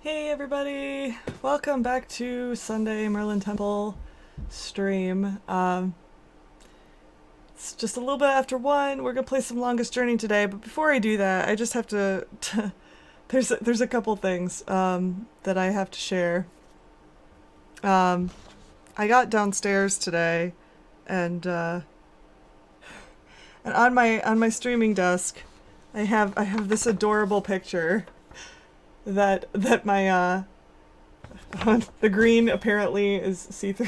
Hey everybody! Welcome back to Sunday Merlin Temple stream. It's just a little bit after 1. We're gonna play some Longest Journey today, but before I do that, I just have to there's a couple things that I have to share. I got downstairs today and on my streaming desk I have this adorable picture that my the green apparently is see-through.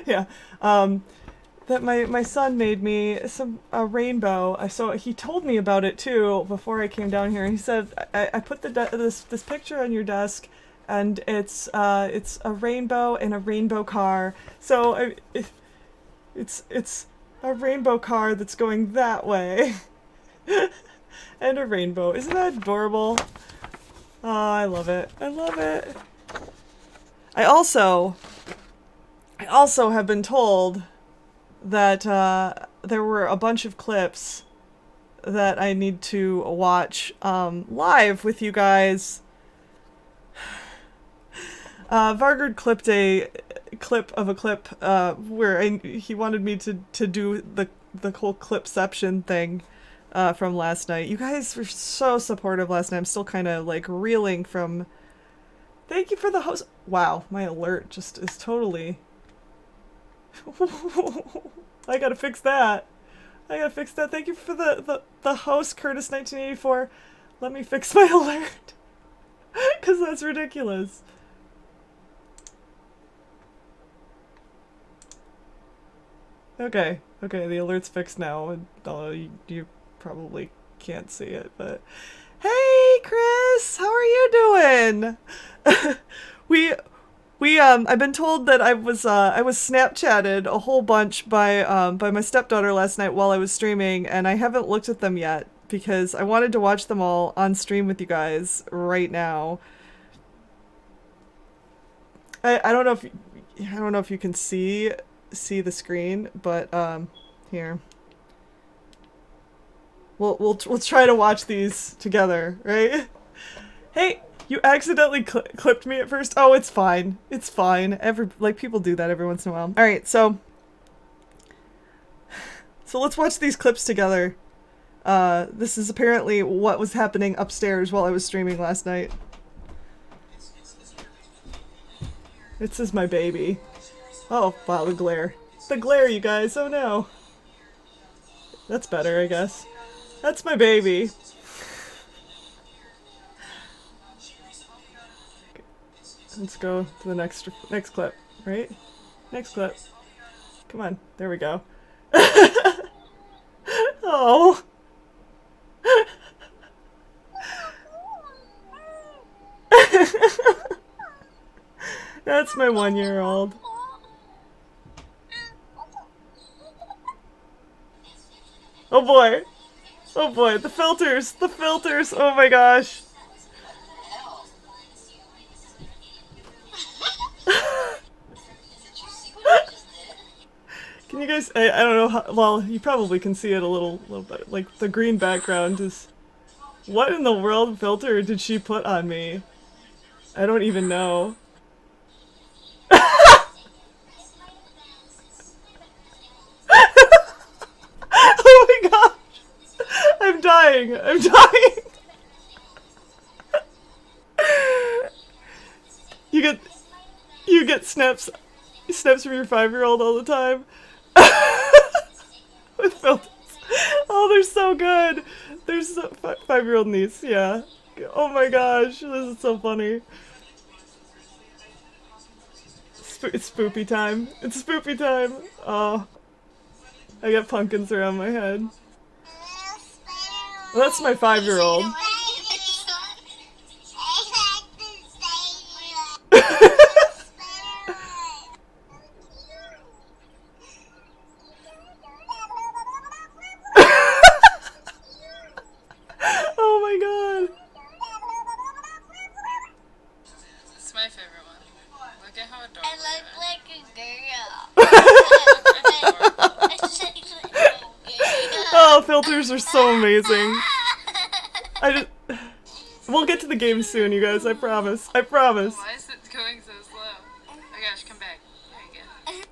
Yeah. That my son made me a rainbow. So he told me about it too before I came down here. And he said I put this picture on your desk, and it's a rainbow and a rainbow car. So it's a rainbow car that's going that way, and a rainbow. Isn't that adorable? Oh, I love it. I love it. I also have been told that there were a bunch of clips that I need to watch live with you guys. Vargard clipped a clip of a clip where he wanted me to do the whole clipception thing from last night. You guys were so supportive last night. I'm still kind of like reeling from... Thank you for the host. Wow, my alert just is totally... I gotta fix that. Thank you for the host, Curtis1984. Let me fix my alert. Because that's ridiculous. Okay, the alert's fixed now. Although you probably can't see it, but... Hey, Chris! How are you doing? I've been told that I was Snapchatted a whole bunch by my stepdaughter last night while I was streaming, and I haven't looked at them yet because I wanted to watch them all on stream with you guys right now. I don't know if you can see the screen, but here. We'll try to watch these together, right? Hey, you accidentally clipped me at first. Oh, it's fine. It's fine. People do that every once in a while. All right, so let's watch these clips together. This is apparently what was happening upstairs while I was streaming last night. This is my baby. Oh, wow, the glare. The glare, you guys. Oh no. That's better, I guess. That's my baby. Okay. Let's go to the next clip, right? Next clip. Come on, there we go. Oh. That's my 1-year-old. Oh boy. Oh boy, the filters! The filters! Oh my gosh! Can you guys... I don't know how... Well, you probably can see it a little bit. Like, the green background is... What in the world filter did she put on me? I don't even know. Oh my gosh! I'm dying! I'm dying! You get snaps from your 5-year-old all the time. With filters. Oh, they're so good! They're so... 5-year-old niece, yeah. Oh my gosh, this is so funny. It's spoopy time. It's spoopy time. Oh. I got pumpkins around my head. Well, that's my 5-year-old. Oh my god. It's my favorite one. Look at how adorable I look like a girl. Oh, filters are so amazing. We'll get to the game soon, you guys. I promise. I promise. Why is it going so slow? Oh gosh, come back. There you go.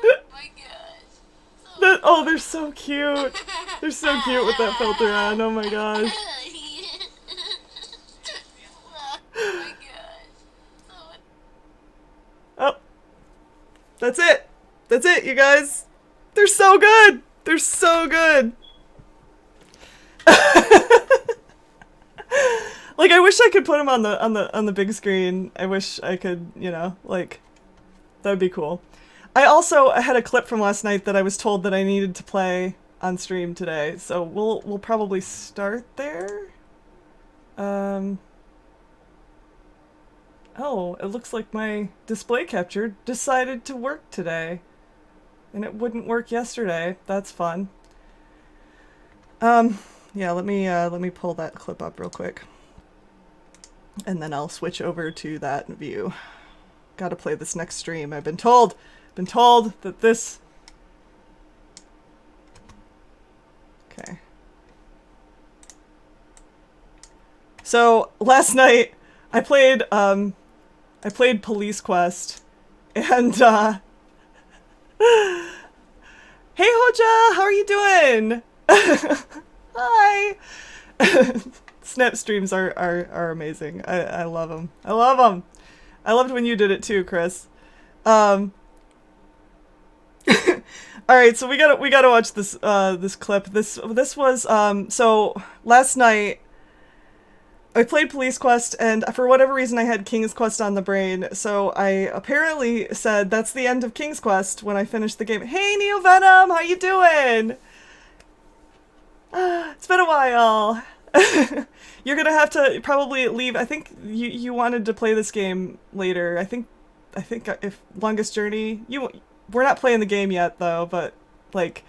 Oh my gosh. Oh, they're so cute. They're so cute with that filter on. Oh my gosh. Oh my gosh. Oh. That's it. That's it, you guys. They're so good. They're so good. Like, I wish I could put them on the big screen. I wish I could, you know, like, that would be cool. I also had a clip from last night that I was told that I needed to play on stream today, so we'll probably start there. Oh, it looks like my display capture decided to work today, and it wouldn't work yesterday. That's fun. Yeah, let me pull that clip up real quick. And then I'll switch over to that view. Gotta play this next stream. I've been told that this... Okay. So, last night, I played Police Quest, and, Hey Hoja! How are you doing? Hi! Snap streams are amazing. I love them. I love them. I loved when you did it too, Chris. All right, so we gotta watch this this clip. This was so last night I played Police Quest, and for whatever reason I had King's Quest on the brain. So I apparently said that's the end of King's Quest when I finished the game. Hey Neo Venom, how you doing? It's been a while. You're gonna have to probably leave. I think you wanted to play this game later. I think if Longest Journey, we're not playing the game yet though, but like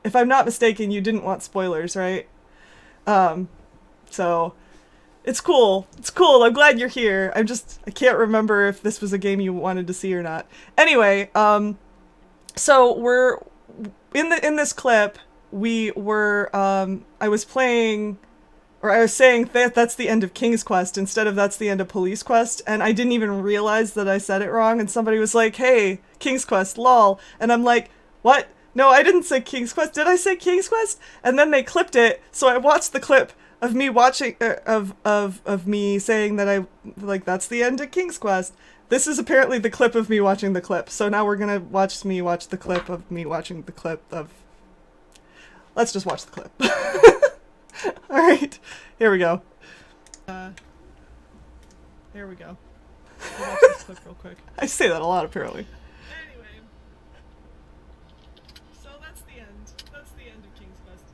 if I'm not mistaken, you didn't want spoilers, right? So it's cool. It's cool. I'm glad you're here. I can't remember if this was a game you wanted to see or not. Anyway, so we're in this clip, we were I was playing, or I was saying that that's the end of King's Quest instead of that's the end of Police Quest, and I didn't even realize that I said it wrong, and somebody was like, hey, King's Quest, lol, and I'm like, what? No, I didn't say King's Quest. Did I say King's Quest? And then they clipped it, so I watched the clip of me watching, of me saying that that's the end of King's Quest. This is apparently the clip of me watching the clip, so now we're gonna watch me watch the clip of me watching the clip of... Let's just watch the clip. Alright, here we go. There we go. We'll watch this clip real quick. I say that a lot, apparently. Anyway. So that's the end. That's the end of King's Quest.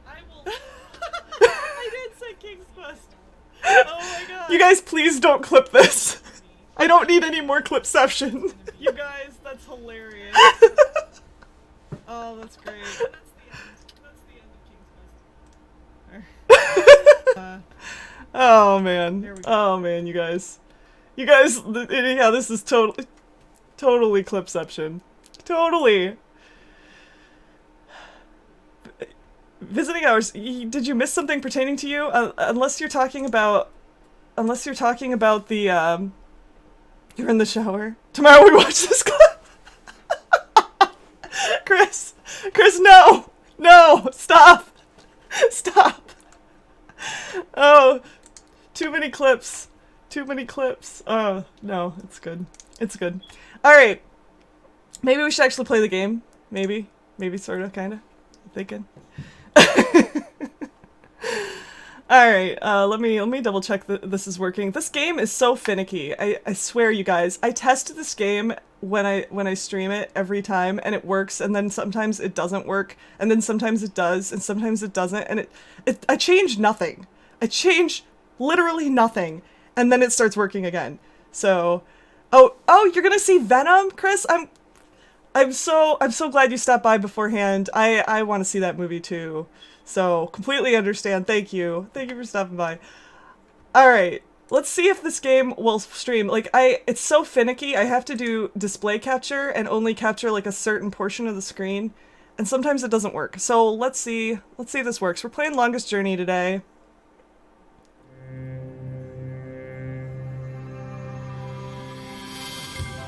I will... I did say King's Quest. Oh my god. You guys, please don't clip this. I don't need any more clipception. You guys, that's hilarious. Oh, that's great. Oh man. Oh man, you guys. Yeah, this is totally clipception. Totally. Visiting hours. Did you miss something pertaining to you? Unless you're talking about the you're in the shower. Tomorrow we watch this clip. Chris, no, stop. Oh, too many clips. Oh, no, it's good. Alright. Maybe we should actually play the game. Maybe, sorta, kinda. I'm thinking. Alright, let me double check that this is working. This game is so finicky. I swear, you guys. I test this game when I stream it every time, and it works, and then sometimes it doesn't work, and then sometimes it does, and sometimes it doesn't, and I change nothing. I change literally nothing, and then it starts working again. So, oh, you're gonna see Venom, Chris? I'm so glad you stopped by beforehand. I want to see that movie too. So, completely understand. Thank you for stopping by. All right, let's see if this game will stream. Like, it's so finicky. I have to do display capture and only capture like a certain portion of the screen, and sometimes it doesn't work. So let's see if this works. We're playing Longest Journey today.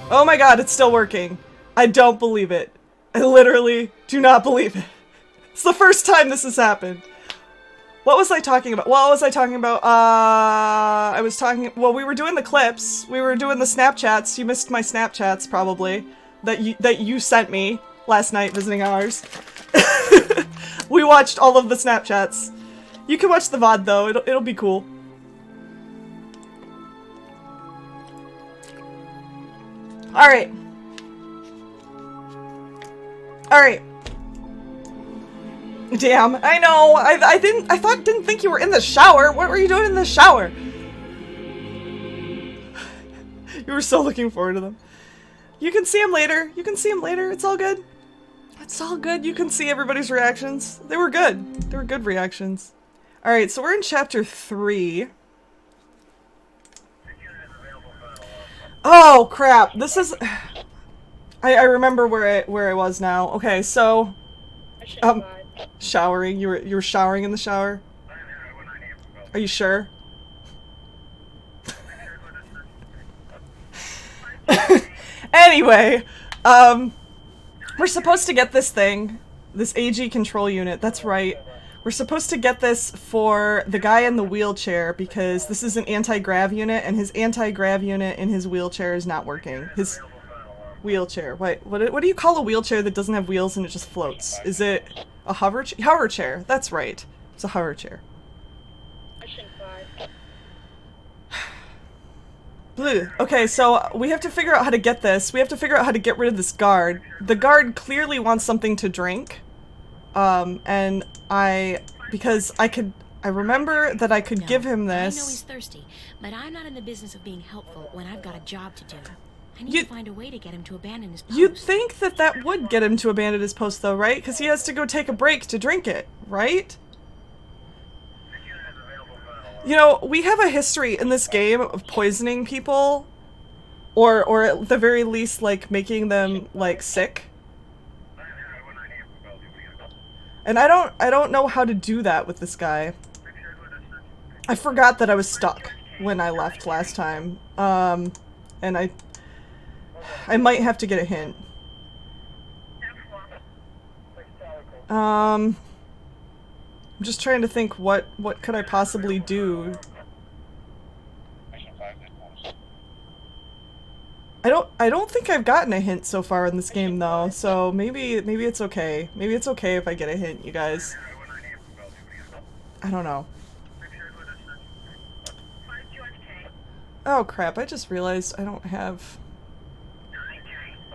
Oh my god, it's still working. I don't believe it. I literally do not believe it. It's the first time this has happened. What was I talking about? What was I talking about? I was talking, well, we were doing the clips. We were doing the Snapchats. You missed my Snapchats, probably. That you sent me last night visiting ours. We watched all of the Snapchats. You can watch the VOD, though. It'll be cool. Alright. Alright. Damn, I know. I didn't think you were in the shower. What were you doing in the shower? You were so looking forward to them. You can see them later. You can see them later. It's all good. It's all good. You can see everybody's reactions. They were good. They were good reactions. Alright, so we're in chapter 3. Oh, crap. This is... I remember where I was now. Okay, so... showering. You were showering in the shower? Are you sure? Anyway, we're supposed to get this thing. This AG control unit, that's right. We're supposed to get this for the guy in the wheelchair because this is an anti-grav unit and his anti-grav unit in his wheelchair is not working. His wheelchair. Wait, what do you call a wheelchair that doesn't have wheels and it just floats? Is it a hover chair? That's right. It's a hover chair. Blue. Okay, so we have to figure out how to get this. We have to figure out how to get rid of this guard. The guard clearly wants something to drink. And because I remember that I could give him this. I know he's thirsty, but I'm not in the business of being helpful when I've got a job to do. I need to find a way to get him to abandon his post. You'd think that would get him to abandon his post though, right? Because he has to go take a break to drink it, right? You know, we have a history in this game of poisoning people, or at the very least, like, making them, like, sick. And I don't know how to do that with this guy. I forgot that I was stuck when I left last time. And I might have to get a hint. I'm just trying to think what could I possibly do. I don't think I've gotten a hint so far in this game though, so maybe it's okay. Maybe it's okay if I get a hint, you guys. I don't know. Oh crap, I just realized I don't have...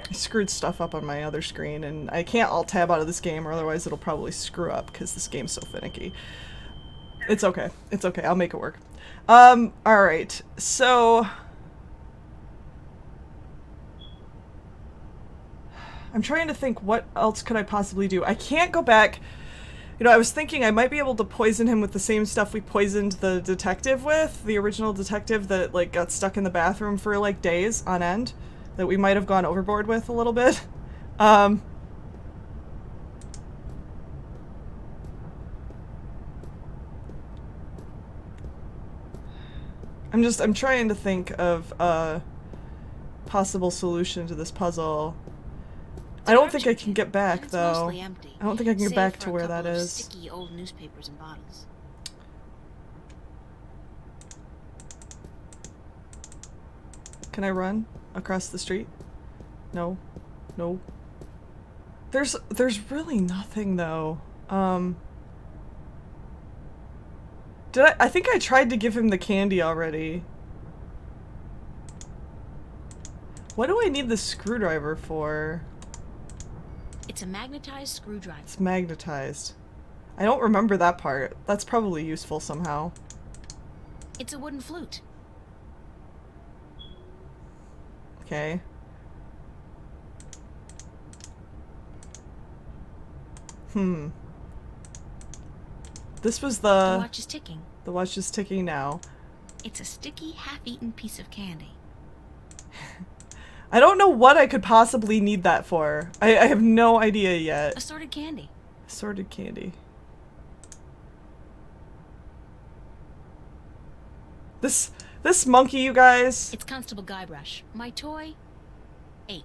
I screwed stuff up on my other screen, and I can't alt-tab out of this game, or otherwise it'll probably screw up, because this game's so finicky. It's okay. It's okay. I'll make it work. Alright. So... I'm trying to think what else could I possibly do. I can't go back... You know, I was thinking I might be able to poison him with the same stuff we poisoned the detective with. The original detective that, like, got stuck in the bathroom for, like, days on end. That we might have gone overboard with a little bit. I'm trying to think of a possible solution to this puzzle. I don't think I can get back, though. I don't think I can get back to where that is. Sticky old newspapers and bottles. Can I run across the street? No. No. There's really nothing, though. I think I tried to give him the candy already. What do I need the screwdriver for? It's a magnetized screwdriver. It's magnetized. I don't remember that part. That's probably useful somehow. It's a wooden flute. Okay. This was The watch is ticking. The watch is ticking now. It's a sticky, half-eaten piece of candy. I don't know what I could possibly need that for. I have no idea yet. Assorted candy. Assorted candy. This monkey, you guys. It's Constable Guybrush. My toy. Ape.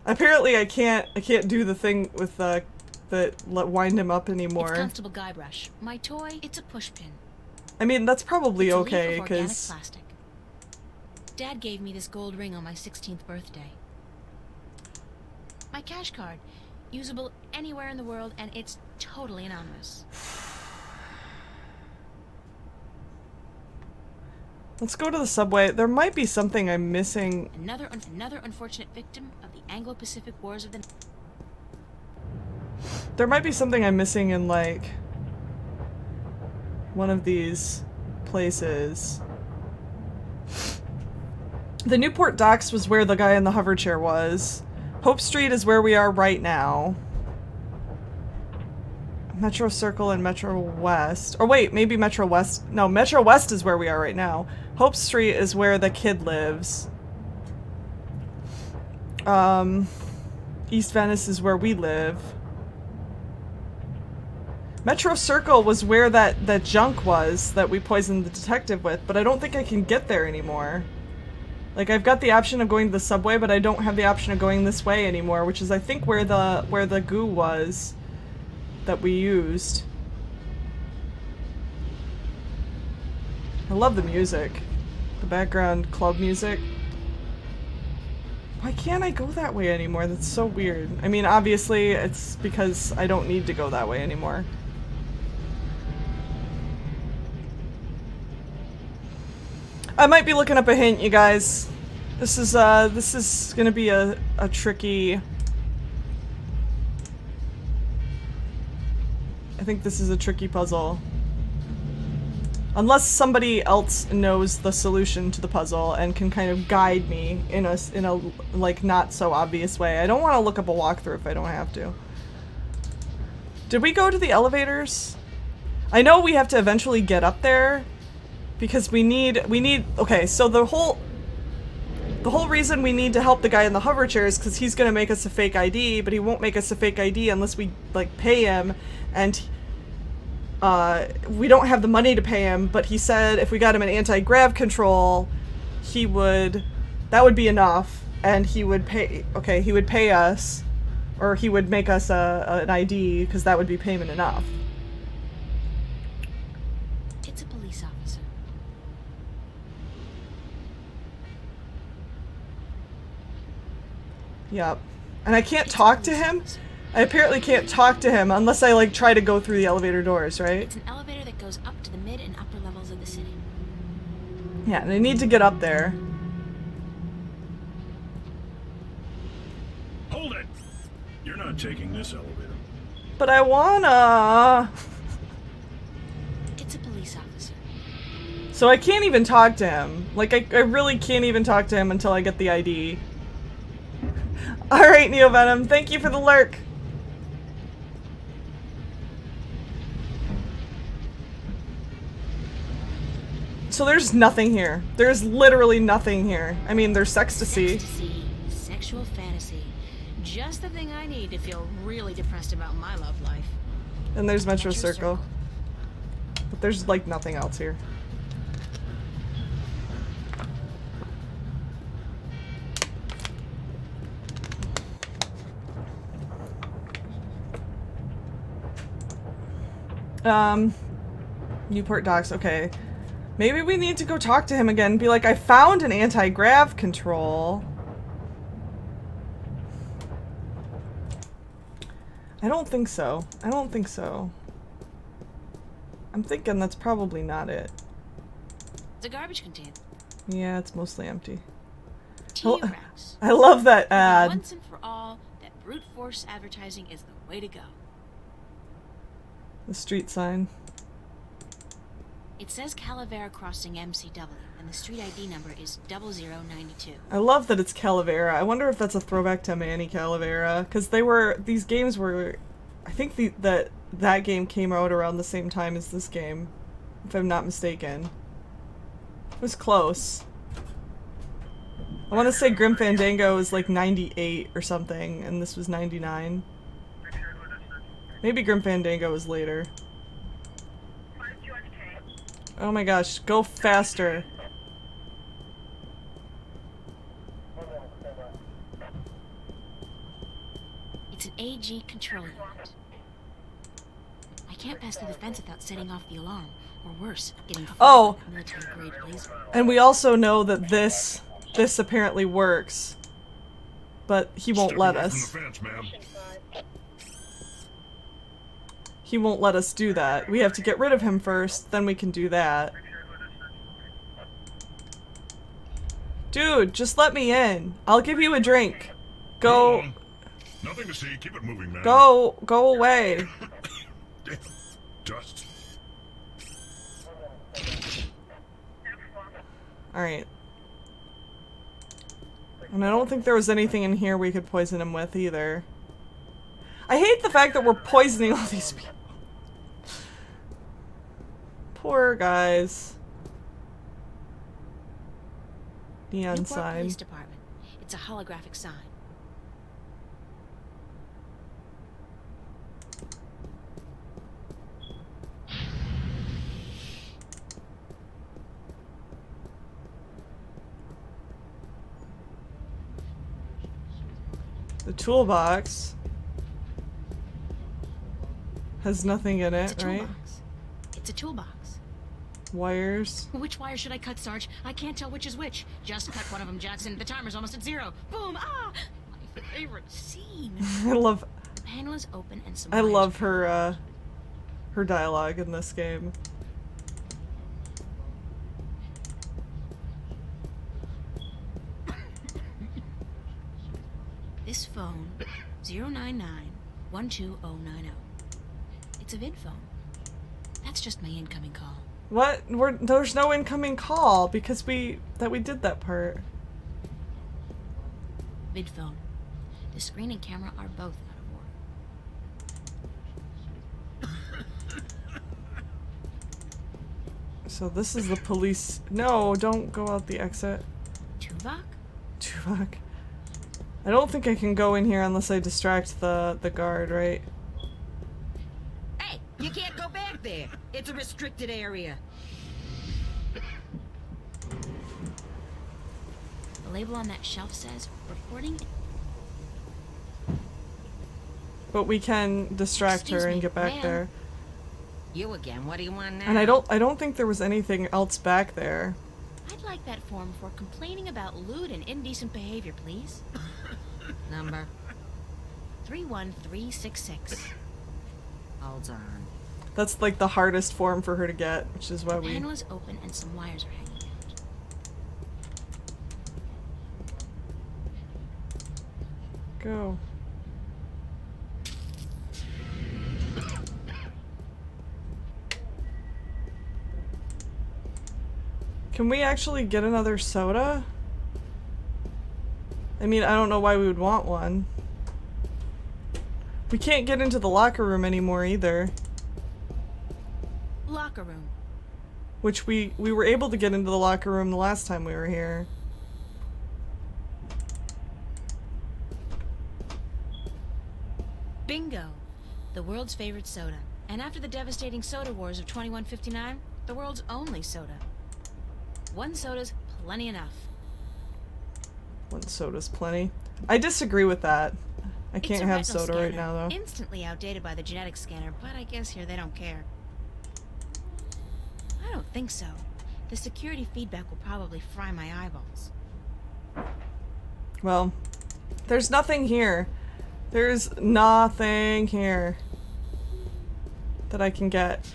Apparently, I can't do the thing with that wind him up It's anymore. Constable Guybrush. My toy, it's a pushpin. I mean, that's probably It's a leaf okay, of organic because plastic. Dad gave me this gold ring on my 16th birthday. My cash card, usable anywhere in the world, and it's totally anonymous. let's go to the subway. There might be something I'm missing. Another unfortunate victim of the Anglo-Pacific Wars of the... There might be something I'm missing in, like, one of these places. The Newport Docks was where the guy in the hover chair was. Hope Street is where we are right now. Metro Circle and Metro West. Or wait, maybe Metro West. No, Metro West is where we are right now. Hope Street is where the kid lives. East Venice is where we live. Metro Circle was where that junk was that we poisoned the detective with, but I don't think I can get there anymore. Like, I've got the option of going to the subway, but I don't have the option of going this way anymore, which is, I think, where the goo was that we used. I love the music. The background club music. Why can't I go that way anymore? That's so weird. I mean, obviously, it's because I don't need to go that way anymore. I might be looking up a hint, you guys. This is gonna be a tricky... I think this is a tricky puzzle. Unless somebody else knows the solution to the puzzle and can kind of guide me in a like, not so obvious way. I don't want to look up a walkthrough if I don't have to. Did we go to the elevators? I know we have to eventually get up there. Because we need, okay, so the whole reason we need to help the guy in the hover chair is because he's gonna make us a fake ID, but he won't make us a fake ID unless we, like, pay him, and, we don't have the money to pay him, but he said if we got him an anti-grav control, that would be enough, and he would pay us, or he would make us an ID, because that would be payment enough. It's a police officer. Yep. And I can't talk to him? I apparently can't talk to him unless I, like, try to go through the elevator doors, right? It's an elevator that goes up to the mid and upper levels of the city. Yeah, and I need to get up there. Hold it! You're not taking this elevator. But I wanna... It's a police officer. So I can't even talk to him. Like, I really can't even talk to him until I get the ID. Alright, Neovenom, thank you for the lurk! So there's nothing here. There's literally nothing here. I mean, there's ecstasy. Ecstasy. Sexual fantasy. Just the thing I need to feel really depressed about my love life. And there's Metro Circle. But there's, like, nothing else here. Newport Docks, okay. Maybe we need to go talk to him again and be like, I found an anti-grav control. I don't think so. I don't think so. I'm thinking that's probably not it. It's a garbage container. Yeah, it's mostly empty. T-Rex. I love that ad. Once and for all, that brute force advertising is the way to go. The street sign. It says Calavera Crossing MCW, and the street ID number is 0092. I love that it's Calavera. I wonder if that's a throwback to Manny Calavera, because these games were, I think that game came out around the same time as this game, if I'm not mistaken. It was close. I want to say Grim Fandango was like 98 or something, and this was 99. Maybe Grim Fandango was later. Oh my gosh, go faster. It's an AG control unit. I can't pass through the fence without setting off the alarm, or worse, getting Oh. military-grade laser. And we also know that this apparently works. But he won't Step let away us. From the fence, ma'am. He won't let us do that. We have to get rid of him first, then we can do that. Dude, just let me in. I'll give you a drink. Go, on. Nothing to see. Keep it moving, man. go away. Damn. Dust. Alright. And I don't think there was anything in here we could poison him with either. I hate the fact that we're poisoning all these people. Poor guys. Neon Newport sign. Police Department. It's a holographic sign. The toolbox has nothing in It's it, a right? toolbox. It's a toolbox. Wires. Which wire should I cut, Sarge? I can't tell which is which. Just cut one of them, Jackson. The timer's almost at 0. Boom! Ah! My favorite scene. I love The panel is open and some I wires love are her dialogue in this game. This phone, 099-12090. It's a vid phone. That's just my incoming call. What? There's no incoming call because we did that part. Vid phone. The screen and camera are both out of order. So this is the police. No, don't go out the exit. Tuvok? Tuvok. I don't think I can go in here unless I distract the guard, right? Hey, you can't go back there. It's a restricted area. The label on that shelf says, reporting. But we can distract Excuse her and me, get back ma'am. there. You again, what do you want now? And I don't think there was anything else back there. I'd like that form for complaining about lewd and indecent behavior, please. Number? 31366. Hold on. That's like the hardest form for her to get, which is why The we panel is open and some wires are hanging out. go. Can we actually get another soda? I mean, I don't know why we would want one. We can't get into the locker room anymore either. Locker room. Which we were able to get into the locker room the last time we were here. Bingo! The world's favorite soda. And after the devastating soda wars of 2159, the world's only soda. One soda's plenty enough. One soda's plenty. I disagree with that. I It's can't a have retinal soda right scanner, now, though. Instantly outdated by the genetic scanner, but I guess here they don't care. I don't think so. The security feedback will probably fry my eyeballs. Well, there's nothing here. There's nothing here that I can get.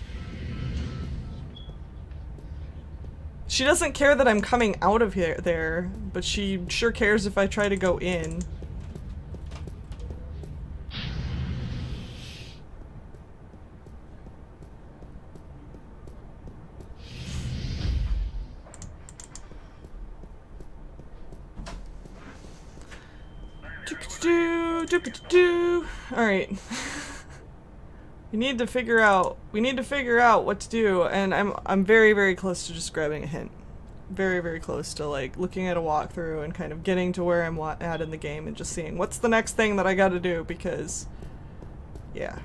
She doesn't care that I'm coming out of here there, but she sure cares if I try to go in. Alright. We need to figure out what to do, and I'm very, very close to just grabbing a hint. Very, very close to like looking at a walkthrough and kind of getting to where I'm at in the game and just seeing what's the next thing that I gotta do, because yeah.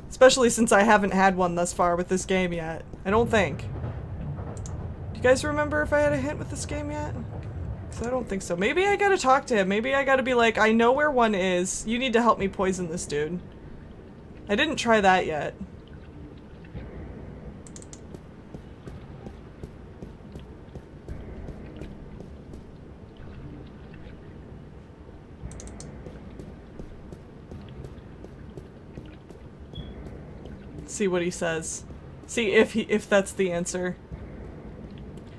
Especially since I haven't had one thus far with this game yet. I don't think. Do you guys remember if I had a hint with this game yet? 'Cause I don't think so. Maybe I gotta talk to him. Maybe I gotta be like, I know where one is. You need to help me poison this dude. I didn't try that yet. See what he says. See if that's the answer.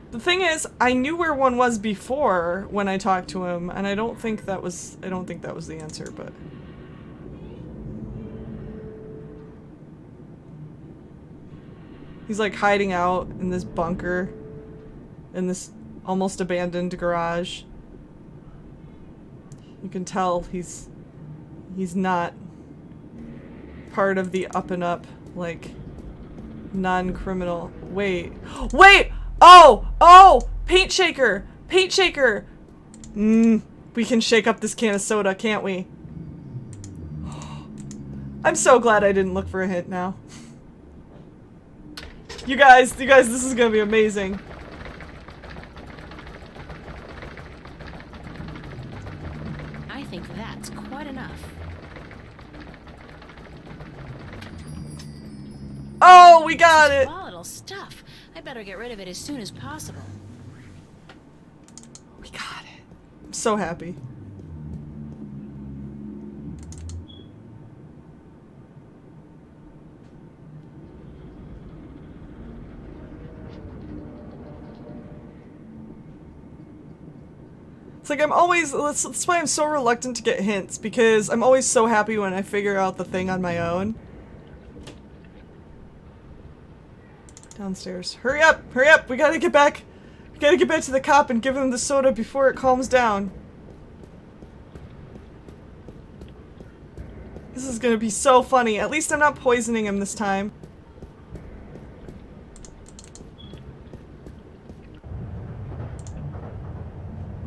The thing is, I knew where one was before when I talked to him, and I don't think that was the answer, but he's like hiding out in this bunker in this almost abandoned garage. You can tell he's not part of the up and up, like, non-criminal. Wait. Wait! Oh! Oh! Paint shaker! Paint shaker! We can shake up this can of soda, can't we? I'm so glad I didn't look for a hint now. You guys, this is gonna be amazing. I think that's quite enough. Oh, we got it! Volatile stuff. I better get rid of it as soon as possible. We got it. I'm so happy. It's like I'm always, that's why I'm so reluctant to get hints, because I'm always so happy when I figure out the thing on my own. Downstairs. Hurry up! Hurry up! We gotta get back! We gotta get back to the cop and give him the soda before it calms down. This is gonna be so funny. At least I'm not poisoning him this time.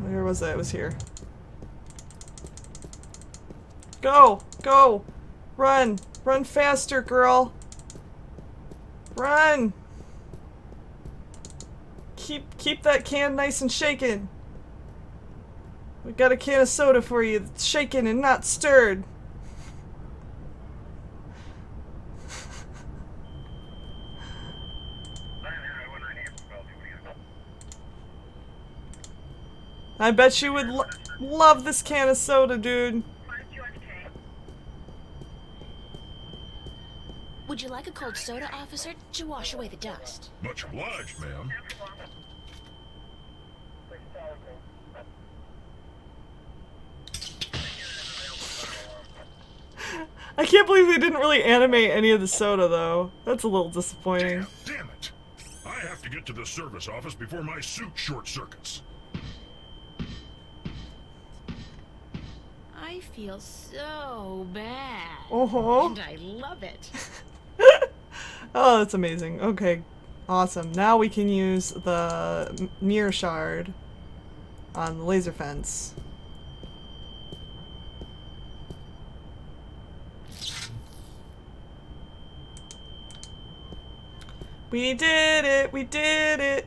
Where was it? It was here. Go! Go! Run! Run faster, girl! Run! Keep that can nice and shaken. We got a can of soda for you that's shaken and not stirred. I bet you would love this can of soda, dude. Would you like a cold soda, officer, to wash away the dust? Much obliged, ma'am. I can't believe they didn't really animate any of the soda, though. That's a little disappointing. Damn it! I have to get to the service office before my suit short circuits. I feel so bad. Uh-huh. And I love it. Oh, that's amazing. Okay. Awesome. Now we can use the mirror shard on the laser fence. We did it! We did it!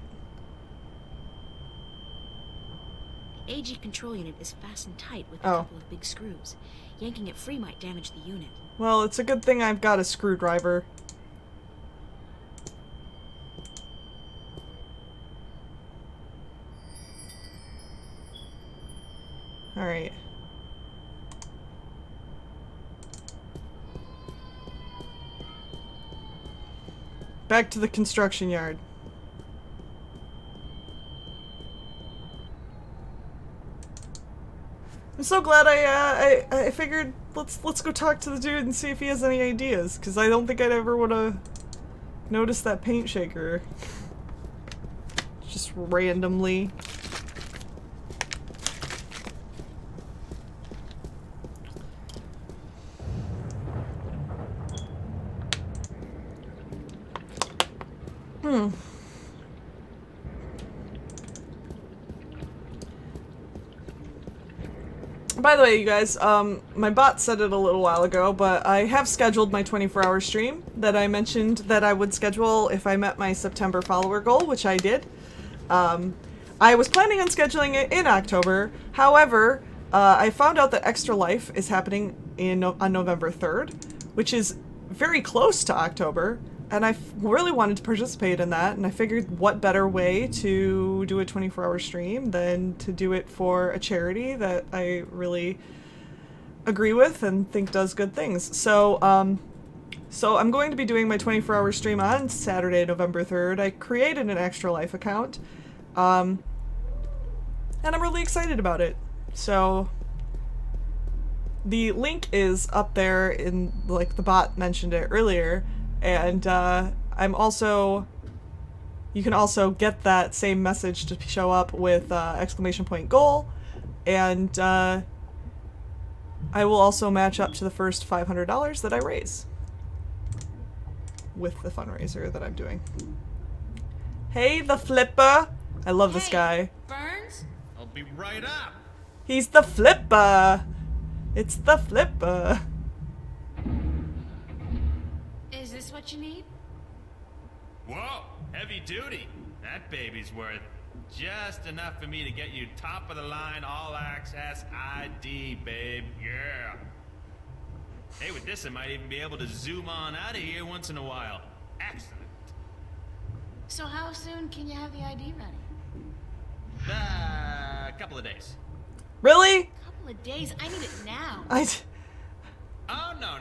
The AG control unit is fastened tight with a couple of big screws. Yanking it free might damage the unit. Well, it's a good thing I've got a screwdriver. Alright. Back to the construction yard. I'm so glad I figured let's go talk to the dude and see if he has any ideas, because I don't think I'd ever would have noticed that paint shaker. Just randomly. By the way, you guys, my bot said it a little while ago, but I have scheduled my 24-hour stream that I mentioned that I would schedule if I met my September follower goal, which I did. I was planning on scheduling it in October. However, I found out that Extra Life is happening on November 3rd, which is very close to October, and I really wanted to participate in that, and I figured what better way to do a 24-hour stream than to do it for a charity that I really agree with and think does good things. So I'm going to be doing my 24-hour stream on Saturday, November 3rd. I created an Extra Life account, and I'm really excited about it. So the link is up there in, like, the bot mentioned it earlier, and I'm also, you can also get that same message to show up with !goal, and I will also match up to the first $500 that I raise with the fundraiser that I'm doing. Hey, the Flipper! I love this guy. Burns? I'll be right up. He's the Flipper! It's the Flipper! Is this what you need? Whoa, heavy duty. That baby's worth just enough for me to get you top of the line all access ID, babe. Yeah. Hey, with this I might even be able to zoom on out of here once in a while. Excellent. So how soon can you have the ID ready? A couple of days. Really? Couple of days. I need it now. Oh, no.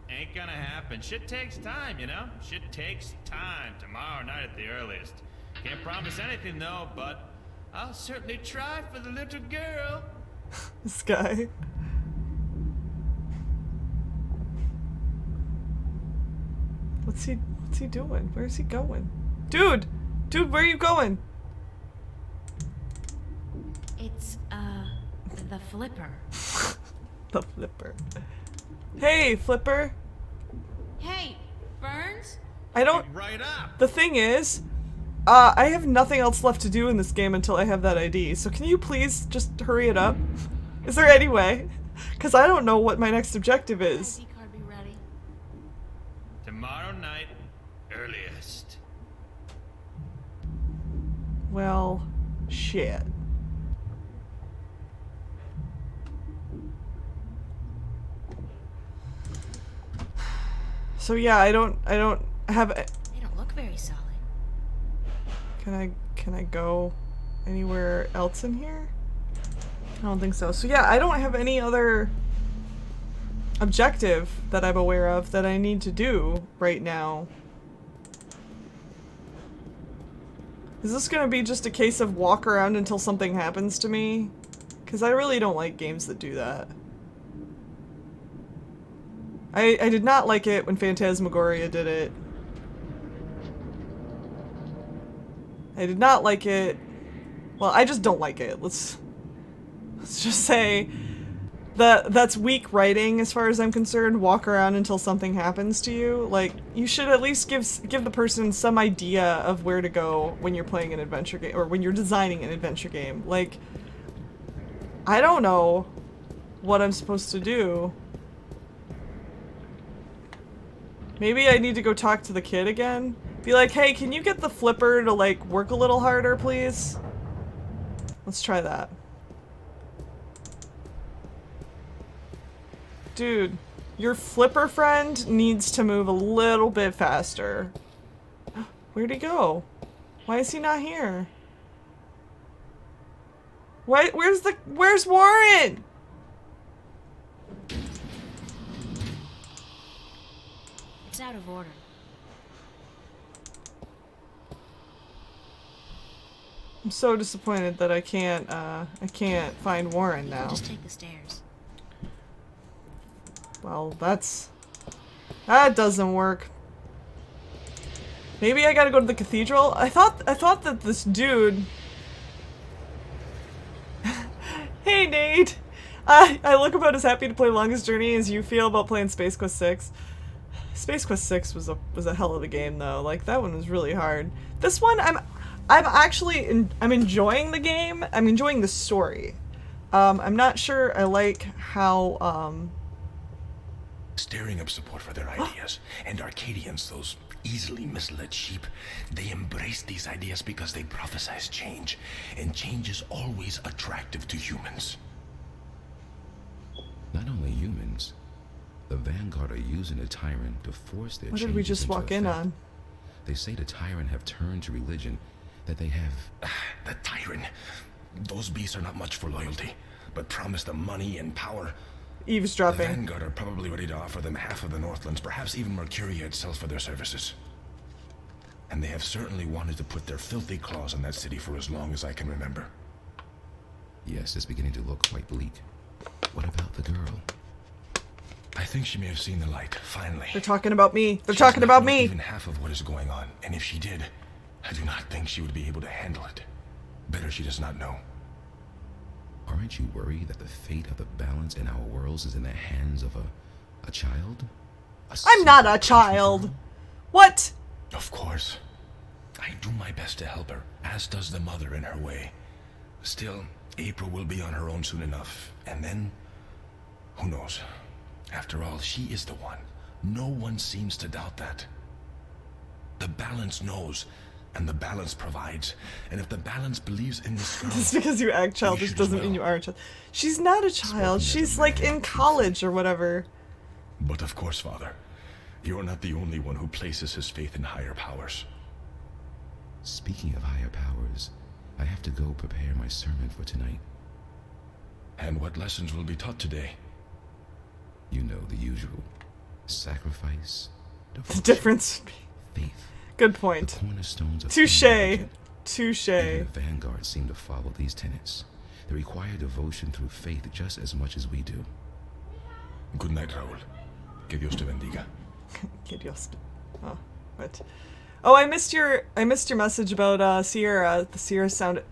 Ain't gonna happen. Shit takes time, you know? Shit takes time. Tomorrow night at the earliest. Can't promise anything, though, but I'll certainly try for the little girl. This guy. What's he doing? Where's he going? Dude, where are you going? It's, the Flipper. The Flipper. Hey, Flipper. Hey, Burns? I don't... Right up. The thing is, I have nothing else left to do in this game until I have that ID, so can you please just hurry it up? Is there any way? Because I don't know what my next objective is. ID card be ready. Tomorrow night, earliest. Well, shit. So yeah, I don't have. They don't look very solid. Can I go anywhere else in here? I don't think so. So yeah, I don't have any other objective that I'm aware of that I need to do right now. Is this gonna be just a case of walk around until something happens to me? Because I really don't like games that do that. I did not like it when Phantasmagoria did it. I did not like it. Well, I just don't like it. Let's just say that that's weak writing as far as I'm concerned. Walk around until something happens to you. Like, you should at least give the person some idea of where to go when you're playing an adventure game, or when you're designing an adventure game. Like, I don't know what I'm supposed to do. Maybe I need to go talk to the kid again? Be like, hey, can you get the Flipper to, like, work a little harder, please? Let's try that. Dude, your Flipper friend needs to move a little bit faster. Where'd he go? Why is he not here? Where's Warren? It's out of order. I'm so disappointed that I can't find Warren now. Just take the stairs. Well, that doesn't work. Maybe I gotta go to the cathedral? I thought that this dude... Hey, Nate! I look about as happy to play Longest Journey as you feel about playing Space Quest 6. Space Quest 6 was a hell of a game, though. Like, that one was really hard. This one, I'm actually I'm enjoying the game. I'm enjoying the story. I'm not sure I like how Stirring up support for their ideas, and Arcadians, those easily misled sheep. They embrace these ideas because they prophesize change, and change is always attractive to humans. Not only humans, the Vanguard are using the Tyrant to force their What did we changes just into walk in effect. on? They say the Tyrant have turned to religion, that they have... The Tyrant. Those beasts are not much for loyalty, but promise them money and power. The Eavesdropping. Vanguard are probably ready to offer them half of the Northlands, perhaps even Mercuria itself for their services. And they have certainly wanted to put their filthy claws on that city for as long as I can remember. Yes, it's beginning to look quite bleak. What about the girl? I think she may have seen the light, finally. They're talking about me. They're She talking does not about know me. even half of what is going on, and if she did, I do not think she would be able to handle it. Better she does not know. Aren't you worried that the fate of the balance in our worlds is in the hands of a child? I'm not a child. What? Of course. I do my best to help her, as does the mother in her way. Still, April will be on her own soon enough, and then... who knows? After all, she is the one. No one seems to doubt that. The balance knows, and the balance provides. And if the balance believes in this girl... Just because you act childish should as doesn't mean well. you are a child. She's not a child. Spoken as She's a like man. in college or whatever. But of course, Father, you're not the only one who places his faith in higher powers. Speaking of higher powers, I have to go prepare my sermon for tonight. And what lessons will be taught today? You know, the usual. Sacrifice, The devotion, difference. faith, Good the point. cornerstones of Touche. any religion. Touche. Even the Vanguard seem to follow these tenets. They require devotion through faith just as much as we do. Good night, Raúl. Que Dios te bendiga. Que Dios. Oh, what? Oh, I missed your message about Sierra. The Sierra sound.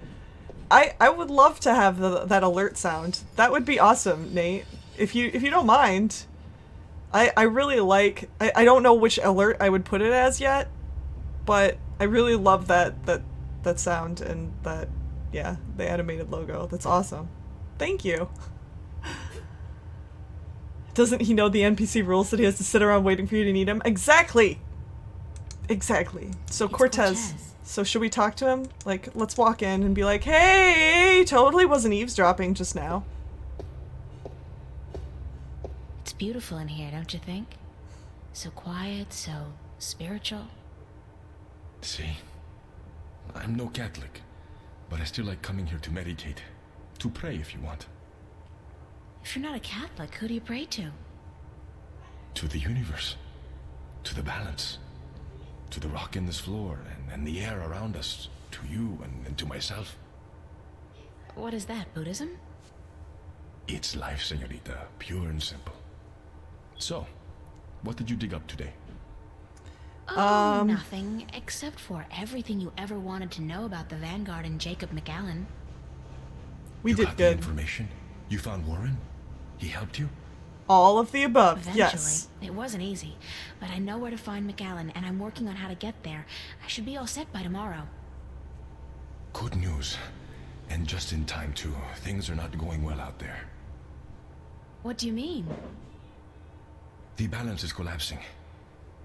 I would love to have that alert sound. That would be awesome, Nate. If you don't mind. I really like. I don't know which alert I would put it as yet, but I really love that sound and that, yeah, the animated logo. That's awesome. Thank you. Doesn't he know the NPC rules that he has to sit around waiting for you to need him? Exactly! Exactly. So It's Cortez. So should we talk to him? Like, let's walk in and be like, hey, totally wasn't eavesdropping just now. It's beautiful in here, don't you think? So quiet, so spiritual. See? I'm no Catholic, but I still like coming here to meditate. To pray if you want. If you're not a Catholic, who do you pray to? To the universe. To the balance. To the rock in this floor and the air around us. To you and to myself. What is that, Buddhism? It's life, señorita. Pure and simple. So, what did you dig up today? Oh, nothing, except for everything you ever wanted to know about the Vanguard and Jacob McAllen. We You did got the good. information? You found Warren? He helped you? All of the above. Eventually. Yes. It wasn't easy, but I know where to find McAllen, and I'm working on how to get there. I should be all set by tomorrow. Good news. And just in time, too. Things are not going well out there. What do you mean? The balance is collapsing,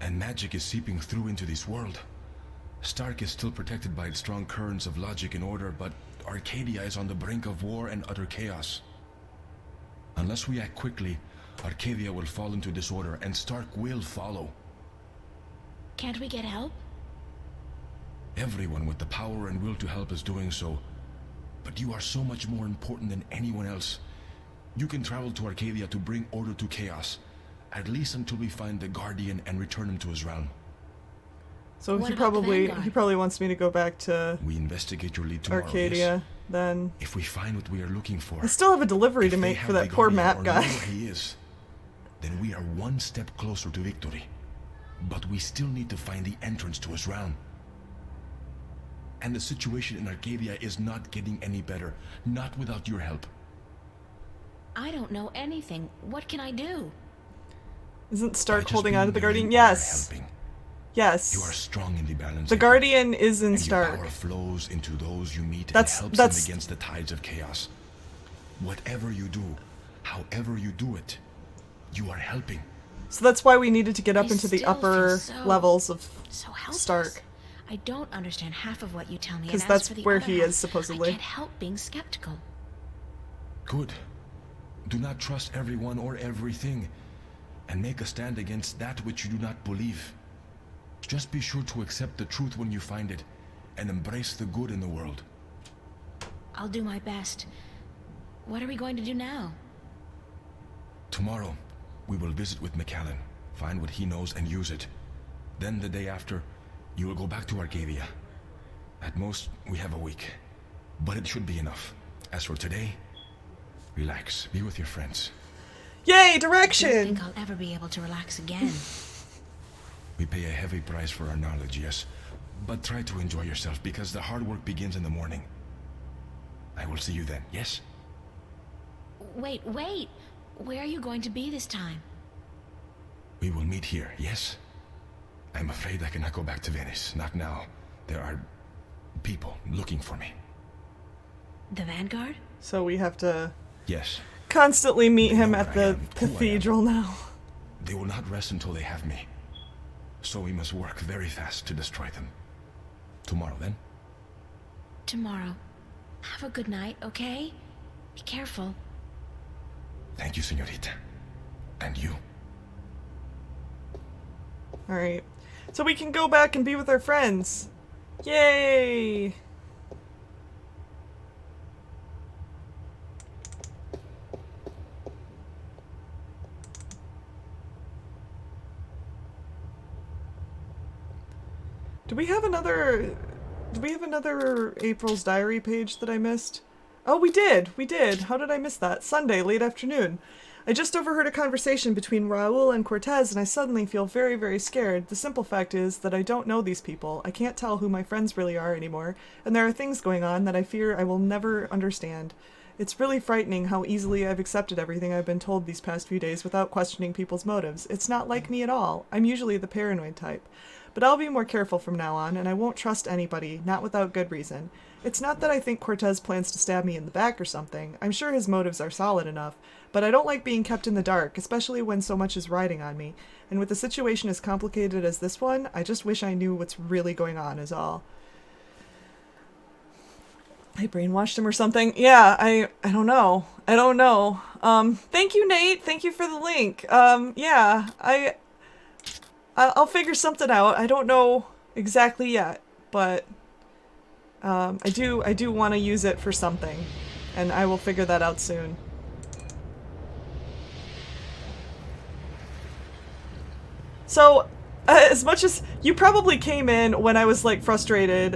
and magic is seeping through into this world. Stark is still protected by its strong currents of logic and order, but Arcadia is on the brink of war and utter chaos. Unless we act quickly, Arcadia will fall into disorder, and Stark will follow. Can't we get help? Everyone with the power and will to help is doing so, but you are so much more important than anyone else. You can travel to Arcadia to bring order to chaos, at least until we find the Guardian and return him to his realm. So What he about the probably Vanguard? wants me to go back to We investigate your lead tomorrow. Arcadia. Yes? Then If we find what we are looking for, I still have a delivery if to they make have for the that poor Guardian map or guy. know where he is, then we are one step closer to victory. But we still need to find the entrance to his realm. And the situation in Arcadia is not getting any better, not without your help. I don't know anything. What can I do? Isn't By Stark just holding on to being the there, Guardian? you are Yes. helping. Yes. You are strong in the balance. The Guardian is in and your Stark. power flows into those you meet That's- and helps that's- them against the tides of chaos. Whatever you do, however you do it, you are helping. So that's why we needed to get up I into the still upper feel so- levels of So helpless. Stark. I don't understand half of what you tell me. Because and as that's for the where other he half, is, supposedly. I can't help being skeptical. Good. Do not trust everyone or everything, and make a stand against that which you do not believe. Just be sure to accept the truth when you find it, and embrace the good in the world. I'll do my best. What are we going to do now? Tomorrow, we will visit with McAllen, find what he knows and use it. Then the day after, you will go back to Arcadia. At most, we have a week. But it should be enough. As for today, relax, be with your friends. Yay, I don't direction! think I'll ever be able to relax again. We pay a heavy price for our knowledge, yes. But try to enjoy yourself, because the hard work begins in the morning. I will see you then, yes? Wait. Where are you going to be this time? We will meet here, yes? I'm afraid I cannot go back to Venice, not now. There are people looking for me. The Vanguard? So we have to Yes, constantly meet They him know at where I the am, who I am. cathedral now. they will not rest until they have me. So we must work very fast to destroy them. Tomorrow, then? Tomorrow. Have a good night, okay? Be careful. Thank you, señorita. And you. Alright. So we can go back and be with our friends. Yay! Do we have another April's Diary page that I missed? Oh, we did! We did! How did I miss that? Sunday, late afternoon. I just overheard a conversation between Raul and Cortez, and I suddenly feel very, very scared. The simple fact is that I don't know these people. I can't tell who my friends really are anymore, and there are things going on that I fear I will never understand. It's really frightening how easily I've accepted everything I've been told these past few days without questioning people's motives. It's not like me at all. I'm usually the paranoid type. But I'll be more careful from now on, and I won't trust anybody, not without good reason. It's not that I think Cortez plans to stab me in the back or something. I'm sure his motives are solid enough, but I don't like being kept in the dark, especially when so much is riding on me. And with a situation as complicated as this one, I just wish I knew what's really going on is all. I brainwashed him or something? Yeah, I don't know. I don't know. Thank you, Nate. Thank you for the link. Yeah, I'll figure something out. I don't know exactly yet, but I do want to use it for something, and I will figure that out soon. So, as much as you probably came in when I was like frustrated,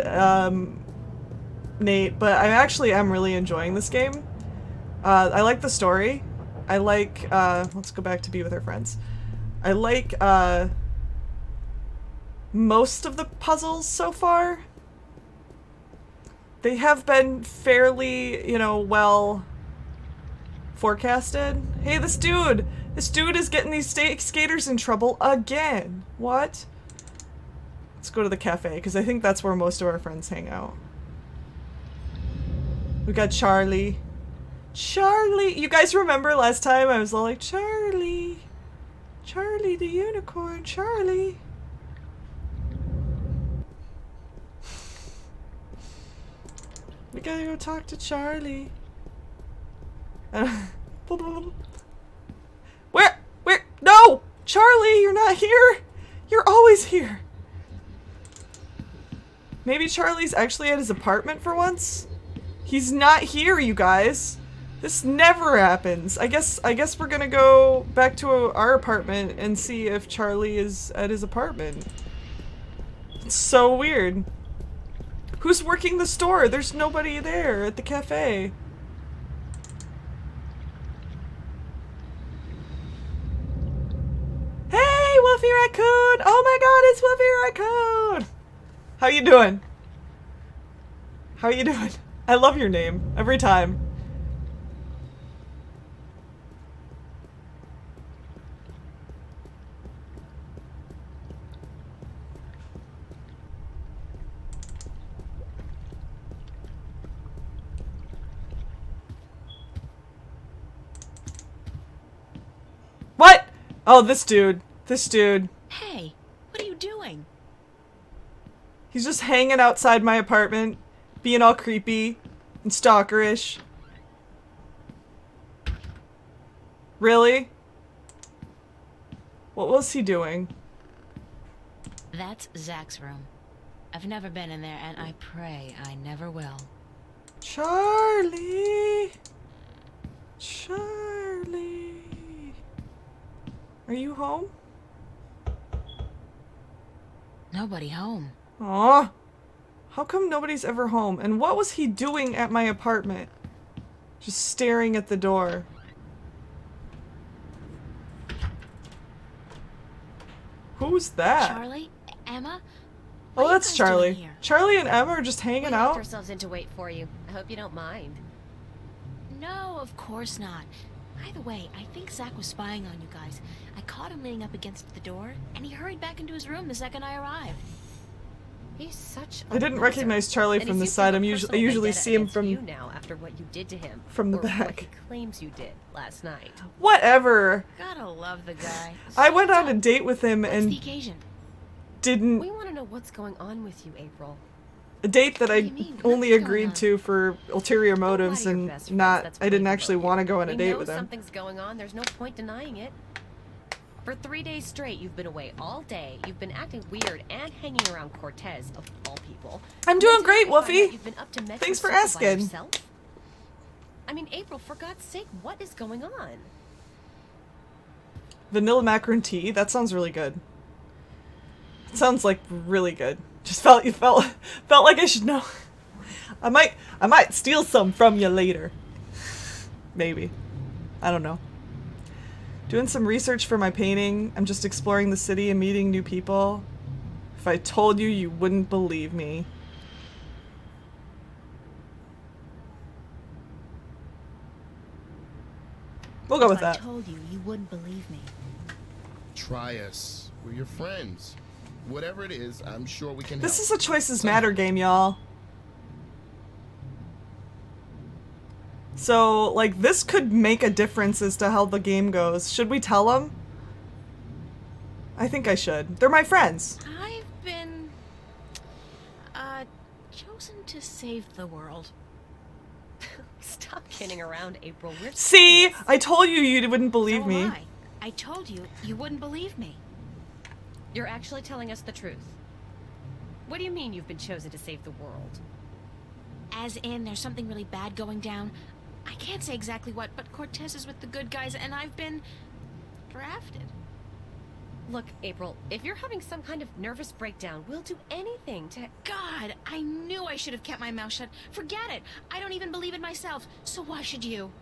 Nate, but I actually am really enjoying this game. I like the story. I like, let's go back to be with our friends. I like, most of the puzzles so far. They have been fairly, you know, well forecasted. Hey, this dude is getting these skaters in trouble again. What? Let's go to the cafe, because I think that's where most of our friends hang out. We got Charlie. Charlie! You guys remember last time I was all like, Charlie! Charlie the unicorn, Charlie! We gotta go talk to Charlie. Where? No! Charlie, you're not here! You're always here! Maybe Charlie's actually at his apartment for once? He's not here, you guys! This never happens. I guess we're gonna go back to our apartment and see if Charlie is at his apartment. It's so weird. Who's working the store? There's nobody there at the cafe. Hey, Wolfie Raccoon! Oh my god, it's Wolfie Raccoon! How you doing? How you doing? I love your name every time. What? Oh, this dude. This dude. Hey, what are you doing? He's just hanging outside my apartment, being all creepy and stalkerish. Really? What was he doing? That's Zach's room. I've never been in there, and I pray I never will. Charlie! Charlie! Are you home? Nobody home. Aw. How come nobody's ever home? And what was he doing at my apartment? Just staring at the door. Who's that? Charlie? Emma? Oh, What are you that's guys doing Charlie. here? Charlie and Emma are just We hanging locked out. ourselves in to wait for you. I hope you don't mind. No, of course not. By the way, I think Zach was spying on you guys. I caught him leaning up against the door, and he hurried back into his room the second I arrived. He's such a I didn't loser. recognize Charlie And from he the seems to side. have a I personal usually vendetta see him against from you now after what you did to him. from the or What back. he claims you did last night. Whatever. Gotta love the guy. I went on a date with him What's the and occasion? didn't We want to know what's going on with you, April. a date that What I do you mean? only What's going agreed on? to for ulterior motives Why do your and best friends? not. That's I didn't what actually we want to go on a We date know with him. something's going on. There's no point denying it. For 3 days straight, you've been away all day. You've been acting weird and hanging around Cortez, of all people. I'm And doing then great, today I find Wolfie. out you've been up to Metro Thanks for Circle by asking. yourself? I mean, April, for God's sake, what is going on? Vanilla macaron tea. That sounds really good. It sounds like really good. Just felt like I should know. I might steal some from you later. Maybe. I don't know. Doing some research for my painting. I'm just exploring the city and meeting new people. If I told you, you wouldn't believe me. We'll go with If I that. told you, you wouldn't believe me. Try us. We're your friends. Whatever it is, I'm sure we can This help. is a choices matter game, y'all. So, like, this could make a difference as to how the game goes. Should we tell them? I think I should. They're my friends. I've been, chosen to save the world. Stop kidding around, April. We're See? serious. I told you you wouldn't believe So me. am I told you, you wouldn't believe me. You're actually telling us the truth. What do you mean you've been chosen to save the world? As in, there's something really bad going down. I can't say exactly what, but Cortez is with the good guys, and I've been drafted. Look, April, if you're having some kind of nervous breakdown, we'll do anything to... God, I knew I should have kept my mouth shut. Forget it. I don't even believe it myself, so why should you?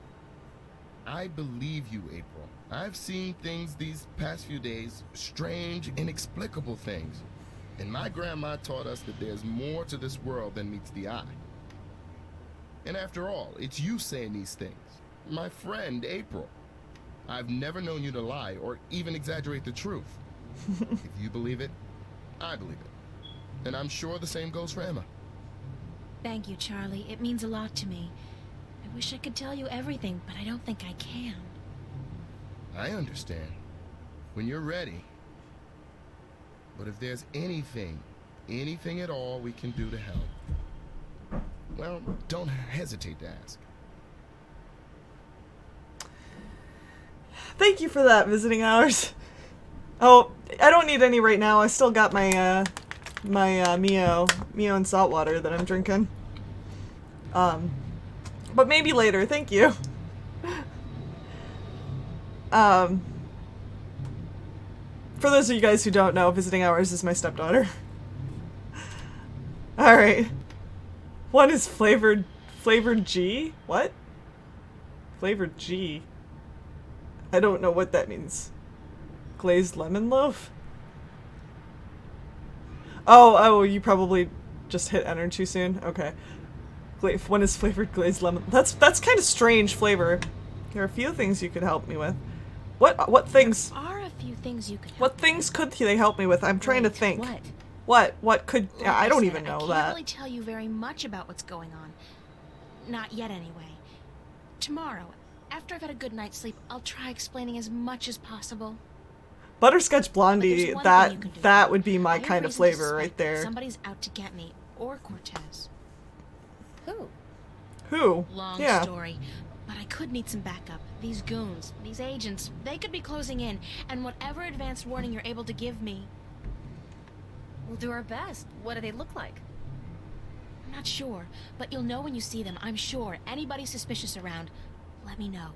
I believe you, April. I've seen things these past few days, strange, inexplicable things. And my grandma taught us that there's more to this world than meets the eye. And after all, it's you saying these things. My friend, April. I've never known you to lie or even exaggerate the truth. If you believe it, I believe it. And I'm sure the same goes for Emma. Thank you, Charlie. It means a lot to me. I wish I could tell you everything, but I don't think I can. I understand. When you're ready. But if there's anything at all we can do to help, well, don't hesitate to ask. Thank you for that, visiting hours. Oh, I don't need any right now. I still got my, Mio and salt water that I'm drinking. But maybe later. Thank you. For those of you guys who don't know, visiting hours is my stepdaughter. Alright. One is flavored G? What? Flavored G. I don't know what that means. Glazed lemon loaf? Oh, you probably just hit enter too soon? Okay. One is flavored glazed lemon. That's kind of strange flavor. There are a few things you could help me with. What things? There are a few things you could help What me things could they help me with? I'm trying to Wait, think. What? What could? Like I don't said, even know I can't that. really tell you very much about what's going on. Not yet, anyway. Tomorrow, after I've had a good night's sleep, I'll try explaining as much as possible. Butterscotch Blondie, But there's one thing you can do. that would be my I have kind of reason to flavor suspect right that there. Somebody's out to get me, or Cortez. Who? Who? Long Yeah. story. But I could need some backup. These goons, these agents, they could be closing in, and whatever advanced warning you're able to give me, We'll do our best. What do they look like? I'm not sure, but you'll know when you see them, I'm sure. Anybody suspicious around, let me know.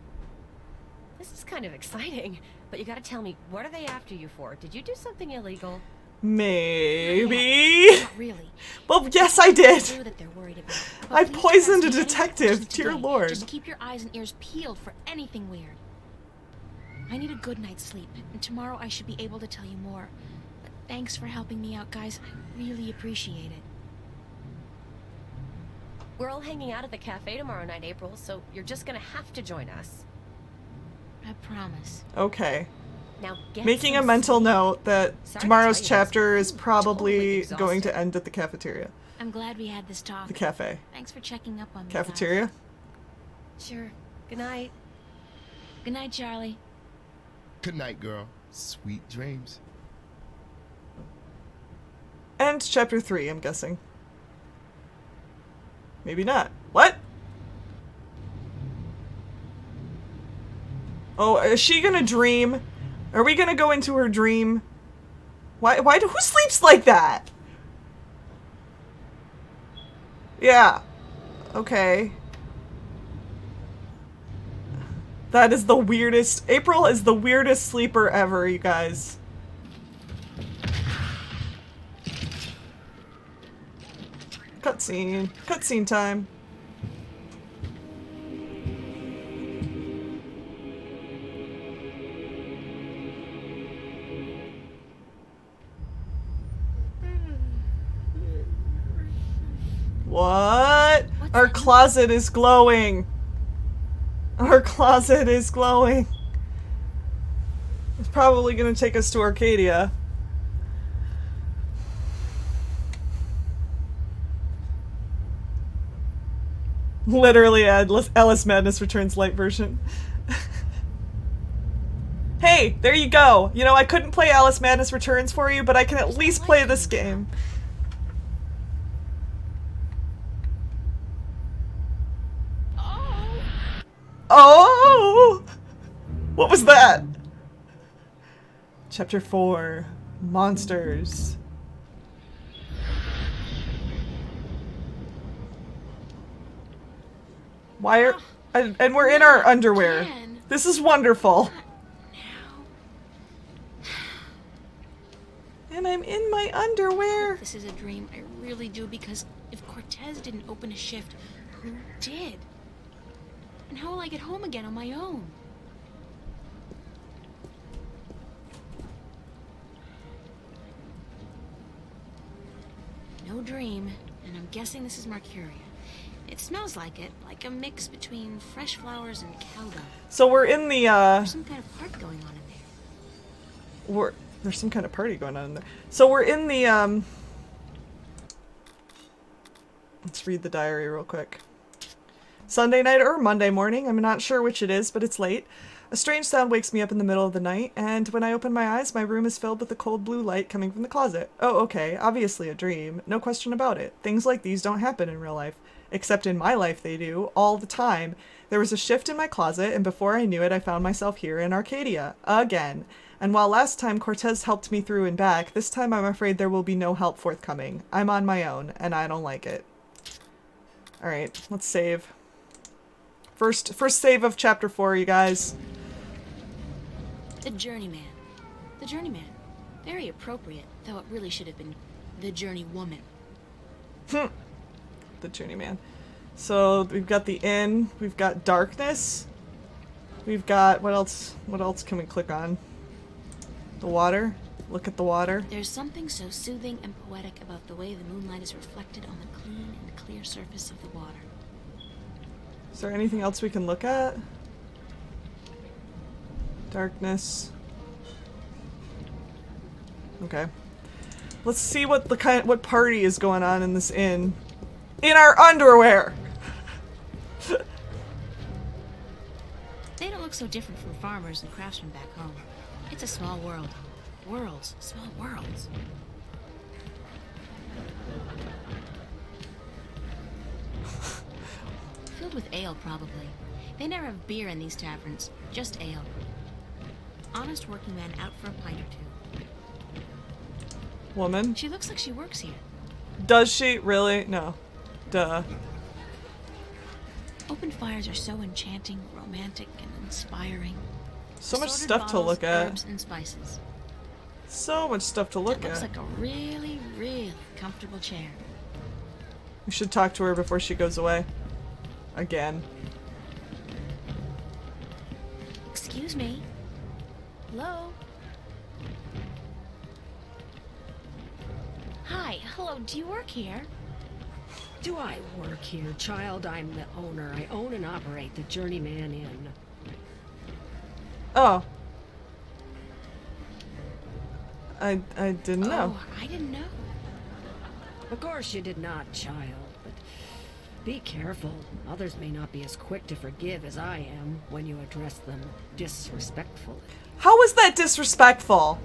This is kind of exciting. But you gotta tell me, what are they after you for? Did you do something illegal? Maybe. Not really. Well, yes, I did. True that they're worried about. But I please poisoned a trust me, any detective, questions dear today. lord. Just keep your eyes and ears peeled for anything weird. I need a good night's sleep, and tomorrow I should be able to tell you more. But thanks for helping me out, guys. I really appreciate it. We're all hanging out at the cafe tomorrow night, April, so you're just gonna have to join us. I promise. Okay. Now get Making a some mental sleep. note that Sorry to tomorrow's tell you this, chapter is I'm probably totally going exhausted. to end at the cafeteria. I'm glad we had this talk. The cafe. Thanks for checking up on me, guys. Cafeteria? Sure. Good night. Good night, Charlie. Good night, girl. Sweet dreams. And chapter 3, I'm guessing. Maybe not. What? Oh, is she gonna dream? Are we gonna go into her dream? Who sleeps like that? Yeah. Okay. That is the weirdest. April is the weirdest sleeper ever, you guys. Cutscene. Cutscene time. What? Our closet is glowing. Our closet is glowing. It's probably gonna take us to Arcadia. Literally, Alice Madness Returns light version. Hey, there you go. You know, I couldn't play Alice Madness Returns for you, but I can at least play this game. Oh! What was that? Chapter 4. Monsters. Why are... And we're in our underwear. This is wonderful. And I'm in my underwear. This is a dream. I really do, because if Cortez didn't open a shift, who did? And how will I get home again on my own? No dream, and I'm guessing this is Mercuria. It smells like it, like a mix between fresh flowers and cow dung. So we're in the, There's some kind of party going on in there. There's some kind of party going on in there. So we're in the, let's read the diary real quick. Sunday night or Monday morning, I'm not sure which it is, but it's late. A strange sound wakes me up in the middle of the night, and when I open my eyes, my room is filled with the cold blue light coming from the closet. Oh, okay, obviously a dream. No question about it. Things like these don't happen in real life. Except in my life they do, all the time. There was a shift in my closet, and before I knew it, I found myself here in Arcadia. Again. And while last time Cortez helped me through and back, this time I'm afraid there will be no help forthcoming. I'm on my own, and I don't like it. Alright, let's save. First save of chapter 4, you guys. The Journeyman. The Journeyman. Very appropriate, though it really should have been the Journeywoman. The Journeyman. So we've got the inn, we've got darkness, we've got, what else can we click on? The water. Look at the water. There's something so soothing and poetic about the way the moonlight is reflected on the clean and clear surface of the water. Is there anything else we can look at? Darkness. Okay. Let's see what what party is going on in this inn. In our underwear! They don't look so different from farmers and craftsmen back home. It's a small world. Worlds, small worlds. Filled with ale, probably. They never have beer in these taverns, just ale. Honest working man out for a pint or two. Woman? She looks like she works here. Does she? Really? No. Duh. Open fires are so enchanting, romantic, and inspiring. So much Assorted stuff to bottles, look at. Herbs and spices. So much stuff to look It looks at. like a really, really comfortable chair. We should talk to her before she goes away. Again. Excuse me. Hello? Hi, hello, do you work here? Do I work here, child? I'm the owner. I own and operate the Journeyman Inn. Oh. I didn't know. Oh, I didn't know. Of course you did not, child, but be careful. Others may not be as quick to forgive as I am when you address them disrespectfully. How is that disrespectful?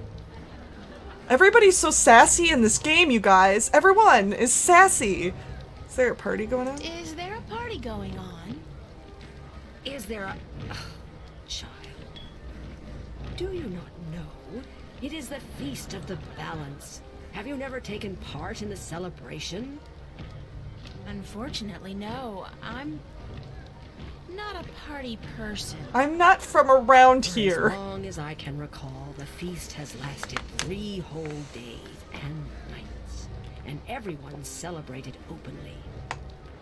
Everybody's so sassy in this game, you guys. Everyone is sassy. Is there a party going on? Is there a party going on? Is there a... child. Do you not know? It is the Feast of the Balance. Have you never taken part in the celebration? Unfortunately, no. I'm not a party person. I'm not from around For here. As long as I can recall, the feast has lasted 3 whole days and nights, and everyone celebrated openly.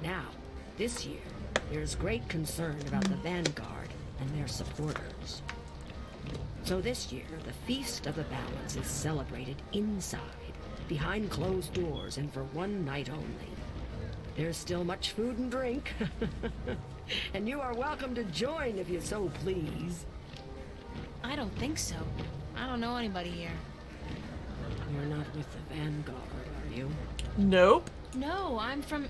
Now, this year, there's great concern about the Vanguard and their supporters. So this year, the Feast of the Balance is celebrated inside, behind closed doors, and for 1 night only. There's still much food and drink, and you are welcome to join if you so please. I don't think so. I don't know anybody here. You're not with the Vanguard, are you? Nope. No, I'm from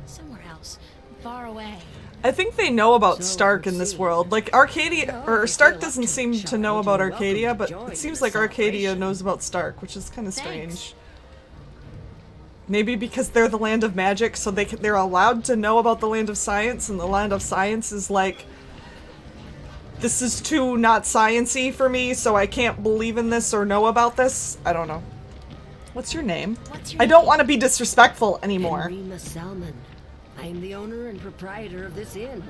somewhere else, far away. I think they know about Stark in this world. Like, Arcadia, or Stark doesn't seem to know about Arcadia, but it seems like Arcadia knows about Stark, which is kind of strange. Maybe because they're the land of magic, so they're allowed to know about the land of science, and the land of science is like, this is too not science-y for me, so I can't believe in this or know about this. I don't know. What's your name? I don't want to be disrespectful anymore. Rima Salmon. I am the owner and proprietor of this inn.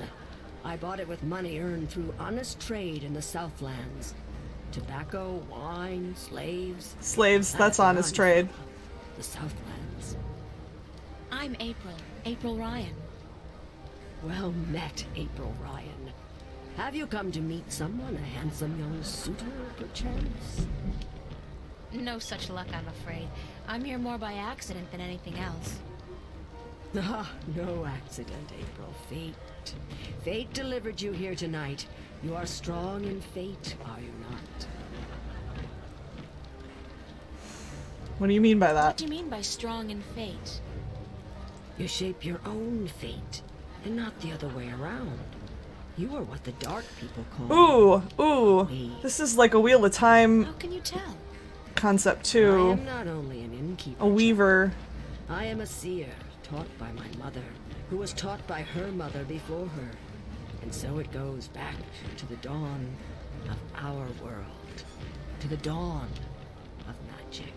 I bought it with money earned through honest trade in the Southlands. Tobacco, wine, slaves. Slaves, that's honest trade. The Southlands. I'm April Ryan. Well met, April Ryan. Have you come to meet someone, a handsome young suitor, perchance? No such luck, I'm afraid. I'm here more by accident than anything else. Ah, no accident, April. Fate. Fate delivered you here tonight. You are strong in fate, are you not? What do you mean by that? What do you mean by strong in fate? You shape your own fate, and not the other way around. You are what the dark people call... Ooh. This is like a Wheel of Time How can you tell? concept I too. am not only an innkeeper. A weaver. I am a seer, taught by my mother, who was taught by her mother before her. And so it goes back to the dawn of our world, to the dawn of magic.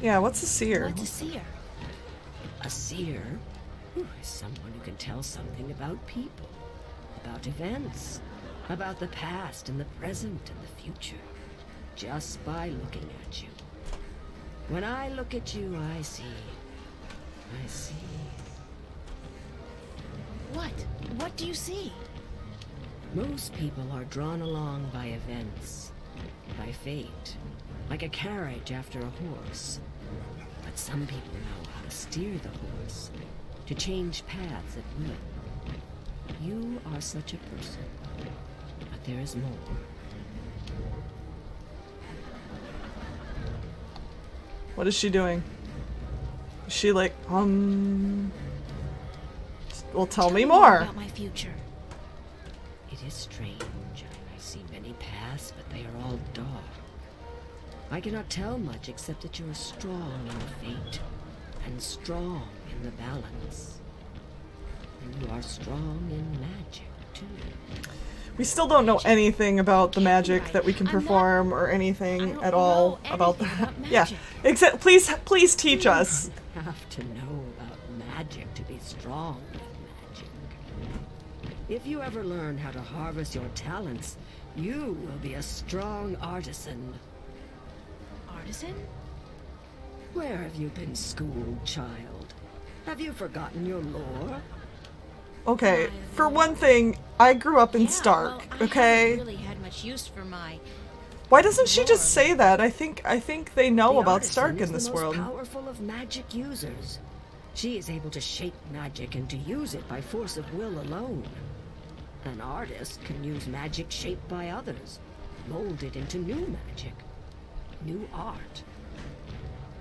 Yeah, what's a seer? What's a seer? A seer is someone who can tell something about people, about events, about the past and the present and the future, just by looking at you. When I look at you, I see. What? What do you see? Most people are drawn along by events, by fate, like a carriage after a horse. But some people know how to steer the horse, to change paths at will. You are such a person, but there is more. What is she doing? Is she like, well, tell me more. About my future. It is strange, I see many paths, but they are all dark. I cannot tell much except that you are strong in fate and strong in the balance. And you are strong in magic, too. We still don't know anything about the magic that we can perform or anything at all about that. Yeah, except please teach us. You have to know about magic to be strong with magic. If you ever learn how to harvest your talents, you will be a strong artisan. Artisan? Where have you been schooled, child? Have you forgotten your lore? Okay, for one thing, I grew up in Stark, okay? I haven't really had much use for my... Why doesn't she just say that? I think they know about Stark in this world. The most powerful of magic users. She is able to shape magic and to use it by force of will alone. An artist can use magic shaped by others, mold it into new magic, new art.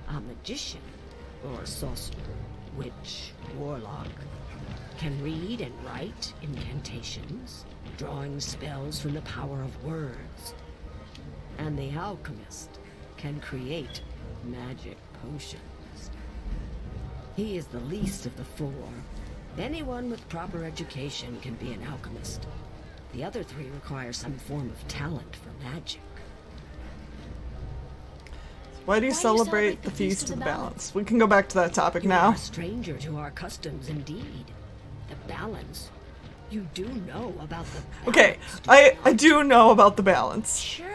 A magician, or sorcerer, witch, warlock, can read and write incantations, drawing spells from the power of words. And the alchemist can create magic potions. He is the least of the four. Anyone with proper education can be an alchemist. The other three require some form of talent for magic. Why do you celebrate the Feast of the Balance? We can go back to that topic now. You are a stranger to our customs, indeed. The balance. You do know about the balance. Okay, I do know about the balance. Sure.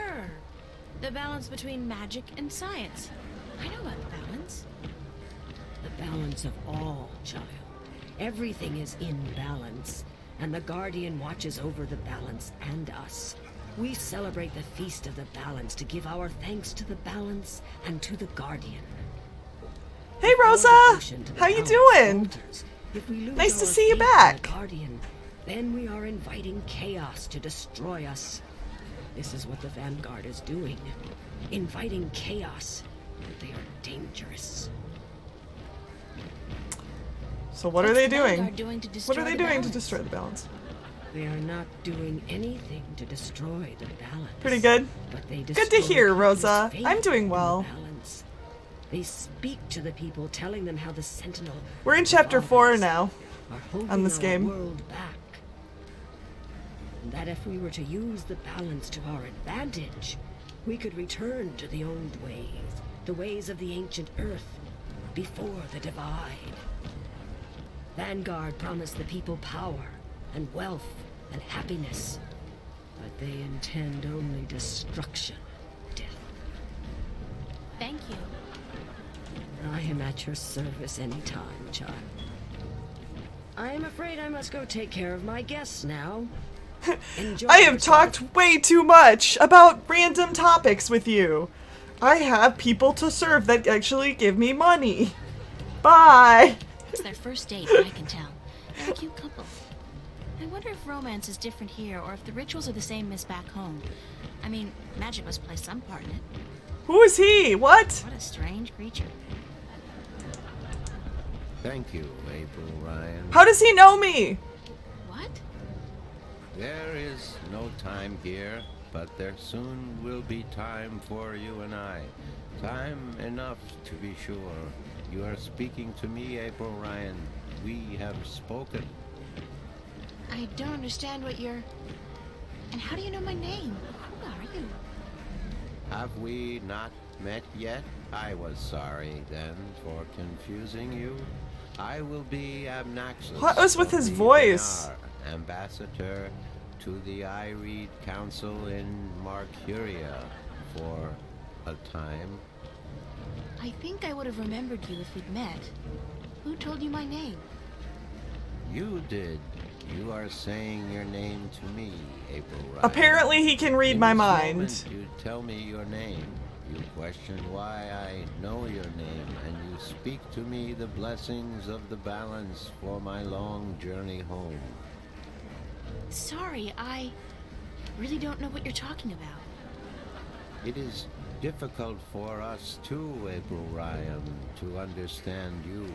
The balance between magic and science. I know about the balance. The balance of all, child. Everything is in balance, and the Guardian watches over the balance and us. We celebrate the Feast of the Balance to give our thanks to the balance and to the Guardian. Hey Rosa! How you doing? Nice to see you back. Guardian, then we are inviting chaos to destroy us. This is what the Vanguard is doing. Inviting chaos. They are dangerous. So what are they doing? What are they the doing to balance? destroy the balance? They are not doing anything to destroy the balance. Pretty good. But they Good to destroy hear, people's Rosa. faith I'm doing in the well. balance. They speak to the people, telling them how the Sentinel. We're in chapter 4 now are holding on this our game. world back. And that if we were to use the balance to our advantage, we could return to the old ways, the ways of the ancient Earth, before the divide. Vanguard promised the people power and wealth and happiness, but they intend only destruction, death. Thank you. I am at your service anytime, child. I am afraid I must go take care of my guests now. Enjoy I have yourself. talked way too much about random topics with you. I have people to serve that actually give me money. Bye! It's their first date, I can tell. They're a cute couple. I wonder if romance is different here, or if the rituals are the same as back home. I mean, magic must play some part in it. Who is he? What? What a strange creature. Thank you, April Ryan. How does he know me? What? There is no time here, but there soon will be time for you and I. Time enough to be sure. You are speaking to me, April Ryan. We have spoken. I don't understand what you're... And how do you know my name? Who are you? Have we not met yet? I was sorry then for confusing you. I will be Abnaxus. What was with of his the voice? Venar, ambassador to the Ireed Council in Marcuria for a time. I think I would have remembered you if we'd met. Who told you my name? You did. You are saying your name to me, April Ryan. Apparently he can read In my this mind. moment, you tell me your name. You question why I know your name, and you speak to me the blessings of the balance for my long journey home. Sorry, I really don't know what you're talking about. It is difficult for us too, April Ryan, to understand you.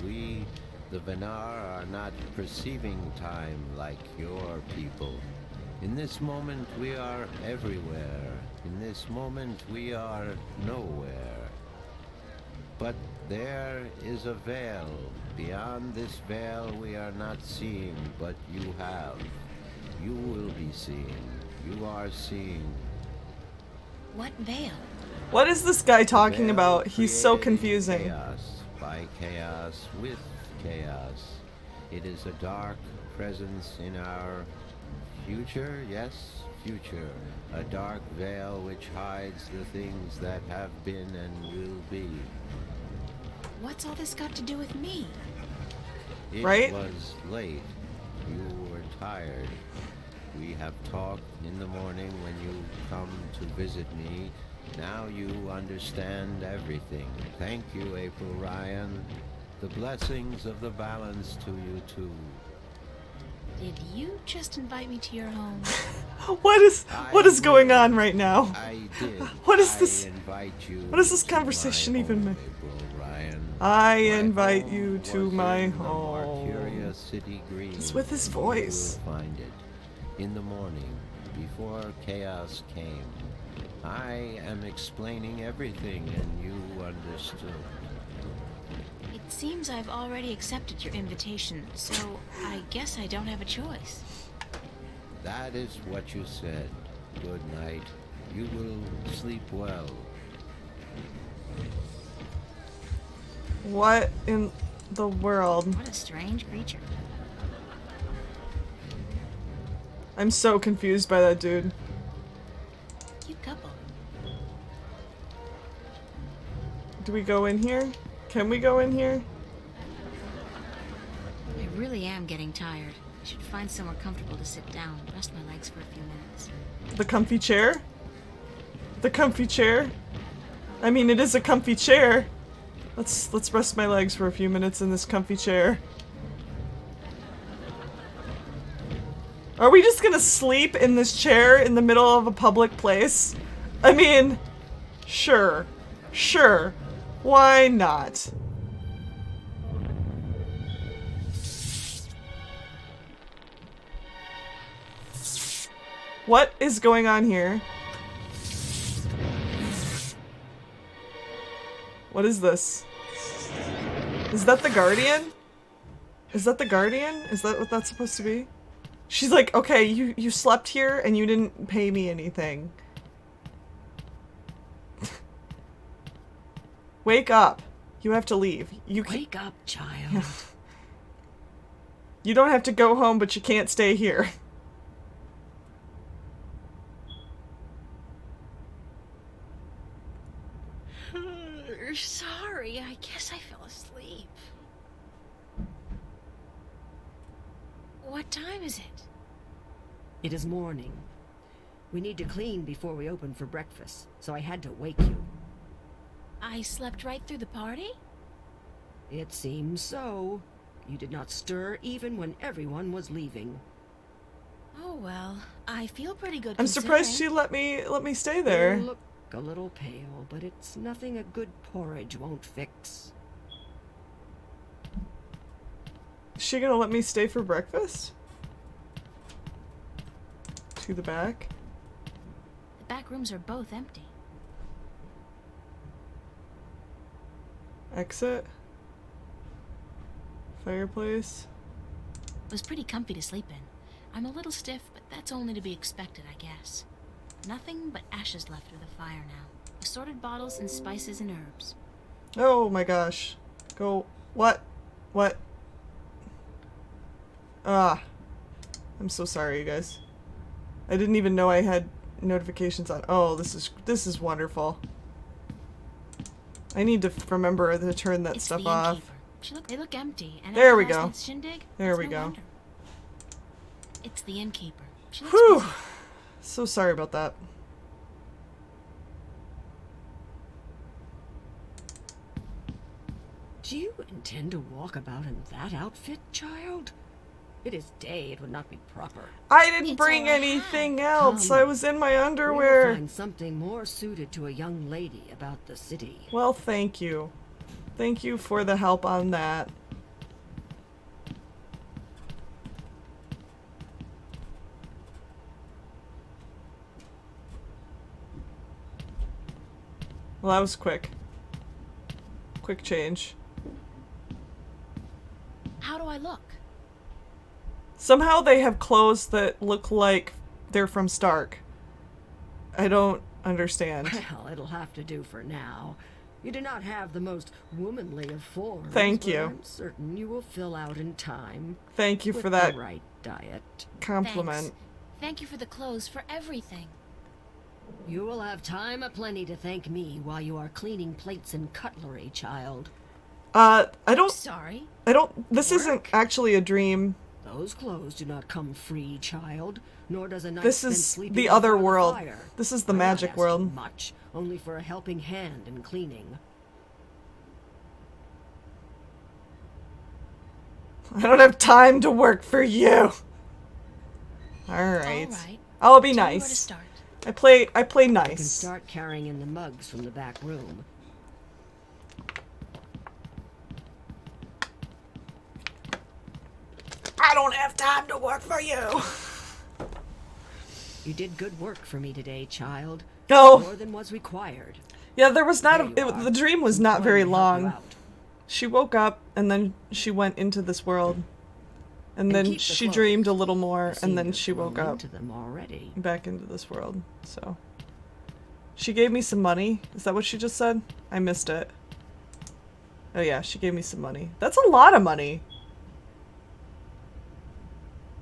We, the Venar, are not perceiving time like your people. In this moment we are everywhere. In this moment we are nowhere. But there is a veil. Beyond this veil we are not seeing, but you have. You will be seeing. You are seeing. What veil? What is this guy talking Veil about? He's so creating confusing. Chaos by chaos with chaos. It is a dark presence in our future, yes, future. A dark veil which hides the things that have been and will be. What's all this got to do with me? It Right? was late. You were tired. We have talked in the morning when you come to visit me. Now you understand everything. Thank you, April Ryan. The blessings of the balance to you too. Did you just invite me to your home? What is going on right now? I did. What is this? I invite you What does this to my conversation even mean? home, April Ryan. I My invite home you to was my in the home. Marcuria City Green. Just with his voice. You will find it in the morning before chaos came. I am explaining everything and you understood. It seems I've already accepted your invitation, so I guess I don't have a choice. That is what you said. Good night. You will sleep well. What in the world? What a strange creature. I'm so confused by that dude. Cute couple. Do we go in here? Can we go in here? I really am getting tired. I should find somewhere comfortable to sit down, rest my legs for a few minutes. The comfy chair? The comfy chair? I mean, it is a comfy chair. Let's rest my legs for a few minutes in this comfy chair. Are we just gonna sleep in this chair in the middle of a public place? I mean, sure. Sure. Why not? What is going on here? What is this? Is that the Guardian? Is that the Guardian? Is that what that's supposed to be? She's like, okay, you slept here and you didn't pay me anything. Wake up. You have to leave. You Wake up, child. You don't have to go home, but you can't stay here. Sorry, I guess I fell asleep. What time is it? It is morning. We need to clean before we open for breakfast, so I had to wake you. I slept right through the party? It seems so. You did not stir even when everyone was leaving. Oh well, I feel pretty good. I'm surprised she let me stay there. You look a little pale, but it's nothing a good porridge won't fix. Is she gonna let me stay for breakfast? To the back? The back rooms are both empty. Exit? Fireplace? It was pretty comfy to sleep in. I'm a little stiff, but that's only to be expected, I guess. Nothing but ashes left of the fire now. Assorted bottles and spices and herbs. Oh my gosh. Go. What? What? Ah. I'm so sorry, you guys. I didn't even know I had notifications on. Oh, this is wonderful. I need to remember to turn that stuff off. They look empty. And there we after go. last night's shindig, There that's we no go. wonder. It's the innkeeper. She looks Whew. busy. So sorry about that. Do you intend to walk about in that outfit, child? It is day, it would not be proper. I didn't bring anything else. Come. I was in my We will underwear. find something more suited to a young lady about the city. Well, thank you. Thank you for the help on that. Well, that was quick. Quick change. How do I look? Somehow they have clothes that look like they're from Stark. I don't understand. Well, it'll have to do for now. You do not have the most womanly of forms. Thank but you. I'm certain you will fill out in time. Thank you with for that the right diet. compliment. Thanks. Thank you for the clothes, for everything. You will have time aplenty to thank me while you are cleaning plates and cutlery, child. I don't. Sorry. I don't. This isn't actually a dream. Those clothes do not come free, child. Nor does a night This spent is sleeping the other before world. fire. This is the I'm not magic asking world. Much, only for a helping hand in cleaning. I don't have time to work for you. All right. I'll be Tell me where to nice. start. I play You can nice. start carrying in the mugs from the back room. I don't have time to work for you. You did good work for me today, child. No. More than was required. Yeah, there was not There you the dream was not I'm very going to help you long. out. She woke up and then she went into this world. And then keep the she clothes. dreamed a little more You seem and then to she have woke grown up into them already. back into this world. So she gave me some money. Is that what she just said? I missed it. Oh yeah, she gave me some money. That's a lot of money.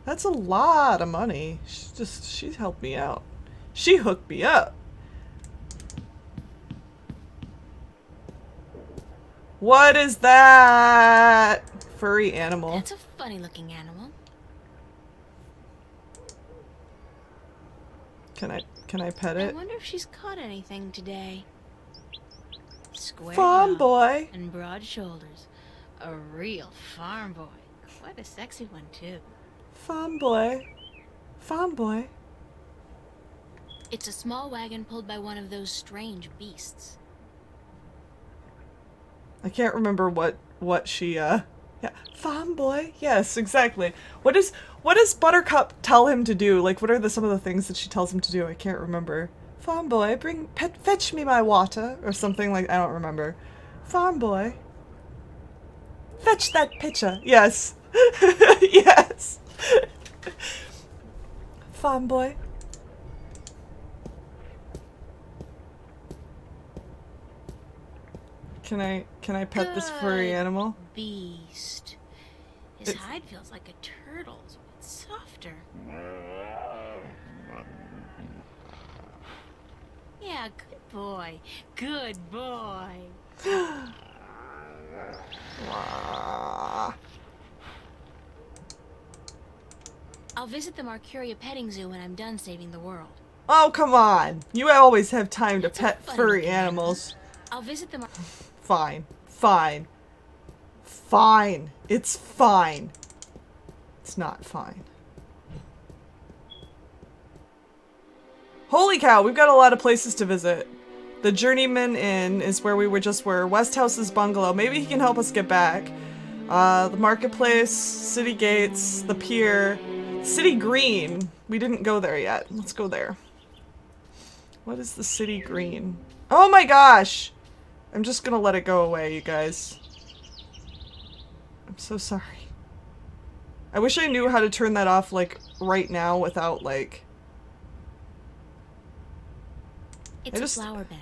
That's a lot of money. She helped me out. She hooked me up. What is that? Furry animal. That's a funny looking animal. Can I pet I it? wonder if she's caught anything today. Square Farm jaw boy. and broad shoulders. A real farm boy. Quite a sexy one too. Farm boy. Farm boy. It's a small wagon pulled by one of those strange beasts. I can't remember what she yeah. Farm boy. Yes, exactly. What does Buttercup tell him to do? Like what are some of the things that she tells him to do? I can't remember. Farm boy, fetch me my water or something like I don't remember. Farm boy. Fetch that pitcher. Yes. Yes. Farm boy. Can I pet this furry animal? Beast. His hide feels like a turtle's, but softer. Yeah, good boy. Good boy. I'll visit the Marcuria petting zoo when I'm done saving the world. Oh, come on. You always have time to pet funny furry looking animals. I'll visit the Fine. Fine. Fine. It's fine. It's not fine. Holy cow, we've got a lot of places to visit. The Journeyman Inn is where we were. Westhouse's bungalow. Maybe he can help us get back. The marketplace, city gates, the pier, City Green. We didn't go there yet. Let's go there. What is the City Green? Oh my gosh! I'm just gonna let it go away, you guys. I'm so sorry. I wish I knew how to turn that off, like, right now without, like... It's a flower bed.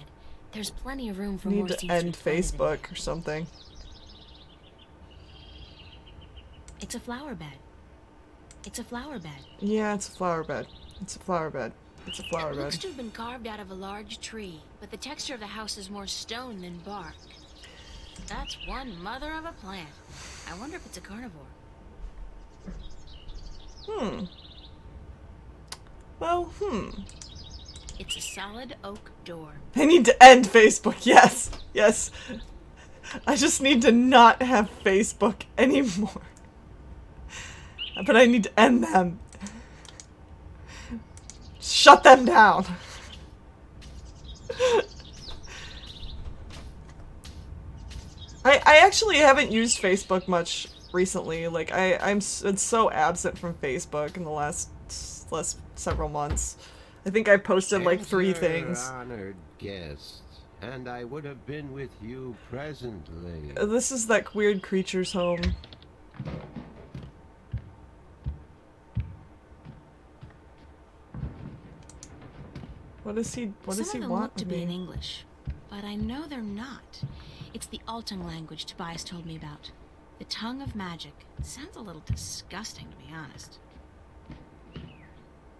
There's plenty of room for need more to seeds end to be planted in Facebook or something. It's a flower bed. It's a flower bed. Yeah, it's a flower bed. It's a flower bed. It's a flower It looks bed. to have been carved out of a large tree, but the texture of the house is more stone than bark. That's one mother of a plant. I wonder if it's a carnivore. Well, It's a solid oak door. I need to end Facebook. Yes. Yes. I just need to not have Facebook anymore. But I need to end them. Shut them down. I actually haven't used Facebook much recently. Like I'm so absent from Facebook in the last several months. I think I posted like 3 Enter things. honored guests. and I would have been with you presently. This is that weird creature's home. What does he Some of them want look to of be in me? English, but I know they're not. It's the Altung language Tobias told me about. The tongue of magic. It sounds a little disgusting, to be honest.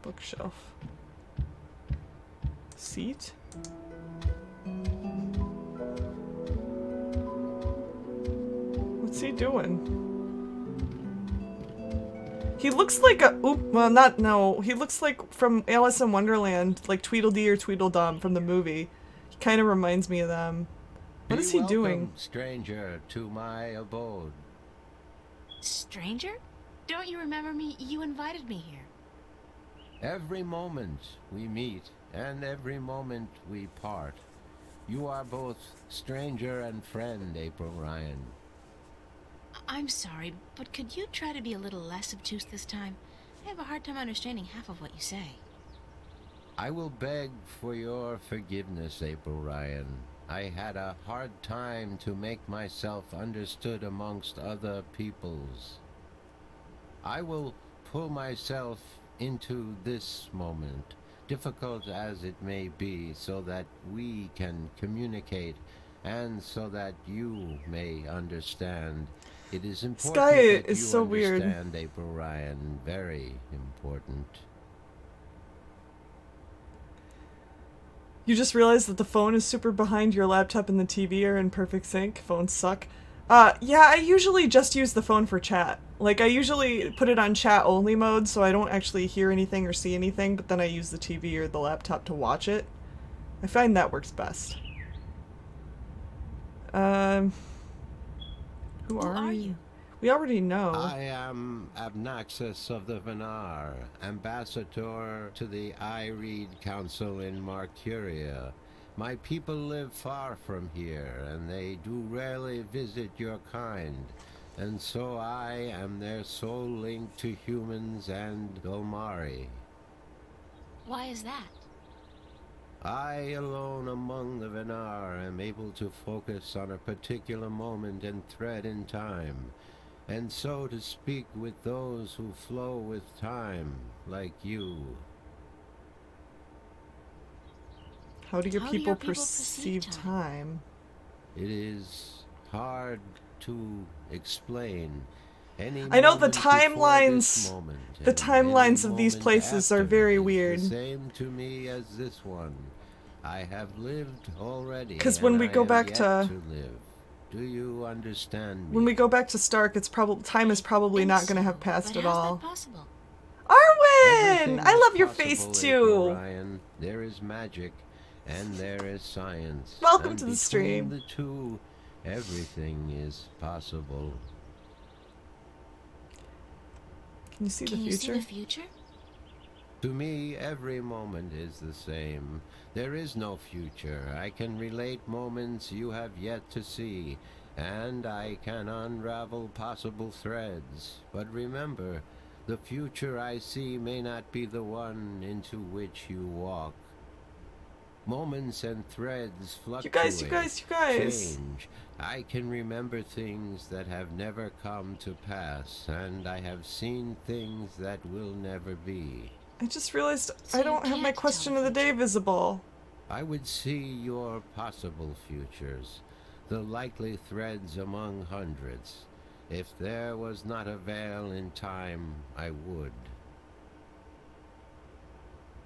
Bookshelf. Seat? What's he doing? He looks like a he looks like from Alice in Wonderland, like Tweedledee or Tweedledum from the movie. He kind of reminds me of them. What is he doing? Welcome, stranger, to my abode. Stranger? Don't you remember me? You invited me here. Every moment we meet, and every moment we part. You are both stranger and friend, April Ryan. I'm sorry, but could you try to be a little less obtuse this time? I have a hard time understanding half of what you say. I will beg for your forgiveness, April Ryan. I had a hard time to make myself understood amongst other peoples. I will pull myself into this moment, difficult as it may be, so that we can communicate and so that you may understand. It is important Sky that is you so weird. understand, April Ryan. Very important. You just realized that the phone is super behind your laptop and the TV are in perfect sync. Phones suck. Yeah, I usually just use the phone for chat. Like, I usually put it on chat only mode so I don't actually hear anything or see anything, but then I use the TV or the laptop to watch it. I find that works best. Who are you? We already know. I am Abnaxus of the Venar, ambassador to the Ireed Council in Marcuria. My people live far from here, and they do rarely visit your kind, and so I am their sole link to humans and Golmari. Why is that? I alone among the Venar am able to focus on a particular moment and thread in time, and so to speak with those who flow with time, like you. How do your people perceive time? It is hard to explain. I know the timelines. The timelines of these places are very weird. The same to me as this one. I have lived already. Because when we go back to live. Do you understand me? When we go back to Stark, it's probably time is probably not going to have passed at all. Possible? Arwen, I love your face too. Ryan. There is magic, and there is science. Welcome and to the stream. The two, everything is possible. Can you see the future? Can you see the future? To me, every moment is the same. There is no future. I can relate moments you have yet to see, and I can unravel possible threads. But remember, the future I see may not be the one into which you walk. Moments and threads fluctuate, You guys. change. I can remember things that have never come to pass, and I have seen things that will never be. I just realized I don't have my question of the day visible. I would see your possible futures, the likely threads among hundreds. If there was not a veil in time, I would.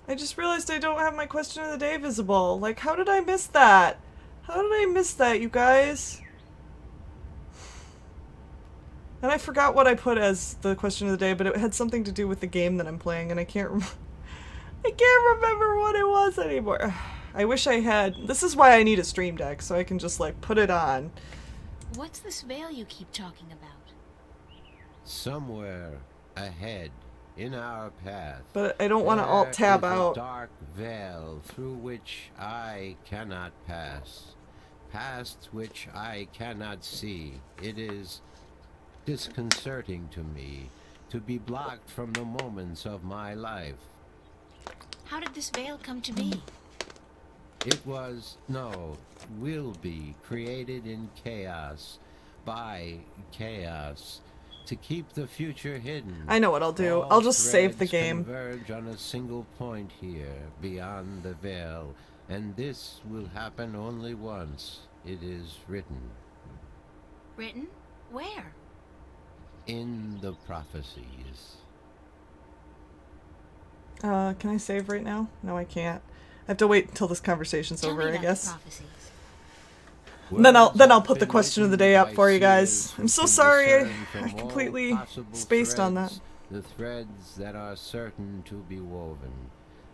I just realized I don't have my question of the day visible. Like, how did I miss that? How did I miss that, you guys? And I forgot what I put as the question of the day, but it had something to do with the game that I'm playing, and I can't remember what it was anymore. I wish I had. This is why I need a stream deck, so I can just, like, put it on. What's this veil you keep talking about? Somewhere ahead, in our path. But I don't want to alt-tab out. A dark veil through which I cannot pass. Past which I cannot see. It is disconcerting to me to be blocked from the moments of my life. How did this veil come to be? It was, no, will be created in chaos, by chaos, to keep the future hidden. I know what I'll do. All I'll just save the threads game. Converge on a single point here, beyond the veil, and this will happen only once. It is written. Written? Where? In the prophecies. Can I save right now? No, I can't. I have to wait until this conversation's over, I guess. And then I'll put the question of the day up for you guys. I'm so sorry. I completely spaced on that. The threads that are certain to be woven.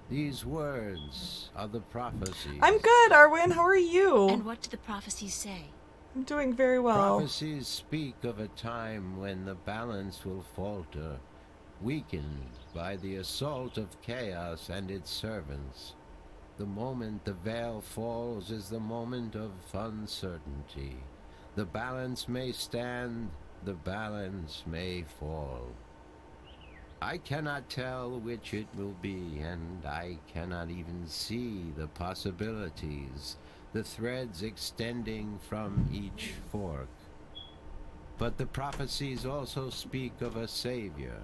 These words are the prophecies. I'm good, Arwen. How are you? And what do the prophecies say? I'm doing very well. Prophecies speak of a time when the balance will falter, weakened by the assault of chaos and its servants. The moment the veil falls is the moment of uncertainty. The balance may stand, the balance may fall. I cannot tell which it will be, and I cannot even see the possibilities, the threads extending from each fork. But the prophecies also speak of a savior,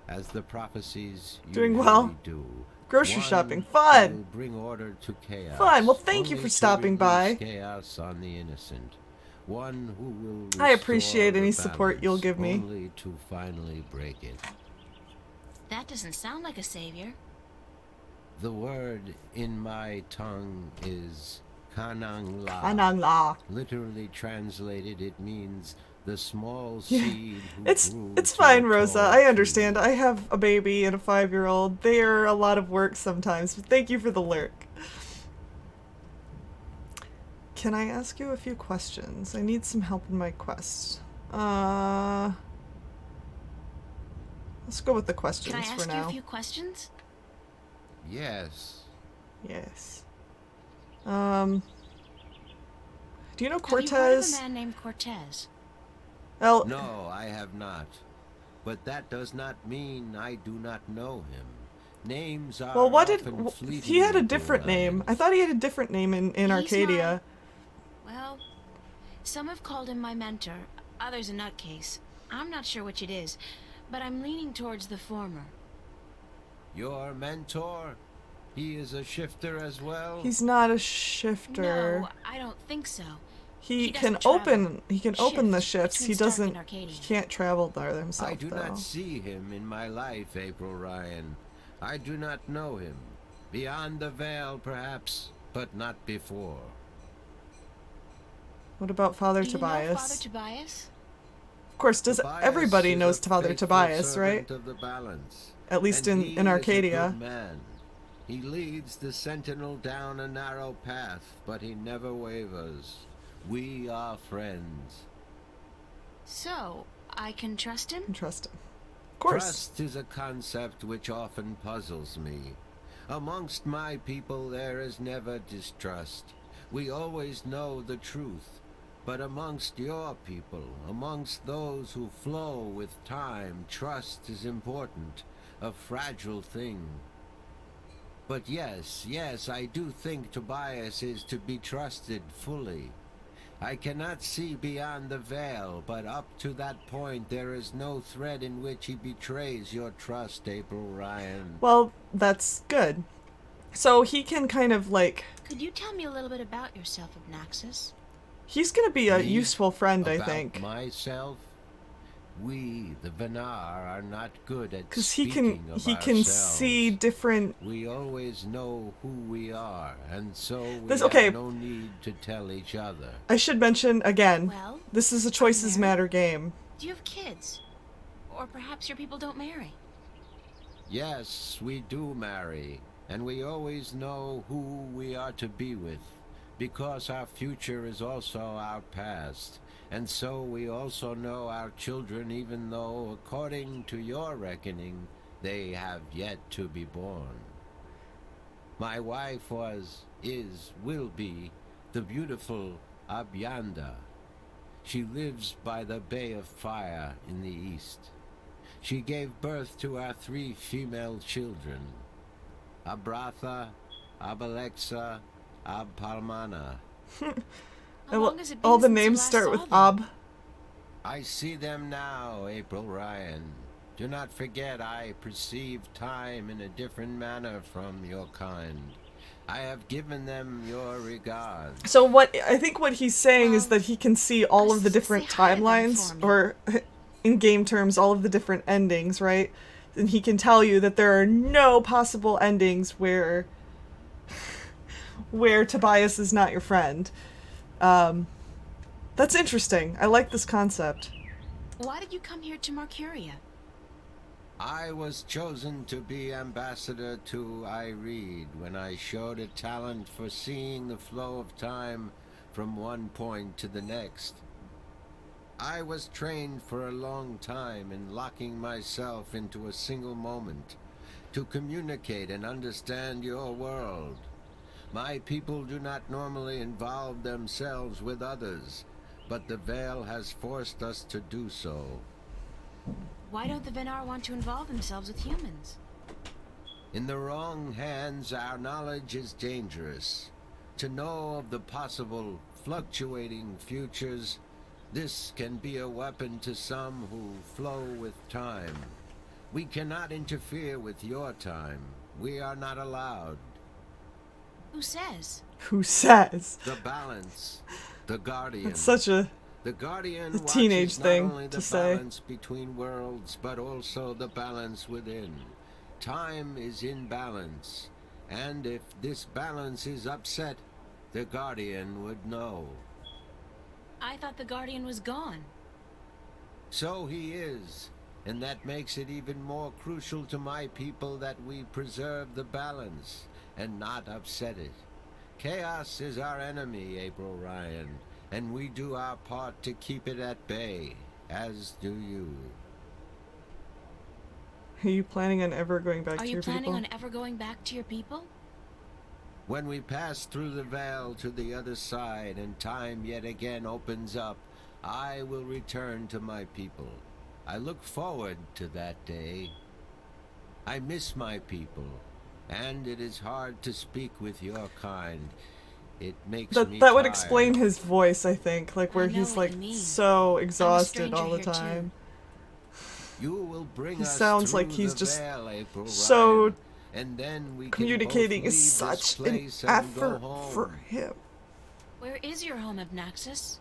as the prophecies Doing well. do. Grocery One shopping. who Fun. will bring order to chaos. Fun. Well, thank you only for to stopping by. release chaos on the innocent. One who will I appreciate restore any the support you'll balance, give me. only to finally break it. That doesn't sound like a savior. The word in my tongue is Kanang La. Kanang La. Literally translated, it means the small Yeah. seed who It's grew to fine, a Rosa. tall I understand. tree. I have a baby and a 5-year-old. They are a lot of work sometimes, but thank you for the lurk. Can I ask you a few questions? I need some help in my quest. Let's go with the questions Can I for ask you now. a few questions? Yes. Yes. Do you know Have you heard of Cortez? a man named Cortez? Well, No, I have not. But that does not mean I do not know him. Names are well, what did often fleeting, he had a April different Ryan. name? I thought he had a different name in He's Arcadia. Well, some have called him my mentor, others a nutcase. I'm not sure which it is, but I'm leaning towards the former. Your mentor? He is a shifter as well? He's not a shifter. No, I don't think so. He doesn't can travel. open the Shift shifts. between He Stark doesn't. and Arcadia. He can't travel there himself. I do though. not see him in my life, April Ryan. I do not know him. Beyond the veil, perhaps, but not before. What about Father Do you know Tobias? Father Tobias? Of course, does Tobias everybody is knows a Father faithful Tobias, right? servant of the balance. At least And in he is a Arcadia. good man. He leads the sentinel down a narrow path, but he never wavers. We are friends. So, I can trust him? Trust him. Of course. Trust is a concept which often puzzles me. Amongst my people there is never distrust. We always know the truth. But amongst your people, amongst those who flow with time, trust is important, a fragile thing. But yes, I do think Tobias is to be trusted fully. I cannot see beyond the veil, but up to that point there is no thread in which he betrays your trust, April Ryan. Well, that's good. So he can kind of like. Could you tell me a little bit about yourself, Obnaxis? He's gonna be a Me? useful friend, I About think. myself? We, the Venar, are not good at Because he speaking can of see ourselves. different. We always know who we are, and so we This- have okay. no need to tell each other. I should mention again. Well, This is a choices matter game. Do you have kids? Or perhaps your people don't marry? Yes, we do marry, and we always know who we are to be with, because our future is also our past, and so we also know our children, even though, according to your reckoning, they have yet to be born. My wife will be, the beautiful Abyanda. She lives by the Bay of Fire in the east. She gave birth to our 3 female children, Abratha, Abalexa, Abpalmana. All the names start with Ab. I see them now, April Ryan. Do not forget I perceive time in a different manner from your kind. I have given them your regard. So what I think what he's saying is that he can see all of the different timelines, or in game terms, all of the different endings, right? And he can tell you that there are no possible endings where Tobias is not your friend. That's interesting. I like this concept. Why did you come here to Marcuria? I was chosen to be ambassador to Ireed when I showed a talent for seeing the flow of time from one point to the next. I was trained for a long time in locking myself into a single moment to communicate and understand your world. My people do not normally involve themselves with others, but the Veil has forced us to do so. Why don't the Venar want to involve themselves with humans? In the wrong hands, our knowledge is dangerous. To know of the possible fluctuating futures, this can be a weapon to some who flow with time. We cannot interfere with your time. We are not allowed. Who says? Who says? The balance. The Guardian. It's such a teenage thing not only to the say. balance between worlds, but also the balance within. Time is in balance, and if this balance is upset, the Guardian would know. I thought the Guardian was gone. So he is, and that makes it even more crucial to my people that we preserve the balance and not upset it. Chaos is our enemy, April Ryan, and we do our part to keep it at bay, as do you. Are you planning on ever going back to your people? Are you planning on ever going back to your people? When we pass through the veil to the other side and time yet again opens up, I will return to my people. I look forward to that day. I miss my people, and it is hard to speak with your kind. It makes me that would tired. explain his voice, I think, like where he's like so exhausted all the stranger here, time. You will bring He us sounds through like he's the just veil, April so Ryan, and then we communicating can both is leave this such an place and effort go home. for him. Where is your home, Abnaxis?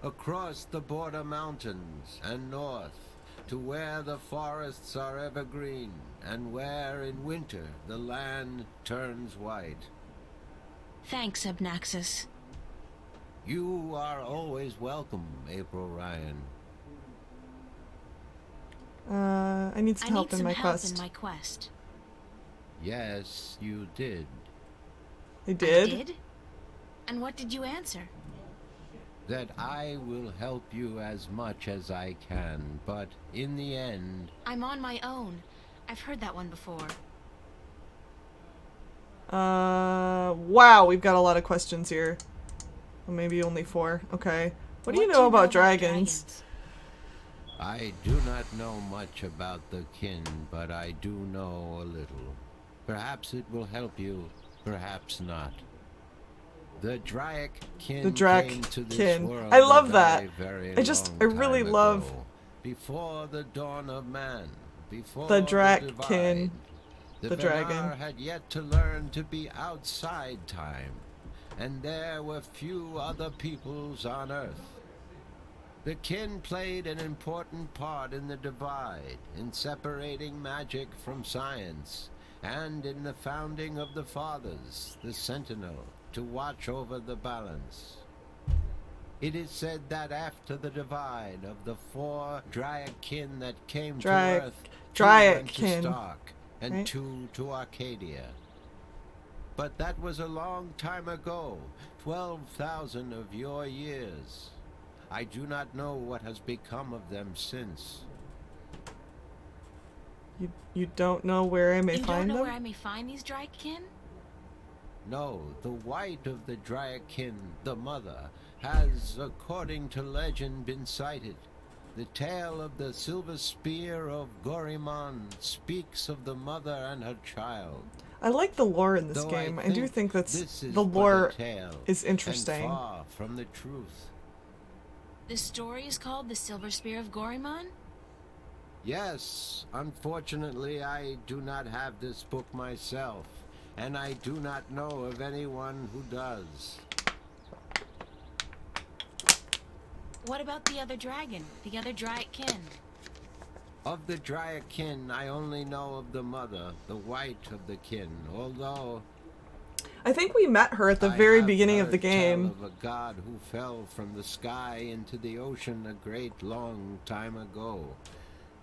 Across the border mountains and north to where the forests are evergreen and where in winter the land turns white. Thanks, Abnaxis. You are always welcome, April Ryan. I need some help in my help quest. in my quest. Yes, you did. I did? I did? And what did you answer? That I will help you as much as I can, but in the end... I'm on my own. I've heard that one before. Wow, we've got a lot of questions here. Well, maybe only 4. Okay. What do you know about dragons? I do not know much about the kin, but I do know a little. Perhaps it will help you, perhaps not. The Draic kin came to this world I love a that. very I really long love ago, before the dawn of man, before the Drac divide. kin. The The dragon. Venar had yet to learn to be outside time, and there were few other peoples on Earth. The kin played an important part in the divide, in separating magic from science, and in the founding of the Fathers, the Sentinel, to watch over the balance. It is said that after the divide of the 4 Draic kin that came to Earth, 2 went to Stark, and right? 2 to Arcadia. But that was a long time ago, 12,000 of your years. I do not know what has become of them since. You don't know where I may You find don't know them? where I may find these Draken? No, the white of the Draikin, the mother, has, according to legend, been sighted. The tale of the silver spear of Gorimon speaks of the mother and her child. I like the lore in this Though game. I think do think that's this is the but a lore tale, is interesting. And far from the truth. The story is called The Silver Spear of Gorimon? Yes, unfortunately I do not have this book myself, and I do not know of anyone who does. What about the other dragon? The other Dryadkin? Of the Dryadkin, I only know of the mother, the white of the kin, although I think we met her at the I very have beginning of heard the game. tell of a god who fell from the sky into the ocean a great long time ago.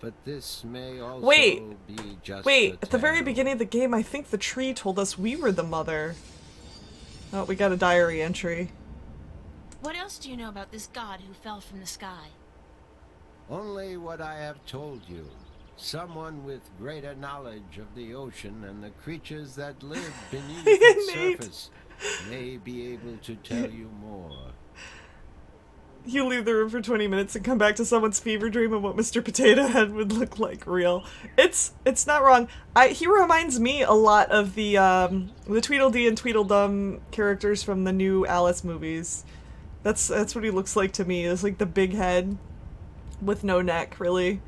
But this may also be just Wait, a at the very tale. beginning of the game, I think the tree told us we were the mother. Oh, we got a diary entry. What else do you know about this god who fell from the sky? Only what I have told you. Someone with greater knowledge of the ocean and the creatures that live beneath its surface may be able to tell you more. You leave the room for 20 minutes and come back to someone's fever dream of what Mr. Potato Head would look like real. It's not wrong. He reminds me a lot of the Tweedledee and Tweedledum characters from the new Alice movies. That's what he looks like to me. It's like the big head with no neck, really.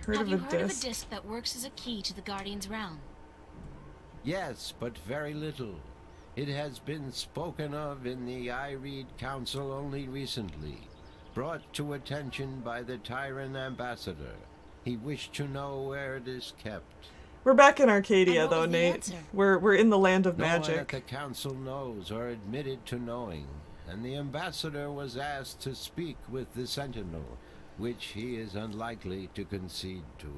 Have you heard of a disc that works as a key to the Guardian's realm? Yes, but very little. It has been spoken of in the I Read Council only recently, brought to attention by the Tyrant Ambassador. He wished to know where it is kept. We're back in Arcadia, And what though, was the Nate. answer? We're in the land of No one at magic. the council knows or admitted to knowing, and the ambassador was asked to speak with the Sentinel, which he is unlikely to concede to.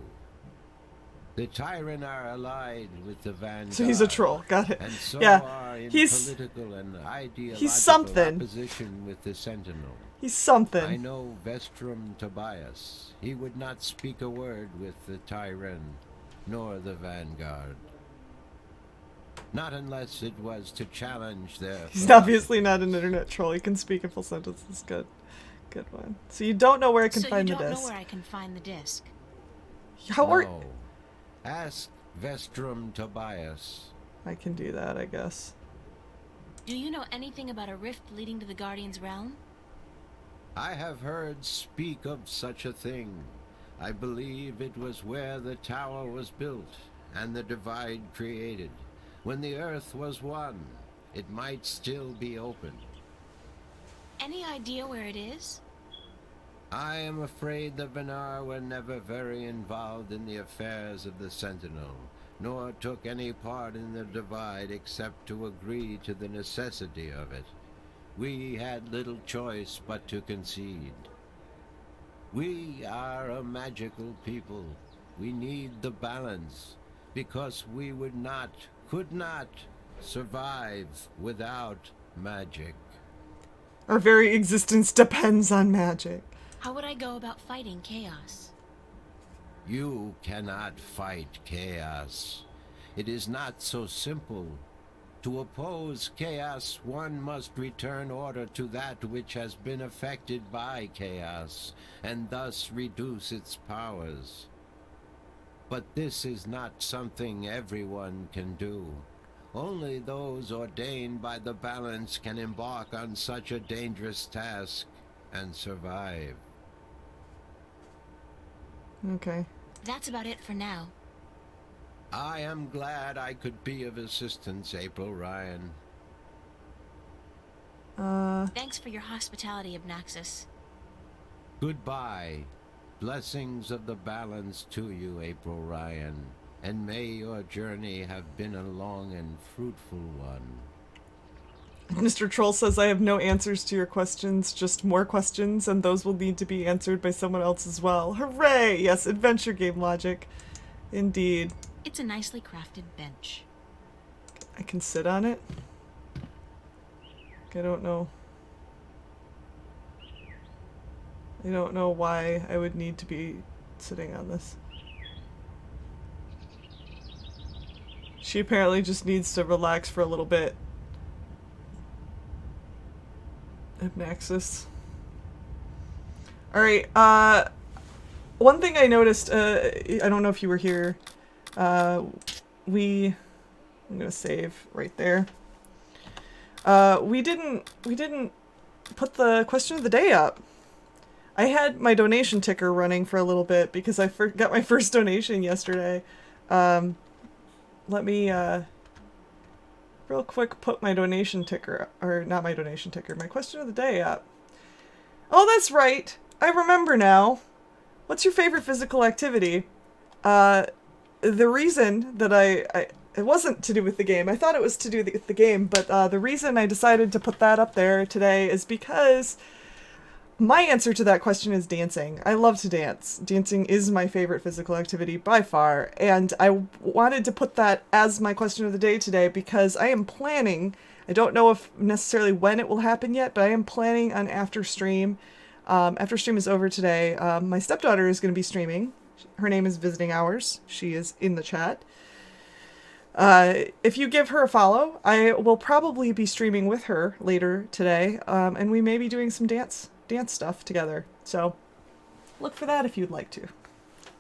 The Tyrant are allied with the Vanguard. So he's a troll. Got it. And so Yeah, are in he's political and ideological something. opposition with the Sentinel. He's something. I know Vestrum Tobias. He would not speak a word with the Tyrant, nor the Vanguard. Not unless it was to challenge their... He's obviously not an internet troll. He can speak in full sentences. Good. Good one. So you don't know where I can find the So you don't disc. know where I can find the disc? How are... No. Ask Vestrum Tobias. I can do that, I guess. Do you know anything about a rift leading to the Guardian's realm? I have heard speak of such a thing. I believe it was where the tower was built and the divide created. When the earth was one, it might still be open. Any idea where it is? I am afraid the Venar were never very involved in the affairs of the Sentinel, nor took any part in the divide except to agree to the necessity of it. We had little choice but to concede. We are a magical people. We need the balance, because we could not survive without magic. Our very existence depends on magic. How would I go about fighting chaos? You cannot fight chaos. It is not so simple. To oppose chaos, one must return order to that which has been affected by chaos, and thus reduce its powers. But this is not something everyone can do. Only those ordained by the balance can embark on such a dangerous task and survive. Okay. That's about it for now. I am glad I could be of assistance, April Ryan. Thanks for your hospitality, Obnaxus. Goodbye. Blessings of the balance to you, April Ryan. And may your journey have been a long and fruitful one. Mr. Troll says I have no answers to your questions, just more questions, and those will need to be answered by someone else as well. Hooray! Yes, adventure game logic. Indeed. It's a nicely crafted bench. I can sit on it? I don't know. I don't know why I would need to be sitting on this. She apparently just needs to relax for a little bit. Obnaxus. Alright, one thing I noticed, I don't know if you were here I'm gonna save right there. We didn't put the question of the day up. I had my donation ticker running for a little bit because I got my first donation yesterday. Let me real quick put my donation ticker, or not my donation ticker, my question of the day up. Oh, that's right. I remember now. What's your favorite physical activity? The reason that it wasn't to do with the game. I thought it was to do with the game, but the reason I decided to put that up there today is because my answer to that question is dancing. I love to dance. Dancing is my favorite physical activity by far, and I wanted to put that as my question of the day today because I am planning, I don't know if necessarily when it will happen yet, but I am planning on after stream. After stream is over today, my stepdaughter is going to be streaming. Her name is Visiting Hours. She is in the chat. If you give her a follow, I will probably be streaming with her later today, and we may be doing some dance stuff together. So look for that if you'd like to.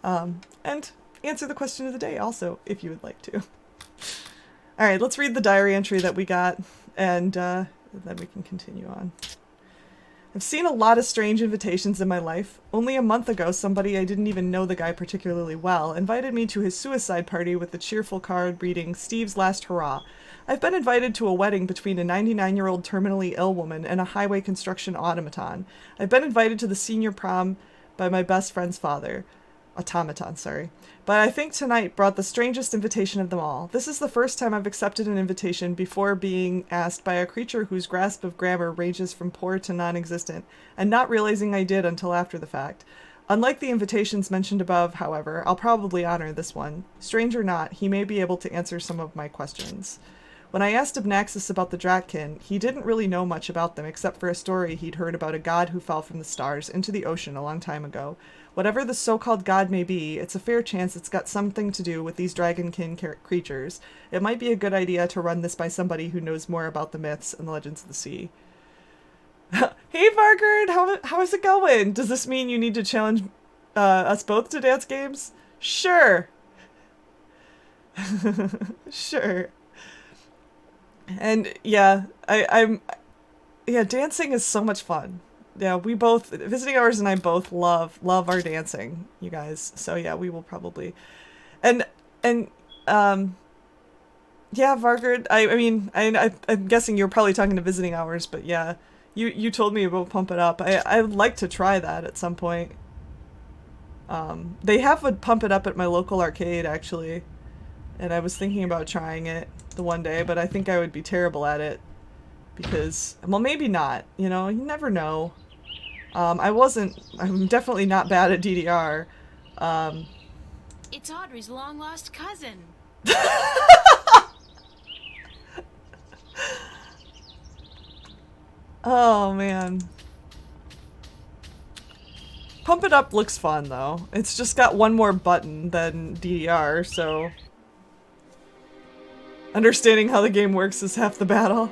And answer the question of the day also if you would like to. All right, let's read the diary entry that we got, and then we can continue on. I've seen a lot of strange invitations in my life. Only a month ago, somebody, I didn't even know the guy particularly well, invited me to his suicide party with the cheerful card reading, "Steve's Last Hurrah." I've been invited to a wedding between a 99-year-old terminally ill woman and a highway construction automaton. I've been invited to the senior prom by my best friend's father. Automaton, sorry. But I think tonight brought the strangest invitation of them all. This is the first time I've accepted an invitation before being asked by a creature whose grasp of grammar ranges from poor to non-existent, and not realizing I did until after the fact. Unlike the invitations mentioned above, however, I'll probably honor this one. Strange or not, he may be able to answer some of my questions. When I asked Abnaxis about the Dratkin, he didn't really know much about them except for a story he'd heard about a god who fell from the stars into the ocean a long time ago. Whatever the so-called god may be, it's a fair chance it's got something to do with these dragonkin creatures. It might be a good idea to run this by somebody who knows more about the myths and the legends of the sea. Hey Vargard, how is it going? Does this mean you need to challenge us both to dance games? Sure. Sure. And yeah, yeah, dancing is so much fun. Yeah, we both, Visiting Hours and I both love our dancing, you guys. So yeah, we will probably, and yeah, Vargard, I mean, I'm guessing you're probably talking to Visiting Hours, but yeah, you told me about Pump It Up. I'd like to try that at some point. They have a Pump It Up at my local arcade actually, and I was thinking about trying it the one day, but I think I would be terrible at it because, well, maybe not, you know, you never know. I'm definitely not bad at DDR. It's Audrey's long-lost cousin. Oh, man. Pump It Up looks fun, though. It's just got one more button than DDR, so understanding how the game works is half the battle.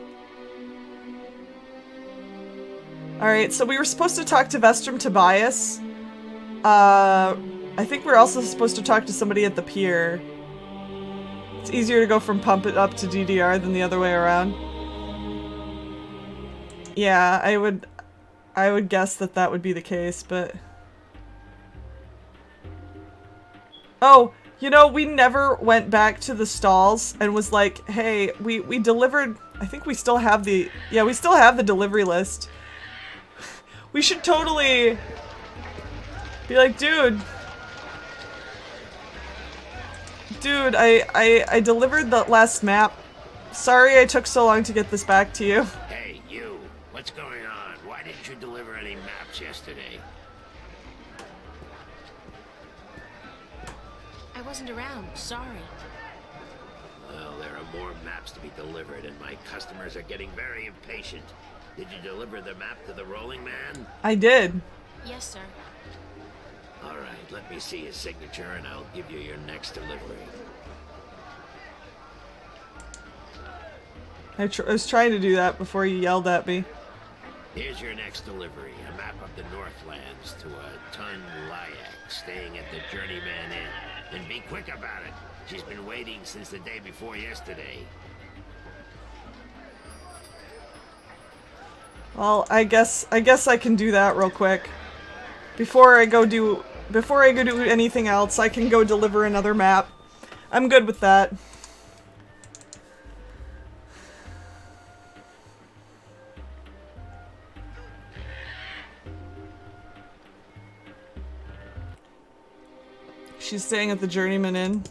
Alright, so we were supposed to talk to Vestrum Tobias. I think we're also supposed to talk to somebody at the pier. It's easier to go from Pump It Up to DDR than the other way around. Yeah, I would guess that would be the case, but... Oh, you know, we never went back to the stalls and was like, hey, we delivered... I think we still have the... Yeah, we still have the delivery list. We should totally be like, dude, I delivered the last map. Sorry I took so long to get this back to you. Hey, you, what's going on? Why didn't you deliver any maps yesterday? I wasn't around, sorry. Well, there are more maps to be delivered, and my customers are getting very impatient. Did you deliver the map to the Rolling Man? I did. Yes, sir. All right, let me see his signature, and I'll give you your next delivery. I was trying to do that before you yelled at me. Here's your next delivery, a map of the Northlands to a Tun Layak staying at the Journeyman Inn. And be quick about it. She's been waiting since the day before yesterday. Well, I guess I can do that real quick. Before I go do anything else, I can go deliver another map. I'm good with that. She's staying at the Journeyman Inn.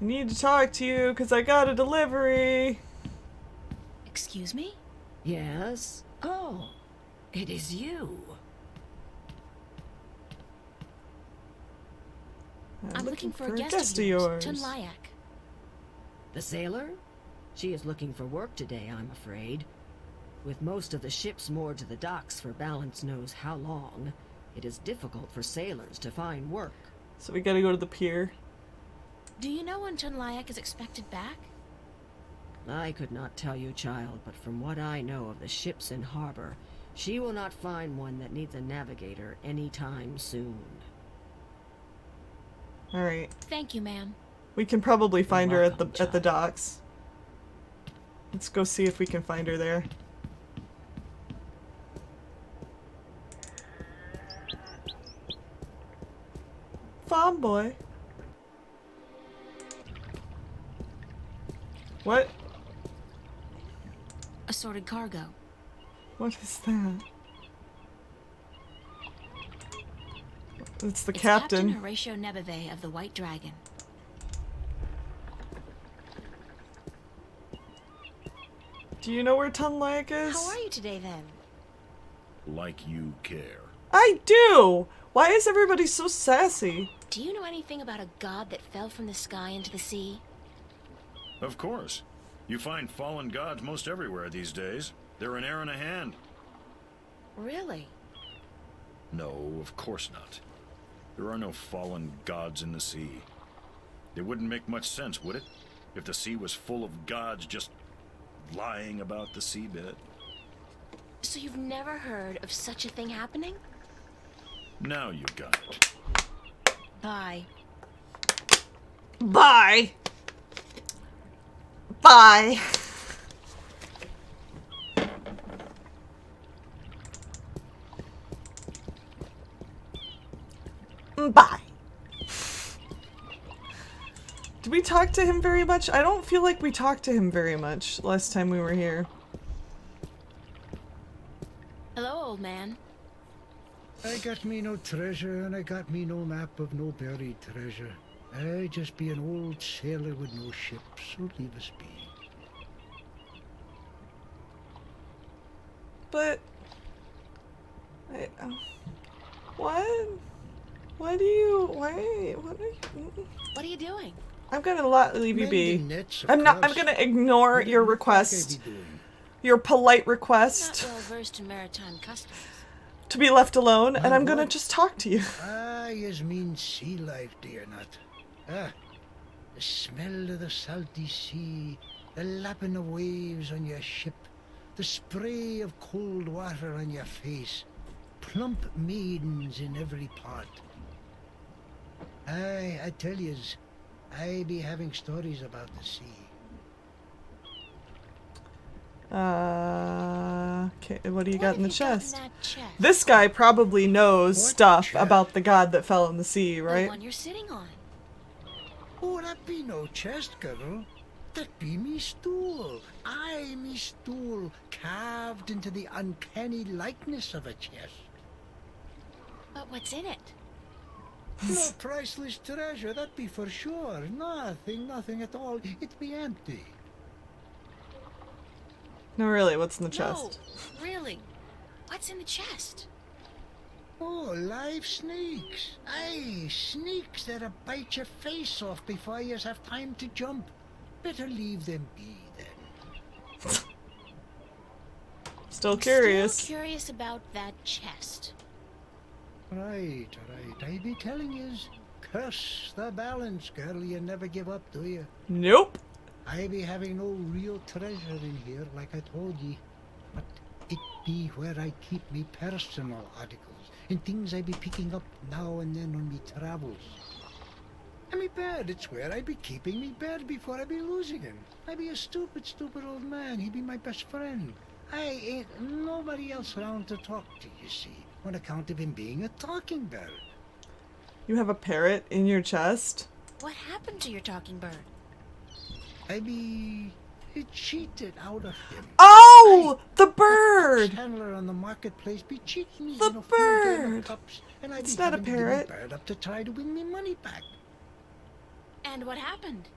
I need to talk to you because I got a delivery. Excuse me? Yes? Oh, it is you. I'm looking for a guest of yours, Tun Layak. The sailor? She is looking for work today, I'm afraid. With most of the ships moored to the docks for balance knows how long, it is difficult for sailors to find work. So we gotta go to the pier. Do you know when Tun Layak is expected back? I could not tell you, child, but from what I know of the ships in harbor, she will not find one that needs a navigator anytime soon. Alright. Thank you, ma'am. We can probably find her at the docks. Let's go see if we can find her there. Farm boy. What? Assorted cargo. What is that? It's the captain. Captain Horatio Nebeve of the White Dragon. Do you know where Tun Layak is? How are you today, then? Like you care. I do! Why is everybody so sassy? Do you know anything about a god that fell from the sky into the sea? Of course. You find fallen gods most everywhere these days. They're an air and a hand. Really? No, of course not. There are no fallen gods in the sea. It wouldn't make much sense, would it? If the sea was full of gods just lying about the seabed. So you've never heard of such a thing happening? Now you got it. Bye. Bye! Bye! Bye! Did we talk to him very much? I don't feel like we talked to him very much last time we were here. Hello, old man. I got me no treasure, and I got me no map of no buried treasure. I just be an old sailor with no ship, so leave us be. But... what? Why do you... What are you... What are you doing? I'm gonna leave you be. Nets, I'm gonna ignore your request. Your polite request. Not well versed in maritime customs. To be left alone, and I'm gonna just talk to you. Ah, yous mean sea life, do you not? Ah, the smell of the salty sea, the lapping of waves on your ship, the spray of cold water on your face, plump maidens in every part. Aye, I tell yous, I be having stories about the sea. Okay, what do you got in the chest? Chest? This guy probably knows stuff about the god that fell in the sea, right? The one you're sitting on. Oh, that be no chest, girl. That be me stool. Aye, me stool, carved into the uncanny likeness of a chest. But what's in it? No priceless treasure, that be for sure. Nothing at all. It be empty. No, really, what's in the chest? No, really. What's in the chest? Oh, live snakes. Aye, snakes that'll bite your face off before you have time to jump. Better leave them be, then. Still curious. Still curious about that chest. Right. I be telling yous. Curse the balance, girl. You never give up, do you? Nope. I be having no real treasure in here, like I told ye. But it be where I keep me personal articles, and things I be picking up now and then on me travels. And me bed, it's where I be keeping me bed before I be losing him. I be a stupid old man. He be my best friend. I ain't nobody else around to talk to, you see, on account of him being a talking bird. You have a parrot in your chest? What happened to your talking bird? I be cheated out of him. Oh, the bird! The handler on the marketplace be cheating me. The bird! Cups, and I It's be not a having to give me parrot. bird up to try to win me money back. And what happened?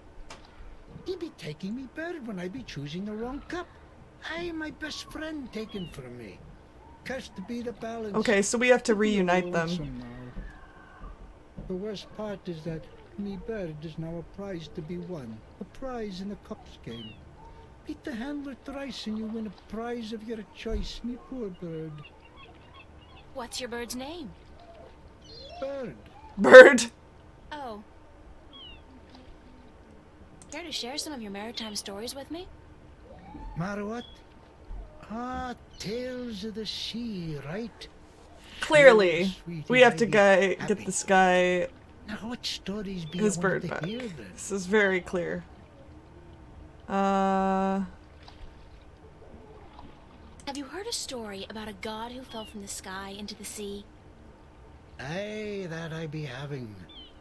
He be taking me bird when I be choosing the wrong cup. My best friend taken from me. Cursed to be the balance. Okay, so we have to Be reunite them. lonesome now. The worst part is that me bird is now a prize to be won. A prize in the cups game. Beat the handler thrice and you win a prize of your choice, me poor bird. What's your bird's name? Bird. Bird. Oh. Care to share some of your maritime stories with me? What? Tales of the sea, right? Clearly, Sweetie, we have I to be get happy. this guy Now what stories be his you bird wanted back. to hear then? This is very clear. Have you heard a story about a god who fell from the sky into the sea? Aye, that I be having.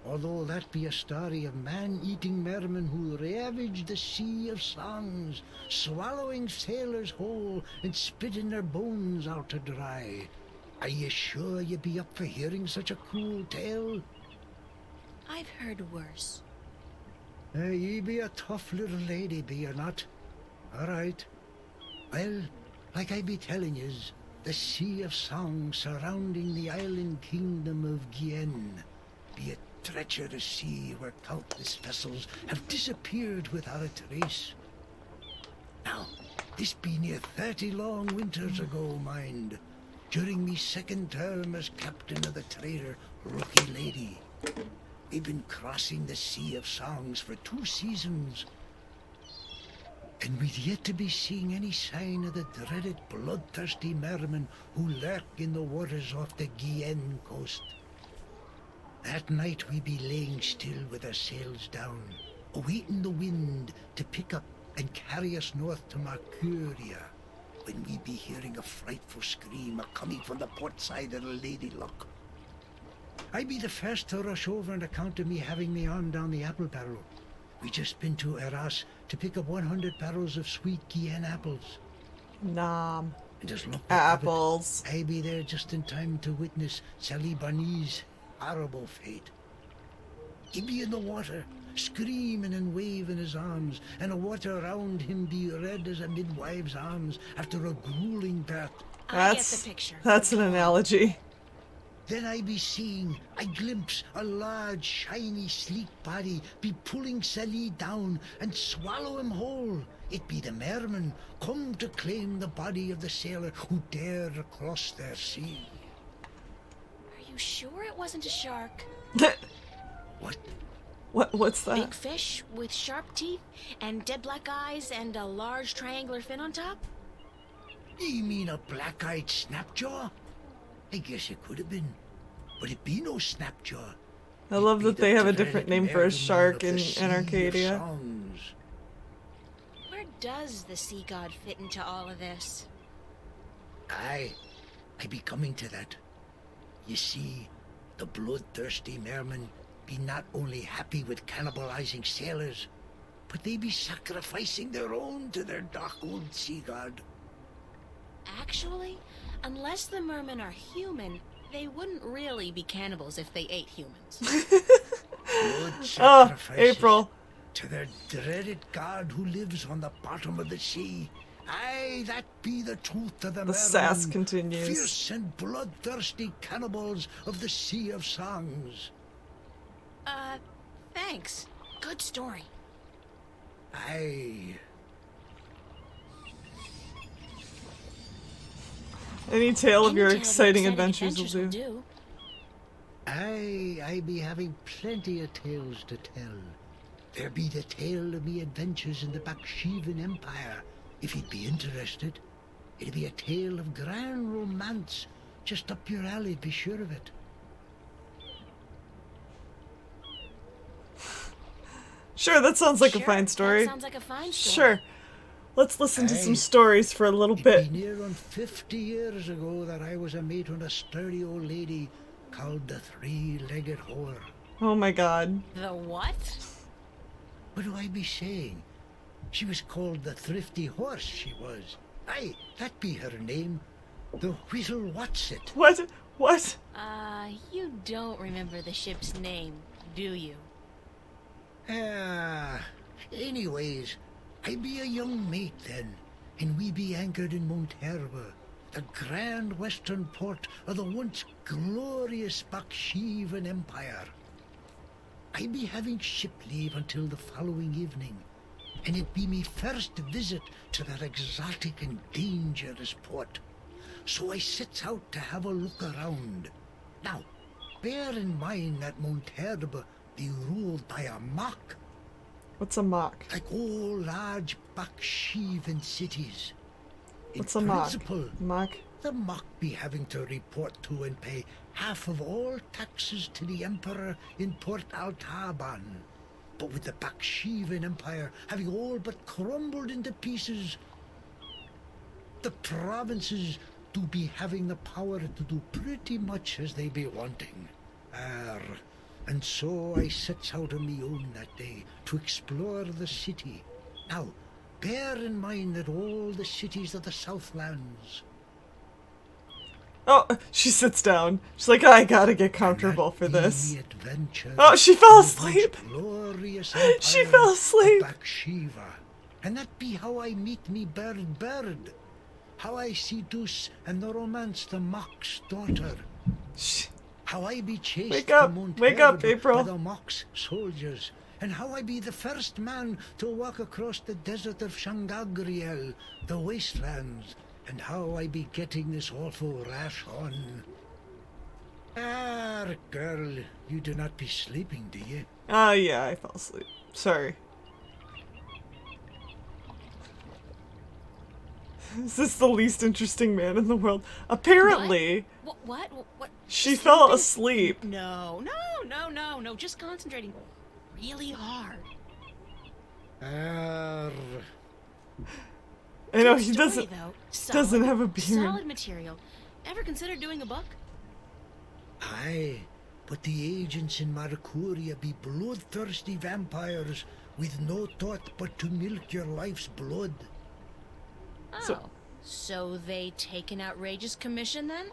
Although that be a story of man-eating mermen who ravaged the sea of songs, swallowing sailors whole and spitting their bones out to dry. Are you sure you be up for hearing such a cruel tale? I've heard worse. Ye be a tough little lady, be you not? All right. Well, like I be telling yous, the sea of song surrounding the island kingdom of Gien be a treacherous sea where countless vessels have disappeared without a trace. Now, this be near 30 long winters ago, mind, during me second term as captain of the trader Rookie Lady. We've been crossing the Sea of Songs for 2 seasons, and we'd yet to be seeing any sign of the dreaded bloodthirsty mermen who lurk in the waters off the Gien coast. That night we be laying still with our sails down, awaiting the wind to pick up and carry us north to Mercuria, when we be hearing a frightful scream a-coming from the port side of the Lady Luck. I be the first to rush over on account of me having me arm down the apple barrel. We just been to Arras to pick up 100 barrels of sweet Gien apples. Nom. And just look Apples. I be there just in time to witness Sally Barney's horrible fate. He be in the water, screaming and waving his arms, and the water around him be red as a midwife's arms after a grueling birth. I get the picture. That's an analogy. Then I be seeing, I glimpse a large, shiny, sleek body be pulling Sally down and swallow him whole. It be the mermen come to claim the body of the sailor who dared across their sea. Are you sure it wasn't a shark? What's that? Big fish with sharp teeth and dead black eyes and a large triangular fin on top? You mean a black-eyed snapjaw? I guess it could have been, but it be no snapjaw. I love that they have a different name for a shark in Arcadia. Where does the sea god fit into all of this? I be coming to that. You see, the bloodthirsty mermen be not only happy with cannibalizing sailors, but they be sacrificing their own to their dark old sea god. Actually, unless the mermen are human, they wouldn't really be cannibals if they ate humans. Blood Oh, sacrifices April. to their dreaded god who lives on the bottom of the sea. Aye, that be the truth of the The sass mermen, continues. fierce and bloodthirsty cannibals of the Sea of Songs. Thanks. Good story. Aye. Any tale of Any your tale of exciting adventures will will do. I be having plenty of tales to tell. There be the tale of me adventures in the Baksheevan Empire, if you'd be interested. It'd be a tale of grand romance, just up your alley, be sure of it. Sure, that sounds like a fine story. That sounds like a fine story. Sure. Let's listen to some Aye. stories for a little bit. Be near on 50 years ago that I was a mate on a sturdy old lady called the Three-Legged Whore. Oh my god. The what? What do I be saying? She was called the Thrifty Horse, she was. Aye, that be her name. The Whittle Whatsit. What? What? You don't remember the ship's name, do you? Anyways, I be a young mate then, and we be anchored in Monterba, the grand western port of the once glorious Baksheevan Empire. I be having ship leave until the following evening, and it be me first visit to that exotic and dangerous port. So I sets out to have a look around. Now, bear in mind that Monterba be ruled by a mock. What's a mock? Like all large Baksheevan cities. What's a mock? Mock? The mock be having to report to and pay half of all taxes to the emperor in Port Altaban. But with the Baksheevan Empire having all but crumbled into pieces, the provinces do be having the power to do pretty much as they be wanting. And so I sets out on me own that day to explore the city. Now, bear in mind that all the cities of the Southlands. Oh, she sits down. She's like, I gotta get comfortable for this. Oh, she fell asleep. She fell asleep. Bakshiva. And that be how I meet me bird. How I seduce and the romance the mock's daughter. How I be chased Wake up, April. by the mock's soldiers. And how I be the first man to walk across the desert of Shangagriel, the wastelands. And how I be getting this awful rash on. Girl, you do not be sleeping, do you? Yeah, I fell asleep. Sorry. Is this the least interesting man in the world? Apparently. What? She fell asleep. No. Just concentrating really hard. I know Good he story, doesn't though. doesn't have a beard. Solid material. Ever considered doing a book? Aye, but the agents in Marcuria be bloodthirsty vampires with no thought but to milk your life's blood. Oh, so they take an outrageous commission then?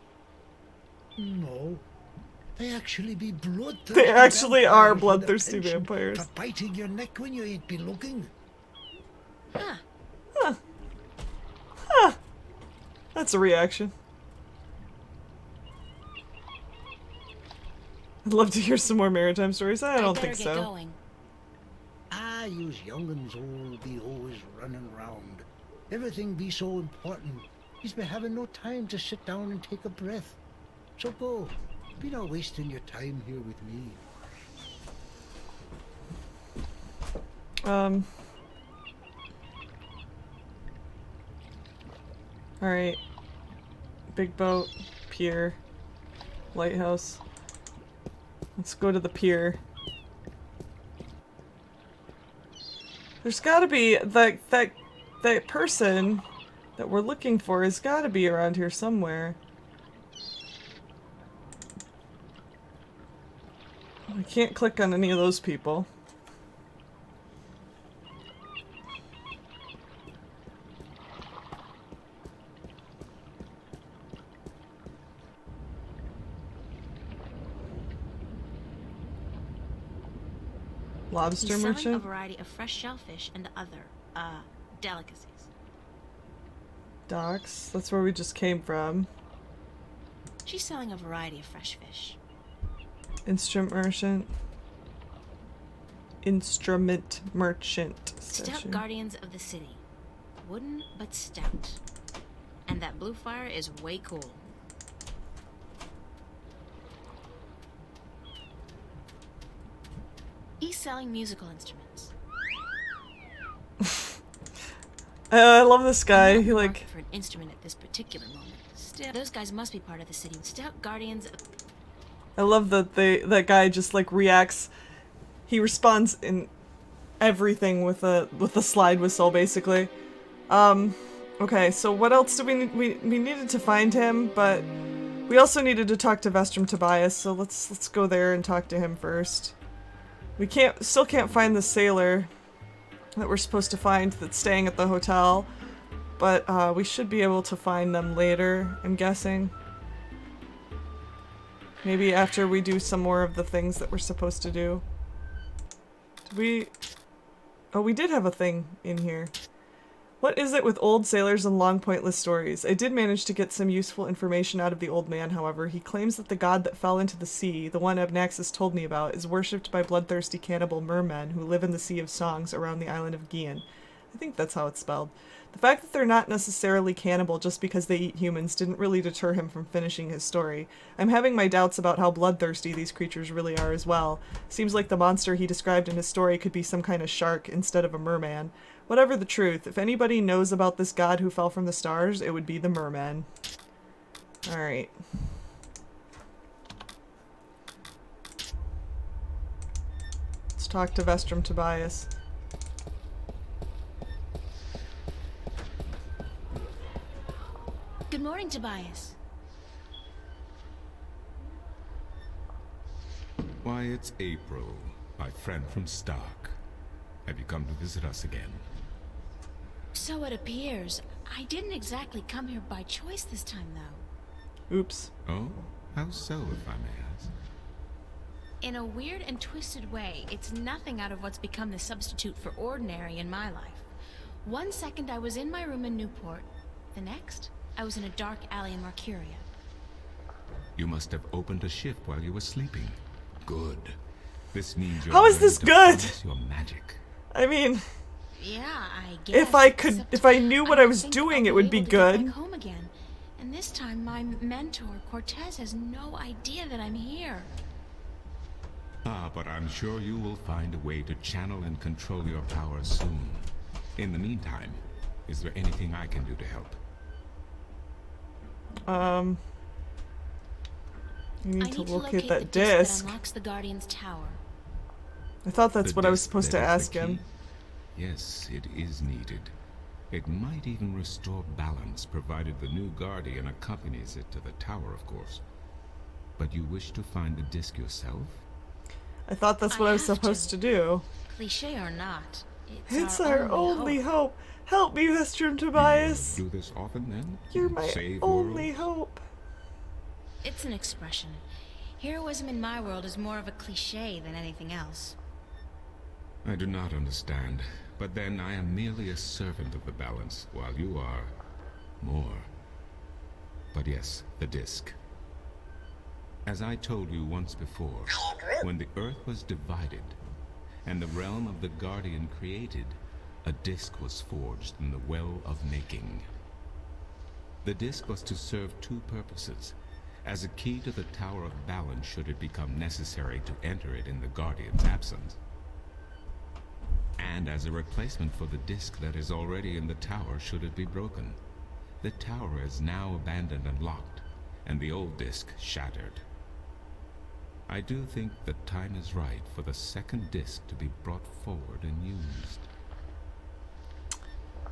No. They actually be bloodthirsty. They actually are vampires with a bloodthirsty penchant vampires. For biting your neck when you ain't be looking. That's a reaction. I'd love to hear some more maritime stories. I don't think so. Going. Yous young'uns all be always running round. Everything be so important. He's been having no time to sit down and take a breath. So go. Be not wasting your time here with me. Alright. Big boat, pier, lighthouse. Let's go to the pier. There's gotta be that person that we're looking for has gotta be around here somewhere. I can't click on any of those people. Lobster He's selling merchant? a variety of fresh shellfish and other, delicacies. Docks? That's where we just came from. She's selling a variety of fresh fish. Instrument merchant. Instrument merchant. Stout station. guardians of the city. Wooden, but stout. And that blue fire is way cool. East selling musical instruments. I love this guy. I'm not He in the like market for an instrument at this particular moment. Still, those guys must be part of the city. Stout guardians. I love that that guy just like reacts. He responds in everything with a slide whistle, basically. Okay, so what else do we need? We needed to find him, but we also needed to talk to Vestrum Tobias. So let's go there and talk to him first. We still can't find the sailor that we're supposed to find that's staying at the hotel, but we should be able to find them later, I'm guessing. Maybe after we do some more of the things that we're supposed to do. Did we... Oh, we did have a thing in here. What is it with old sailors and long pointless stories? I did manage to get some useful information out of the old man, however. He claims that the god that fell into the sea, the one Abnaxis told me about, is worshipped by bloodthirsty cannibal mermen who live in the Sea of Songs around the island of Gian. I think that's how it's spelled. The fact that they're not necessarily cannibal just because they eat humans didn't really deter him from finishing his story. I'm having my doubts about how bloodthirsty these creatures really are as well. Seems like the monster he described in his story could be some kind of shark instead of a merman. Whatever the truth, if anybody knows about this god who fell from the stars, it would be the merman. Alright. Let's talk to Vestrum Tobias. Good morning, Tobias. Why, it's April, my friend from Stark. Have you come to visit us again? So it appears. I didn't exactly come here by choice this time, though. Oops. Oh? How so, if I may ask? In a weird and twisted way, it's nothing out of what's become the substitute for ordinary in my life. One second I was in my room in Newport. The next, I was in a dark alley in Marcuria. You must have opened a shift while you were sleeping. Good. This means you're How is this good? Your magic. I mean, yeah, I guess. if I knew what I was doing, it would be good. Get back home again. And this time, my mentor, Cortez, has no idea that I'm here. Ah, but I'm sure you will find a way to channel and control your powers soon. In the meantime, is there anything I can do to help? You need to locate that the disc. that unlocks the Guardian's tower. I thought that's what I was supposed to ask him. Yes, it is needed. It might even restore balance, provided the new Guardian accompanies it to the tower, of course. But you wish to find the disc yourself? I thought that's what I was supposed to do. Cliché or not, it's our only hope. Help me, Vestrum Tobias. Do this often, then? You're my only hope. It's an expression. Heroism in my world is more of a cliché than anything else. I do not understand, but then I am merely a servant of the balance, while you are more. But yes, the disc. As I told you once before, when the Earth was divided, and the realm of the Guardian created, a disc was forged in the Well of Making. The disc was to serve two purposes, as a key to the Tower of Balance should it become necessary to enter it in the Guardian's absence, and as a replacement for the disc that is already in the tower should it be broken. The tower is now abandoned and locked, and the old disc shattered. I do think the time is right for the second disc to be brought forward and used.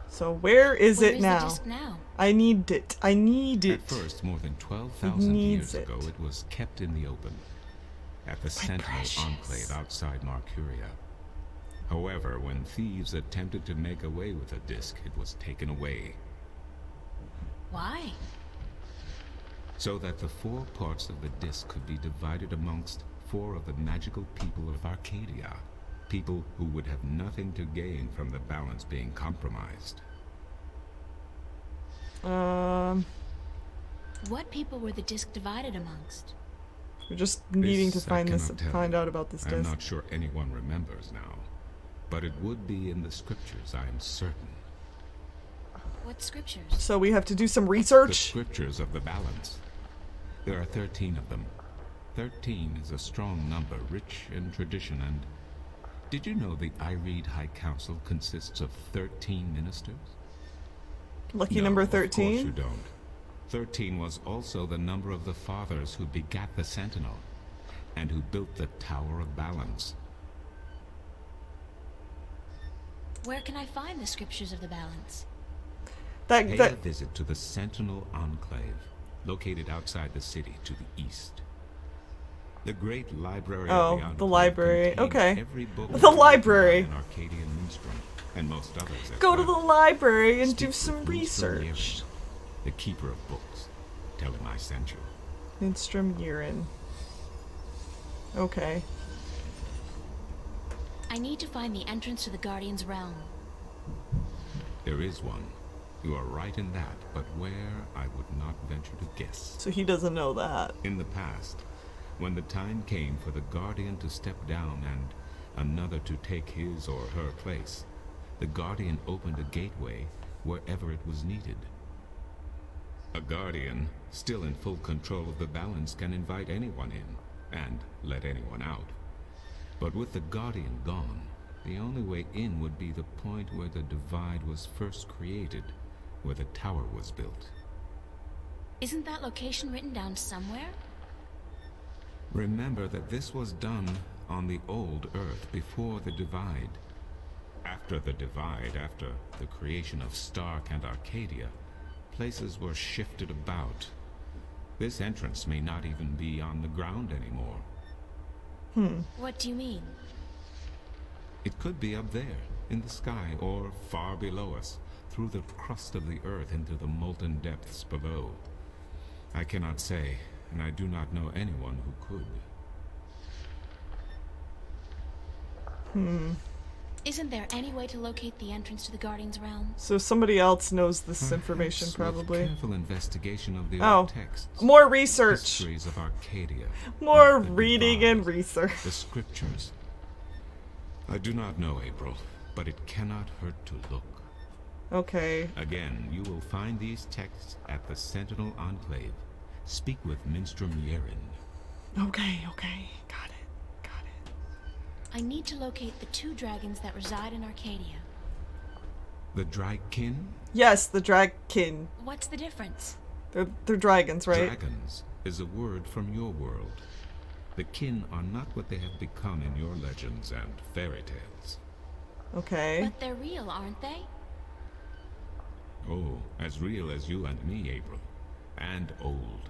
So where is it the now? disc now? I need it. I need it. At first, more than 12,000 years ago, it was kept in the open, at the Sentinel Enclave outside Marcuria. However, when thieves attempted to make away with the disc, it was taken away. Why? So that the 4 parts of the disc could be divided amongst 4 of the magical people of Arcadia. People who would have nothing to gain from the balance being compromised. What people were the disc divided amongst? We're just needing to find out about this disc. I'm not sure anyone remembers now, but it would be in the scriptures, I am certain. What scriptures? So we have to do some research? The scriptures of the balance. There are 13 of them. 13 is a strong number, rich in tradition and Did you know the Ireed High Council consists of 13 ministers? Lucky No, number of course 13? you don't. 13 was also the number of the fathers who begat the Sentinel, and who built the Tower of Balance. Where can I find the scriptures of the balance? Pay a visit to the Sentinel Enclave, located outside the city to the east. The great library of the the library. contains Okay. every book The written library. by an Arcadian minstrel, and most others as Go to well. the library and do Speak some with Minstrel research. Yeren, the keeper of books. Tell him I sent you. Minstrom Yeren. Okay. I need to find the entrance to the Guardian's realm. There is one. You are right in that, but where, I would not venture to guess. So he doesn't know that. In the past, when the time came for the Guardian to step down and another to take his or her place, the Guardian opened a gateway wherever it was needed. A Guardian, still in full control of the balance, can invite anyone in and let anyone out. But with the Guardian gone, the only way in would be the point where the divide was first created, where the tower was built. Isn't that location written down somewhere? Remember that this was done on the old Earth before the divide. After the divide, after the creation of Stark and Arcadia, places were shifted about. This entrance may not even be on the ground anymore. What do you mean? It could be up there, in the sky, or far below us, through the crust of the earth into the molten depths below. I cannot say, and I do not know anyone who could. Isn't there any way to locate the entrance to the Guardian's realm? So somebody else knows this Perhaps information, with probably. careful investigation of the Oh, old texts, more research. histories of Arcadia, More of the reading divide, and research. the scriptures. I do not know, April, but it cannot hurt to look. Okay. Again, you will find these texts at the Sentinel Enclave. Speak with Minstrom Yeren. Okay. Got it. I need to locate the 2 dragons that reside in Arcadia. The Draigkin? Yes, the Dragkin. What's the difference? They're dragons, right? Dragons is a word from your world. The kin are not what they have become in your legends and fairy tales. Okay. But they're real, aren't they? Oh, as real as you and me, April. And old.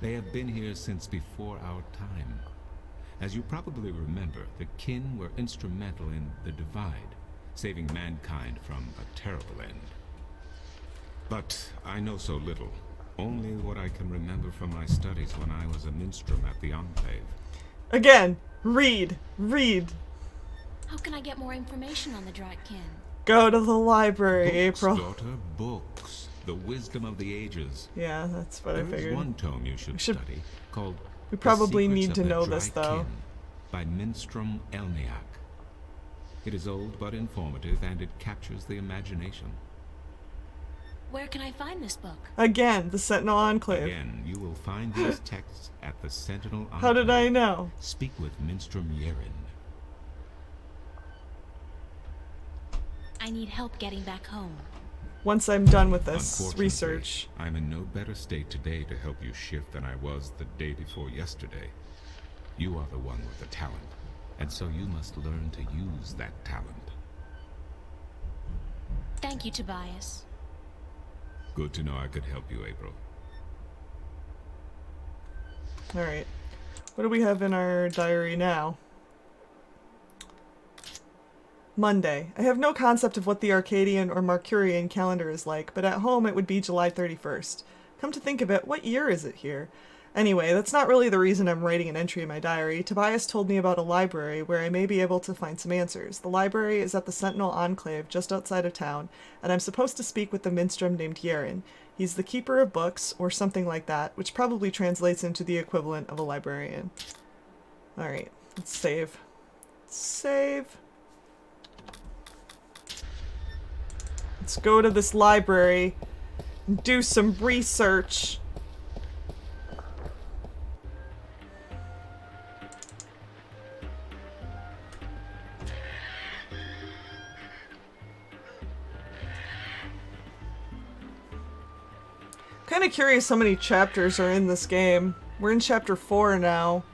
They have been here since before our time. As you probably remember, the kin were instrumental in the divide, saving mankind from a terrible end. But I know so little. Only what I can remember from my studies when I was a minstrel at the Enclave. Again, read. How can I get more information on the Drakkin? Go to the library, Books, April. daughter, books. The wisdom of the ages. Yeah, that's what I There is figured. one tome you should study called We probably The need Secrets to of the know this, though. Draigkin by Minstrom Elniak. It is old but informative, and it captures the imagination. Where can I find this book? Again, the Sentinel Enclave. Again, you will find these texts at the Sentinel Enclave. How did I know? Speak with Minstrom Yeren. I need help getting back home. Once I'm done with this Unfortunately, research. I'm in no better state today to help you shift than I was the day before yesterday. You are the one with the talent, and so you must learn to use that talent. Thank you, Tobias. Good to know I could help you, April. Alright. What do we have in our diary now? Monday. I have no concept of what the Arcadian or Mercurian calendar is like, but at home it would be July 31st. Come to think of it, what year is it here? Anyway, that's not really the reason I'm writing an entry in my diary. Tobias told me about a library where I may be able to find some answers. The library is at the Sentinel Enclave just outside of town, and I'm supposed to speak with the minstrel named Yeren. He's the keeper of books, or something like that, which probably translates into the equivalent of a librarian. Alright, let's save. Save. Let's go to this library and do some research. kind of curious how many chapters are in this game. We're in chapter 4 now.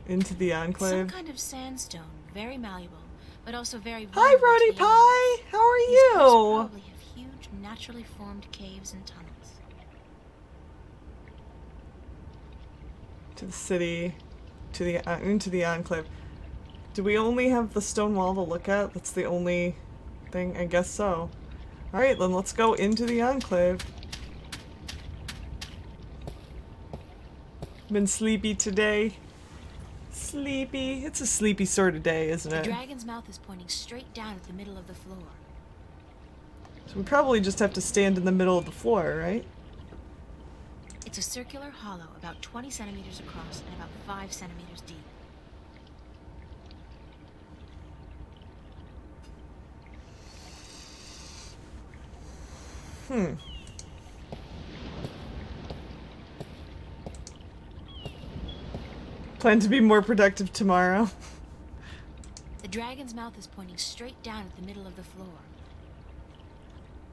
Into the Enclave. Some kind of sandstone, very malleable, but also very Hi, vulnerable Roddy to the Pie! How are These you? cliffs probably have huge, naturally formed caves and tunnels. To the city, to the into the Enclave. Do we only have the stone wall to look at? That's the only thing? I guess so. Alright, then let's go into the Enclave. Been sleepy today. Sleepy. It's a sleepy sort of day, isn't The it? dragon's mouth is pointing straight down at the middle of the floor. So we probably just have to stand in the middle of the floor, right? It's a circular hollow about 20 centimeters across and about 5 centimeters deep. Plan to be more productive tomorrow. The dragon's mouth is pointing straight down at the middle of the floor.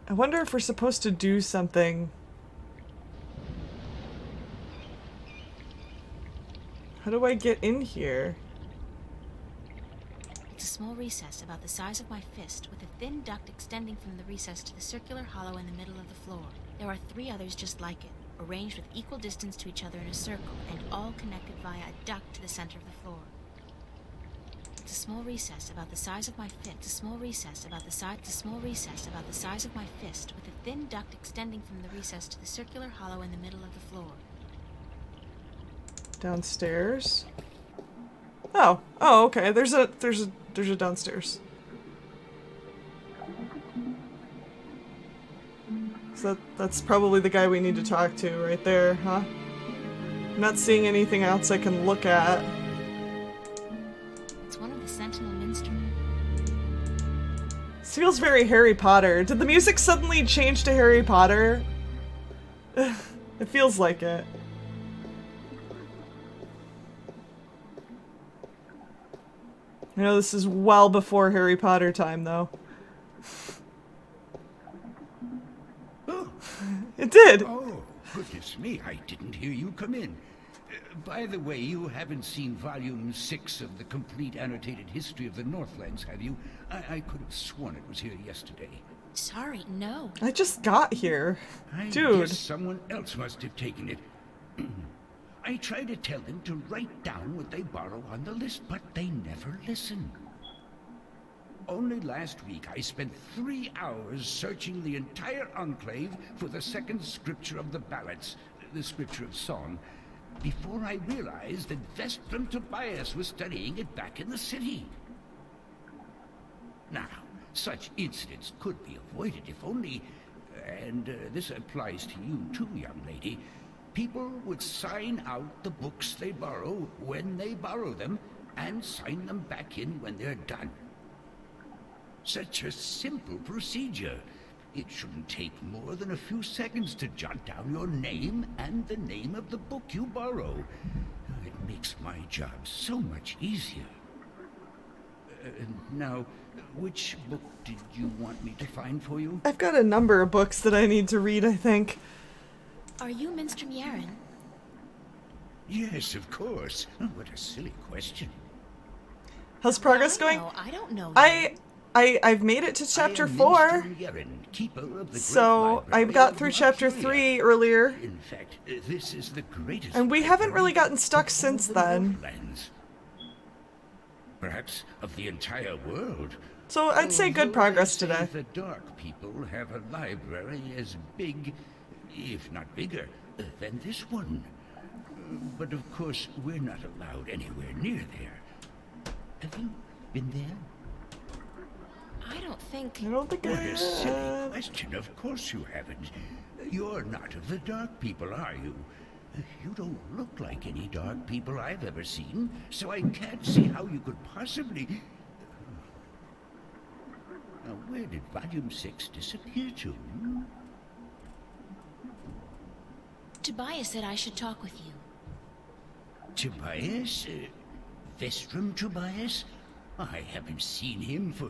I wonder if we're supposed to do something. How do I get in here? It's a small recess about the size of my fist with a thin duct extending from the recess to the circular hollow in the middle of the floor. There are 3 others just like it, arranged with equal distance to each other in a circle and all connected via a duct to the center of the floor. It's a small recess about the size of my fist. It's a small recess about the size. It's a small recess about the size of my fist with a thin duct extending from the recess to the circular hollow in the middle of the floor. Downstairs? Oh, okay. There's a downstairs. So that's probably the guy we need to talk to right there, huh? I'm not seeing anything else I can look at. It's one of the Sentinel Minstrel. This feels very Harry Potter. Did the music suddenly change to Harry Potter? It feels like it. I know this is well before Harry Potter time, though. Oh. It did! Oh, goodness me, I didn't hear you come in. By the way, you haven't seen Volume 6 of the Complete Annotated History of the Northlands, have you? I could have sworn it was here yesterday. Sorry, no. I just got here. I Dude. guess someone else must have taken it. I try to tell them to write down what they borrow on the list, but they never listen. Only last week I spent 3 hours searching the entire Enclave for the second scripture of the ballads, the scripture of song, before I realized that Vestrum Tobias was studying it back in the city. Now, such incidents could be avoided if only, and this applies to you too, young lady, people would sign out the books they borrow when they borrow them and sign them back in when they're done. Such a simple procedure. It shouldn't take more than a few seconds to jot down your name and the name of the book you borrow. It makes my job so much easier. Now, which book did you want me to find for you? I've got a number of books that I need to read, I think. Are you Minstrom Yaren? Yes, of course. Oh, what a silly question. How's progress going? I don't know. I've made it to chapter 4. So I got through chapter 3 earlier. In fact, this is the greatest. And we haven't really gotten stuck since then. Perhaps of the entire world. So I'd say good progress today. The Dark people have a library as big, if not bigger, than this one. But of course, we're not allowed anywhere near there. Have you been there? I don't think What a silly question. Of course you haven't. You're not of the Dark people, are you? You don't look like any Dark people I've ever seen, so I can't see how you could possibly... Now, where did Volume 6 disappear to? Tobias said I should talk with you. Tobias? Vestrum Tobias? I haven't seen him for...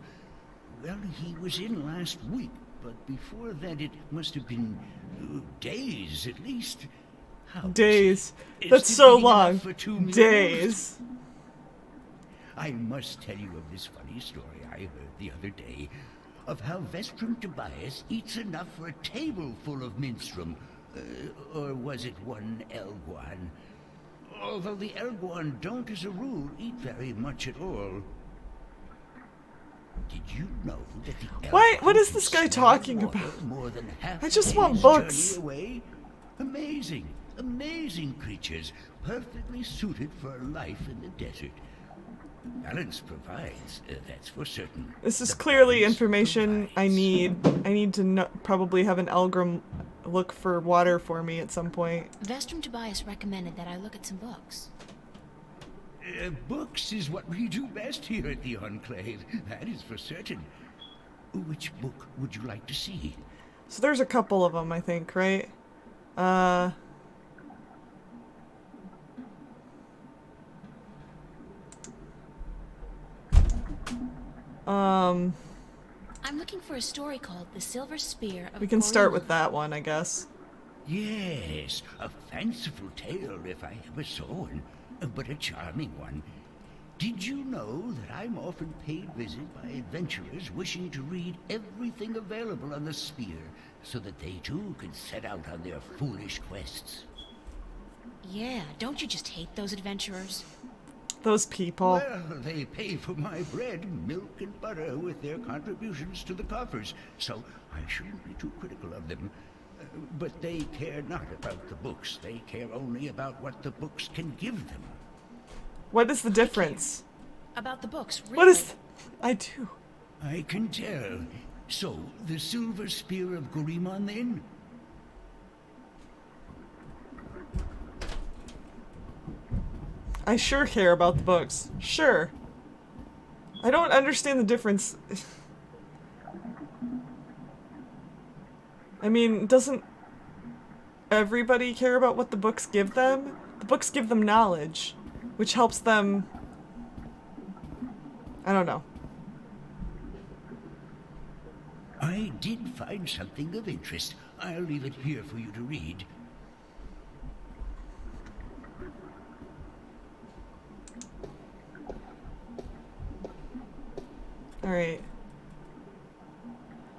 Well, he was in last week, but before that it must have been days at least. Days. Is That's this so big enough long. for 2 meals? Days. I must tell you of this funny story I heard the other day, of how Vestrum Tobias eats enough for a table full of minstrum. Or was it one Elguan? Although the Elguan don't as a rule eat very much at all. Did you know that the Why? Elguan What is this can guy smell talking water about? more than half I just a want day's books. journey away? Amazing, amazing creatures, perfectly suited for a life in the desert. Balance provides, that's for certain. This is The clearly balance information I need. I need to probably have an Elgrim look for water for me at some point. Vestrum Tobias recommended that I look at some books. Books is what we do best here at the Enclave, that is for certain. Which book would you like to see? So there's a couple of them, I think, right? I'm looking for a story called The Silver Spear of We can start Gorima. with that one, I guess. Yes, a fanciful tale if I ever saw one, but a charming one. Did you know that I'm often paid visit by adventurers wishing to read everything available on the spear, so that they too can set out on their foolish quests? Yeah, don't you just hate those adventurers? Those people. Well, they pay for my bread, milk, and butter with their contributions to the coffers, so I shouldn't be too critical of them. But they care not about the books. They care only about what the books can give them. What is the difference? About the books, really? What is... I do. I can tell. So, the Silver Spear of Gorimon, then? I sure care about the books. Sure. I don't understand the difference. I mean, doesn't everybody care about what the books give them? The books give them knowledge, which helps them... I don't know. I did find something of interest. I'll leave it here for you to read. Alright.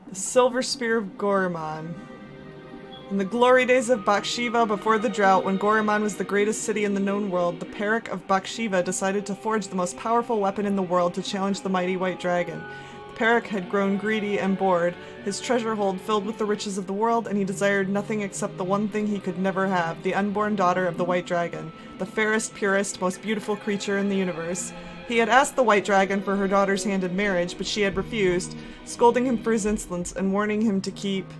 The Silver Spear of Gorimon. In the glory days of Bakshiva, before the drought, when Gorimon was the greatest city in the known world, the Peric of Bakshiva decided to forge the most powerful weapon in the world to challenge the mighty White Dragon. The Peric had grown greedy and bored, his treasure hold filled with the riches of the world, and he desired nothing except the one thing he could never have, the unborn daughter of the White Dragon, the fairest, purest, most beautiful creature in the universe. He had asked the White Dragon for her daughter's hand in marriage, but she had refused, scolding him for his insolence and warning him to keep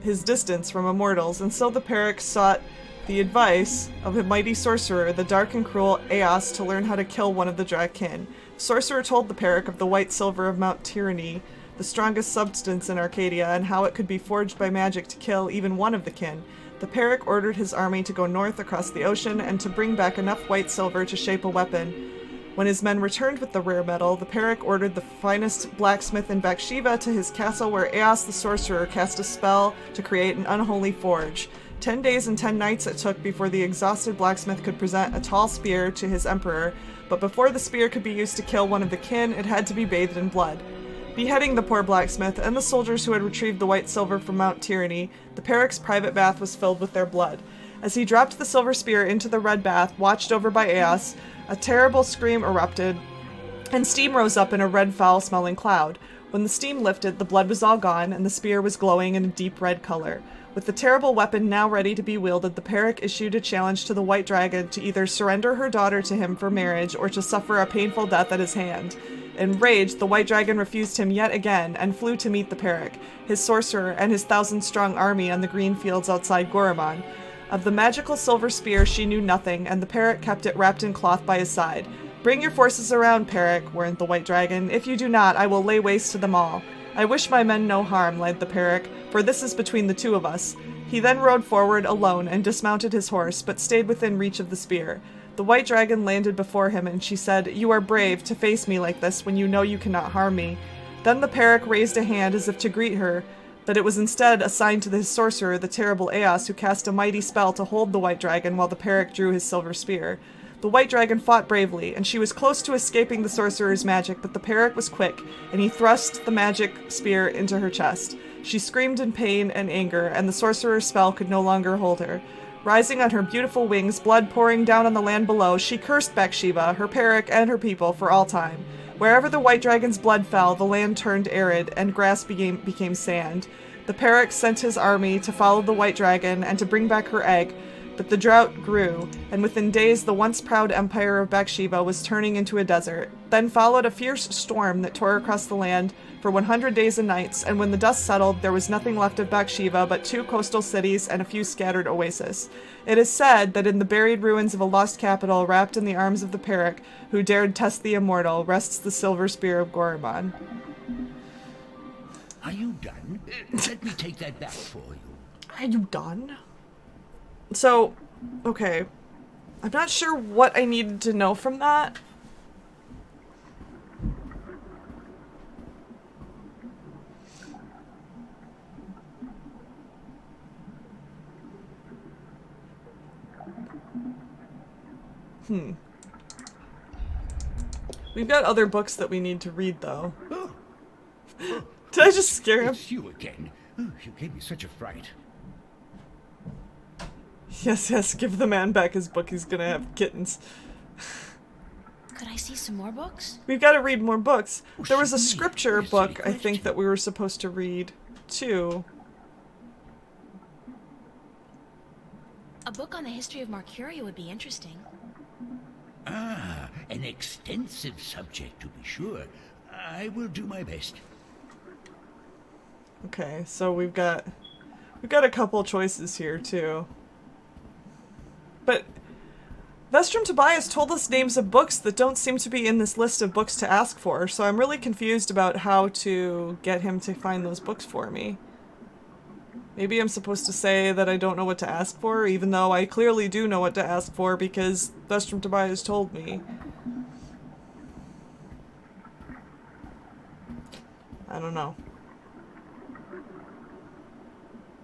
his distance from immortals, and so the Peric sought the advice of a mighty sorcerer, the dark and cruel Eos, to learn how to kill one of the Draken. The sorcerer told the Peric of the white silver of Mount Tyranny, the strongest substance in Arcadia, and how it could be forged by magic to kill even one of the kin. The Peric ordered his army to go north across the ocean and to bring back enough white silver to shape a weapon. When his men returned with the rare metal, the Peric ordered the finest blacksmith in Bakshiva to his castle, where Eos the sorcerer cast a spell to create an unholy forge. 10 days and 10 nights it took before the exhausted blacksmith could present a tall spear to his emperor, but before the spear could be used to kill one of the kin, it had to be bathed in blood. Beheading the poor blacksmith and the soldiers who had retrieved the white silver from Mount Tyranny, the Peric's private bath was filled with their blood. As he dropped the silver spear into the red bath, watched over by Eos, a terrible scream erupted, and steam rose up in a red, foul-smelling cloud. When the steam lifted, the blood was all gone, and the spear was glowing in a deep red color. With the terrible weapon now ready to be wielded, the Peric issued a challenge to the White Dragon to either surrender her daughter to him for marriage or to suffer a painful death at his hand. Enraged, the White Dragon refused him yet again and flew to meet the Peric, his sorcerer, and his 1,000-strong army on the green fields outside Gorimon. Of the magical silver spear she knew nothing, and the Peric kept it wrapped in cloth by his side. "Bring your forces around, Peric," warned the White Dragon. "If you do not, I will lay waste to them all." "I wish my men no harm," lied the Peric, "for this is between the two of us." He then rode forward alone and dismounted his horse, but stayed within reach of the spear. The white dragon landed before him, and she said, "You are brave to face me like this when you know you cannot harm me." Then the Perrick raised a hand as if to greet her, but it was instead assigned to the sorcerer, the terrible Eos, who cast a mighty spell to hold the white dragon while the Perrick drew his silver spear. The white dragon fought bravely, and she was close to escaping the sorcerer's magic, but the Perrick was quick, and he thrust the magic spear into her chest. She screamed in pain and anger, and the sorcerer's spell could no longer hold her. Rising on her beautiful wings, blood pouring down on the land below, she cursed Bathsheba, her Perrick, and her people for all time. Wherever the white dragon's blood fell, the land turned arid, and grass became sand. The Perrick sent his army to follow the white dragon and to bring back her egg, but the drought grew, and within days the once proud empire of Bathsheba was turning into a desert. Then followed a fierce storm that tore across the land for 100 days and nights, and when the dust settled, there was nothing left of Bathsheba but 2 coastal cities and a few scattered oases. It is said that in the buried ruins of a lost capital, wrapped in the arms of the Perrick, who dared test the immortal, rests the silver spear of Goromon. Are you done? Let me take that back for you. Are you done? So, okay. I'm not sure what I needed to know from that. We've got other books that we need to read, though. Did I just scare him? It's you again. Oh, you gave me such a fright. Yes, yes, give the man back his book. He's gonna have kittens. Could I see some more books? We've got to read more books. There was a scripture book, I think, that we were supposed to read, too. A book on the history of Marcuria would be interesting. Ah, an extensive subject, to be sure. I will do my best. Okay, so we've got a couple choices here, too. But Vestrum Tobias told us names of books that don't seem to be in this list of books to ask for, so I'm really confused about how to get him to find those books for me. Maybe I'm supposed to say that I don't know what to ask for, even though I clearly do know what to ask for because Vestrum Tobias told me. I don't know.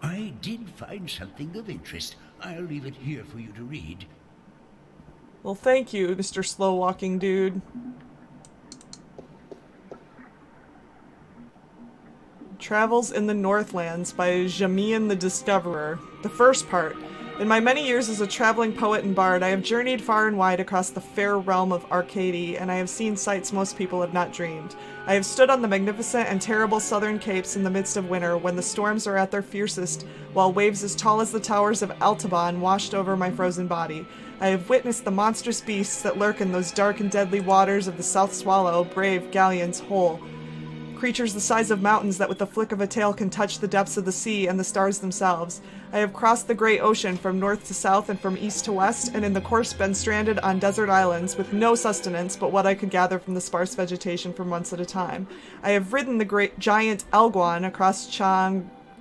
I did find something of interest. I'll leave it here for you to read. Well, thank you, Mr. Slow-Walking Dude. Travels in the Northlands by Jamian the Discoverer. The first part. In my many years as a traveling poet and bard, I have journeyed far and wide across the fair realm of Arcady, and I have seen sights most people have not dreamed. I have stood on the magnificent and terrible southern capes in the midst of winter, when the storms are at their fiercest, while waves as tall as the towers of Altaban washed over my frozen body. I have witnessed the monstrous beasts that lurk in those dark and deadly waters of the South Swallow, brave galleons whole. Creatures the size of mountains that with the flick of a tail can touch the depths of the sea and the stars themselves. I have crossed the great ocean from north to south and from east to west, and in the course been stranded on desert islands with no sustenance but what I could gather from the sparse vegetation for months at a time. I have ridden the great giant Elguan across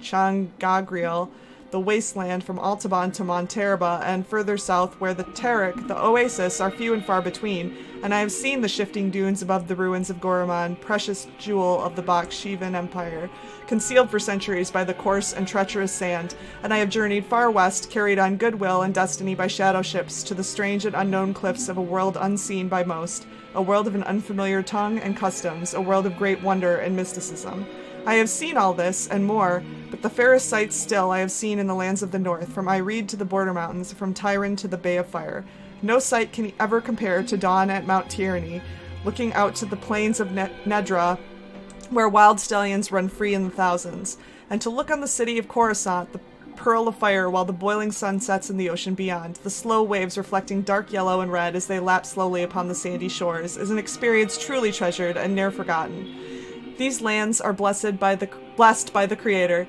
Changagriel, the wasteland from Altaban to Monterba, and further south where the Terek, the oasis, are few and far between, and I have seen the shifting dunes above the ruins of Goromon, precious jewel of the Bakshivan Empire, concealed for centuries by the coarse and treacherous sand, and I have journeyed far west, carried on goodwill and destiny by shadow ships, to the strange and unknown cliffs of a world unseen by most, a world of an unfamiliar tongue and customs, a world of great wonder and mysticism. I have seen all this, and more, but the fairest sights still I have seen in the lands of the north, from Ireed to the border mountains, from Tyron to the Bay of Fire. No sight can ever compare to dawn at Mount Tyranny, looking out to the plains of Nedra, where wild stallions run free in the thousands, and to look on the city of Coruscant, the pearl of fire, while the boiling sun sets in the ocean beyond, the slow waves reflecting dark yellow and red as they lap slowly upon the sandy shores, is an experience truly treasured and ne'er forgotten. These lands are blessed by the Creator,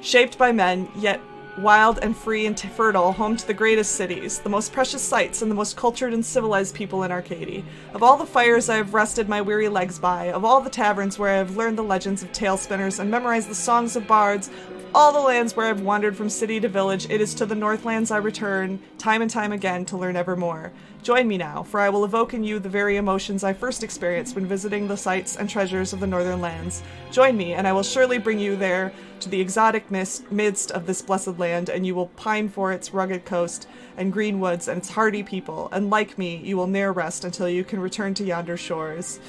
shaped by men, yet wild and free and fertile, home to the greatest cities, the most precious sights, and the most cultured and civilized people in Arcady. Of all the fires I have rested my weary legs by, of all the taverns where I have learned the legends of tale spinners and memorized the songs of bards, all the lands where I've wandered from city to village, it is to the Northlands I return, time and time again, to learn ever more. Join me now, for I will evoke in you the very emotions I first experienced when visiting the sights and treasures of the Northern lands. Join me, and I will surely bring you there to the exotic midst of this blessed land, and you will pine for its rugged coast and green woods and its hardy people, and like me, you will ne'er rest until you can return to yonder shores.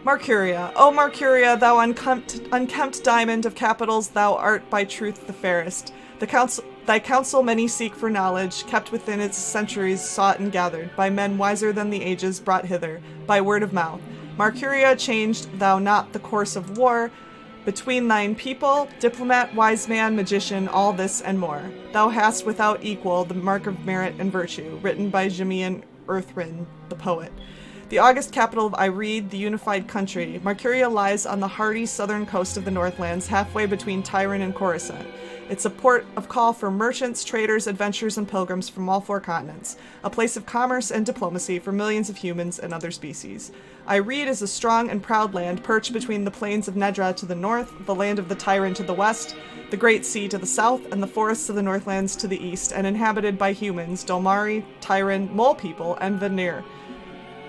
Marcuria, O Marcuria, thou unkempt diamond of capitals, thou art by truth the fairest. Thy counsel many seek for knowledge, kept within its centuries, sought and gathered, by men wiser than the ages brought hither, by word of mouth. Marcuria, changed thou not the course of war between thine people, diplomat, wise man, magician, all this and more. Thou hast without equal the mark of merit and virtue, written by Jimian Earthrin, the poet. The august capital of Ireed, the unified country, Marcuria lies on the hardy southern coast of the Northlands, halfway between Tyrant and Coruscant. It's a port of call for merchants, traders, adventurers, and pilgrims from all four continents, a place of commerce and diplomacy for millions of humans and other species. Ireed is a strong and proud land perched between the plains of Nedra to the north, the land of the Tyrant to the west, the Great Sea to the south, and the forests of the Northlands to the east, and inhabited by humans, Dolmari, Tyrant, Mole People, and Vanir.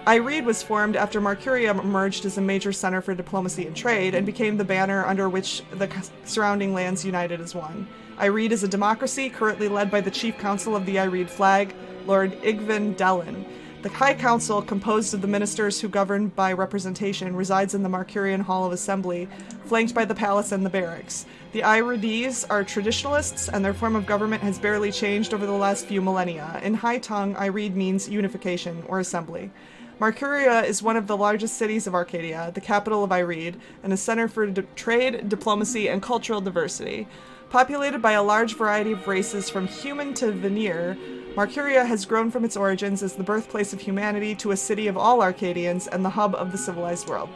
Ireed was formed after Marcuria emerged as a major center for diplomacy and trade, and became the banner under which the surrounding lands united as one. Ireed is a democracy currently led by the Chief Council of the Ireed flag, Lord Igvin Dellin. The High Council, composed of the ministers who govern by representation, resides in the Marcurian Hall of Assembly, flanked by the palace and the barracks. The Ireedese are traditionalists, and their form of government has barely changed over the last few millennia. In High Tongue, Ireed means unification, or assembly. Marcuria is one of the largest cities of Arcadia, the capital of Ireed, and a center for trade, diplomacy, and cultural diversity. Populated by a large variety of races from human to Vanir, Marcuria has grown from its origins as the birthplace of humanity to a city of all Arcadians and the hub of the civilized world.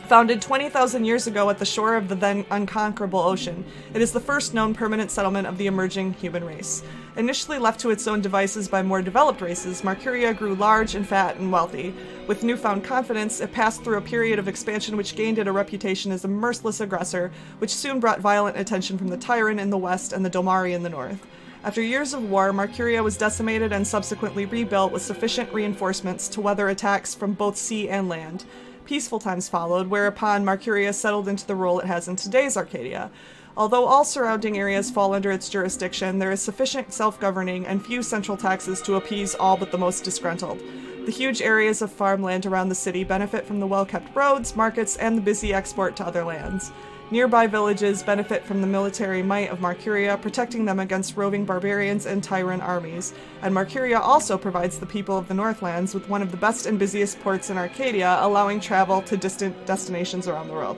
Founded 20,000 years ago at the shore of the then unconquerable ocean, it is the first known permanent settlement of the emerging human race. Initially left to its own devices by more developed races, Marcuria grew large and fat and wealthy. With newfound confidence, it passed through a period of expansion which gained it a reputation as a merciless aggressor, which soon brought violent attention from the Tyrant in the west and the Dolmari in the north. After years of war, Marcuria was decimated and subsequently rebuilt with sufficient reinforcements to weather attacks from both sea and land. Peaceful times followed, whereupon Marcuria settled into the role it has in today's Arcadia. Although all surrounding areas fall under its jurisdiction, there is sufficient self-governing and few central taxes to appease all but the most disgruntled. The huge areas of farmland around the city benefit from the well-kept roads, markets, and the busy export to other lands. Nearby villages benefit from the military might of Marcuria, protecting them against roving barbarians and Tyrant armies, and Marcuria also provides the people of the Northlands with one of the best and busiest ports in Arcadia, allowing travel to distant destinations around the world.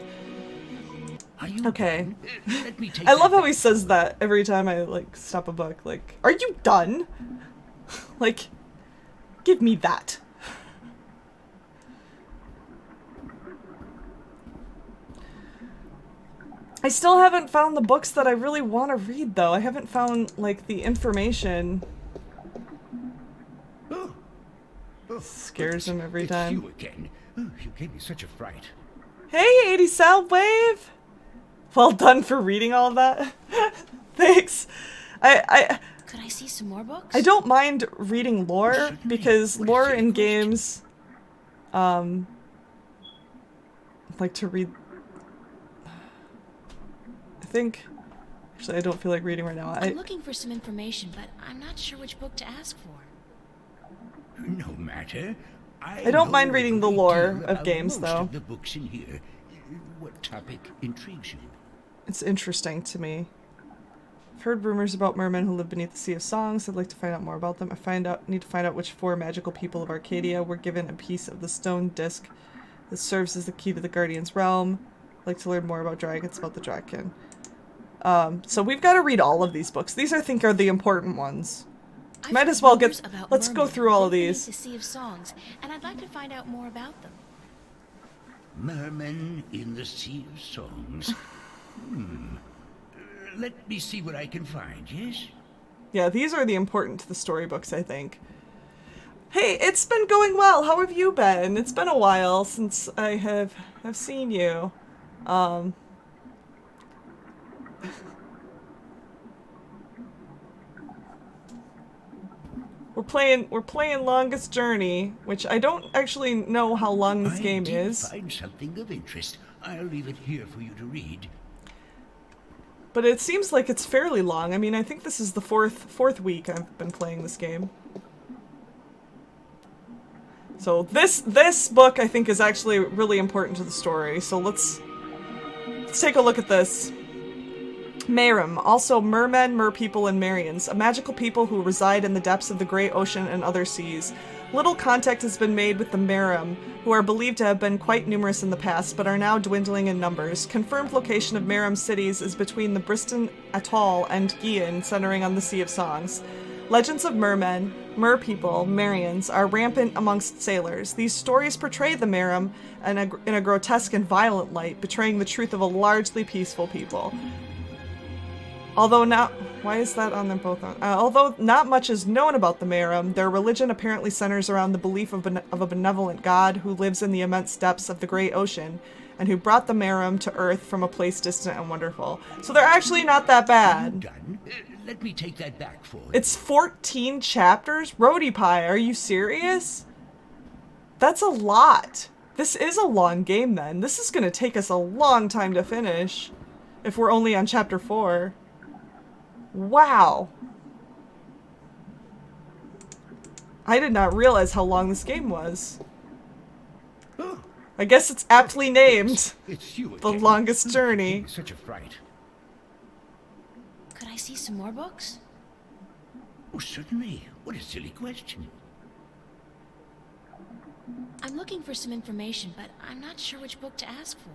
Okay. I love how he says that every time I, stop a book. Are you done? Give me that. I still haven't found the books that I really want to read, though. I haven't found, the information. Scares him every time. You again. Oh, you gave me such a fright. Hey, 80 Soundwave! Well done for reading all of that. Thanks. Could I see some more books? I don't mind reading lore, because lore in games, like to read. Actually, I don't feel like reading right now. I'm looking for some information, but I'm not sure which book to ask for. No matter. I don't mind reading the lore of games, though. Of the books in here. What topic intrigues you? It's interesting to me. I've heard rumors about mermen who live beneath the Sea of Songs. I'd like to find out more about them. Need to find out which 4 magical people of Arcadia were given a piece of the stone disc that serves as the key to the Guardian's realm. I'd like to learn more about dragons, about the Draken. So we've got to read all of these books. These, I think, are the important ones. Might as well get. Let's go through all of these. The Sea of Songs, and I'd like to find out more about them. Mermen in the Sea of Songs. Let me see what I can find, yes? Yeah, these are the important to the storybooks, I think. Hey, it's been going well. How have you been? It's been a while since I have seen you. we're playing Longest Journey, which I don't actually know how long this game is. Find something of interest. I'll leave it here for you to read. But it seems like it's fairly long. I mean, I think this is the fourth week I've been playing this game. So this book I think is actually really important to the story. So let's take a look at this. Merim, also mermen, merpeople, and Marians, a magical people who reside in the depths of the great ocean and other seas. Little contact has been made with the Merim, who are believed to have been quite numerous in the past, but are now dwindling in numbers. Confirmed location of Merim cities is between the Briston Atoll and Gian, centering on the Sea of Songs. Legends of mermen, merpeople, Marians are rampant amongst sailors. These stories portray the Merim in a grotesque and violent light, betraying the truth of a largely peaceful people. Although not much is known about the Merim, their religion apparently centers around the belief of a benevolent god who lives in the immense depths of the great ocean, and who brought the Merim to Earth from a place distant and wonderful. So they're actually not that bad. Done. Let me take that back for you. It's 14 chapters? Roadie Pie, are you serious? That's a lot. This is a long game then. This is gonna take us a long time to finish, if we're only on chapter 4. Wow. I did not realize how long this game was. I guess it's aptly named It's you The again. Longest Journey. Such a fright. Could I see some more books? Oh, certainly. What a silly question. I'm looking for some information, but I'm not sure which book to ask for.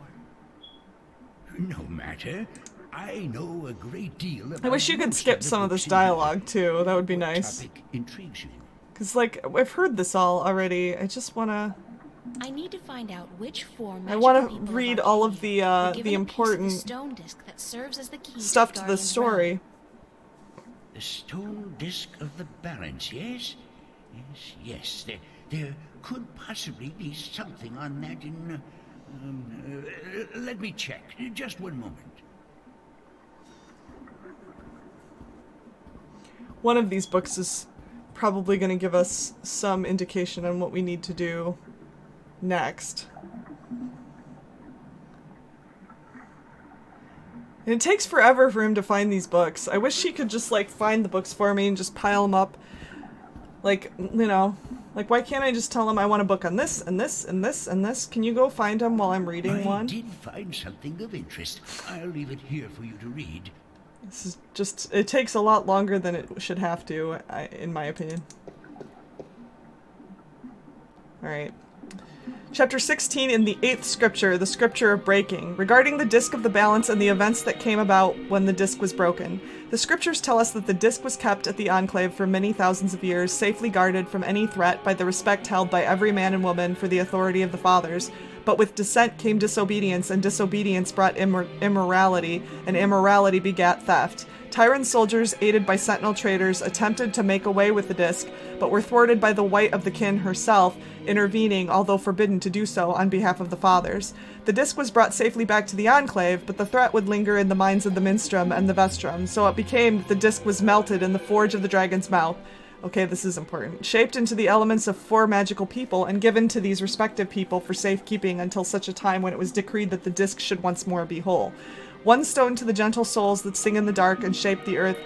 No matter. I know a great deal about I wish you could most skip the some of this books in here. dialogue too. That would be nice. Topic intrigues you. Cause like I've heard this all already. I just wanna. I need to find out which form I want magical to people read of all of Arcadia the were given a piece of the important stone disc that serves as the key stuff the to the Guardian's story. realm. The stone disc of the balance, yes? Yes. There could possibly be something on that in... let me check. Just one moment. One of these books is probably going to give us some indication on what we need to do next. And it takes forever for him to find these books. I wish he could just like find the books for me and just pile them up. Like, you know, like why can't I just tell him I want a book on this and this and this and this? Can you go find them while I'm reading one? I did find something of interest. I'll leave it here for you to read. This is just, it takes a lot longer than it should have to, in my opinion. Alright. Chapter 16 in the 8th scripture, the scripture of breaking, regarding the disc of the balance and the events that came about when the disc was broken. The scriptures tell us that the disc was kept at the Enclave for many thousands of years, safely guarded from any threat by the respect held by every man and woman for the authority of the fathers. But with dissent came disobedience, and disobedience brought immorality, and immorality begat theft. Tyrant soldiers, aided by sentinel traders, attempted to make away with the disc, but were thwarted by the White of the Kin herself, intervening, although forbidden to do so, on behalf of the fathers. The disc was brought safely back to the Enclave, but the threat would linger in the minds of the Minstrum and the Vestrum, so it became that the disc was melted in the forge of the dragon's mouth. Okay, this is important. Shaped into the elements of 4 magical people and given to these respective people for safekeeping until such a time when it was decreed that the disc should once more be whole. 1 stone to the gentle souls that sing in the dark and shape the earth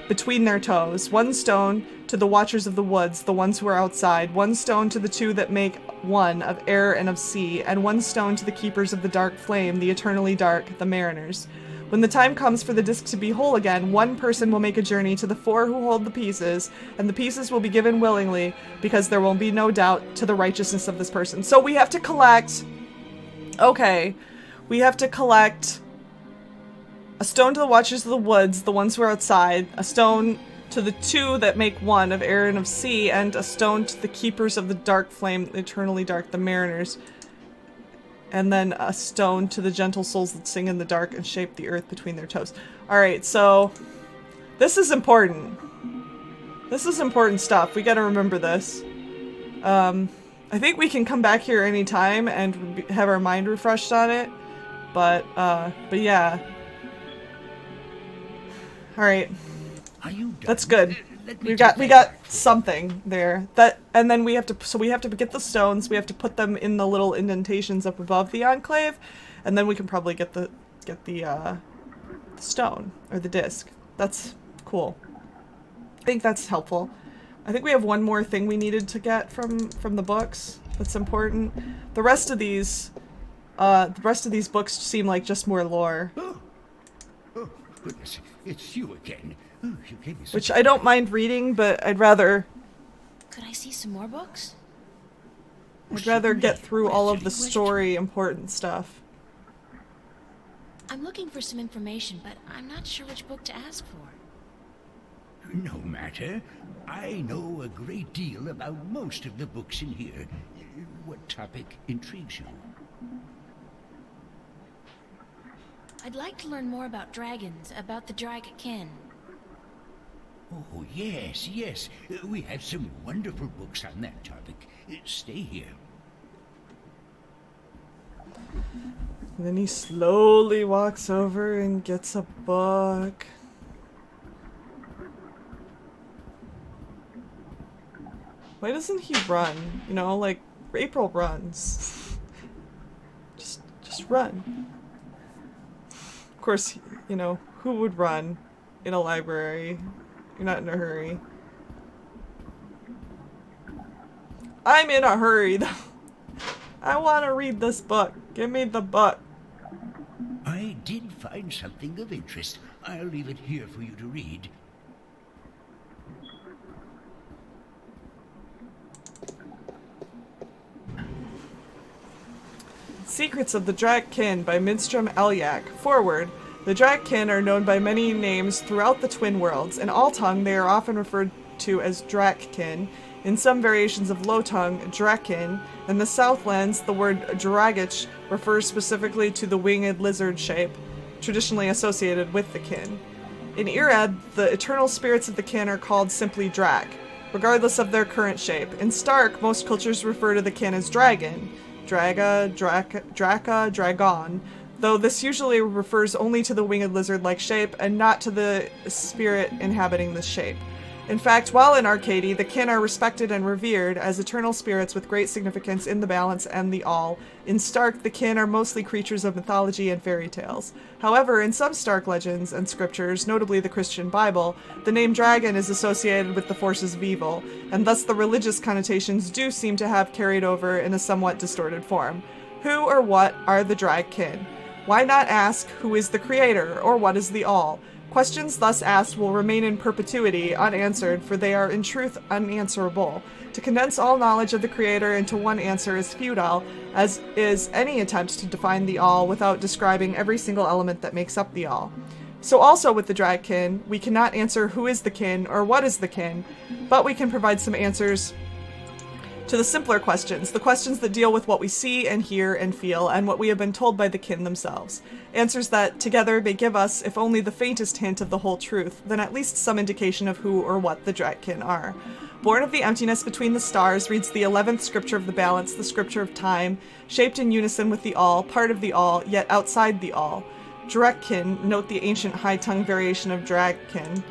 between their toes. 1 stone to the watchers of the woods, the ones who are outside. 1 stone to the 2 that make one of air and of sea. And 1 stone to the keepers of the dark flame, the eternally dark, the mariners. When the time comes for the disc to be whole again, 1 person will make a journey to the 4 who hold the pieces, and the pieces will be given willingly, because there will be no doubt to the righteousness of this person. So we have to collect... Okay. We have to collect a stone to the watchers of the woods, the ones who are outside, a stone to the 2 that make one of air and of sea, and a stone to the keepers of the dark flame, eternally dark, the mariners. And then a stone to the gentle souls that sing in the dark and shape the earth between their toes. Alright, so this is important. This is important stuff. We gotta remember this. I think we can come back here anytime and have our mind refreshed on it. But yeah. Alright. Are you done? That's good. Let me We take got that something there. That, and then we have to get the stones. We have to put them in the little indentations up above the enclave, and then we can probably get the stone or the disc. That's cool. I think that's helpful. I think we have one more thing we needed to get from the books that's important. The rest of these books seem like just more lore. Oh, goodness. It's you again. Oh, you gave me Which I don't mind reading, but I'd rather Could I see some more books? get through all of the story important stuff. I'm looking for some information, but I'm not sure which book to ask for. No matter. I know a great deal about most of the books in here. What topic intrigues you? I'd like to learn more about dragons, about the Dragkin. Oh, yes, yes. We have some wonderful books on that topic. Stay here. And then he slowly walks over and gets a book. Why doesn't he run? You know, like April runs. Just run. Of course, you know, who would run in a library? You're not in a hurry. I'm in a hurry though. I want to read this book. Give me the book. I did find something of interest. I'll leave it here for you to read. Secrets of the Dragkin by Minstrom Elyak. Forward. The Dragkin are known by many names throughout the Twin Worlds. In Altung, they are often referred to as Drakkin. In some variations of Low Tongue, Drakin. In the Southlands, the word Dragich refers specifically to the winged lizard shape, traditionally associated with the kin. In Irad, the eternal spirits of the kin are called simply Drak, regardless of their current shape. In Stark, most cultures refer to the kin as dragon, Draga, Draka, Dragon, though this usually refers only to the winged lizard-like shape and not to the spirit inhabiting this shape. In fact, while in Arcady, the kin are respected and revered as eternal spirits with great significance in the balance and the all. In Stark, the kin are mostly creatures of mythology and fairy tales. However, in some Stark legends and scriptures, notably the Christian Bible, the name dragon is associated with the forces of evil, and thus the religious connotations do seem to have carried over in a somewhat distorted form. Who or what are the Dragkin? Why not ask who is the creator, or what is the all? Questions thus asked will remain in perpetuity unanswered, for they are in truth unanswerable. To condense all knowledge of the Creator into one answer is futile, as is any attempt to define the all without describing every single element that makes up the all. So also with the Dragkin, we cannot answer who is the kin or what is the kin, but we can provide some answers to the simpler questions, the questions that deal with what we see and hear and feel, and what we have been told by the kin themselves. Answers that, together, may give us, if only the faintest hint of the whole truth, then at least some indication of who or what the Dragkin are. Born of the emptiness between the stars reads the 11th scripture of the balance, the scripture of time, shaped in unison with the all, part of the all, yet outside the all. Dragkin, note the ancient high-tongue variation of Dragkin.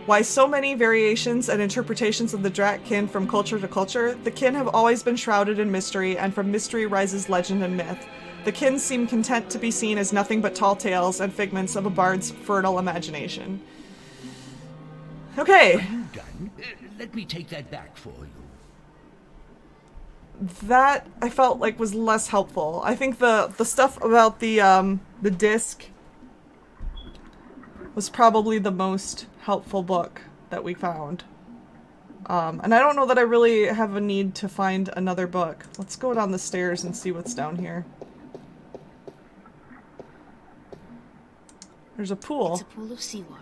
Why so many variations and interpretations of the Dragkin from culture to culture? The kin have always been shrouded in mystery, and from mystery rises legend and myth. The kin seem content to be seen as nothing but tall tales and figments of a bard's fertile imagination. Okay. Are you done? Let me take that back for you. That, I felt like, was less helpful. I think the stuff about the disc was probably the most helpful book that we found. And I don't know that I really have a need to find another book. Let's go down the stairs and see what's down here. There's a pool. It's a pool of seawater.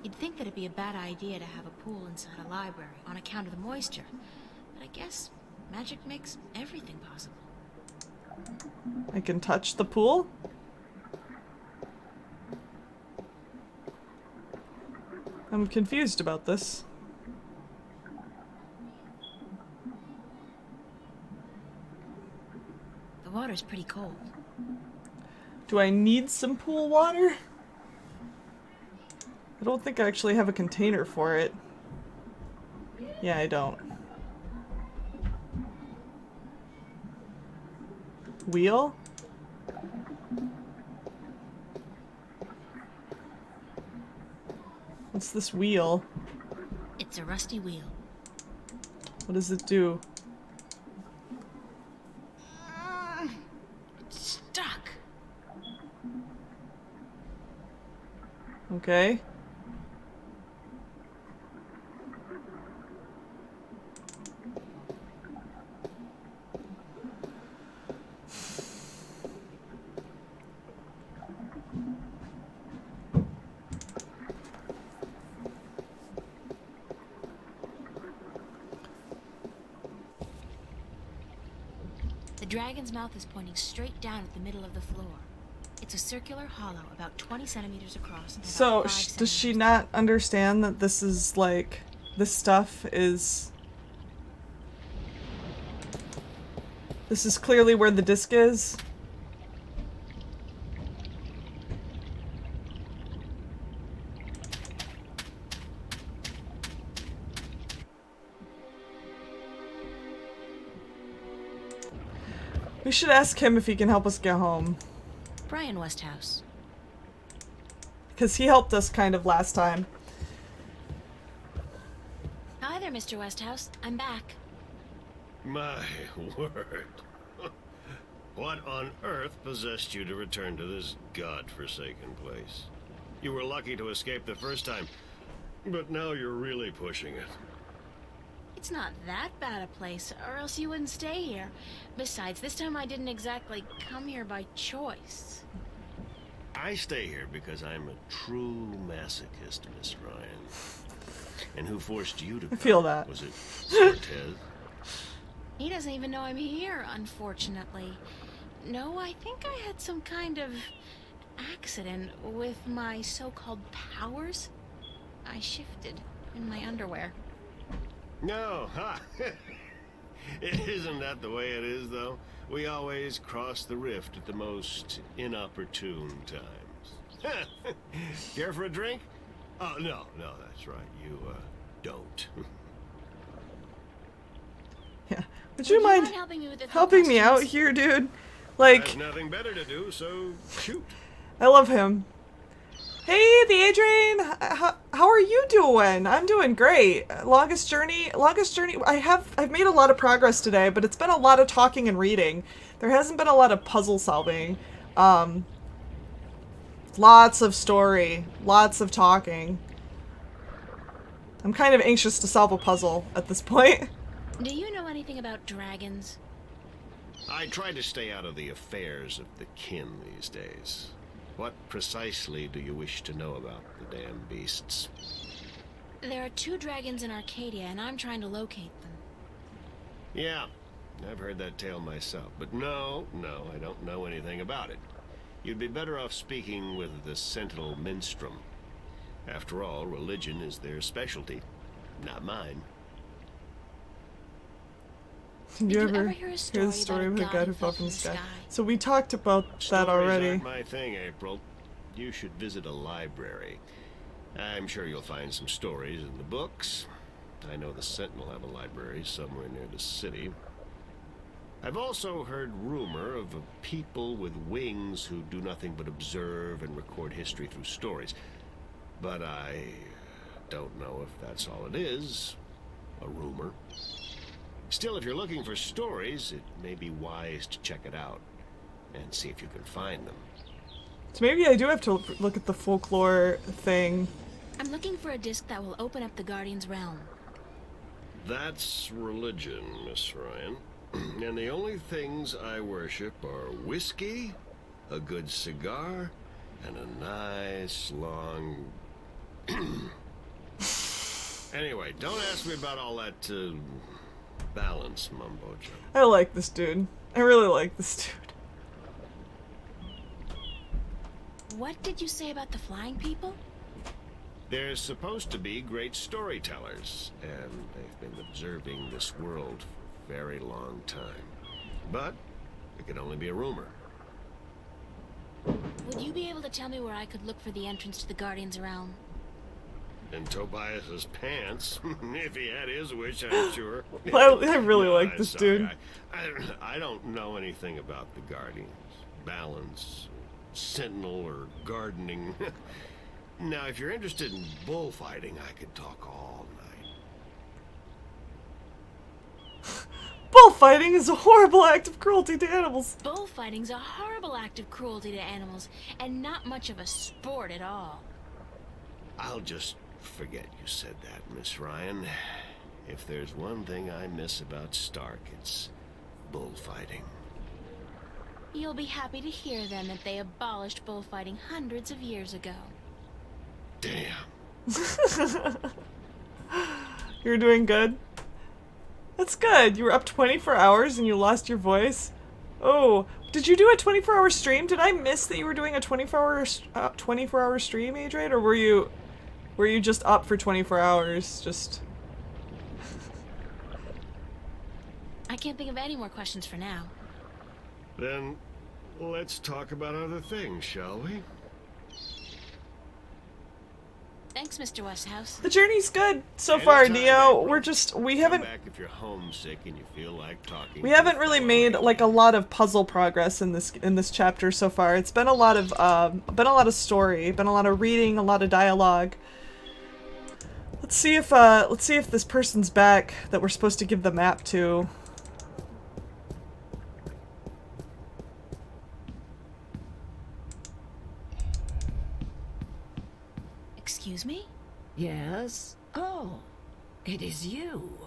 You'd think that it'd be a bad idea to have a pool inside a library on account of the moisture. But I guess magic makes everything possible. I can touch the pool? I'm confused about this. The water's pretty cold. Do I need some pool water? I don't think I actually have a container for it. Yeah, I don't. Wheel? What's this wheel? It's a rusty wheel. What does it do? It's stuck. Okay. The dragon's mouth is pointing straight down at the middle of the floor. It's a circular hollow about 20 centimeters across. And So, about 5 does she not understand that this is like, this stuff is... This is clearly where the disc is? We should ask him if he can help us get home. Brian Westhouse. Because he helped us kind of last time. Hi there, Mr. Westhouse. I'm back. My word. What on earth possessed you to return to this godforsaken place? You were lucky to escape the first time, but now you're really pushing it. It's not that bad a place, or else you wouldn't stay here. Besides, this time I didn't exactly come here by choice. I stay here because I'm a true masochist, Miss Ryan. And who forced you to come? I feel that. Was it Cortez? He doesn't even know I'm here, unfortunately. No, I think I had some kind of accident with my so-called powers. I shifted in my underwear. No, ha! Isn't that the way it is, though? We always cross the rift at the most inopportune times. Care for a drink? Oh, no, that's right. You, don't. Yeah. Would you mind helping me out here, dude? Like... I have nothing better to do, so shoot. I love him. Hey, the Adrian, how are you doing? I'm doing great. Longest journey. I've made a lot of progress today, but it's been a lot of talking and reading. There hasn't been a lot of puzzle solving. Lots of story, lots of talking. I'm kind of anxious to solve a puzzle at this point. Do you know anything about dragons? I try to stay out of the affairs of the kin these days. What precisely do you wish to know about the damn beasts? There are 2 dragons in Arcadia, and I'm trying to locate them. Yeah, I've heard that tale myself, but no, I don't know anything about it. You'd be better off speaking with the Sentinel Minstrom. After all, religion is their specialty, not mine. Did you ever hear the story of the god who fell from the sky? So we talked about that already. Stories aren't my thing, April. You should visit a library. I'm sure you'll find some stories in the books. I know the Sentinel have a library somewhere near the city. I've also heard rumor of a people with wings who do nothing but observe and record history through stories. But I don't know if that's all it is. A rumor. Still, if you're looking for stories, it may be wise to check it out and see if you can find them. So maybe I do have to look at the folklore thing. I'm looking for a disc that will open up the Guardian's realm. That's religion, Miss Ryan. And the only things I worship are whiskey, a good cigar, and a nice long... Anyway, don't ask me about all that, balance mumbo jumbo. I like this dude. I really like this dude. What did you say about the flying people? They're supposed to be great storytellers, and they've been observing this world for a very long time. But it can only be a rumor. Would you be able to tell me where I could look for the entrance to the Guardian's realm? And Tobias's pants. If he had his wish, I'm sure. I really No, like I'm this sorry. dude. I don't know anything about the Guardians. Balance, Sentinel, or gardening. Now, if you're interested in bullfighting, I could talk all night. Bullfighting is a horrible act of cruelty to animals. Bullfighting's a horrible act of cruelty to animals, and not much of a sport at all. I'll just forget you said that, Miss Ryan. If there's one thing I miss about Stark, it's bullfighting. You'll be happy to hear then that they abolished bullfighting hundreds of years ago. Damn. You're doing good. That's good. You were up 24 hours and you lost your voice. Oh, did you do a 24-hour stream? Did I miss that you were doing a 24-hour stream, Adrian, or were you just up for 24 hours? Just. I can't think of any more questions for now. Then let's talk about other things, shall we? Thanks, Mr. Westhouse. The journey's good so far, Anytime, Neo. April. We're just we Come haven't back if you're homesick and you feel like talking. we haven't really made like a lot of puzzle progress in this chapter so far. It's been a lot of story, been a lot of reading, a lot of dialogue. Let's see if this person's back that we're supposed to give the map to. Excuse me? Yes? Oh, it is you.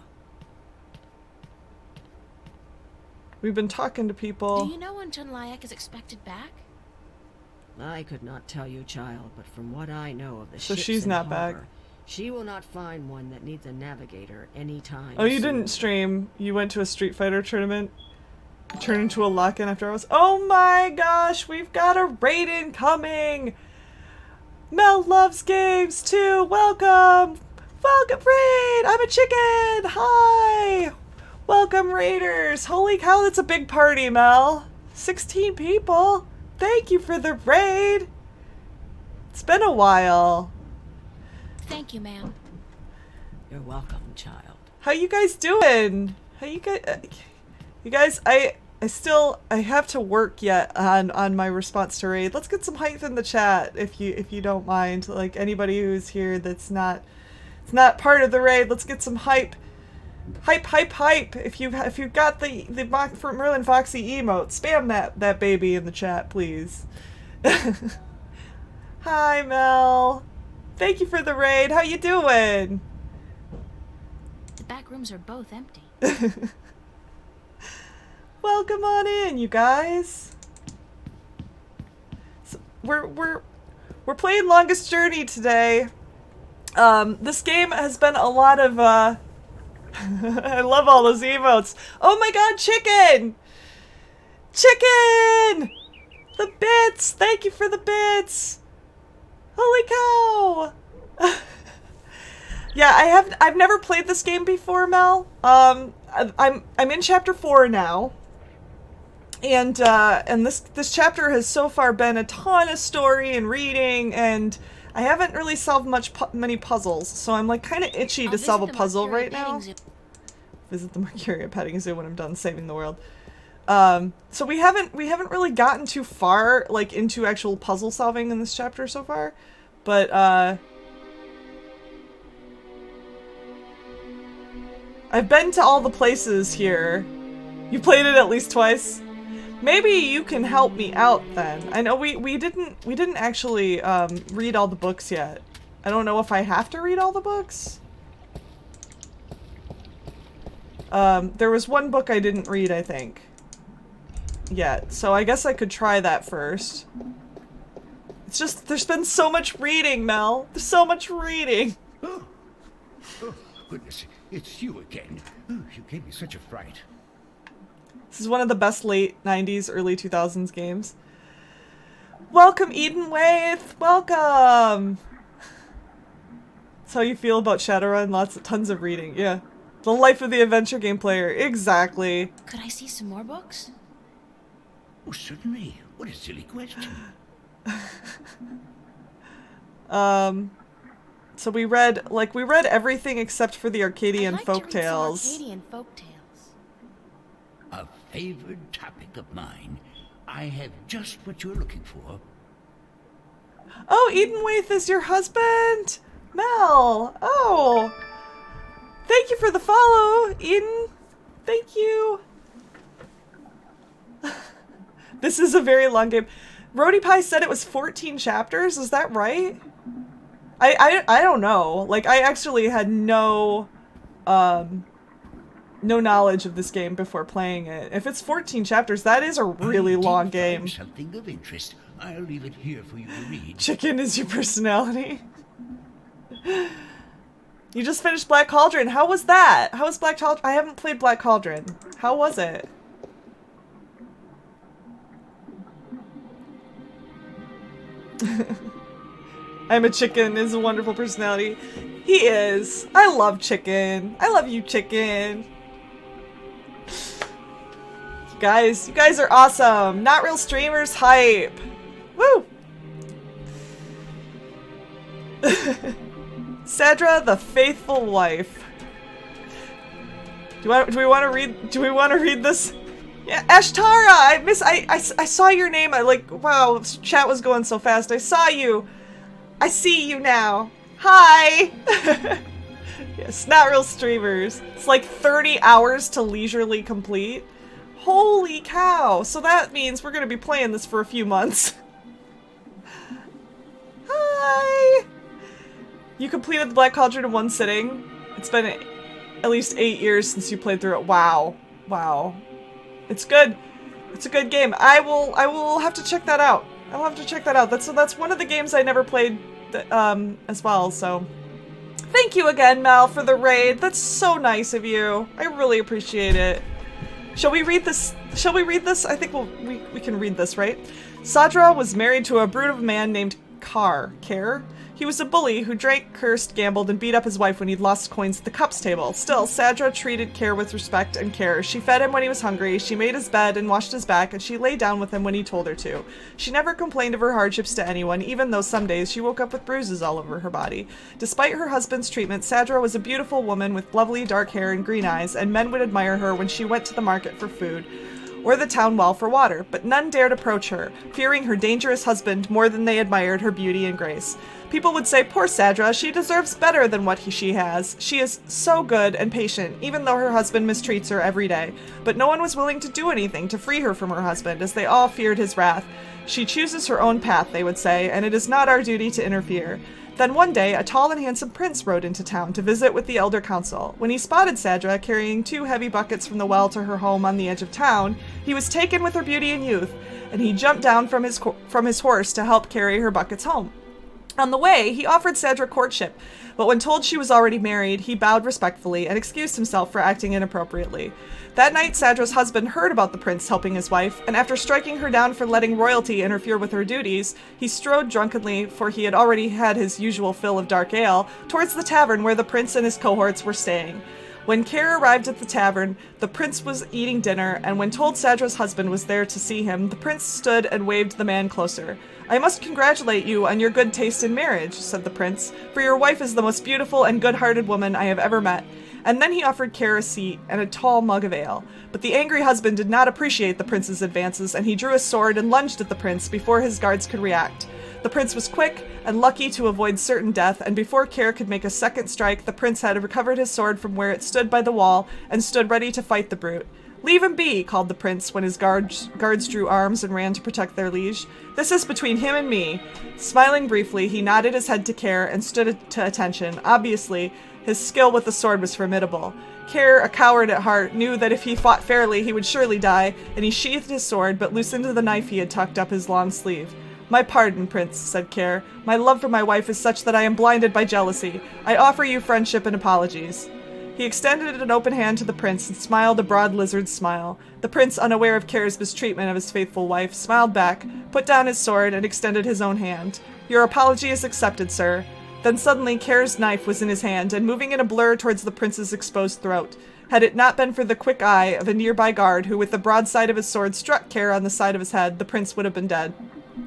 We've been talking to people. Do you know when Chunlayak is expected back? I could not tell you, child, but from what I know of the So ships she's in not back. harbor, she will not find one that needs a navigator anytime Oh, you soon. didn't stream. You went to a Street Fighter tournament. Turned into a lock-in after hours. Oh my gosh, we've got a raid incoming! Mel loves games too. Welcome! Welcome, raid! I'm a chicken! Hi! Welcome, raiders! Holy cow, that's a big party, Mel. 16 people. Thank you for the raid. It's been a while. Thank you, ma'am. You're welcome, child. How you guys doing? How you guys? You guys, I have to work yet on my response to raid. Let's get some hype in the chat if you don't mind. Like anybody who's here that's not part of the raid, let's get some hype. Hype. If you've got the Merlin Foxy emote, spam that baby in the chat, please. Hi, Mel. Thank you for the raid. How you doing? The back rooms are both empty. Welcome on in, you guys. So we're playing Longest Journey today. This game has been a lot of I love all those emotes. Oh my god, chicken! Chicken! The bits! Thank you for the bits! Holy cow! Yeah, I've never played this game before, Mel. I'm in chapter 4 now. And this chapter has so far been a ton of story and reading, and I haven't really solved many puzzles, so I'm like kind of itchy to solve a puzzle right now. Visit the Mercuria petting zoo when I'm done saving the world. So we haven't really gotten too far like into actual puzzle solving in this chapter so far, but I've been to all the places here. You played it at least twice. Maybe you can help me out then. I know we didn't actually read all the books yet. I don't know if I have to read all the books. There was one book I didn't read, I think, yet. So I guess I could try that first. It's just there's been so much reading, Mel. There's so much reading. Oh, goodness, it's you again. Oh, you gave me such a fright. This is one of the best late 90s, early 2000s games. Welcome, Eden Waith! Welcome! That's how you feel about Shadowrun? Tons of reading, yeah. The life of the adventure game player, exactly. Could I see some more books? Oh, certainly. What a silly question. So we read everything except for the Arcadian folktales. Arcadian folktales. A favored topic of mine. I have just what you're looking for. Oh, Edenwaith is your husband? Mel. Oh. Thank you for the follow, Eden. Thank you. This is a very long game. Rody Pie said it was 14 chapters. Is that right? I don't know. Like, I actually had no knowledge of this game before playing it. If it's 14 chapters, that is a really long game. Something of interest. I'll leave it here for you to read. Chicken is your personality. You just finished Black Cauldron. How was that? How was Black Cauldron? I haven't played Black Cauldron. How was it? I'm a Chicken is a wonderful personality. He is. I love Chicken. I love you, Chicken. You guys are awesome. Not Real Streamers hype. Woo! Sadra, the faithful wife. Do we want to read this? Yeah, Ashtara, I saw your name. Wow, chat was going so fast. I saw you. I see you now. Hi. Yes, Not Real Streamers. It's like 30 hours to leisurely complete. Holy cow. So that means we're going to be playing this for a few months. Hi. You completed the Black Cauldron in one sitting. It's been at least 8 years since you played through it. Wow. Wow. It's good. It's a good game. I will have to check that out. I'll have to check that out. That's one of the games I never played as well, so thank you again, Mel, for the raid. That's so nice of you. I really appreciate it. Shall we read this? Shall we read this? I think we can read this, right? Sadra was married to a brute of a man named Care. He was a bully who drank, cursed, gambled, and beat up his wife when he'd lost coins at the cups table. Still, Sadra treated Care with respect and care. She fed him when he was hungry, she made his bed and washed his back, and she lay down with him when he told her to. She never complained of her hardships to anyone, even though some days she woke up with bruises all over her body. Despite her husband's treatment, Sadra was a beautiful woman with lovely dark hair and green eyes, and men would admire her when she went to the market for food or the town well for water, but none dared approach her, fearing her dangerous husband more than they admired her beauty and grace. People would say, poor Sadra, she deserves better than what she has. She is so good and patient, even though her husband mistreats her every day. But no one was willing to do anything to free her from her husband, as they all feared his wrath. She chooses her own path, they would say, and it is not our duty to interfere. Then one day, a tall and handsome prince rode into town to visit with the elder council. When he spotted Sadra carrying 2 heavy buckets from the well to her home on the edge of town, he was taken with her beauty and youth, and he jumped down from his horse to help carry her buckets home. On the way, he offered Sadra courtship, but when told she was already married, he bowed respectfully and excused himself for acting inappropriately. That night, Sadra's husband heard about the prince helping his wife, and after striking her down for letting royalty interfere with her duties, he strode drunkenly, for he had already had his usual fill of dark ale, towards the tavern where the prince and his cohorts were staying. When Care arrived at the tavern, the prince was eating dinner, and when told Sadra's husband was there to see him, the prince stood and waved the man closer. I must congratulate you on your good taste in marriage, said the prince, for your wife is the most beautiful and good-hearted woman I have ever met. And then he offered Care a seat and a tall mug of ale. But the angry husband did not appreciate the prince's advances, and he drew his sword and lunged at the prince before his guards could react. The prince was quick and lucky to avoid certain death, and before Care could make a second strike, the prince had recovered his sword from where it stood by the wall and stood ready to fight the brute. Leave him be, called the prince when his guards drew arms and ran to protect their liege. This is between him and me. Smiling briefly, he nodded his head to Care and stood to attention. Obviously, his skill with the sword was formidable. Care, a coward at heart, knew that if he fought fairly, he would surely die, and he sheathed his sword but loosened the knife he had tucked up his long sleeve. My pardon, prince, said Care. My love for my wife is such that I am blinded by jealousy. I offer you friendship and apologies. He extended an open hand to the prince and smiled a broad lizard smile. The prince, unaware of Care's mistreatment of his faithful wife, smiled back, put down his sword, and extended his own hand. Your apology is accepted, sir. Then suddenly Care's knife was in his hand, and moving in a blur towards the prince's exposed throat. Had it not been for the quick eye of a nearby guard who with the broadside of his sword struck Care on the side of his head, the prince would have been dead.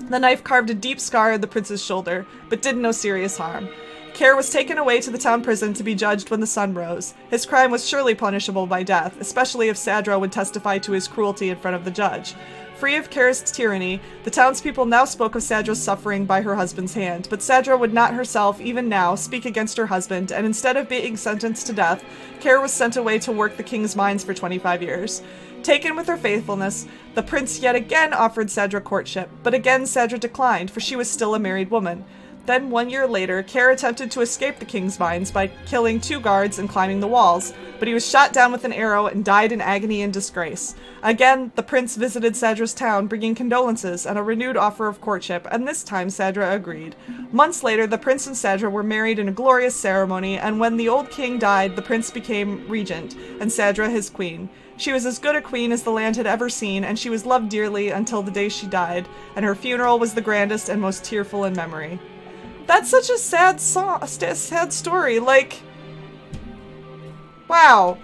The knife carved a deep scar on the prince's shoulder, but did no serious harm. Care was taken away to the town prison to be judged when the sun rose. His crime was surely punishable by death, especially if Sadra would testify to his cruelty in front of the judge. Free of Care's tyranny, the townspeople now spoke of Sadra's suffering by her husband's hand, but Sadra would not herself, even now, speak against her husband, and instead of being sentenced to death, Care was sent away to work the king's mines for 25 years. Taken with her faithfulness, the prince yet again offered Sadra courtship, but again Sadra declined, for she was still a married woman. Then 1 year later, Care attempted to escape the king's mines by killing 2 guards and climbing the walls, but he was shot down with an arrow and died in agony and disgrace. Again, the prince visited Sadra's town, bringing condolences and a renewed offer of courtship, and this time Sadra agreed. Months later, the prince and Sadra were married in a glorious ceremony, and when the old king died, the prince became regent, and Sadra his queen. She was as good a queen as the land had ever seen, and she was loved dearly until the day she died, and her funeral was the grandest and most tearful in memory. That's such a sad sad story. Like, wow.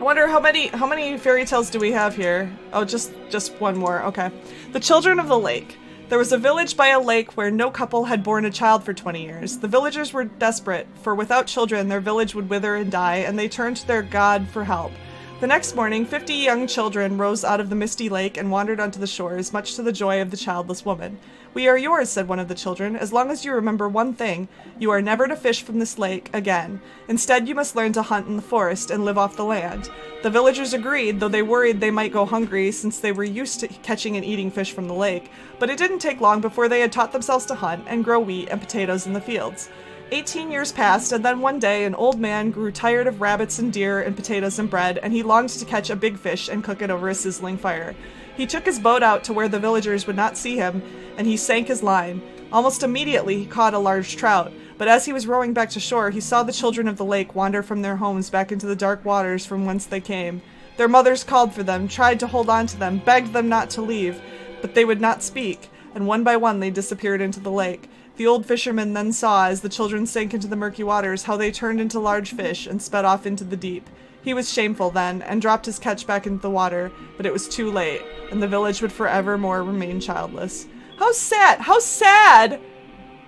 I wonder how many fairy tales do we have here? Oh, just one more. Okay. The Children of the Lake. There was a village by a lake where no couple had borne a child for 20 years. The villagers were desperate, for without children their village would wither and die, and they turned to their god for help. The next morning, 50 young children rose out of the misty lake and wandered onto the shores, much to the joy of the childless woman. "We are yours," said one of the children, "as long as you remember one thing. You are never to fish from this lake again. Instead, you must learn to hunt in the forest and live off the land." The villagers agreed, though they worried they might go hungry since they were used to catching and eating fish from the lake, but it didn't take long before they had taught themselves to hunt and grow wheat and potatoes in the fields. 18 years passed, and then one day an old man grew tired of rabbits and deer and potatoes and bread, and he longed to catch a big fish and cook it over a sizzling fire. He took his boat out to where the villagers would not see him, and he sank his line. Almost immediately he caught a large trout, but as he was rowing back to shore, he saw the children of the lake wander from their homes back into the dark waters from whence they came. Their mothers called for them, tried to hold on to them, begged them not to leave, but they would not speak, and one by one they disappeared into the lake. The old fisherman then saw, as the children sank into the murky waters, how they turned into large fish and sped off into the deep. He was shameful then, and dropped his catch back into the water, but it was too late, and the village would forevermore remain childless. How sad! How sad!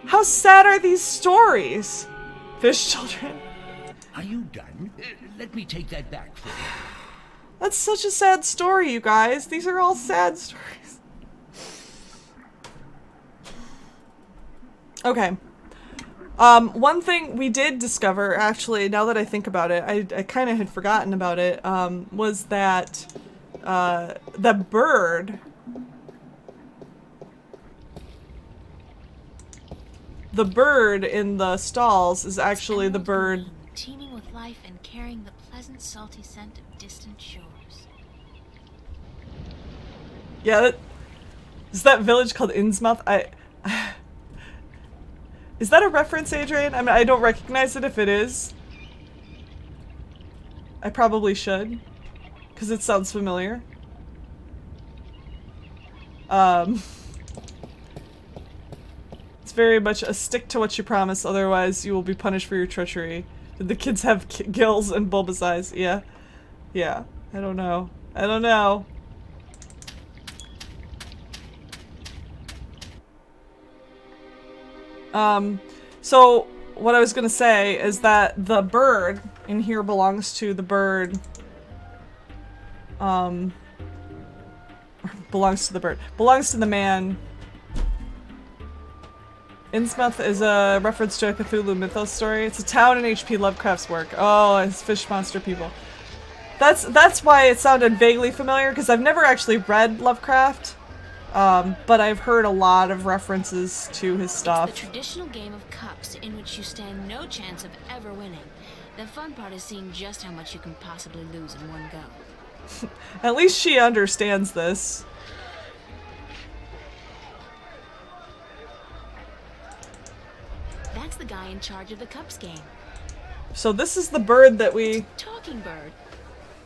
How sad are these stories? Fish children. Are you done? Let me take that back for you. That's such a sad story, you guys. These are all sad stories. Okay. One thing we did discover, actually, now that I think about it, I kind of had forgotten about it, was that the bird... The bird in the stalls is actually the bird... Teeming with life and carrying the pleasant, salty scent of distant shores. Yeah, is that village called Innsmouth? Is that a reference, Adrian? I mean, I don't recognize it if it is. I probably should, because it sounds familiar. It's very much a stick to what you promise, otherwise you will be punished for your treachery. Did the kids have gills and bulbous eyes? Yeah. Yeah. I don't know. I don't know. So what I was gonna say is that the bird in here belongs to the bird, belongs to the man. Innsmouth is a reference to a Cthulhu mythos story. It's a town in H.P. Lovecraft's work. Oh, it's fish monster people. That's why it sounded vaguely familiar, because I've never actually read Lovecraft. But I've heard a lot of references to his stuff. It's the traditional game of cups in which you stand no chance of ever winning. The fun part is seeing just how much you can possibly lose in one go. At least she understands this. That's the guy in charge of the cups game. So this is the bird that we... Talking bird.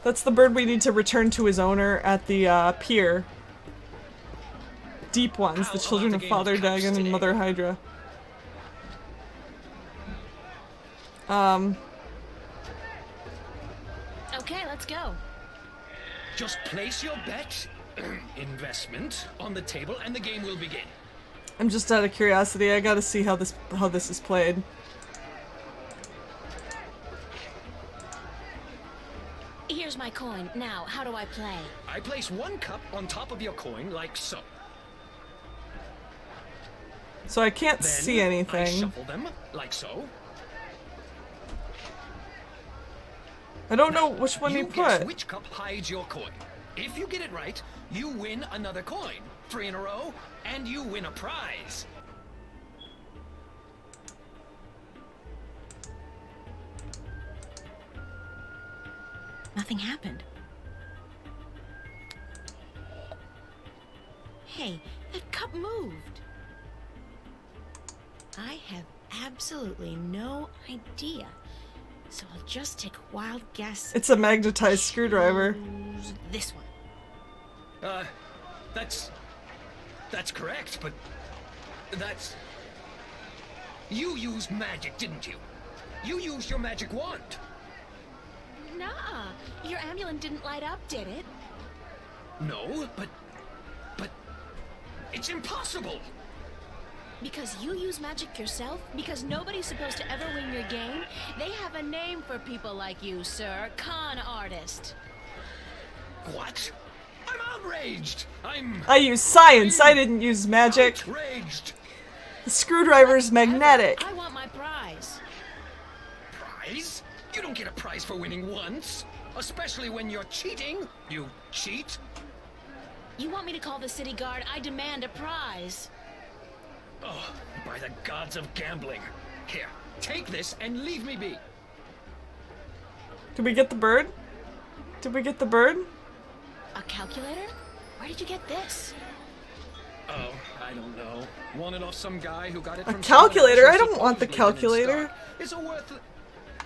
That's the bird we need to return to his owner at the pier. Deep ones, the children of Father Dagon and Mother Hydra. Okay, let's go. Just place your bet, investment, on the table and the game will begin. I'm just out of curiosity. I gotta see how this is played. Here's my coin. Now, how do I play? I place one cup on top of your coin like so. So I can't Then see I anything. shuffle them like so. I don't know which one you you guess put. which cup hides your coin. If you get it right, you win another coin. 3 in a row, and you win a prize. Nothing happened. Hey, that cup moved. I have absolutely no idea. So I'll just take a wild guess. It's a magnetized screwdriver. Choose this one. That's correct, but that's... You used magic, didn't you? You used your magic wand. Nah, your amulet didn't light up, did it? No, but it's impossible. Because you use magic yourself? Because nobody's supposed to ever win your game? They have a name for people like you, sir. Con artist. What? I'm outraged. I use science. I didn't use magic. Outraged. The screwdriver's magnetic. I want my prize. Prize? You don't get a prize for winning once. Especially when you're cheating. You cheat. You want me to call the city guard? I demand a prize. Oh, by the gods of gambling. Here, take this and leave me be. Did we get the bird? Did we get the bird? A calculator? Where did you get this? Oh, I don't know. Won it off some guy who got it A from calculator? someone I else don't want the who supposedly been in calculator. stock. It's a worth...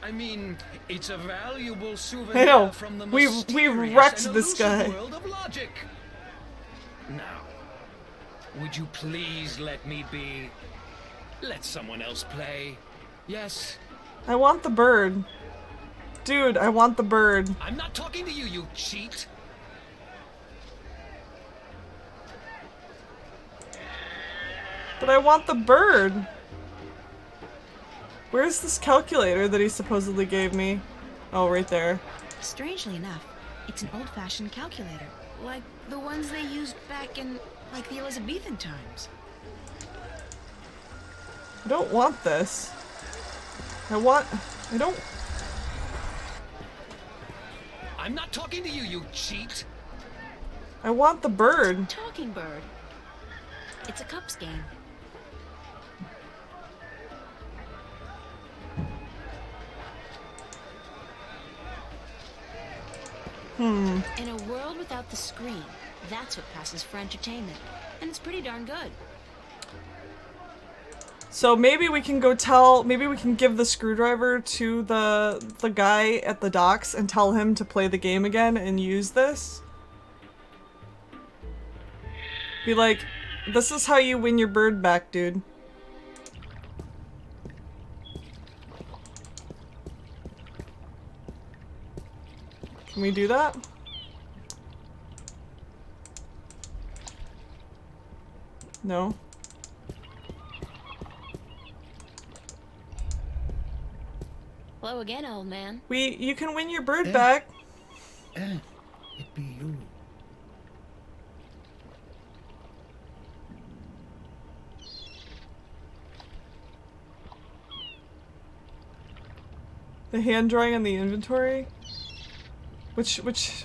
I mean, it's a valuable souvenir I know. from the We mysterious wrecked and this elusive guy. world of logic. Now, would you please let me be? Let someone else play. Yes. I want the bird. Dude, I want the bird. I'm not talking to you, you cheat. But I want the bird. Where's this calculator that he supposedly gave me? Oh, right there. Strangely enough, it's an old-fashioned calculator. Like the ones they used back in, like, the Elizabethan times. I don't want this. I don't... I'm not talking to you, you cheat. I want the bird. Talking bird. It's a cups game. In a world without the screen, that's what passes for entertainment. And it's pretty darn good. So maybe we can maybe we can give the screwdriver to the guy at the docks and tell him to play the game again and use this. Be like, this is how you win your bird back, dude. Can we do that? No. Hello again, old man. You can win your bird back. It be you. The hand drawing on the inventory? Which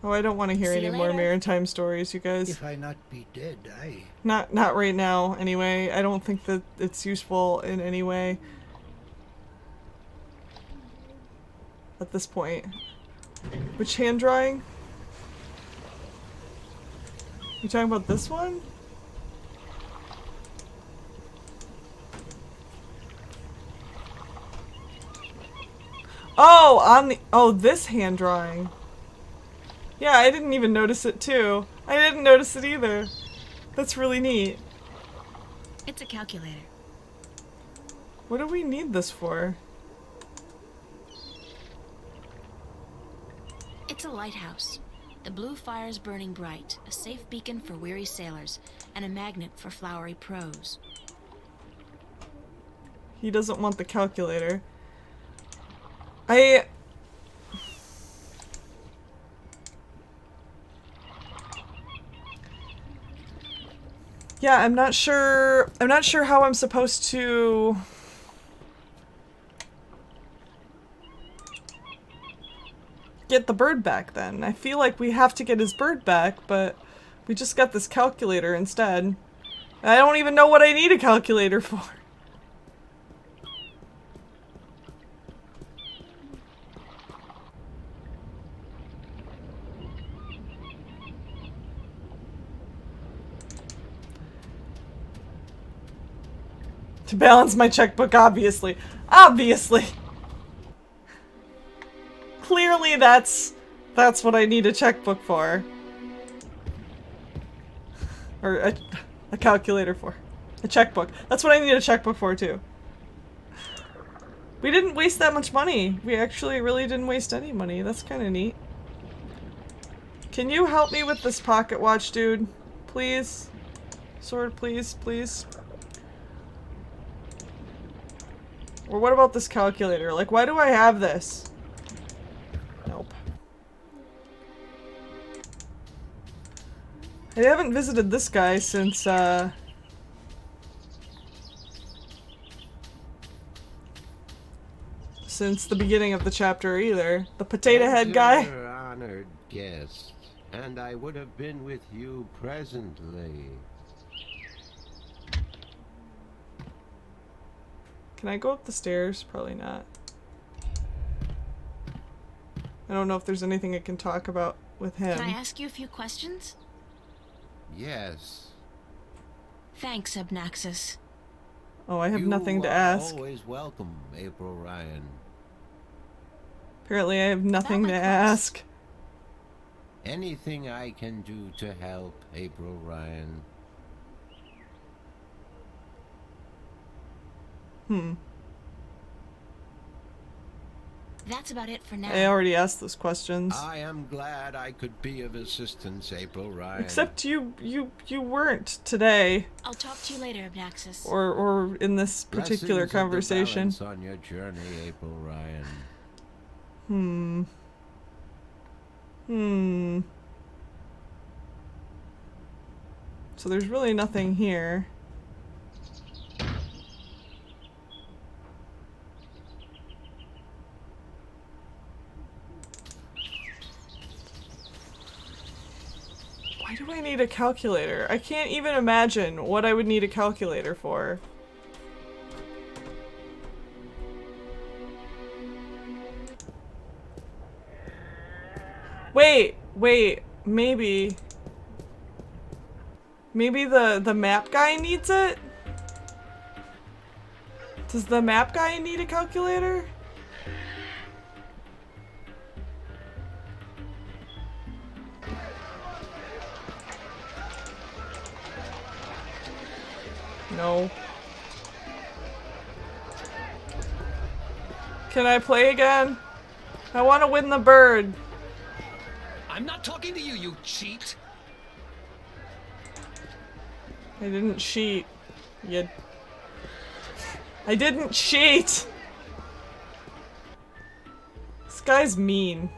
Oh, I don't want to hear See any you more later. maritime stories, you guys. If I not be dead, aye. Not right now, anyway. I don't think that it's useful in any way. At this point. Which hand drawing? You talking about this one? Oh, this hand drawing. Yeah, I didn't even notice it too. I didn't notice it either. That's really neat. It's a calculator. What do we need this for? It's a lighthouse. The blue fire's burning bright, a safe beacon for weary sailors, and a magnet for flowery prose. He doesn't want the calculator. Yeah, I'm not sure how I'm supposed to... get the bird back then. I feel like we have to get his bird back, but we just got this calculator instead. I don't even know what I need a calculator for. To balance my checkbook, obviously. Obviously! Clearly that's what I need a checkbook for. Or a calculator for. A checkbook. That's what I need a checkbook for, too. We didn't waste that much money. We actually really didn't waste any money. That's kind of neat. Can you help me with this pocket watch, dude? Please? Sword, please, please. Or what about this calculator? Like, why do I have this? Nope. I haven't visited this guy since, since the beginning of the chapter either. The potato head guy. Enter, honored guest, and I would have been with you presently. Can I go up the stairs? Probably not. I don't know if there's anything I can talk about with him. Can I ask you a few questions? Yes. Thanks, Abnaxis. Oh, I have You nothing to are ask. Always welcome, April Ryan. Apparently I have nothing to ask. Anything I can do to help, April Ryan. That's about it for now. I already asked those questions. I am glad I could be of assistance, April Ryan. Except you weren't today. I'll talk to you later, Abnaxis. Or in this particular Blessings of the conversation. balance on your journey, April Ryan. So there's really nothing here. Why do I need a calculator? I can't even imagine what I would need a calculator for. Wait, maybe the map guy needs it? Does the map guy need a calculator? No. Can I play again? I want to win the bird. I'm not talking to you, you cheat! I didn't cheat. I didn't cheat! This guy's mean.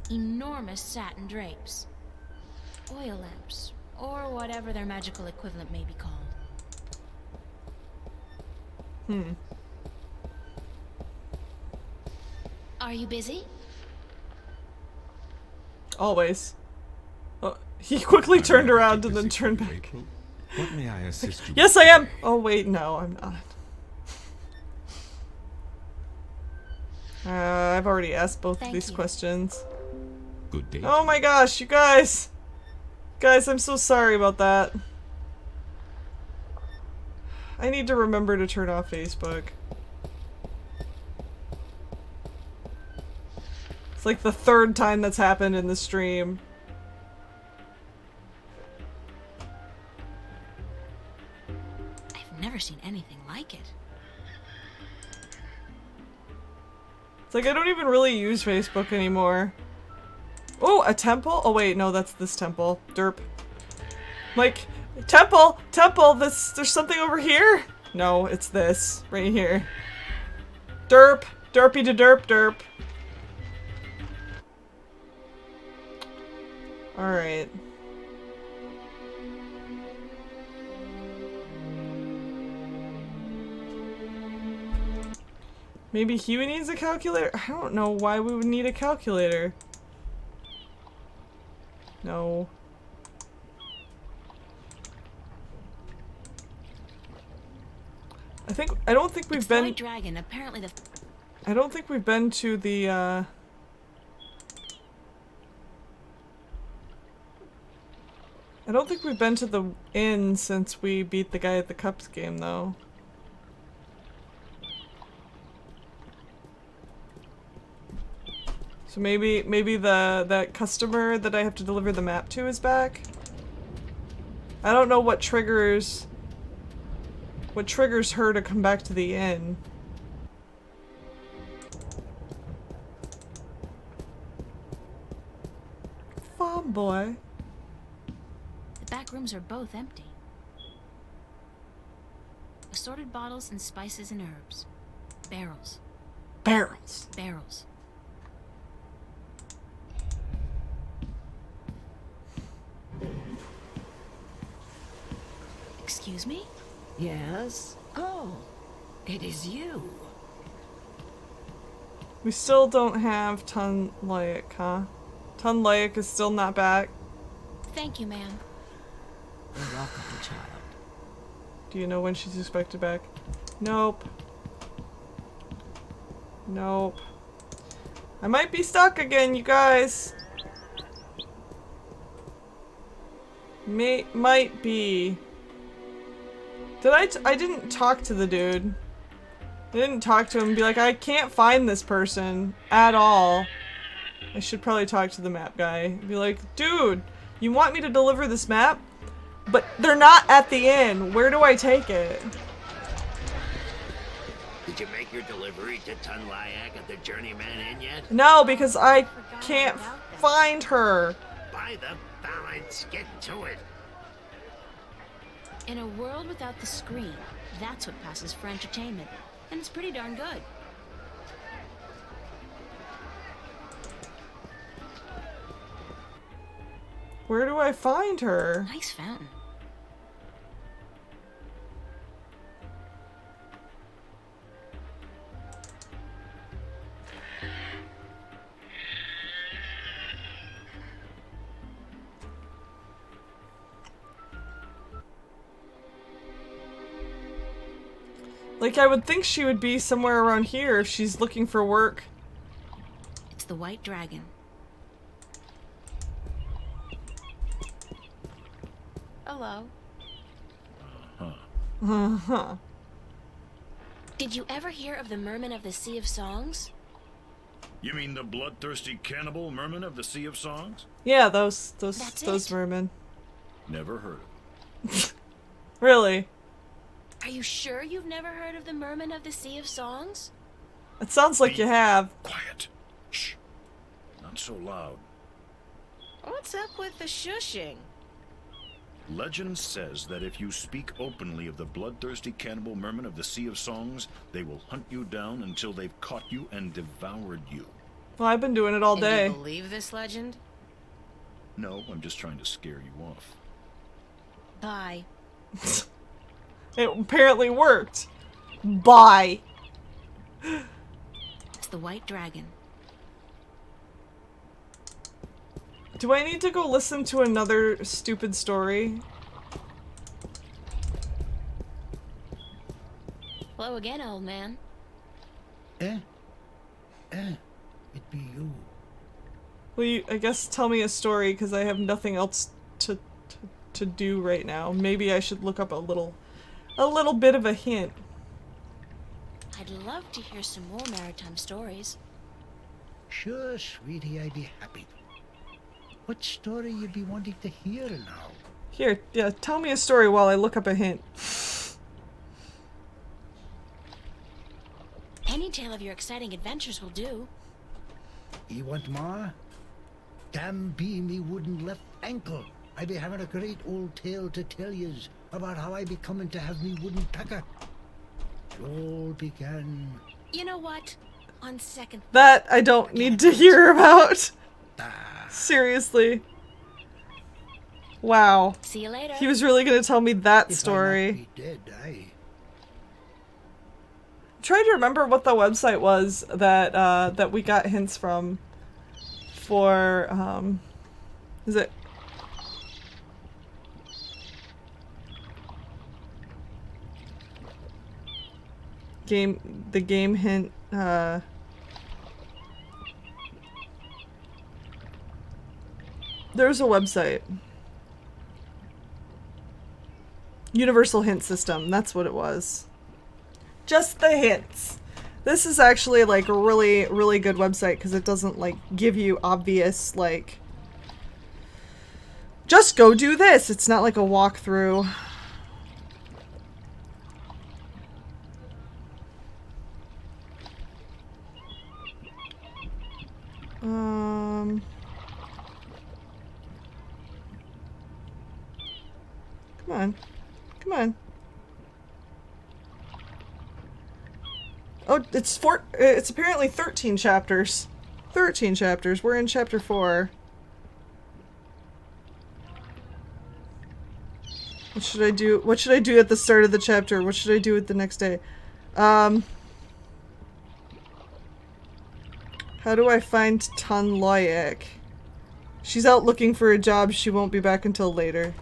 Enormous satin drapes. Oil lamps. Or whatever their magical equivalent may be called. Are you busy? Always. He quickly turned around and then turned back. What may I assist you? Yes, I am! Oh wait, no, I'm not. I've already asked both of these questions. Good day. Oh my gosh, you guys! Guys, I'm so sorry about that. I need to remember to turn off Facebook. It's like the third time that's happened in the stream. I've never seen anything like it. It's like I don't even really use Facebook anymore. Oh, a temple? Oh wait, no, that's this temple. Derp. Like, temple! There's something over here? No, it's this right here. Derp. Derpy to derp derp. Alright. Maybe Huey needs a calculator? I don't know why we would need a calculator. No. I don't think we've been. White Dragon. Apparently the. I don't think we've been to the. I don't think we've been to the inn since we beat the guy at the Cups game, though. So maybe that customer that I have to deliver the map to is back. I don't know what triggers her to come back to the inn. Farm boy. The back rooms are both empty. Assorted bottles and spices and herbs. Barrels. Barrels. Barrels. Excuse me? Yes? Oh, it is you. We still don't have Tun Layak, huh? Tun Layak is still not back. Thank you, ma'am. You're welcome, child. Do you know when she's expected back? Nope. Nope. I might be stuck again, you guys. Might be. I didn't talk to the dude. I didn't talk to him and be like, I can't find this person at all. I should probably talk to the map guy. Be like, dude, you want me to deliver this map? But they're not at the inn. Where do I take it? Did you make your delivery to Tun Layak at the Journeyman Inn yet? No, because I can't find her. By the balance, get to it. In a world without the screen, that's what passes for entertainment. And it's pretty darn good. Where do I find her? Nice fountain. Like, I would think she would be somewhere around here if she's looking for work. It's the White Dragon. Hello. Uh-huh. Did you ever hear of the Merman of the Sea of Songs? You mean the bloodthirsty cannibal merman of the Sea of Songs? Yeah, those it. mermen. Never heard of them. Really? Are you sure you've never heard of the Merman of the Sea of Songs? It sounds like you have. Quiet. Shh. Not so loud. What's up with the shushing? Legend says that if you speak openly of the bloodthirsty cannibal merman of the Sea of Songs, they will hunt you down until they've caught you and devoured you. Well, I've been doing it all day. And you believe this legend? No, I'm just trying to scare you off. Bye. It apparently worked. Bye. It's the White Dragon. Do I need to go listen to another stupid story? Hello again, old man. It be you. Will you, I guess, tell me a story, because I have nothing else to do right now. Maybe I should look up a little bit of a hint. I'd love to hear some more maritime stories. Sure, sweetie, I'd be happy. What story you be wanting to hear now? Here, yeah, tell me a story while I look up a hint. Any tale of your exciting adventures will do. You want more? Damn be me wooden left ankle. I be having a great old tale to tell yous about how I be coming to have me wooden pecker. it all began. You know what? On second That I don't need to hear about. Seriously. Wow. See you later. He was really gonna tell me that If I story. not be dead, aye. I'm trying to remember what the website was that that we got hints from for is it the game hint there's a website. Universal Hint System, that's what it was. Just the hints. This is actually like a really, really good website because it doesn't like give you obvious like just go do this. It's not like a walkthrough. Come on. Come on. Oh, it's apparently 13 chapters. 13 chapters. We're in chapter 4. What should I do? What should I do at the start of the chapter? What should I do at the next day? How do I find Tun Loyak? She's out looking for a job. She won't be back until later.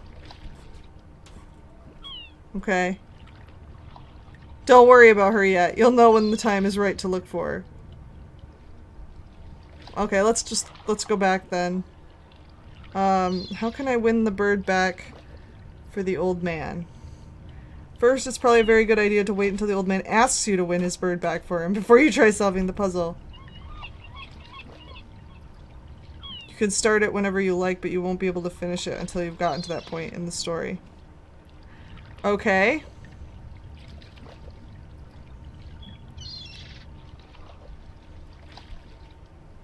Okay. Don't worry about her yet. You'll know when the time is right to look for her. Okay, let's go back then. How can I win the bird back for the old man? First, it's probably a very good idea to wait until the old man asks you to win his bird back for him before you try solving the puzzle. You can start it whenever you like, but you won't be able to finish it until you've gotten to that point in the story. Okay.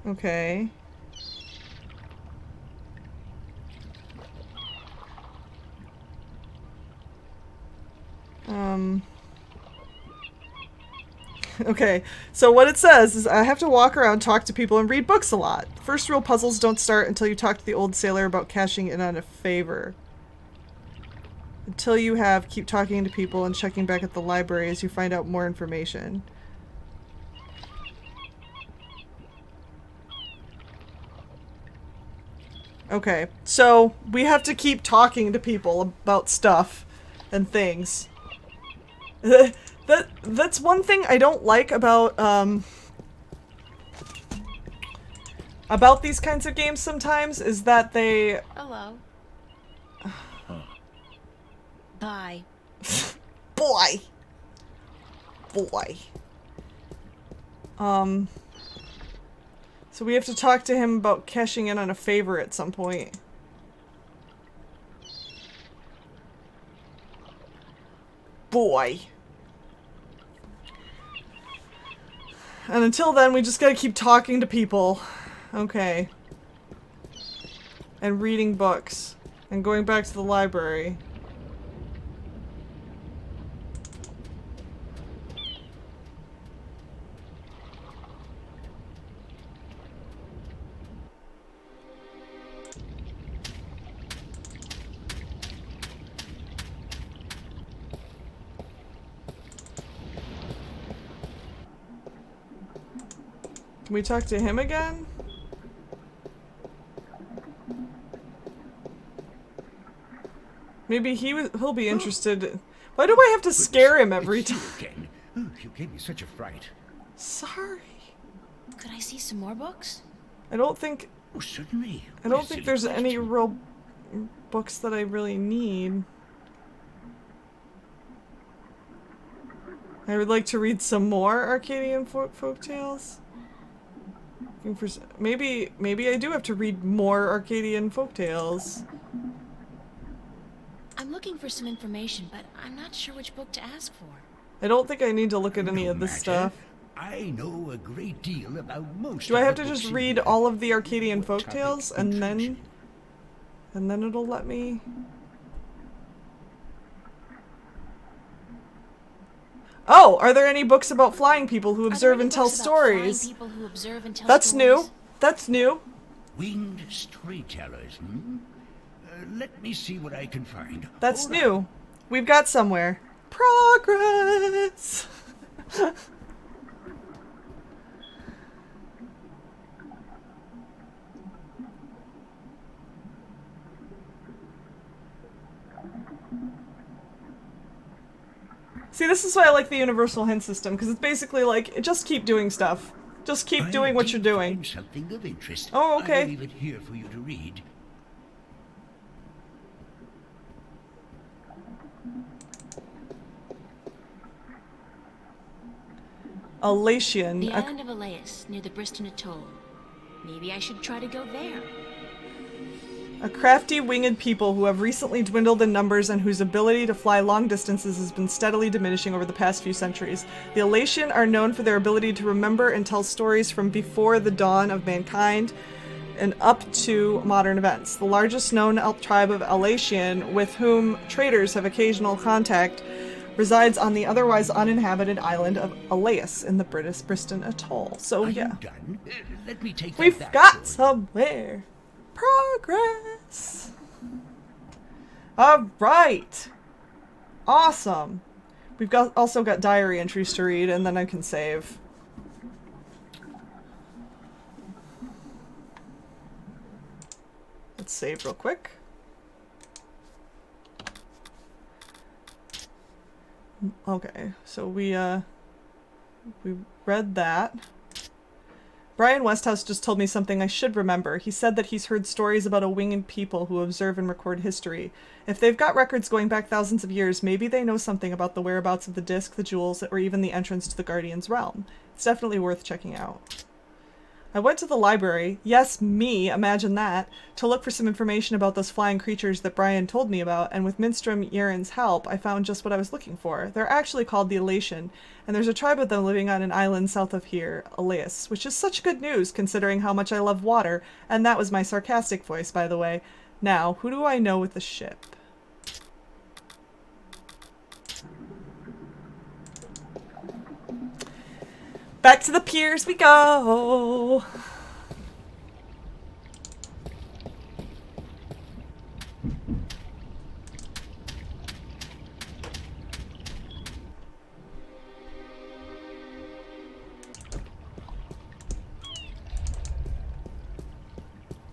Okay. Okay, so what it says is I have to walk around, talk to people, and read books a lot. First rule, puzzles don't start until you talk to the old sailor about cashing in on a favor. Until you have, keep talking to people and checking back at the library as you find out more information. Okay, so we have to keep talking to people about stuff and things. That's one thing I don't like about these kinds of games sometimes is that they... Hello. Bye. Boy. Boy. So we have to talk to him about cashing in on a favor at some point. Boy. And until then, we just gotta keep talking to people. Okay. And reading books. And going back to the library. Can we talk to him again? Maybe he'll be interested. Why do I have to scare him every time? Oh, you gave me such a fright. Sorry. Could I see some more books? I don't think... Oh, certainly. I don't think there's any real books that I really need. I would like to read some more Arcadian folktales. Maybe I do have to read more Arcadian folktales. I'm looking for some information, but I'm not sure which book to ask for. I don't think I need to look at any of this stuff. I know a great deal about most. Do I have to just read all of the Arcadian folktales and then it'll let me? Oh, are there any books about flying people who observe and tell Books about flying stories? people who observe and tell That's stories? new. That's new. Winged storytellers, hmm? Let me see what I can find. That's Hold on. new. We've got somewhere. Progress. See, this is why I like the universal hint system, because it's basically like, just keep doing stuff. Just keep doing what you're doing. Something of interest. Oh, I'll okay. leave it here for you to read. Elation. The island of Elias, near the Briston Atoll. Maybe I should try to go there. A crafty, winged people who have recently dwindled in numbers and whose ability to fly long distances has been steadily diminishing over the past few centuries. The Elation are known for their ability to remember and tell stories from before the dawn of mankind and up to modern events. The largest known tribe of Elation, with whom traders have occasional contact, resides on the otherwise uninhabited island of Elias in the British Briston Atoll. So, yeah. Done. Let me take We've that got back. somewhere. Progress. All right. Awesome. We've also got diary entries to read, and then I can save. Let's save real quick. Okay, so we read that. Brian Westhouse just told me something I should remember. He said that he's heard stories about a winged people who observe and record history. If they've got records going back thousands of years, maybe they know something about the whereabouts of the disc, the jewels, or even the entrance to the Guardian's realm. It's definitely worth checking out. I went to the library, yes, me, imagine that, to look for some information about those flying creatures that Brian told me about, and with Minstrom Yaren's help, I found just what I was looking for. They're actually called the Elation, and there's a tribe of them living on an island south of here, Elias, which is such good news considering how much I love water, and that was my sarcastic voice, by the way. Now, who do I know with the ship? Back to the piers we go!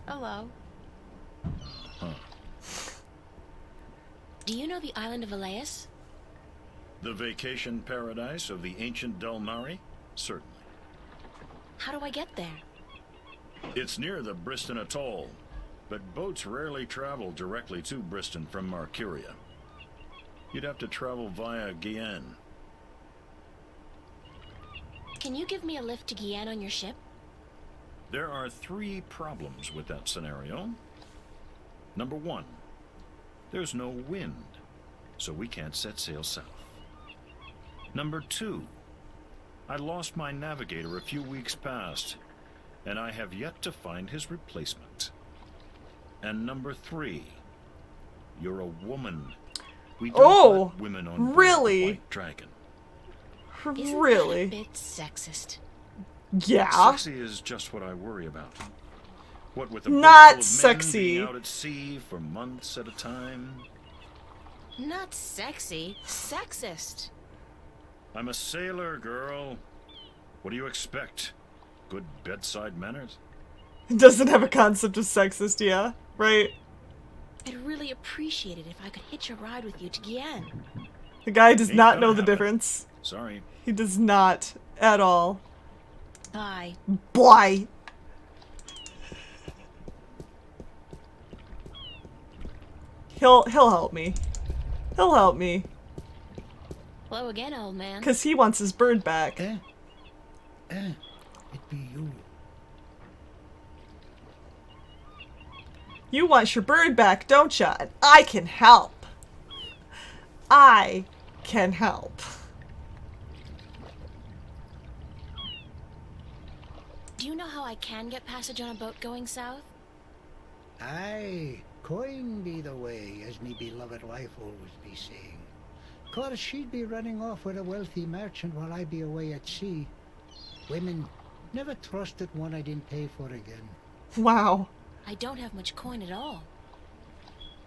Hello. Do you know the island of Elias? The vacation paradise of the ancient Delmari? Certainly. How do I get there? It's near the Briston Atoll, but boats rarely travel directly to Briston from Marcuria. You'd have to travel via Guyenne. Can you give me a lift to Guyenne on your ship? There are 3 problems with that scenario. Number 1, there's no wind, so we can't set sail south. Number 2, I lost my navigator a few weeks past, and I have yet to find his replacement. And number 3, you're a woman. We don't let women on board really? the White Dragon. Isn't Really? that a bit sexist? Yeah. Sexy is just what I worry about. What with a boat Not full of men sexy. being out at sea for months at a time. Not sexy, sexist. I'm a sailor, girl. What do you expect? Good bedside manners? Doesn't have a concept of sexist, yeah? Right? I'd really appreciate it if I could hitch a ride with you to Guyenne. The guy does Ain't not gonna know the happen. difference. Sorry. He does not at all. Bye. Bly. He'll help me. He'll help me. Hello again, old man. 'Cause he wants his bird back. It be you. You want your bird back, don't ya? And I can help. I can help. Do you know how I can get passage on a boat going south? Aye, coin be the way, as me beloved wife always be saying. course, she'd be running off with a wealthy merchant while I'd be away at sea. Women, never trusted one I didn't pay for again. Wow. I don't have much coin at all.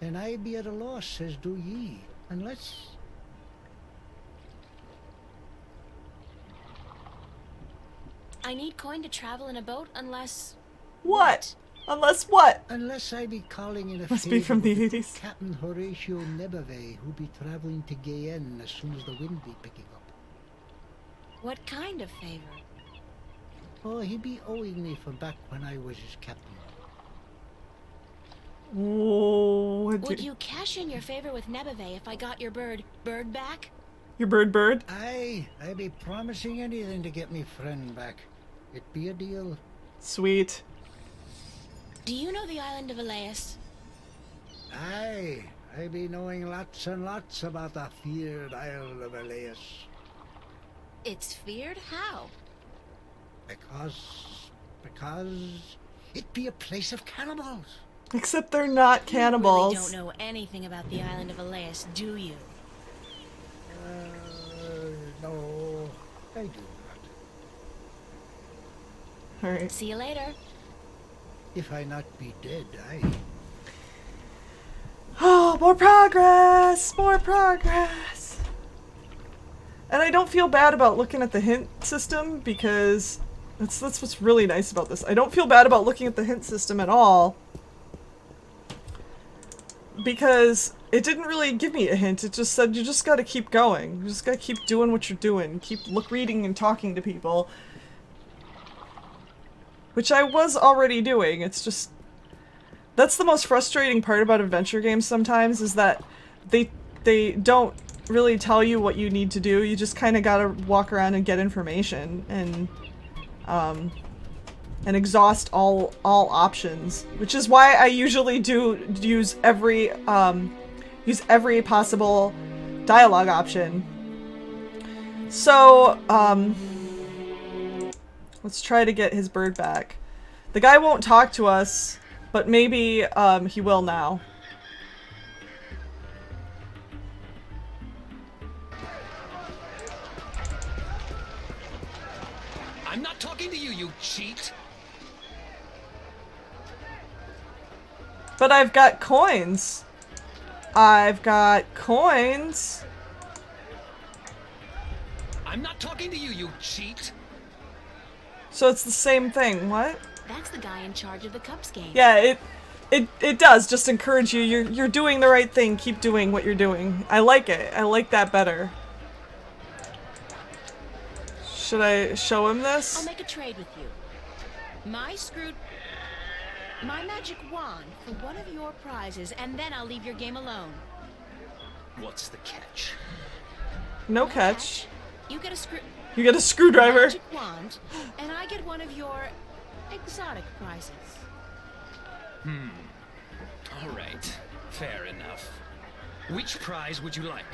And I be at a loss, as do ye. Unless... I need coin to travel in a boat unless... What? Unless what? Unless I be calling in a Must be from the favor with 80s. Captain Horatio Nebave, who be traveling to Guyenne as soon as the wind be picking up. What kind of favor? Oh, he be owing me from back when I was his captain. Would you cash in your favor with Nebave if I got your bird back? Your bird? Aye, I be promising anything to get me friend back. It be a deal. Sweet. Do you know the island of Elias? Aye, I be knowing lots and lots about the feared Isle of Elias. It's feared? How? Because it be a place of cannibals. Except they're not cannibals. You really don't know anything about the island of Elias, do you? No, I do not. Alright. See you later. If I not be dead, Oh, more progress! More progress! And I don't feel bad about looking at the hint system because that's what's really nice about this. I don't feel bad about looking at the hint system at all because it didn't really give me a hint. It just said you just gotta keep going. You just gotta keep doing what you're doing. Keep reading and talking to people. Which I was already doing. It's just... That's the most frustrating part about adventure games sometimes, is that they don't really tell you what you need to do. You just kind of gotta walk around and get information and exhaust all options. Which is why I usually do use every possible dialogue option. So, let's try to get his bird back. The guy won't talk to us, but maybe he will now. I'm not talking to you, you cheat! But I've got coins. I've got coins. I'm not talking to you, you cheat! So it's the same thing. What? That's the guy in charge of the Cups game. Yeah, it does just encourage you. You're doing the right thing. Keep doing what you're doing. I like it. I like that better. Should I show him this? I'll make a trade with you. My magic wand for one of your prizes, and then I'll leave your game alone. What's the catch? No catch. You get a You get a screwdriver. Magic wand, and I get one of your exotic prizes. All right. Fair enough. Which prize would you like?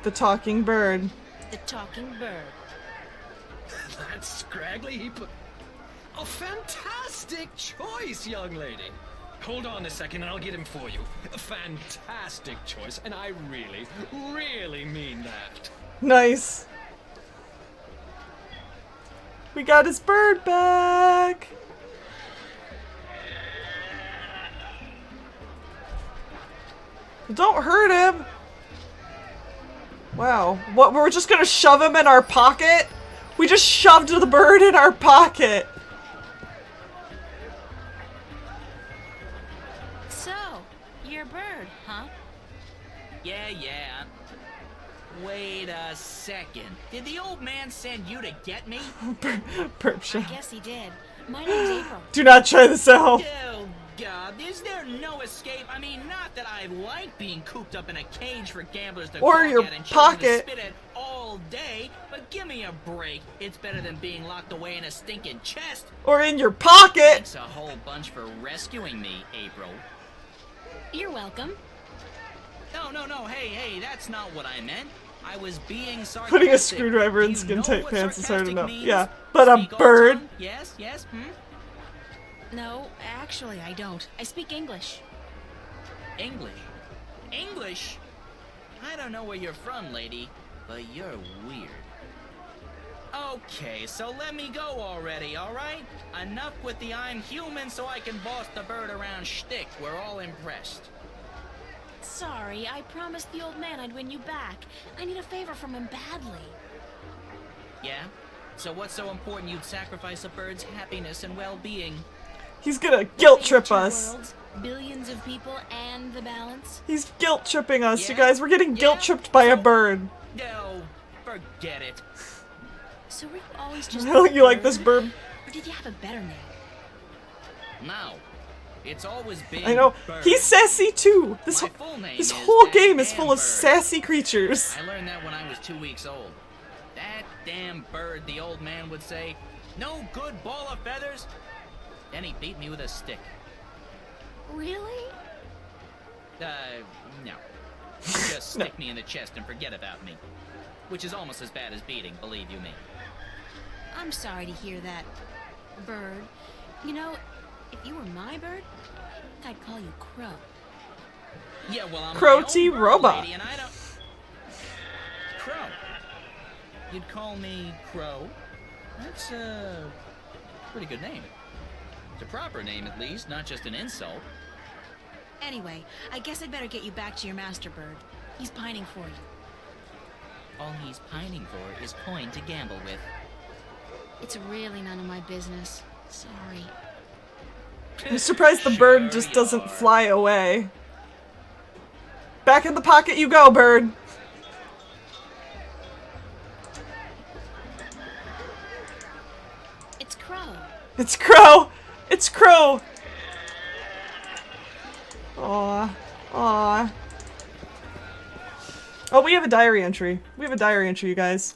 The talking bird. The talking bird. That scraggly heap of... A fantastic choice, young lady. Hold on a second and I'll get him for you. A fantastic choice, and I really, really mean that. Nice. We got his bird back. Don't hurt him. Wow. What, we're just gonna shove him in our pocket? We just shoved the bird in our pocket. So, you're a bird, huh? Yeah. Wait a second. Did the old man send you to get me? Burp shot. I guess he did. My name's April. Do not try this out. Oh, God. Is there no escape? I mean, not that I like being cooped up in a cage for gamblers to Or gawk your at and children to pocket. spit at all day, but give me a break. It's better than being locked away in a stinking chest. Or in your pocket. Thanks a whole bunch for rescuing me, April. You're welcome. No, hey, that's not what I meant. I was being sarcastic. Putting a screwdriver in Do you skin know tight what pants is hard sarcastic enough. means? Yeah. But a Speak all bird. tongue? Yes, No, actually, I don't. I speak English. English? I don't know where you're from, lady, but you're weird. Okay, so let me go already, alright? Enough with the I'm human so I can boss the bird around shtick. We're all impressed. Sorry, I promised the old man I'd win you back. I need a favor from him badly. Yeah? So what's so important you'd sacrifice a bird's happiness and well-being? He's gonna guilt trip us. Worlds, billions of people, and the balance. He's guilt tripping us, you guys. We're getting guilt tripped by a bird. No, forget it. So were you always just You like this bird? Or did you have a better name? No. It's always been I know. Bird. He's sassy too. This My full name this is whole that game is damn full of bird. sassy creatures. I learned that when I was 2 weeks old. That damn bird, the old man would say, no good ball of feathers. Then he beat me with a stick. Really? No. Just stick me in the chest and forget about me. Which is almost as bad as beating, believe you me. I'm sorry to hear that, bird. You know, if you were my bird, I'd call you Crow. Yeah, well, I'm Crow-T my own bird robot. lady, and I don't... Crow. You'd call me Crow? That's a pretty good name. It's a proper name, at least, not just an insult. Anyway, I guess I'd better get you back to your master bird. He's pining for you. All he's pining for is coin to gamble with. It's really none of my business. Sorry. I'm surprised the bird just doesn't fly away. Back in the pocket you go, bird. It's Crow. It's Crow. It's Crow. Aw. Aw. Oh, we have a diary entry. We have a diary entry, you guys.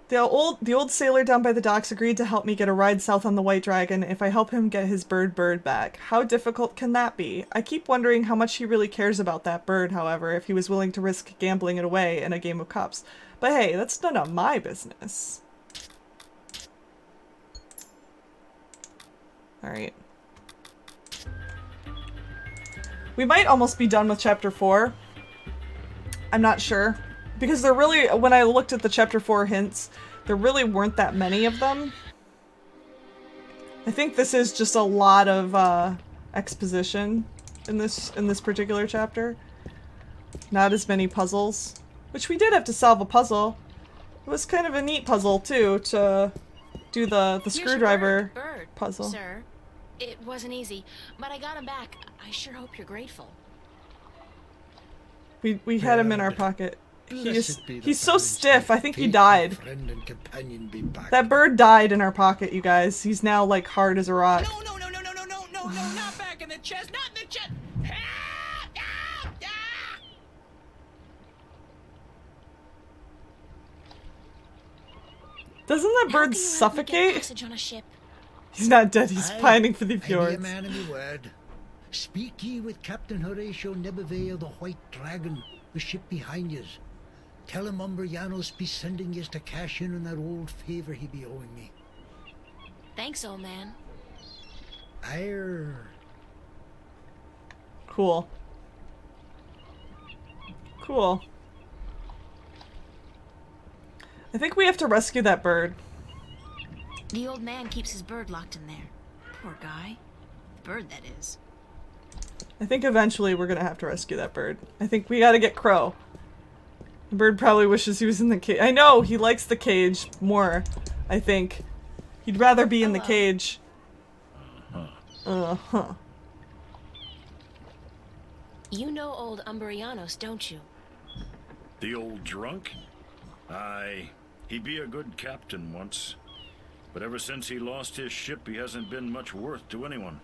The old sailor down by the docks agreed to help me get a ride south on the White Dragon if I help him get his bird back. How difficult can that be? I keep wondering how much he really cares about that bird, however, if he was willing to risk gambling it away in a game of cups. But hey, that's none of my business. Alright. We might almost be done with chapter 4. I'm not sure. Because there really, when I looked at the chapter 4 hints, there really weren't that many of them. I think this is just a lot of exposition in this particular chapter. Not as many puzzles. Which we did have to solve a puzzle. It was kind of a neat puzzle too, to do the screwdriver bird, puzzle. Sir. It wasn't easy, but I got him back. I sure hope you're grateful. We had him in our pocket. Blessed be the He's so balance stiff, my I think he faithful died. Friend and companion be back. That bird died in our pocket, you guys. He's now like hard as a rock. No, not back in the chest, not in the chest! Doesn't that bird suffocate? Passage on a ship. He's not dead, he's Aye, pining for the I be a fjords. man of my word. Speak ye with Captain Horatio Nebuve of the White Dragon, the ship behind yous. Tell him Umbrianos be sending yous to cash in on that old favor he be owing me. Thanks, old man. Ire. Cool. Cool. I think we have to rescue that bird. The old man keeps his bird locked in there. Poor guy. Bird, that is. I think eventually we're gonna have to rescue that bird. I think we gotta get Crow. The bird probably wishes he was in the cage. I know, he likes the cage more, I think. He'd rather be in the cage. Uh-huh. You know old Umbrianos, don't you? The old drunk? Aye, he be a good captain once. But ever since he lost his ship, he hasn't been much worth to anyone.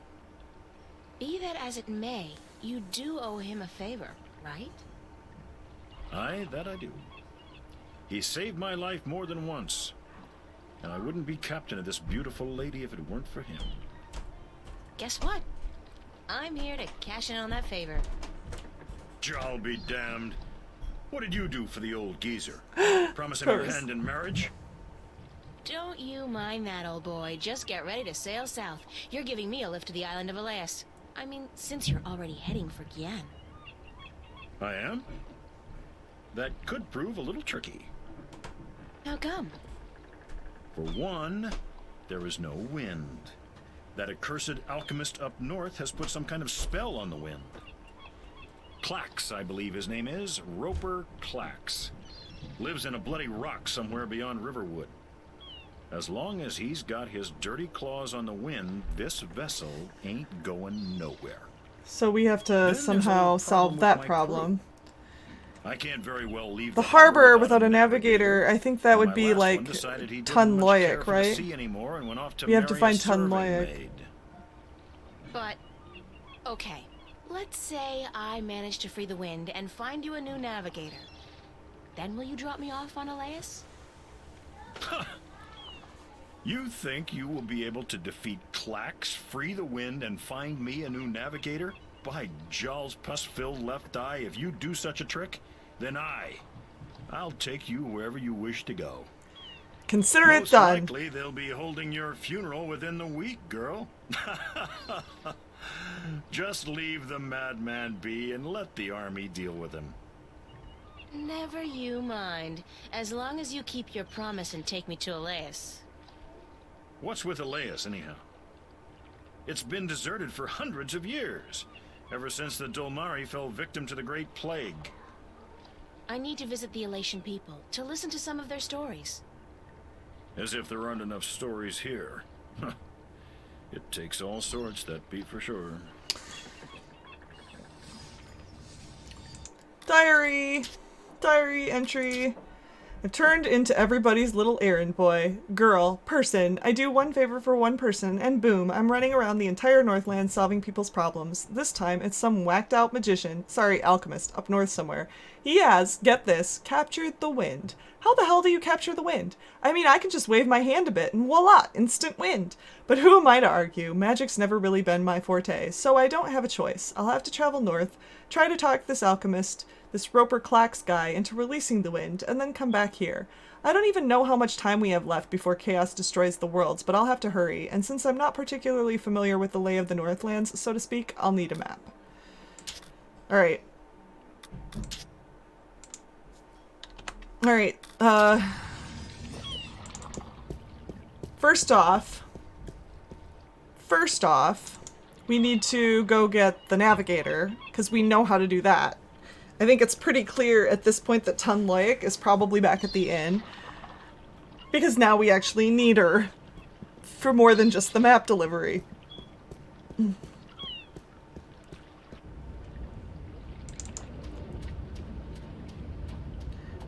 Be that as it may, you do owe him a favor, right? Aye, that I do. He saved my life more than once. And I wouldn't be captain of this beautiful lady if it weren't for him. Guess what? I'm here to cash in on that favor. I'll be damned. What did you do for the old geezer? Promise him your hand in marriage? Don't you mind that, old boy. Just get ready to sail south. You're giving me a lift to the island of Elias. I mean, since you're already heading for Gien. I am? That could prove a little tricky. How come? For one, there is no wind. That accursed alchemist up north has put some kind of spell on the wind. Clax, I believe his name is. Roper Clax. Lives in a bloody rock somewhere beyond Riverwood. As long as he's got his dirty claws on the wind, this vessel ain't going nowhere. So we have to somehow solve that problem. I can't very well leave the harbor without a navigator. I think that would be like Tun Loyic, right? We have to find Tun Loyic. But, okay. Let's say I manage to free the wind and find you a new navigator. Then will you drop me off on Elias? You think you will be able to defeat Clax, free the wind, and find me a new navigator? By Jaw's pus-filled left eye, if you do such a trick, then I'll take you wherever you wish to go. Consider it done. Most likely they'll be holding your funeral within the week, girl. Just leave the madman be and let the army deal with him. Never you mind, as long as you keep your promise and take me to Elias. What's with Elias, anyhow? It's been deserted for hundreds of years, ever since the Dolmari fell victim to the Great Plague. I need to visit the Elation people, to listen to some of their stories. As if there aren't enough stories here. It takes all sorts, that be for sure. Diary entry. I've turned into everybody's little errand boy. Girl, person, I do one favor for one person, and boom, I'm running around the entire Northland solving people's problems. This time, it's some whacked out magician, sorry, alchemist, up north somewhere. He has, get this, captured the wind. How the hell do you capture the wind? I mean, I can just wave my hand a bit and voila, instant wind. But who am I to argue? Magic's never really been my forte, so I don't have a choice. I'll have to travel north, try to talk this alchemist, this Roper Clax guy, into releasing the wind, and then come back here. I don't even know how much time we have left before chaos destroys the worlds, but I'll have to hurry, and since I'm not particularly familiar with the lay of the Northlands, so to speak, I'll need a map. Alright. Alright, First off, we need to go get the navigator, because we know how to do that. I think it's pretty clear at this point that Tun Loyic is probably back at the inn, because now we actually need her for more than just the map delivery.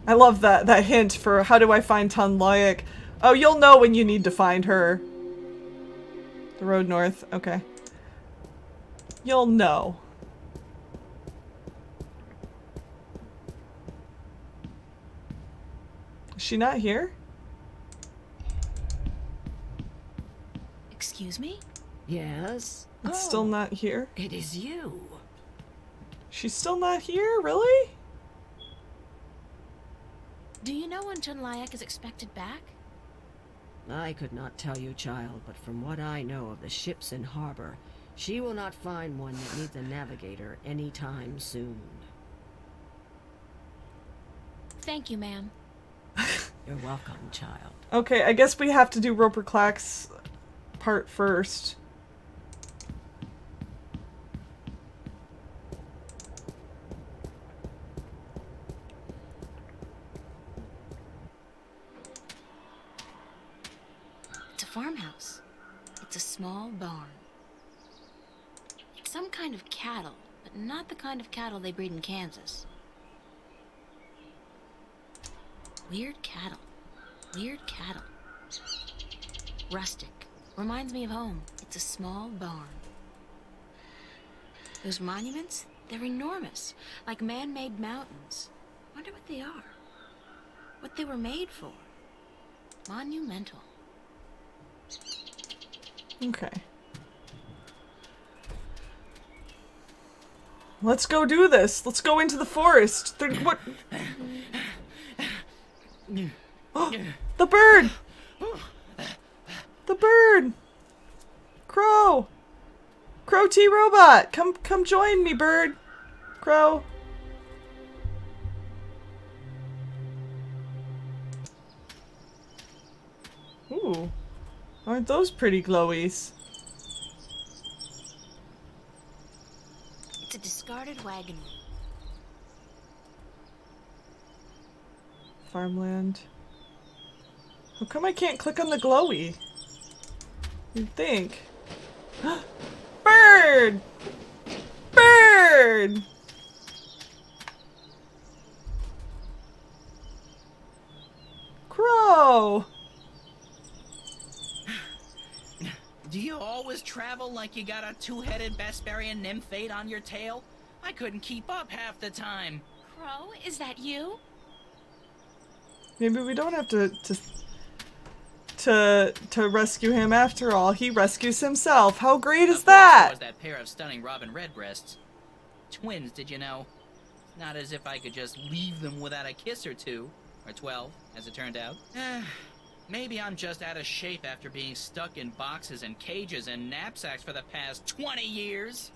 I love that hint for how do I find Tun Loyic. Oh, you'll know when you need to find her. The road north, okay. You'll know. Is she not here? Excuse me? Yes? It's still not here? It is you. She's still not here? Really? Do you know when Tun Loyic is expected back? I could not tell you, child, but from what I know of the ships in harbor, she will not find one that needs a navigator anytime soon. Thank you, ma'am. You're welcome, child. Okay, I guess we have to do Roper Clax part first. It's a farmhouse. It's a small barn. It's some kind of cattle, but not the kind of cattle they breed in Kansas. Weird cattle. Weird cattle. Rustic. Reminds me of home. It's a small barn. Those monuments, they're enormous. Like man-made mountains. Wonder what they are. What they were made for. Monumental. Okay. Let's go do this. Let's go into the forest. What? Oh, the bird! The bird! Crow! Crow T-Robot! Come join me, bird! Crow. Ooh. Aren't those pretty glowies? It's a discarded wagon. Farmland. How come I can't click on the glowy? You'd think. Bird! Bird! Crow! Do you always travel like you got a two-headed Vesperian nymphate on your tail? I couldn't keep up half the time. Crow, is that you? Maybe we don't have to rescue him after all. He rescues himself. How great is that? Was that pair of stunning robin redbreasts. Twins, did you know? Not as if I could just leave them without a kiss or two. Or 12, as it turned out. Maybe I'm just out of shape after being stuck in boxes and cages and knapsacks for the past 20 years.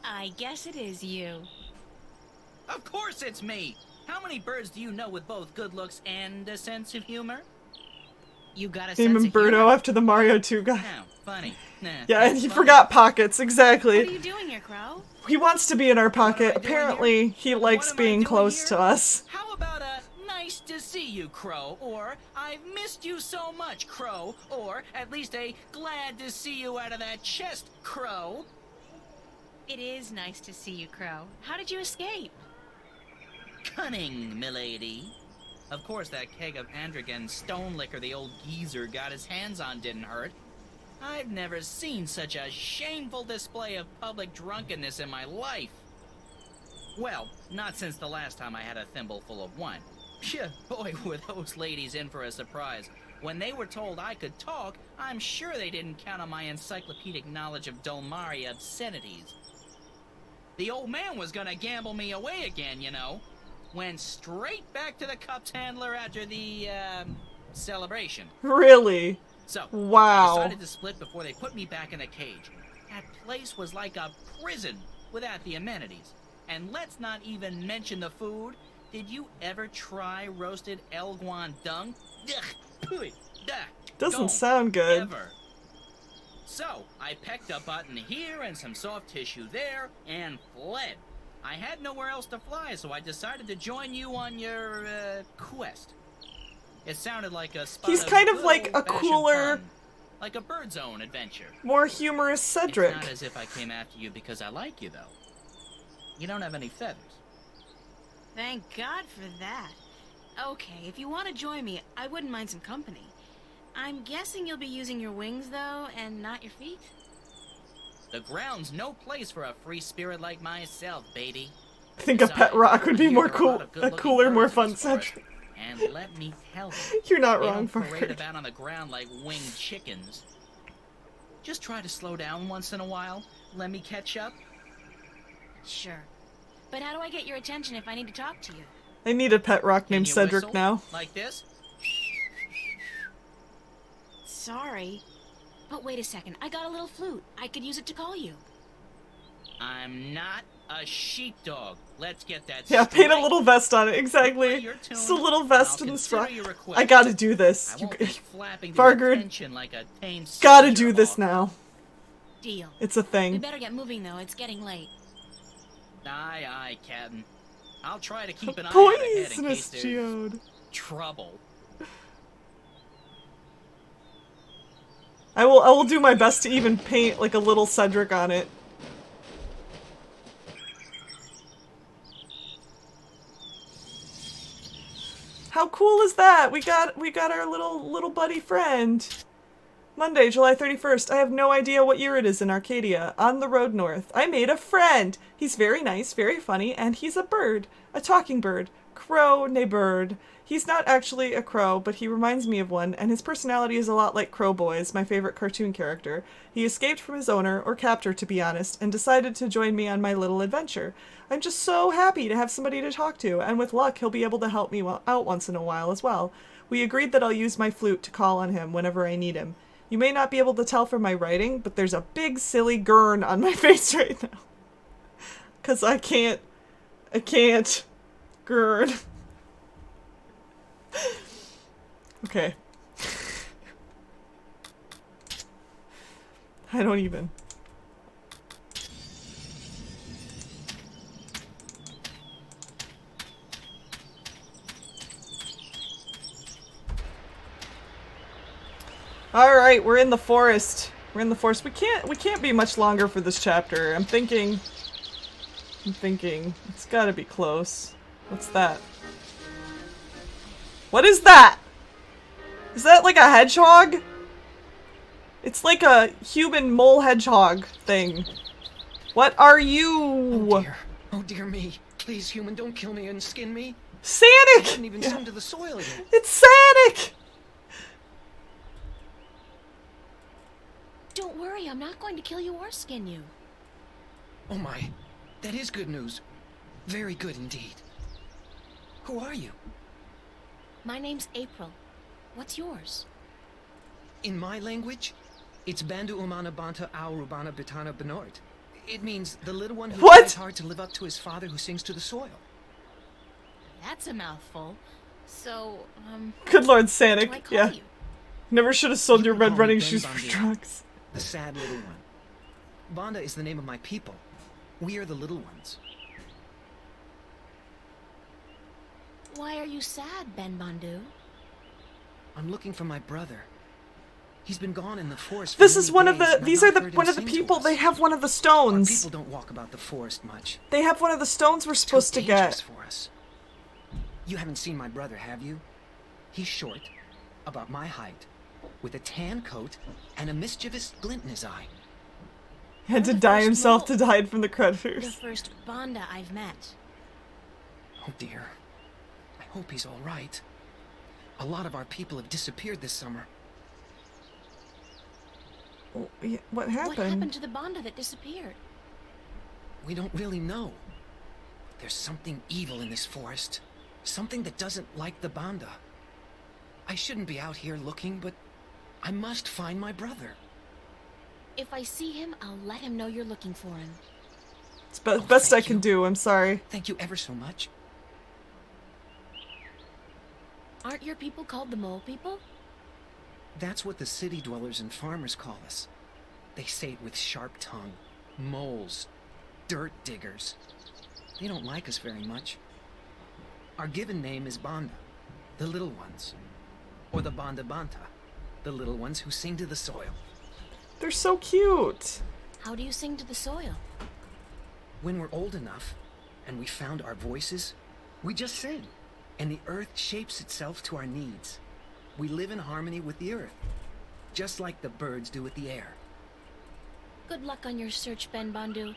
I guess it is you. Of course it's me! How many birds do you know with both good looks and a sense of humor? You got a Name sense him of humor? Birdo after the Mario 2 guy. Oh, funny. Nah, Yeah, and that's he funny. forgot pockets, exactly. What are you doing here, Crow? He wants to be in our pocket. Apparently, he likes being close to us. How about a nice to see you, Crow? Or I've missed you so much, Crow? Or at least a glad to see you out of that chest, Crow? It is nice to see you, Crow. How did you escape? Cunning, milady. Of course, that keg of Androgen stone liquor the old geezer got his hands on didn't hurt. I've never seen such a shameful display of public drunkenness in my life. Well, not since the last time I had a thimble full of wine. Phew, boy, were those ladies in for a surprise. When they were told I could talk, I'm sure they didn't count on my encyclopedic knowledge of Dolmari obscenities. The old man was gonna gamble me away again, you know. Went straight back to the cups handler after the, celebration. Really? So, wow. I decided to split before they put me back in a cage. That place was like a prison without the amenities. And let's not even mention the food. Did you ever try roasted Elguan dung? Ugh, pooey, duh, Doesn't don't sound good. Ever. So, I pecked a button here and some soft tissue there and fled. I had nowhere else to fly, so I decided to join you on your, quest. It sounded like a spot He's kind of good like a old-fashioned cooler, fun, like a Bird's Own adventure. more humorous Cedric. It's not as if I came after you because I like you, though. You don't have any feathers. Thank God for that. Okay, if you want to join me, I wouldn't mind some company. I'm guessing you'll be using your wings, though, and not your feet? The ground's no place for a free spirit like myself, baby. I think a pet rock would be more cool, a cooler, more fun Cedric. Cedric. And let me tell you, You're not they wrong, don't parade Fargard. about on the ground like winged chickens. Just try to slow down once in a while. Let me catch up. Sure. But how do I get your attention if I need to talk to you? I need a pet rock named You Cedric whistle now. Like this? Sorry. But wait a second, I got a little flute. I could use it to call you. I'm not a sheepdog. Let's get that Yeah, straight. paint a little vest on it, exactly. Your tune, Just a little vest I'll and consider straw. your request. I gotta do this. I You, won't be flapping the Fargard, attention like a tame gotta soldier do this hawk. now. Deal. It's a We thing. better get moving, though. It's getting late. Aye, aye, Captain. I'll try to keep an eye out ahead in Poisonous case there's geode. trouble. I will do my best to even paint like a little Cedric on it. How cool is that? We got our little buddy friend. Monday, July 31st. I have no idea what year it is in Arcadia. On the road north. I made a friend. He's very nice, very funny, and he's a bird. A talking bird. Crow ne bird. He's not actually a crow, but he reminds me of one, and his personality is a lot like Crowboys, my favorite cartoon character. He escaped from his owner, or captor to be honest, and decided to join me on my little adventure. I'm just so happy to have somebody to talk to, and with luck he'll be able to help me out once in a while as well. We agreed that I'll use my flute to call on him whenever I need him. You may not be able to tell from my writing, but there's a big silly gurn on my face right now. 'Cause I can't gurn. Okay. I don't even. All right, we're in the forest. We're in the forest. We can't be much longer for this chapter. I'm thinking it's got to be close. What's that? What is that? Is that like a hedgehog? It's like a human mole hedgehog thing. What are you? Oh dear. Oh dear me. Please, human, don't kill me and skin me. Sanic! I didn't even swim to the soil again. It's Sanic! Don't worry, I'm not going to kill you or skin you. Oh my. That is good news. Very good indeed. Who are you? My name's April. What's yours? In my language, it's Bandu Umana Banta Au Rubana Bitana Benort. It means the little one who tries hard to live up to his father who sings to the soil. That's a mouthful. So, Good Lord, what do I Sanic. call Yeah. you? Never should have sold your red Call me running Ben shoes for Bandu, drugs. The sad little one. Banda is the name of my people. We are the little ones. Why are you sad, Ben Bandu? I'm looking for my brother. He's been gone in the forest. This is one of the. These are the one of the people. They have one of the stones. People don't walk about the forest much. They have one of the stones we're supposed to Dangerous get. for us. You haven't seen my brother, have you? He's short, about my height, with a tan coat and a mischievous glint in his eye. He had to dye himself to hide from the The creditors. first Banda I've met. Oh dear. I hope he's all right. A lot of our people have disappeared this summer. What happened? What happened to the Banda that disappeared? We don't really know. There's something evil in this forest. Something that doesn't like the Banda. I shouldn't be out here looking, but I must find my brother. If I see him, I'll let him know you're looking for him. It's best I can do. I'm sorry. Thank you ever so much. Aren't your people called the Mole People? That's what the city dwellers and farmers call us. They say it with sharp tongue. Moles. Dirt diggers. They don't like us very much. Our given name is Banda, the little ones. Or the Banda Banta, the little ones who sing to the soil. They're so cute. How do you sing to the soil? When we're old enough, and we found our voices, we just sing. And the earth shapes itself to our needs. We live in harmony with the earth, just like the birds do with the air. Good luck on your search, Ben Bandu.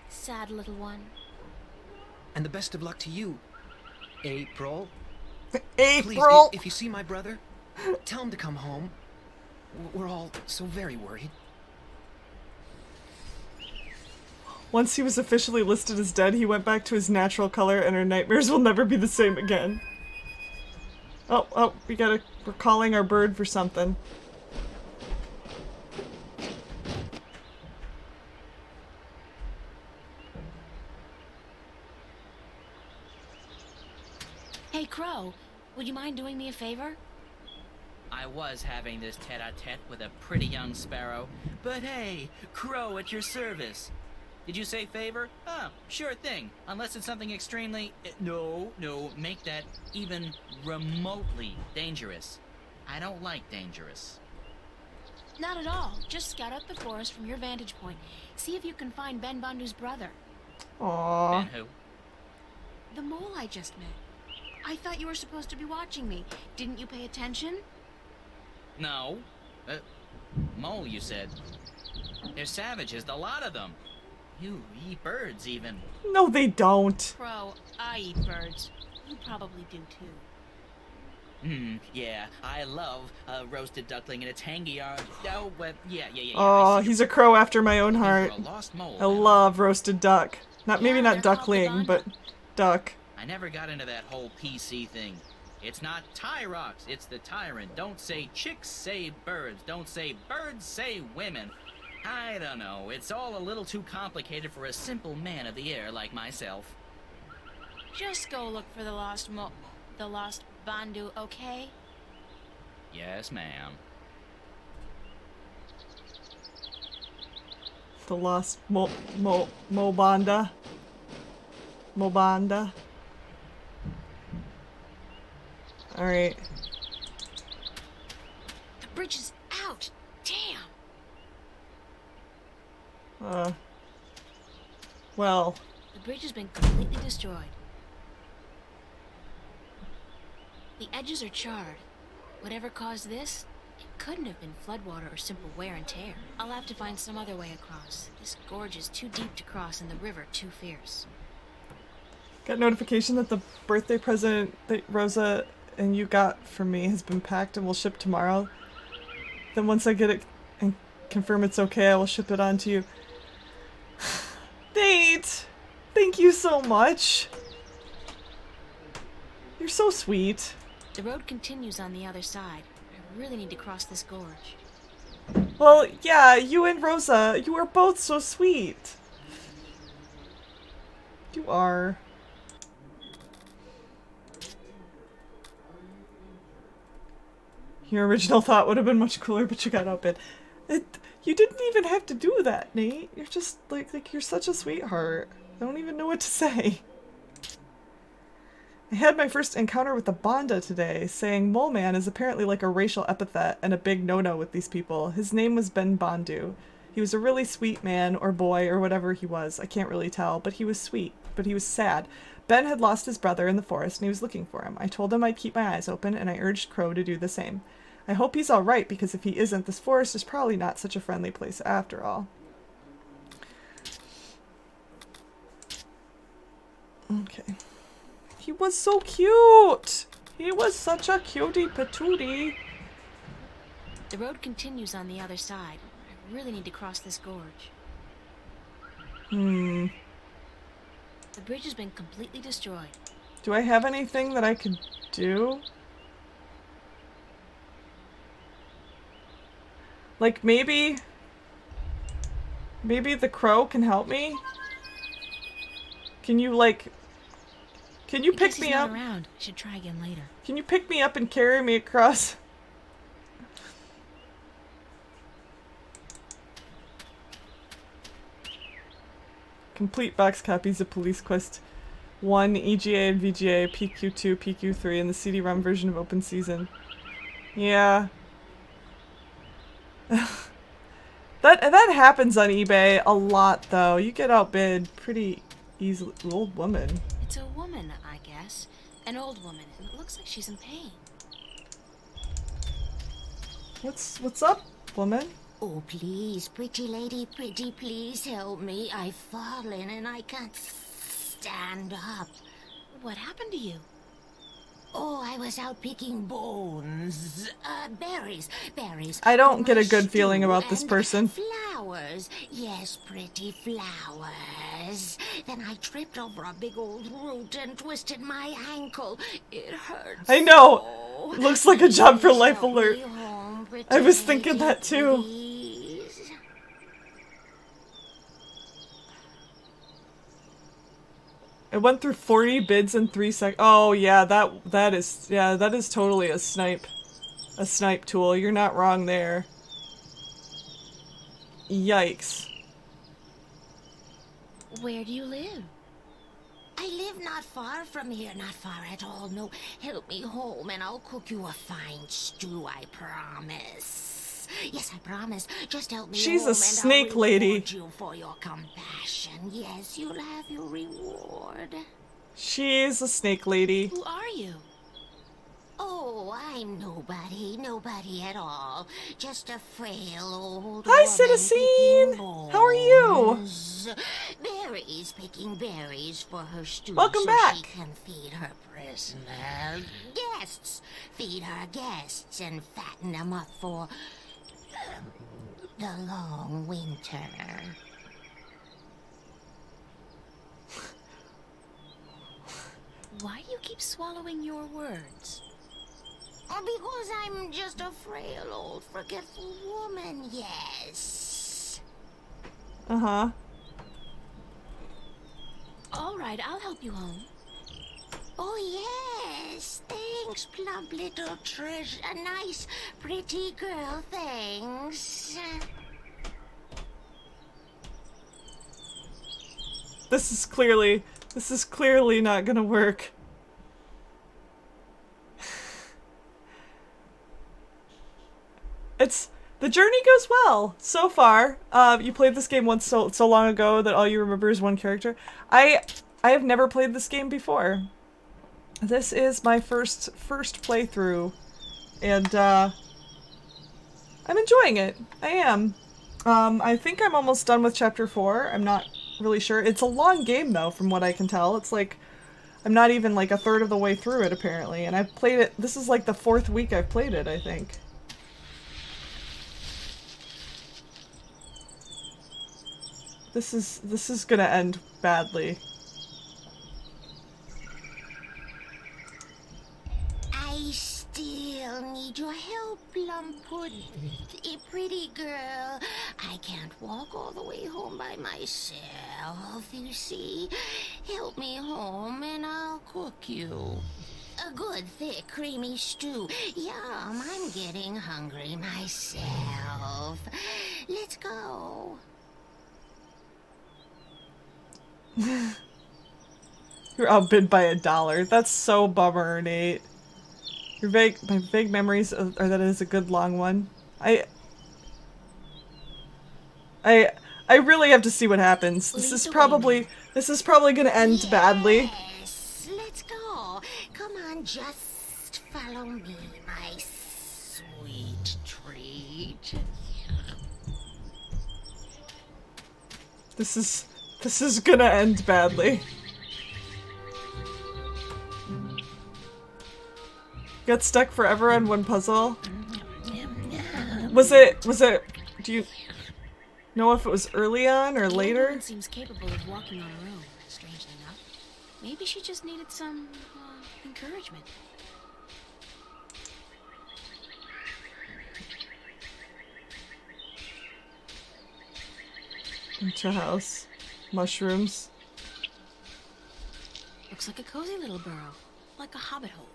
Sad little one. And the best of luck to you, April. April! Please, if you see my brother, tell him to come home. We're all so very worried. Once he was officially listed as dead, he went back to his natural color and our nightmares will never be the same again. Oh, we're calling our bird for something. Hey, Crow, would you mind doing me a favor? I was having this tete-a-tete with a pretty young sparrow, but hey, Crow at your service. Did you say favor? Oh, sure thing. Unless it's something extremely... No, make that even remotely dangerous. I don't like dangerous. Not at all. Just scout out the forest from your vantage point. See if you can find Ben Bandu's brother. Aww. Ben who? The mole I just met. I thought you were supposed to be watching me. Didn't you pay attention? No. Mole, you said. They're savages, the lot of them. You eat birds, even. No, they don't. Crow, I eat birds. You probably do, too. Yeah, I love a roasted duckling in a tangy Oh, but yeah. Oh, he's a crow after my own heart. You're a lost mole, I love roasted duck. Maybe not duckling, but duck. I never got into that whole PC thing. It's not Tyrox, it's the tyrant. Don't say chicks, say birds. Don't say birds, say women. I don't know. It's all a little too complicated for a simple man of the air like myself. Just go look for the lost Bandu, okay? Yes, ma'am. The lost Mobanda. Mobanda. Alright. The bridge is out. Damn. Well. The bridge has been completely destroyed. The edges are charred. Whatever caused this, it couldn't have been floodwater or simple wear and tear. I'll have to find some other way across. This gorge is too deep to cross and the river too fierce. Got notification that the birthday present that Rosa and you got from me has been packed and will ship tomorrow. Then once I get it and confirm it's okay, I will ship it on to you. Nate! Thank you so much! You're so sweet. The road continues on the other side. I really need to cross this gorge. Well, yeah, you and Rosa, you are both so sweet. You are. Your original thought would have been much cooler, but you got outbid. You didn't even have to do that, Nate. You're just like you're such a sweetheart. I don't even know what to say. I had my first encounter with the Banda today, saying Mole Man is apparently like a racial epithet and a big no-no with these people. His name was Ben Bondu. He was a really sweet man, or boy, or whatever he was. I can't really tell, but he was sweet. But he was sad. Ben had lost his brother in the forest and he was looking for him. I told him I'd keep my eyes open, and I urged Crow to do the same. I hope he's alright, because if he isn't, this forest is probably not such a friendly place after all. Okay. He was so cute! He was such a cutie patootie. The road continues on the other side. I really need to cross this gorge. The bridge has been completely destroyed. Do I have anything that I could do? Like, maybe the crow can help me? Can you, like... Can you pick me up? Around. I should try again later. Can you pick me up and carry me across? Complete box copies of Police Quest 1, EGA and VGA, PQ2, PQ3, and the CD-ROM version of Open Season. Yeah. That happens on eBay a lot, though. You get outbid pretty easily. Old woman. It's a woman, I guess. An old woman, and it looks like she's in pain. What's up, woman? Oh, please, pretty lady, pretty, please help me. I've fallen and I can't stand up. What happened to you? Oh, I was out picking bones. Berries. I don't get a good feeling about this person. Flowers. Yes, pretty flowers. Then I tripped over a big old root and twisted my ankle. It hurts. I know. So. Looks like a job for Life Alert. Home, I was thinking that too. Please. I went through 40 bids in 3 seconds. Oh yeah, that is totally a snipe tool. You're not wrong there. Yikes. Where do you live? I live not far from here, not far at all. No, help me home and I'll cook you a fine stew, I promise. Yes, I promise. Just help me She's home a snake and I'll lady. reward you for your compassion. Yes, you'll have your reward. She's a snake lady. Who are you? Oh, I'm nobody at all. Just a frail old Hi, woman Citizen. picking How are you? bones. Berries, picking berries for her stew. Welcome so back. She can feed her prisoner guests. Feed her guests and fatten them up for the long winter. Why do you keep swallowing your words? Because I'm just a frail old forgetful woman, yes. Uh-huh. All right, I'll help you home. Oh, yes. Thanks, plump little treasure. A nice, pretty girl, thanks. This is clearly not gonna work. The journey goes well so far. You played this game once so long ago that all you remember is one character. I have never played this game before. This is my first playthrough, and I'm enjoying it. I am. I think I'm almost done with chapter 4. I'm not really sure. It's a long game though, from what I can tell. It's like I'm not even like a third of the way through it apparently, and I've played it. This is like the 4th week I've played it, I think. This is gonna end badly. I still need your help, Lumpwood. Pretty girl. I can't walk all the way home by myself, you see. Help me home and I'll cook you. A good, thick, creamy stew. Yum, I'm getting hungry myself. Let's go. You're outbid by $1. That's so bummer, Nate. My vague memories are that it is a good long one. I really have to see what happens. This is probably gonna end badly. Yes, let's go. Come on, just follow me, my sweet treat. This is gonna end badly. Got stuck forever on one puzzle. Was it, do you know if it was early on or later? The woman seems capable of walking on her own, strangely enough. Maybe she just needed some, encouragement. Into house. Mushrooms. Looks like a cozy little burrow. Like a hobbit hole.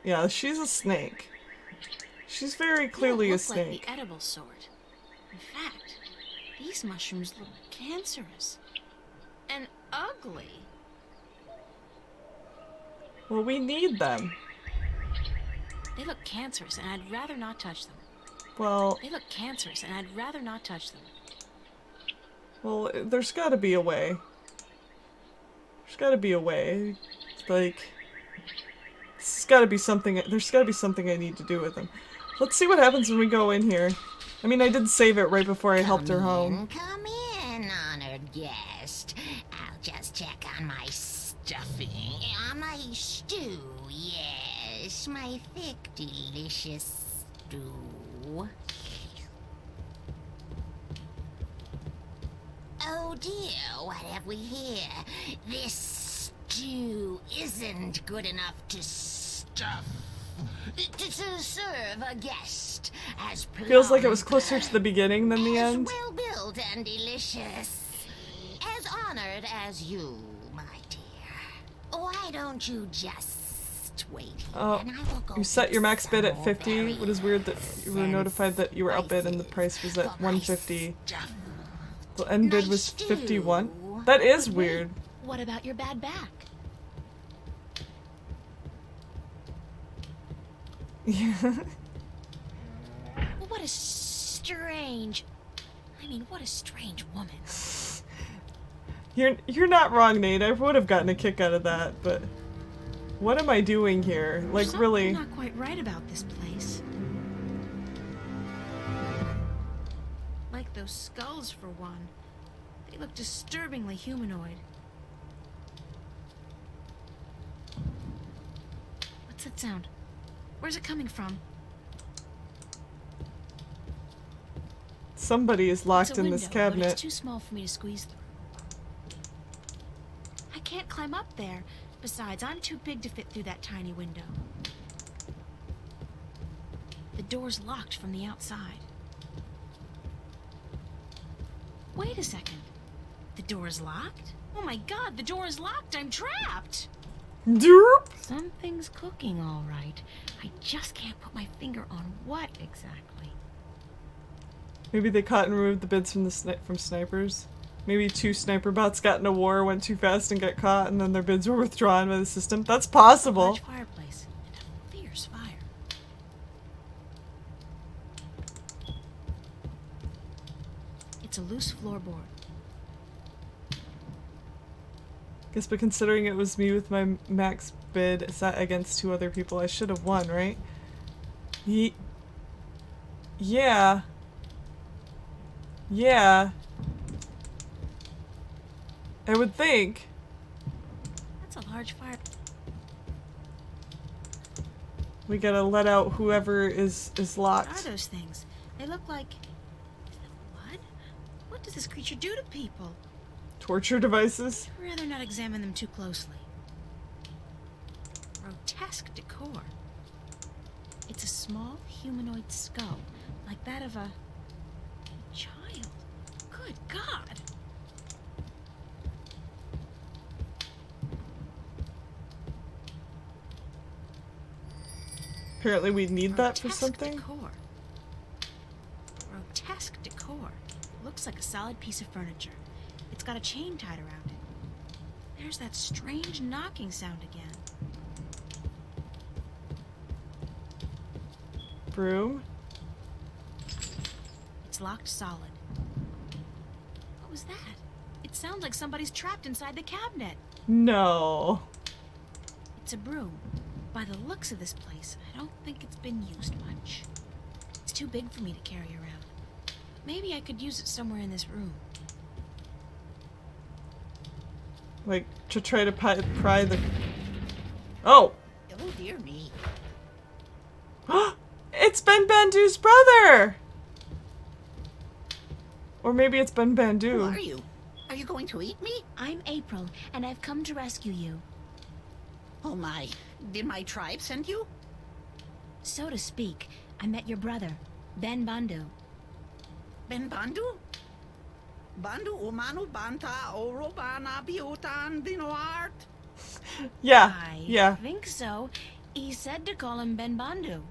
Yeah, she's a snake. She's very clearly a snake. Like the edible sort. In fact, these mushrooms look cancerous. And ugly. Well, we need them. They look cancerous, and I'd rather not touch them. Well... They look cancerous, and I'd rather not touch them. Well, there's gotta be a way. There's gotta be a way. Like... There's gotta be something I need to do with them. Let's see what happens when we go in here. I mean, I did save it right before I helped her home. Come in, honored guest. I'll just check on my stuffing. On my stew, yes. My thick, delicious stew. Oh dear, what have we here? This stew isn't good enough to stuff. To serve a guest as Feels like it was closer to the beginning than the end. well built and delicious. As honored as you, my dear. Why don't you just wait here Oh, and I will go you set your max bid at some 50. What is weird that you were notified that you were outbid and the price was at 150. The end bid was 51. That is weird. What about your bad back? Yeah. What a strange... what a strange woman. You're not wrong, Nate. I would have gotten a kick out of that, but... What am I doing here? Like, There's really? something not quite right about this place. Like those skulls, for one. They look disturbingly humanoid. What's that sound? Where's it coming from? Somebody is locked It's a in window, this but cabinet. it's too small for me to squeeze through. I can't climb up there. Besides, I'm too big to fit through that tiny window. The door's locked from the outside. Wait a second. The door's locked? Oh my god, the door is locked! I'm trapped! Derp. Something's cooking all right. I just can't put my finger on what exactly. Maybe they caught and removed the bids from snipers. Maybe 2 sniper bots got in a war, went too fast and got caught, and then their bids were withdrawn by the system. That's possible. Large fireplace and a fierce fire. It's a loose floorboard. Guess, but considering it was me with my max bid set against 2 other people, I should have won, right? Yeah. Yeah. I would think. That's a large fire. We gotta let out whoever is locked. What are those things? They look like... Is that blood? What does this creature do to people? Torture devices? I'd rather not examine them too closely. Grotesque decor. It's a small humanoid skull, like that of a child. Good God! Apparently we need that for Grotesque something. Decor. Grotesque decor. Looks like a solid piece of furniture. It's got a chain tied around it. There's that strange knocking sound again. Broom? It's locked solid. What was that? It sounds like somebody's trapped inside the cabinet. No. It's a broom. By the looks of this place, I don't think it's been used much. It's too big for me to carry around. Maybe I could use it somewhere in this room. Like, to try to pry the... Oh! Oh, dear me. It's Ben Bandu's brother! Or maybe it's Ben Bandu. Who are you? Are you going to eat me? I'm April, and I've come to rescue you. Oh my. Did my tribe send you? So to speak. I met your brother, Ben Bandu. Ben Bandu? Bandu umanu banta orobana biutan dinoart? Yeah, I think so. He said to call him Ben Bandu.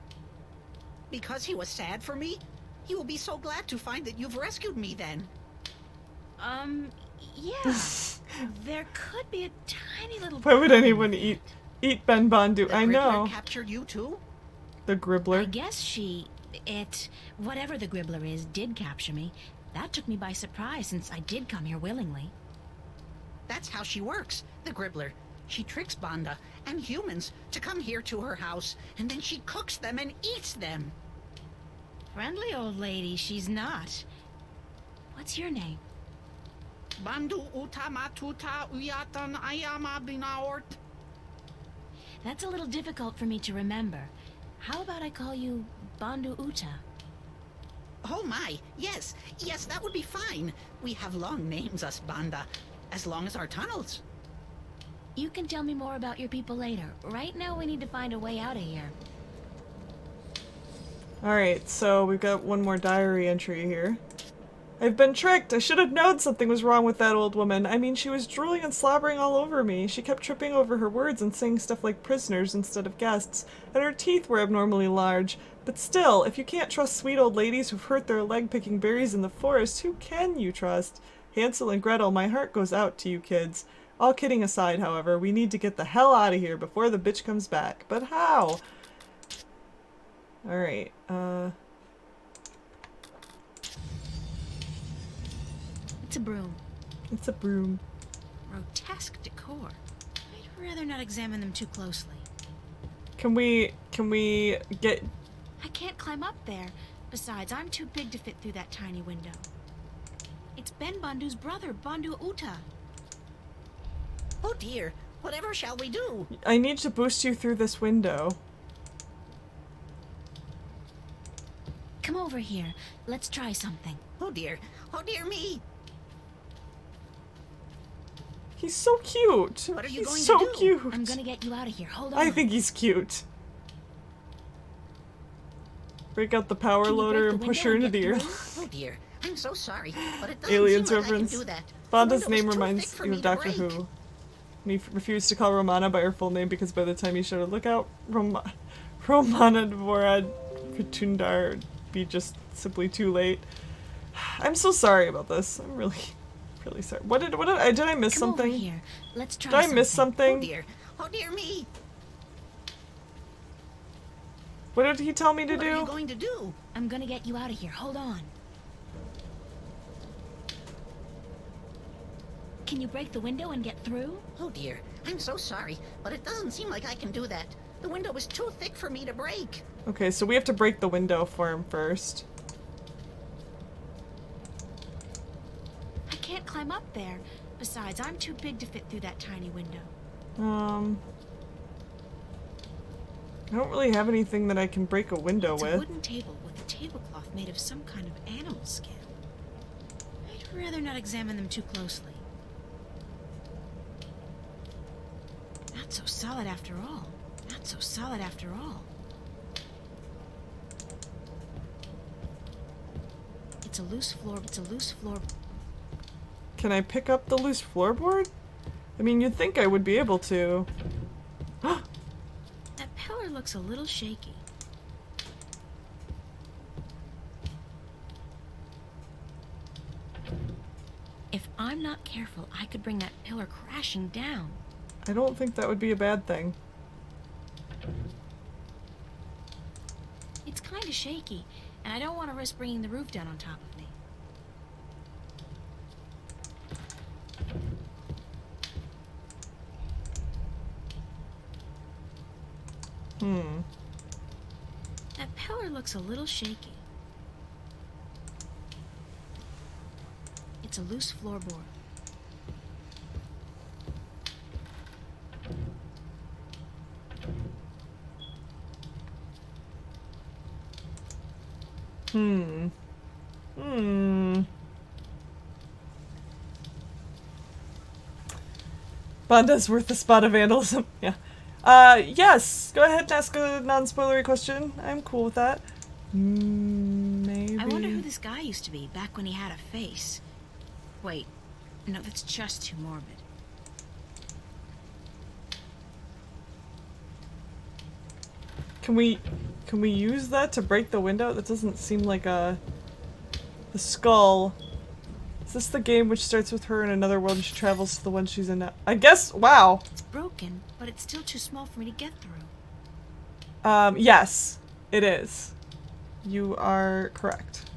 Because he was sad for me? He will be so glad to find that you've rescued me then. Yeah. There could be a tiny little... Why would anyone eat Ben Bandu? I know. Captured you too? The Gribbler. I guess whatever the Gribbler is, did capture me. That took me by surprise since I did come here willingly. That's how she works, the Gribbler. She tricks Banda and humans to come here to her house, and then she cooks them and eats them. Friendly old lady, she's not. What's your name? Bandu utamatuta uyatan ayama binaort. That's a little difficult for me to remember. How about I call you Bandu Uta? Oh my, yes, that would be fine. We have long names, us Banda, as long as our tunnels. You can tell me more about your people later. Right now we need to find a way out of here. Alright, so we've got one more diary entry here. I've been tricked! I should have known something was wrong with that old woman. I mean, she was drooling and slobbering all over me. She kept tripping over her words and saying stuff like prisoners instead of guests, and her teeth were abnormally large. But still, if you can't trust sweet old ladies who've hurt their leg picking berries in the forest, who can you trust? Hansel and Gretel, my heart goes out to you kids. All kidding aside, however, we need to get the hell out of here before the bitch comes back. But how? Alright, It's a broom. It's a broom. Grotesque decor. I'd rather not examine them too closely. Can we get... I can't climb up there. Besides, I'm too big to fit through that tiny window. It's Ben Bandu's brother, Bandu Uta. Oh dear, whatever shall we do? I need to boost you through this window. Come over here. Let's try something. Oh dear me. He's so cute. What are you he's going so to do? cute. I'm gonna get you out of here. Hold on. I think he's cute. Break out the power loader and push her into the earth. Oh dear, I'm so sorry, but it doesn't Aliens seem like reference. I can do that. Banda's The name window's too reminds thick for you me of to Doctor break. Who. And he refused to call Romana by her full name because by the time he shouted, "Look out, Romana Dvorad Petundar," would be just simply too late. I'm so sorry about this. I'm really Really sorry. What did I miss Come something? over here. Let's try Did I miss something? Oh dear. Oh dear me. What did he tell me to What do? are you going to do? I'm gonna get you out of here. Hold on. Can you break the window and get through? Oh dear. I'm so sorry, but it doesn't seem like I can do that. The window is too thick for me to break. Okay, so we have to break the window for him first. I can't climb up there. Besides, I'm too big to fit through that tiny window. I don't really have anything that I can break a window It's a with. wooden table with a tablecloth made of some kind of animal skin. I'd rather not examine them too closely. Not so solid after all. Not so solid after all. It's a loose floor. It's a loose floor. Can I pick up the loose floorboard? I mean, you'd think I would be able to. That pillar looks a little shaky. If I'm not careful, I could bring that pillar crashing down. I don't think that would be a bad thing. It's kind of shaky, and I don't want to risk bringing the roof down on top of me. That pillar looks a little shaky. It's a loose floorboard. Bonda's worth a spot of vandalism. Yeah. Yes. Go ahead and ask a non-spoilery question. I'm cool with that. Maybe. I wonder who this guy used to be back when he had a face. Wait, no, that's just too morbid. Can we use that to break the window? That doesn't seem like a... The skull. Is this the game which starts with her in another world and she travels to the one she's in now? I guess, wow. It's broken, but it's still too small for me to get through. Yes, it is. You are correct.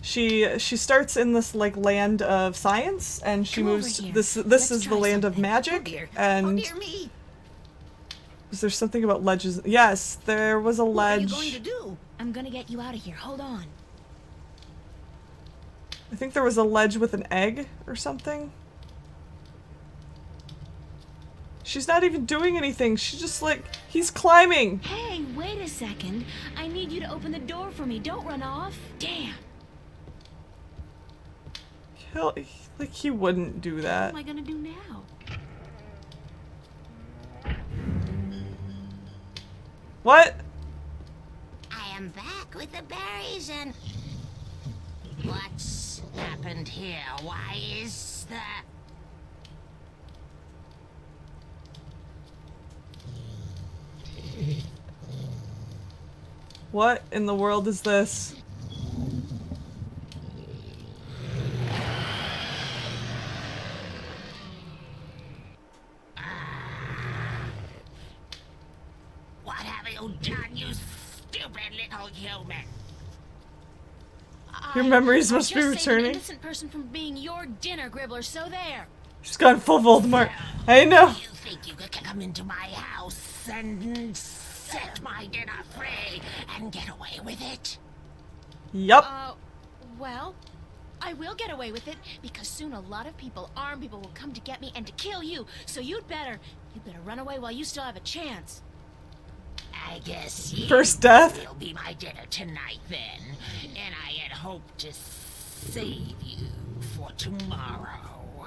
She starts in this like land of science, and she Come over moves. here. This Let's is the try land of something. magic, Oh and dear me. is there something about ledges? Yes, there was a What are you ledge. going to do? I'm gonna get you out of here. Hold on. I think there was a ledge with an egg or something. She's not even doing anything. She's just like, he's climbing. Hey, wait a second. I need you to open the door for me. Don't run off. Damn. Like he wouldn't do What that. am I gonna do now? What? I am back with the berries and... What's happened here? Why is that? What in the world is this? What have you done, you stupid little human? Your memories I must be just saved an returning. innocent person from being your dinner, Gribbler, so there. She's gone full Voldemort. I know. You think you could come into my house and set my dinner free and get away with it? Yup. Well, I will get away with it because soon a lot of people, armed people, will come to get me and to kill you. So you'd better run away while you still have a chance. I guess you First death? will be my dinner tonight then, and I had hoped to save you for tomorrow.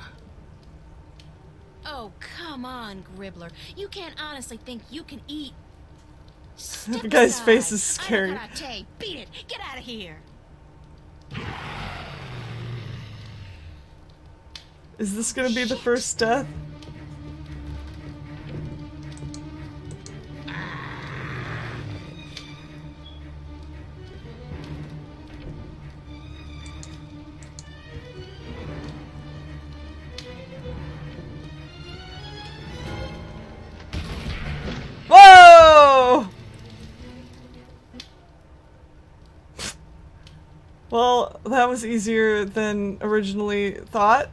Oh, come on, Gribbler. You can't honestly think you can eat. The guy's aside. face is I'm a scary. karate. Beat it. Get out of here. Is this gonna be the first death? that was easier than originally thought.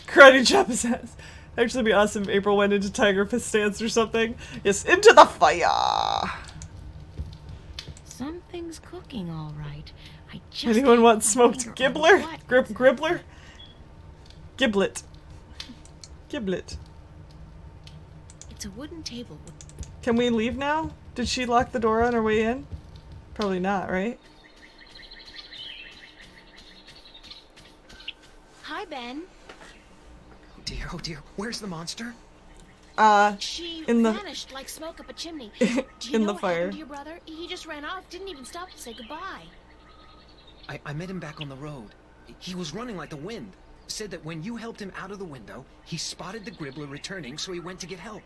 Karate chop his ass. Actually, be awesome if April went into Tiger Fist stance or something. Yes, into the fire. Something's cooking, all right. I just Anyone want smoked finger on gibbler? what. Gribbler? Giblet. Giblet. It's a wooden table with. Can we leave now? Did she lock the door on her way in? Probably not, right? Hi, Ben. Oh dear, where's the monster? She in the vanished like smoke up a chimney. Do you in know the what fire. happened to your brother? He just ran off, didn't even stop to say goodbye. I met him back on the road. He was running like the wind. Said that when you helped him out of the window, he spotted the Gribbler returning, so he went to get help.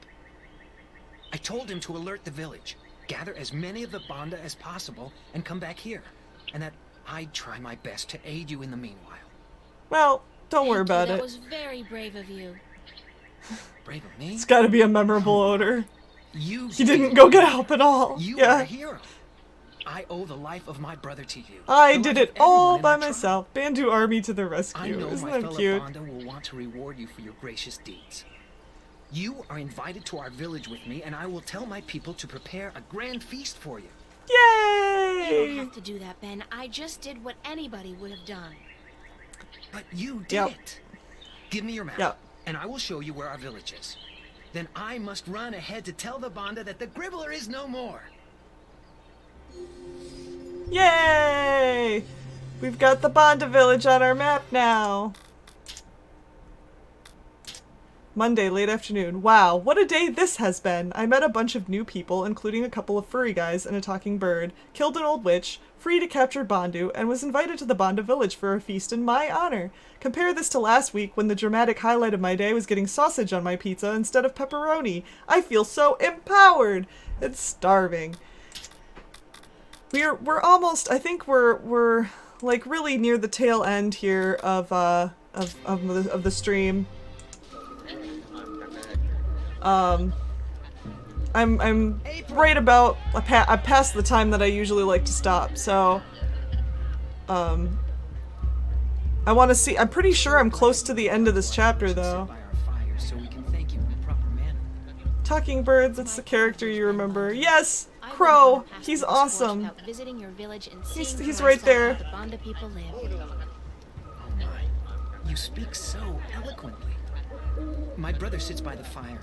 I told him to alert the village, gather as many of the Banda as possible, and come back here. And that I'd try my best to aid you in the meanwhile. Well, don't worry about That it. was very brave of you. Brave of me? It's gotta be a memorable odor. You He didn't go get help at all. You Yeah. are a hero. I owe the life of my brother to you. I The did life it of everyone all in by our tribe. myself. Bandu army to the I rescue. know Isn't my that fellow cute? Banda will want to reward you for your gracious deeds. You are invited to our village with me, and I will tell my people to prepare a grand feast for you. You Yay! don't have to do that, Ben. I just did what anybody would have done. But you did Yep. it. Give me your map, Yep. and I will show you where our village is. Then I must run ahead to tell the Banda that the Gribbler is no more. Yay! We've got the Banda village on our map now. Monday, late afternoon. Wow, what a day this has been. I met a bunch of new people, including a couple of furry guys and a talking bird, killed an old witch, freed a captured Bandu, and was invited to the Banda village for a feast in my honor. Compare this to last week when the dramatic highlight of my day was getting sausage on my pizza instead of pepperoni. I feel so empowered and starving. We're almost, I think we're like really near the tail end here of the stream. I'm right about I passed the time that I usually like to stop, so I want to see. I'm pretty sure I'm close to the end of this chapter though. So we can thank you in the proper manner. Talking birds, that's the character you remember. Yes, Crow. He's awesome. Without visiting your village and seeing He's for right myself there. how the Banda people live. Oh my, you speak so eloquently. My brother sits by the fire.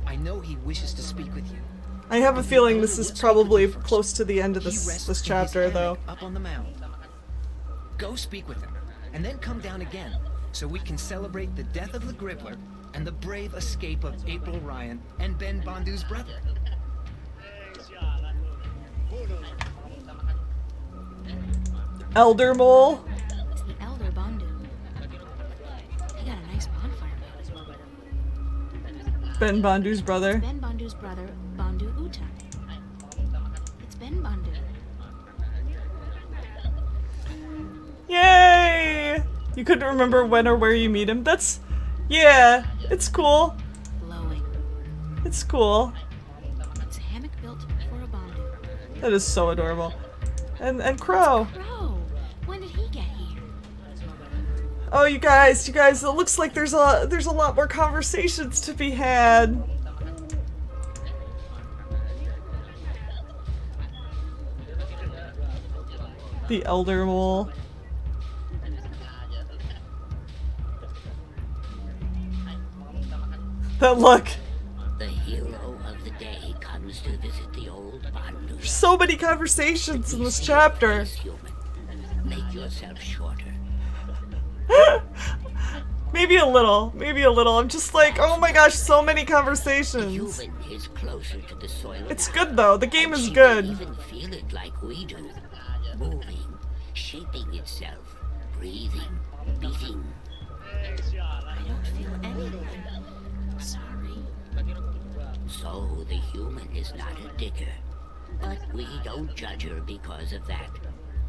I know he wishes to speak with you. I have a feeling this is probably close to the end of He rests this in chapter his though. hammock up on the mound. Go speak with him, and then come down again, so we can celebrate the death of the Gribbler and the brave escape of April Ryan and Ben Bandu's brother. Elder Mole. It's the Elder Bandu. He got a nice bonfire going. Ben Bandu's brother. Ben Bandu's brother, Bandu Uta. It's Ben Bandu. Yay! You couldn't remember when or where you meet him. That's, yeah, it's cool. Glowing. It's cool. It's a hammock built for a Bandu. That is so adorable. And Crow. Crow. When did he get here? Oh, you guys, it looks like there's a lot more conversations to be had. The Elder Mole. That look. The hero of the day comes to visit the old Bandu. There's so many conversations in this chapter. Make yourself shorter. Maybe a little. I'm just like, oh my gosh, so many conversations. Human is closer to the soil. It's good though. The game is She good. may even feel it like we do, moving, shaping itself, breathing, beating. I don't feel anything. Sorry. So the human is not a digger, but we don't judge her because of that.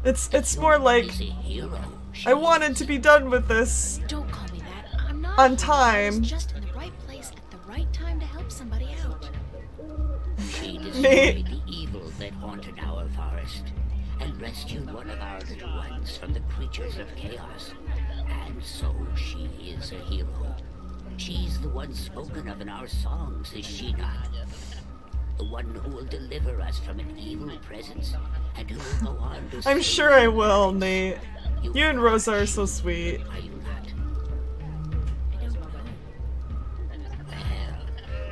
It's more like She's a hero. I wanted to be done with this Don't call me that. I'm not. on I time. was just in the right place at the right time to help somebody out. She destroyed the evil that haunted our forest, and rescued one of our little ones from the creatures of chaos. And so she is a hero. She's the one spoken of in our songs, is she not? The one who will deliver us from an evil presence, and who will go on to I'm save sure I will, Nate. You and Rosa are so sweet.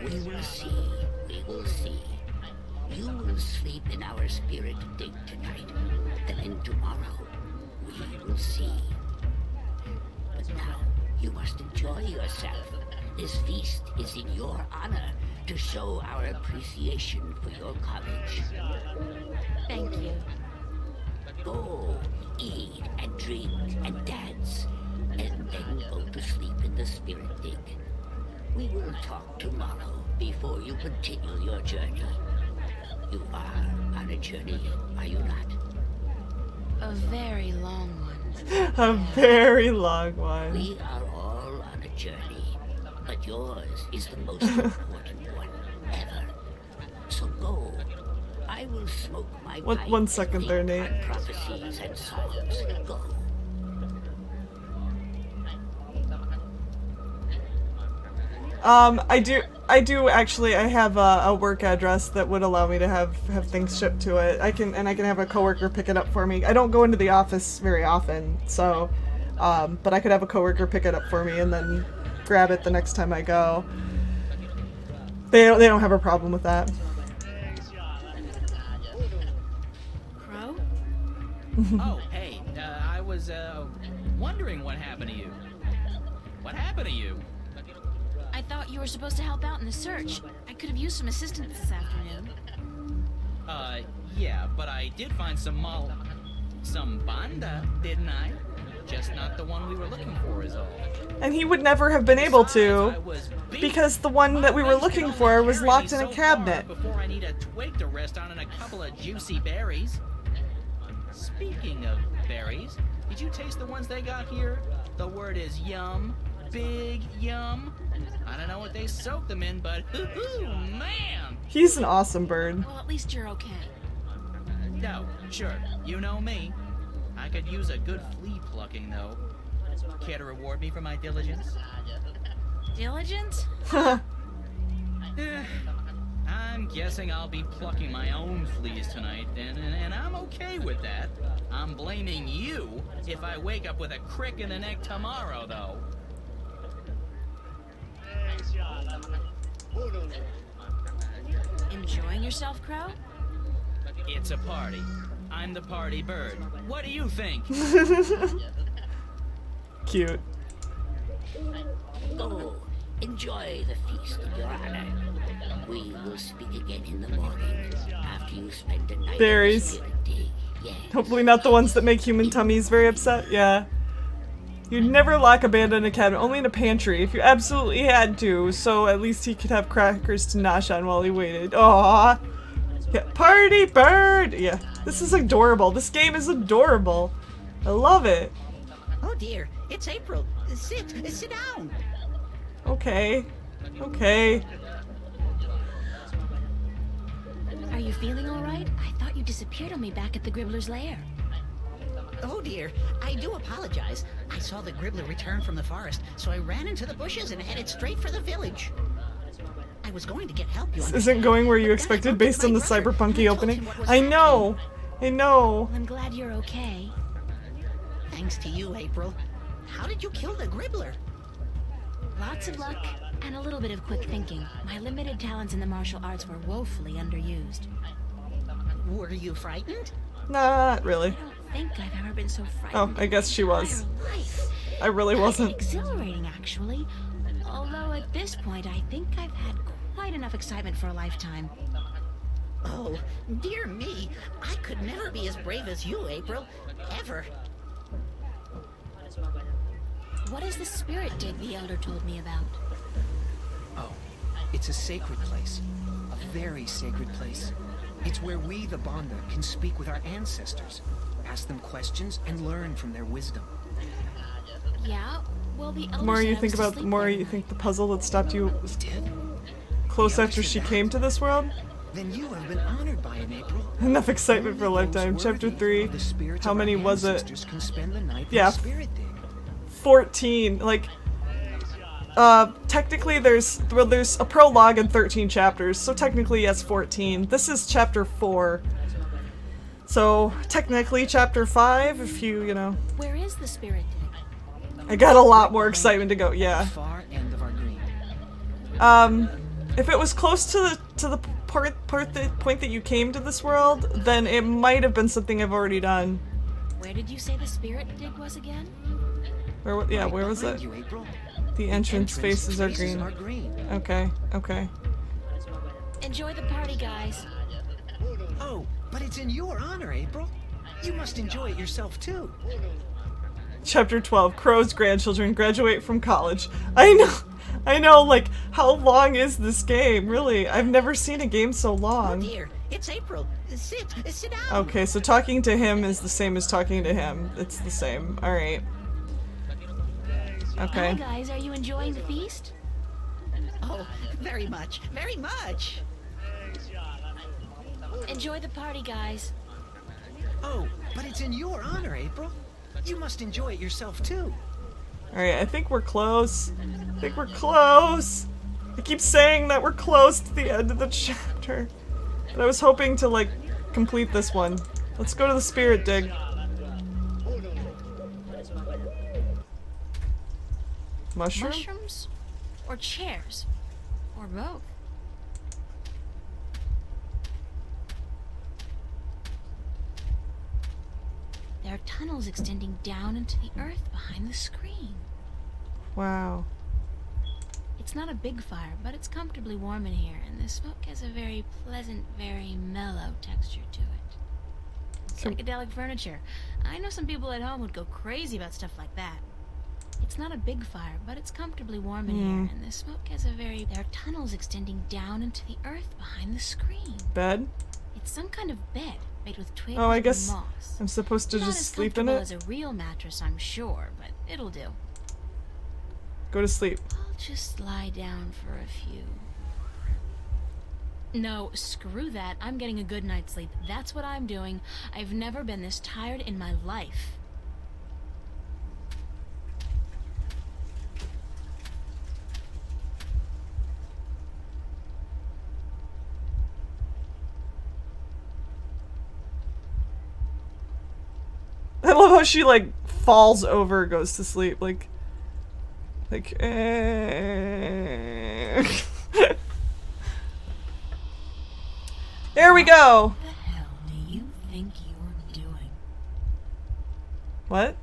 We will see, we will see. You will sleep in our spirit dig tonight. Then tomorrow, we will see. But now, you must enjoy yourself. This feast is in your honor to show our appreciation for your courage. Thank you. Go, eat and drink and dance, and then go to sleep in the spirit dig. We will talk tomorrow before you continue your journey. You are on a journey, are you not? A very long one. A very long one. We are all on a journey, but yours is the most important one ever. So go. I will smoke my pipe. One second there, Nate. On prophecies and songs. Go. I do actually. I have a work address that would allow me to have things shipped to it. I can have a coworker pick it up for me. I don't go into the office very often, so, but I could have a coworker pick it up for me and then grab it the next time I go. They don't have a problem with that. Crow? Oh, hey, I was wondering what happened to you. What happened to you? I thought you were supposed to help out in the search. I could have used some assistance this afternoon. Yeah, but I did find some banda, didn't I? Just not the one we were looking for is all. And he would never have been able to, because the one that we were looking for was locked in a cabinet. Before I need a twig to rest on and a couple of juicy berries. Speaking of berries, did you taste the ones they got here? The word is yum. Big yum. I don't know what they soak them in, but man! He's an awesome bird. Well, at least you're okay. No, sure. You know me. I could use a good flea plucking, though. Care to reward me for my diligence? Diligence? I'm guessing I'll be plucking my own fleas tonight, and I'm okay with that. I'm blaming you if I wake up with a crick in the neck tomorrow, though. Enjoying yourself, Crow? It's a party. I'm the party bird. What do you think? Cute. Go. Enjoy the feast in your honor. We will speak again in the morning after you spend the night. Berries. Hopefully not the ones that make human tummies very upset. Yeah. You'd never lock a band in a cabinet, only in a pantry, if you absolutely had to, so at least he could have crackers to nosh on while he waited. Aww. Yeah, party bird! Yeah, this is adorable. This game is adorable. I love it. Oh dear, it's April. Sit down. Okay. Okay. Are you feeling alright? I thought you disappeared on me back at the Gribbler's lair. Oh dear, I do apologize. I saw the Gribbler return from the forest, so I ran into the bushes and headed straight for the village. I was going to get help. This isn't going where you expected based on the cyberpunky opening. I know! I know! I'm glad you're okay. Thanks to you, April. How did you kill the Gribbler? Lots of luck and a little bit of quick thinking. My limited talents in the martial arts were woefully underused. Were you frightened? Not really. I don't think I've ever been so frightened. Oh, I guess she was. I really wasn't. Exhilarating, actually. Although at this point, I think I've had quite enough excitement for a lifetime. Oh, dear me. I could never be as brave as you, April. Ever. What is the spirit dig the Elder told me about? Oh, it's a sacred place. A very sacred place. It's where we, the Banda, can speak with our ancestors, ask them questions, and learn from their wisdom. Yeah, well, the Elder The more you said I think was about, asleep the more there. you think the puzzle that stopped you close after she came to this world. Then you have been honored by an April. Enough excitement for a lifetime. Chapter 3. How many was it? Can spend the night Yeah. with the spirit dig. 14. Like, technically there's a prologue and 13 chapters, so technically yes, 14. This is chapter 4. So, technically chapter 5, if you know. Where is the spirit dig? I got a lot more excitement to go, yeah. Far end of our green. If it was close to the point that you came to this world, then it might have been something I've already done. Where did you say the spirit dig was again? Where was it? You, April. The entrance faces are green. Okay, okay. Enjoy the party, guys. Oh, but it's in your honor, April. You must enjoy it yourself too. Chapter 12, Crow's grandchildren graduate from college. I know, like, how long is this game? Really, I've never seen a game so long. Oh dear, it's April. Sit down. Okay, so talking to him is the same as talking to him. It's the same. Alright. Okay. Hi, guys. Are you enjoying the feast? Oh, very much. Very much. Enjoy the party, guys. Oh, but it's in your honor, April. You must enjoy it yourself too. Alright, I think we're close. I think we're close. I keep saying that we're close to the end of the chapter. But I was hoping to, like, complete this one. Let's go to the spirit dig. Mushroom? Mushrooms? Or chairs? Or both? There are tunnels extending down into the earth behind the screen. Wow. It's not a big fire, but it's comfortably warm in here, and the smoke has a very pleasant, very mellow texture to it. Psychedelic furniture. I know some people at home would go crazy about stuff like that. It's not a big fire, but it's comfortably warm in here, and the smoke has a very... There are tunnels extending down into the earth behind the screen. Bed? It's some kind of bed made with twigs Oh, I guess and moss. I'm supposed to Not just as sleep in comfortable it? as a real mattress, I'm sure, but it'll do. Go to sleep. I'll just lie down for a few. No, screw that. I'm getting a good night's sleep. That's what I'm doing. I've never been this tired in my life. I love how she, like, falls over, goes to sleep, like... There we go! What the hell do you think you're doing? What?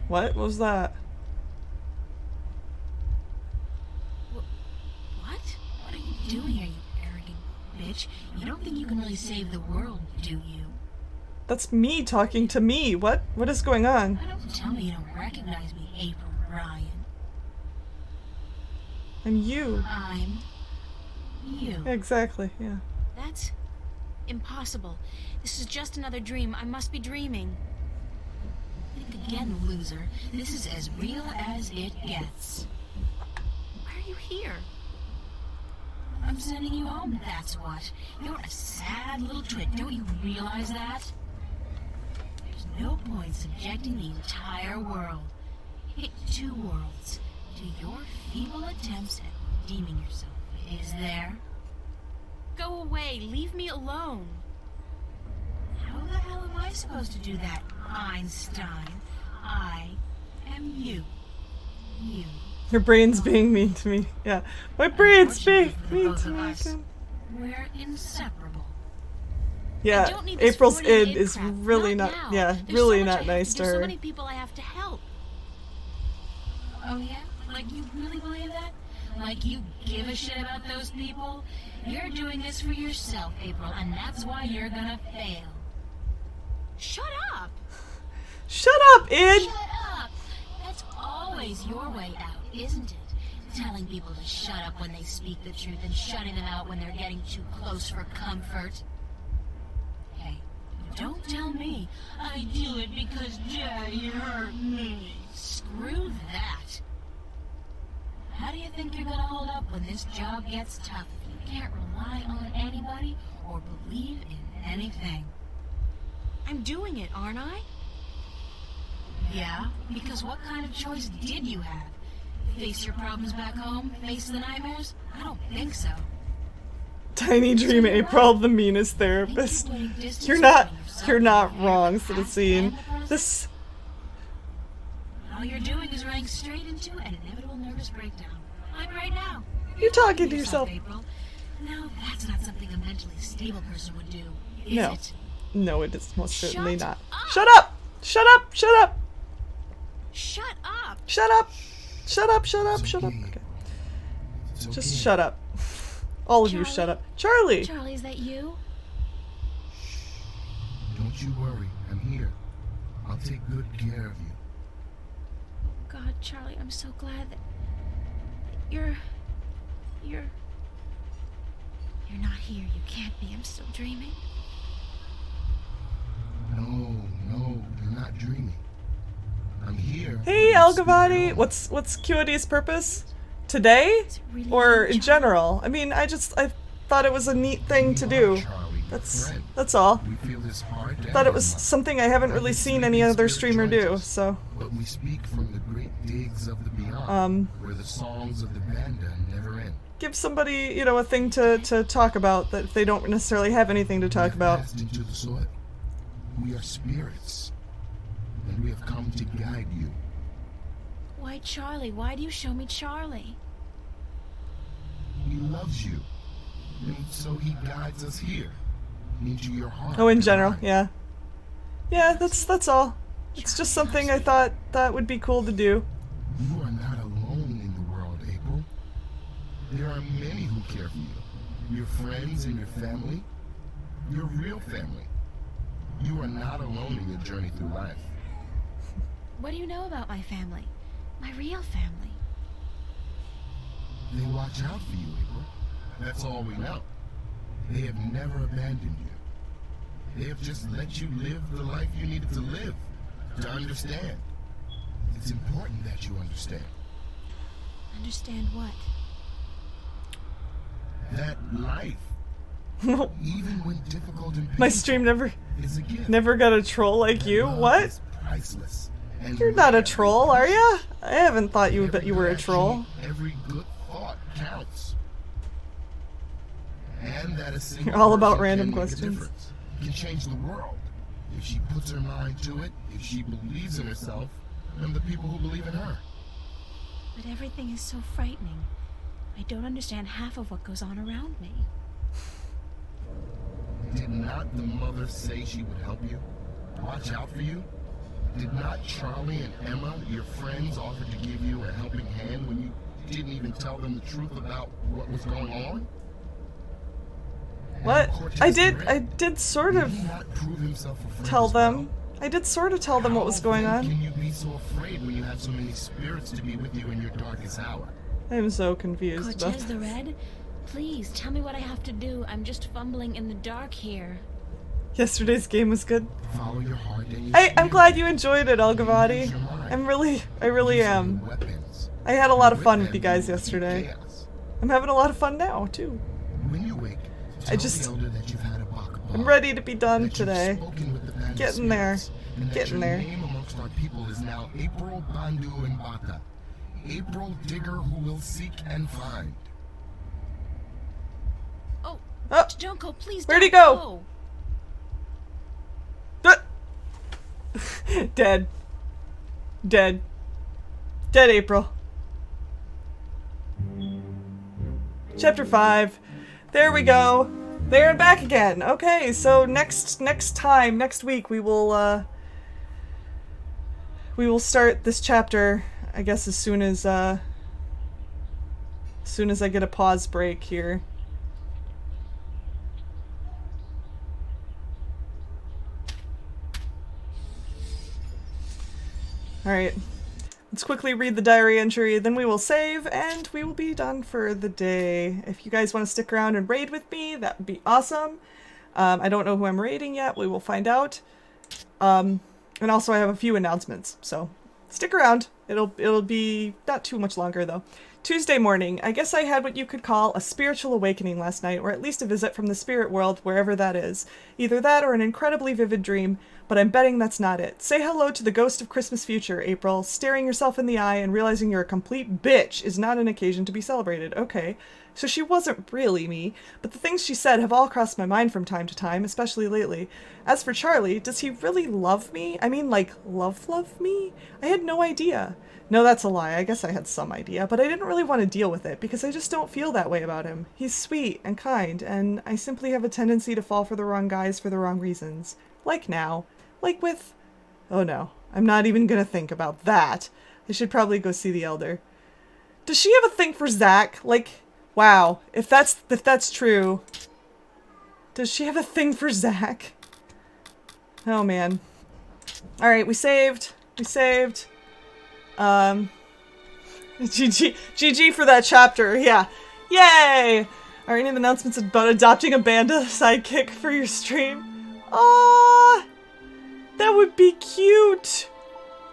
What was that? What? What are you doing here, you arrogant bitch? You don't think you can really save the world, do you? That's me talking to me. What? What is going on? Why don't you tell me you don't recognize me, April Ryan? I'm you. I'm you. Exactly, yeah. That's impossible. This is just another dream. I must be dreaming. Think again, loser. This is as real as it gets. Why are you here? I'm sending you home, that's what. You're a sad little twit, don't you realize that? There's no point subjecting the entire world, two worlds, to your feeble attempts at redeeming yourself, is there? Go away, leave me alone. How the hell am I supposed to do that, Einstein? I am you. You. Your brain's being mean to me. Yeah. My brain's being mean to me again. We're inseparable. Yeah, April's id is really not, yeah, really not nice to There's so her. many people I have to help. Oh yeah? Like you really believe that? Like you give a shit about those people? You're doing this for yourself, April, and that's why you're gonna fail. Shut up! Shut up, id! Shut up! That's always your way out, isn't it? Telling people to shut up when they speak the truth and shutting them out when they're getting too close for comfort. Hey, don't tell me I do it because Daddy hurt me. Screw that. How do you think you're gonna hold up when this job gets tough if you can't rely on anybody or believe in anything? I'm doing it, aren't I? Yeah, because what kind of choice did you have? Face your problems back home? Face the nightmares? I don't think so. Tiny Dream April, the meanest therapist. You're not wrong, Citizen. This... All you're doing is running straight into an inevitable nervous breakdown. Like right now. You're talking to yourself. April. No, that's not something a mentally stable person would do, is No. it? No, it is most certainly Shut not. up. Shut up! Shut up! Shut up! Shut up! Shut up! Shut up! Shut up! Shut up! Okay. Just shut up. All of you shut up. Charlie! Charlie, is that you? Don't you worry. I'm here. I'll take good care of you. God, Charlie, I'm so glad that you're not here. You can't be. I'm still dreaming. No, you're not dreaming. I'm here. Hey, Algavati! What's QOD's purpose? Today? Or in general? I mean, I thought it was a neat thing to do. That's all. We feel this hard Thought it was something I haven't really seen any other streamer do, so... But we speak from the great digs of the beyond, where the songs of the banda never end. Give somebody, you know, a thing to talk about that they don't necessarily have anything to talk about. Cast into the soil. We are spirits, and we have come to guide you. Why, Charlie? Why do you show me Charlie? He loves you, and so he guides us here, into your heart. Oh, in general, yeah. Yeah, that's all. It's just something I thought that would be cool to do. You are not alone in the world, April. There are many who care for you. Your friends and your family. Your real family. You are not alone in your journey through life. What do you know about my family? My real family? They watch out for you, April. That's all we know. They have never abandoned you. They have just let you live the life you needed to live, to understand. It's important that you understand. Understand what? That life, even when difficult and painful, My stream never gift. got a troll like you. What? Priceless. And You're not a troll, are ya? I haven't thought you were a troll. Every good thought counts. And that a single You're all about person random can make a questions. difference, can change the world. If she puts her mind to it, if she believes in herself, and the people who believe in her. But everything is so frightening. I don't understand half of what goes on around me. Did not the mother say she would help you? Watch out for you? Did not Charlie and Emma, your friends, offer to give you a helping hand when you didn't even tell them the truth about what was going on? What? I did sort of tell them. I did sort of tell them what was going How on. can you be so afraid when you have so many spirits to be with you in your darkest hour? I'm so confused about Cortez the Red? Please, tell me what I have to do. I'm just fumbling in the dark here. Yesterday's game was good. Follow your heart and your I'm glad you enjoyed it, Algavati. I really am. I had a lot of fun with you guys yesterday. I'm having a lot of fun now, too. When you wake, I just... I'm ready to be done today. Getting there. Getting there. Your name amongst our people is now April Bandu Mbata. April Digger who will seek and find. Oh, don't go, please Where'd he don't go? Dead. Dead. Dead April. Chapter 5. There we go. There and back again. Okay, so next week we will start this chapter, I guess as soon as I get a pause break here. Alright, let's quickly read the diary entry, then we will save, and we will be done for the day. If you guys want to stick around and raid with me, that would be awesome. I don't know who I'm raiding yet, we will find out. And also I have a few announcements, so stick around. It'll be not too much longer though. Tuesday morning. I guess I had what you could call a spiritual awakening last night, or at least a visit from the spirit world, wherever that is. Either that or an incredibly vivid dream, but I'm betting that's not it. Say hello to the ghost of Christmas future, April. Staring yourself in the eye and realizing you're a complete bitch is not an occasion to be celebrated. Okay. So she wasn't really me, but the things she said have all crossed my mind from time to time, especially lately. As for Charlie, does he really love me? I mean, like, love me? I had no idea. No, that's a lie. I guess I had some idea, but I didn't really want to deal with it because I just don't feel that way about him. He's sweet and kind, and I simply have a tendency to fall for the wrong guys for the wrong reasons. Like now. Like with... Oh no, I'm not even gonna think about that. I should probably go see the elder. Does she have a thing for Zach? Like... Wow, if that's true, does she have a thing for Zach? Oh man. All right, we saved. GG for that chapter. Yeah, yay! Are any announcements about adopting a Banda sidekick for your stream? Aww, that would be cute.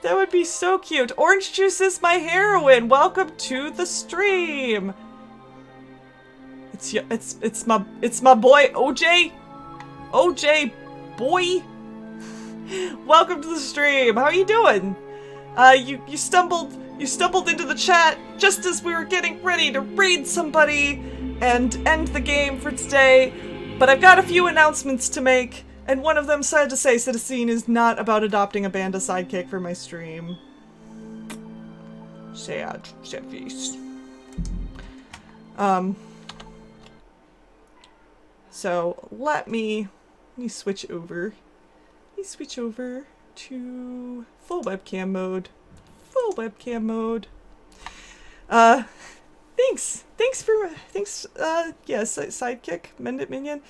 That would be so cute. Orange juice is my heroine. Welcome to the stream. It's my boy OJ. OJ boy. Welcome to the stream. How are you doing? You stumbled into the chat just as we were getting ready to raid somebody and end the game for today. But I've got a few announcements to make, and one of them, sad to say, Citizen, is not about adopting a Banda sidekick for my stream. Sad face. So let me switch over. Let me switch over to full webcam mode. Full webcam mode. Thanks, yes, sidekick, Mendit Minion.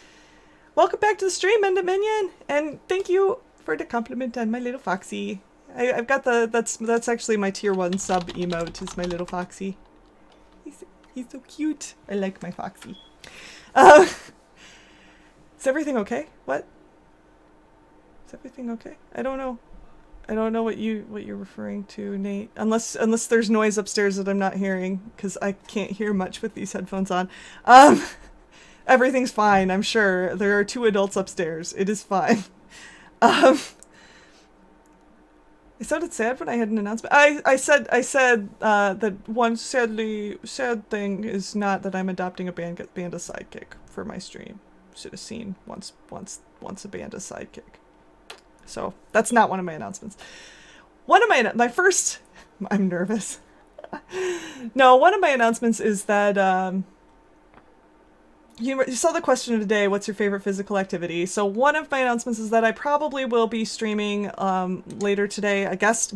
Welcome back to the stream, Mendit Minion, and thank you for the compliment on my little foxy. I've got that's actually my tier 1 sub emote, is my little foxy. He's so cute. I like my foxy. Is everything okay? What? Is everything okay? I don't know. I don't know what you're referring to, Nate. Unless there's noise upstairs that I'm not hearing, because I can't hear much with these headphones on. Everything's fine, I'm sure. There are 2 adults upstairs. It is fine. I sounded sad when I had an announcement. I said that one sad thing is not that I'm adopting a Banda sidekick for my stream. Should have seen once a Banda sidekick. So that's not one of my announcements. One of my first, I'm nervous. No, one of my announcements is that you saw the question of the day, what's your favorite physical activity? So one of my announcements is that I probably will be streaming later today, guest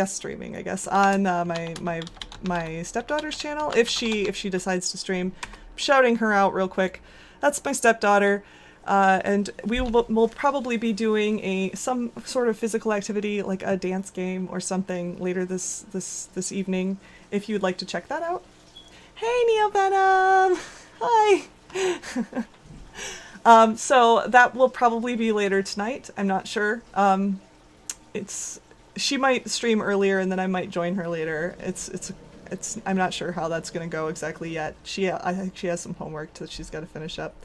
streaming, I guess, on my stepdaughter's channel if she decides to stream. I'm shouting her out real quick. That's my stepdaughter, and we'll probably be doing some sort of physical activity, like a dance game or something, later this evening. If you'd like to check that out. Hey, Neo Venom! Hi. So that will probably be later tonight. I'm not sure. She might stream earlier, and then I might join her later. I'm not sure how that's gonna go exactly yet. I think she has some homework that she's got to finish up.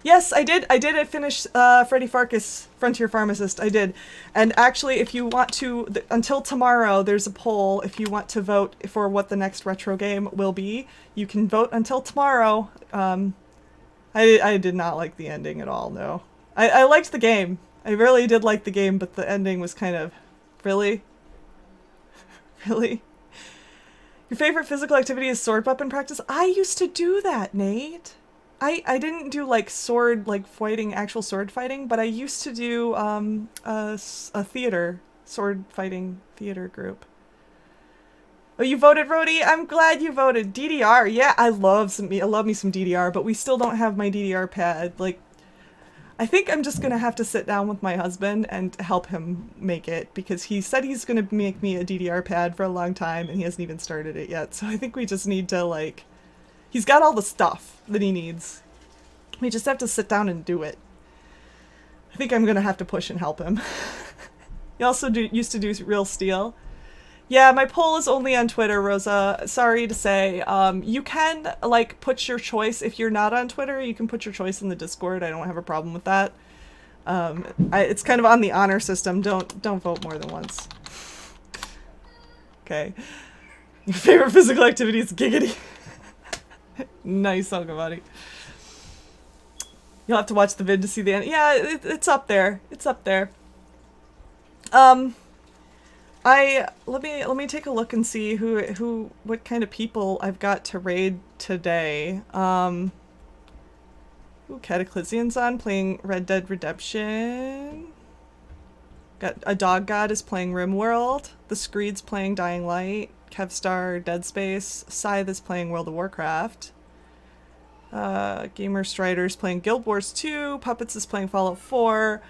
Yes, I did. I finish Freddy Farkas, Frontier Pharmacist. I did. And actually, if you want to, until tomorrow, there's a poll. If you want to vote for what the next retro game will be, you can vote until tomorrow. I did not like the ending at all. No, I liked the game. I really did like the game, but the ending was kind of, really. Your favorite physical activity is sword weapon practice? I used to do that, Nate. I didn't do actual sword fighting, but I used to do a sword fighting theater group. Oh, you voted, Rhodey? I'm glad you voted. DDR, yeah, I love me some DDR, but we still don't have my DDR pad. Like, I think I'm just gonna have to sit down with my husband and help him make it, because he said he's gonna make me a DDR pad for a long time and he hasn't even started it yet. So I think we just need to, he's got all the stuff that he needs. We just have to sit down and do it. I think I'm gonna have to push and help him. He also used to do Real Steel. Yeah, my poll is only on Twitter, Rosa. Sorry to say. You can, like, put your choice. If you're not on Twitter, you can put your choice in the Discord. I don't have a problem with that. It's kind of on the honor system. Don't vote more than once. Okay. Your favorite physical activity is giggity. Nice, Algavati. You'll have to watch the vid to see the end. Yeah, it's up there. It's up there. Let me take a look and see what kind of people I've got to raid today. Ooh, Cataclysmian's on playing Red Dead Redemption. Got a Dog God is playing RimWorld. The Screed's playing Dying Light. Kevstar Dead Space. Scythe is playing World of Warcraft. Gamer Strider's playing Guild Wars 2. Puppets is playing Fallout 4.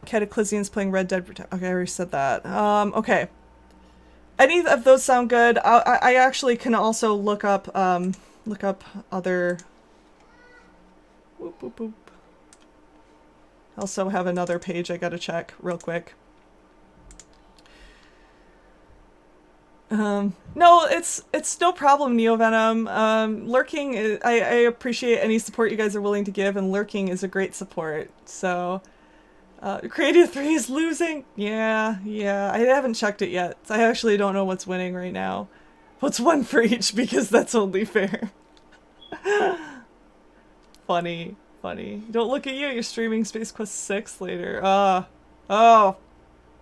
Cataclysmian's playing Red Dead Redemption. Okay, I already said that. Okay. Any of those sound good? I actually can also look up other. Whoop, whoop, whoop. I also have another page I gotta check real quick. No, it's no problem, NeoVenom. Lurking, I appreciate any support you guys are willing to give, and Lurking is a great support. So, Creative 3 is losing. Yeah, I haven't checked it yet. I actually don't know what's winning right now. What's one for each, because that's only fair. Funny. Don't look at you, you're streaming Space Quest 6 later. Oh.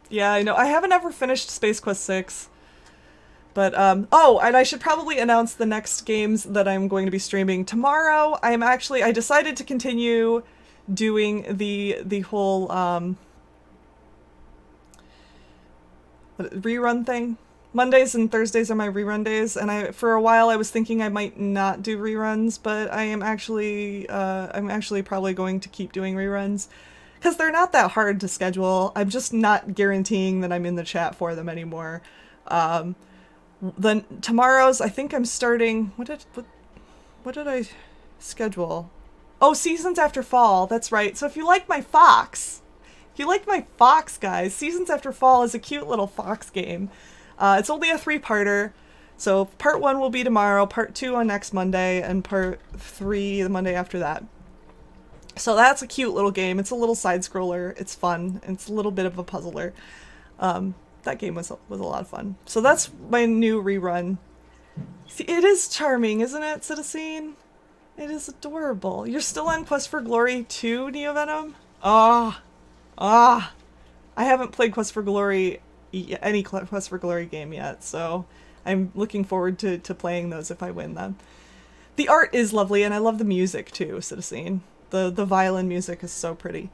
Yeah, I know. I haven't ever finished Space Quest 6. But, oh, and I should probably announce the next games that I'm going to be streaming tomorrow. I decided to continue doing the whole, rerun thing. Mondays and Thursdays are my rerun days, and for a while I was thinking I might not do reruns, but I'm actually probably going to keep doing reruns, because they're not that hard to schedule. I'm just not guaranteeing that I'm in the chat for them anymore. Then tomorrow's, I think I'm starting, what did I schedule? Oh, Seasons After Fall, that's right. So if you like my Fox, guys, Seasons After Fall is a cute little Fox game. It's only a 3-parter, so part 1 will be tomorrow, part 2 on next Monday, and part 3 the Monday after that. So that's a cute little game. It's a little side-scroller. It's fun. It's a little bit of a puzzler. That game was a lot of fun. So that's my new rerun. See, it is charming, isn't it, Citizen? It is adorable. You're still on Quest for Glory 2, NeoVenom? I haven't played Quest for Glory, any Quest for Glory game yet, so I'm looking forward to playing those if I win them. The art is lovely, and I love the music too, Citizen. The violin music is so pretty.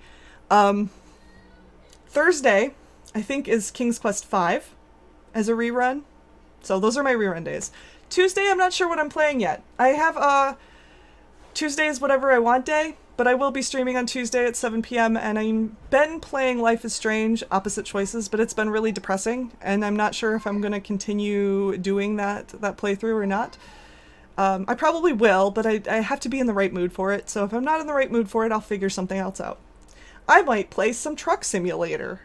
Thursday, I think, is King's Quest V as a rerun. So those are my rerun days. Tuesday, I'm not sure what I'm playing yet. I have Tuesday is whatever I want day, but I will be streaming on Tuesday at 7 p.m. and I've been playing Life is Strange, Opposite Choices, but it's been really depressing, and I'm not sure if I'm going to continue doing that playthrough or not. I probably will, but I have to be in the right mood for it, so if I'm not in the right mood for it, I'll figure something else out. I might play some Truck Simulator.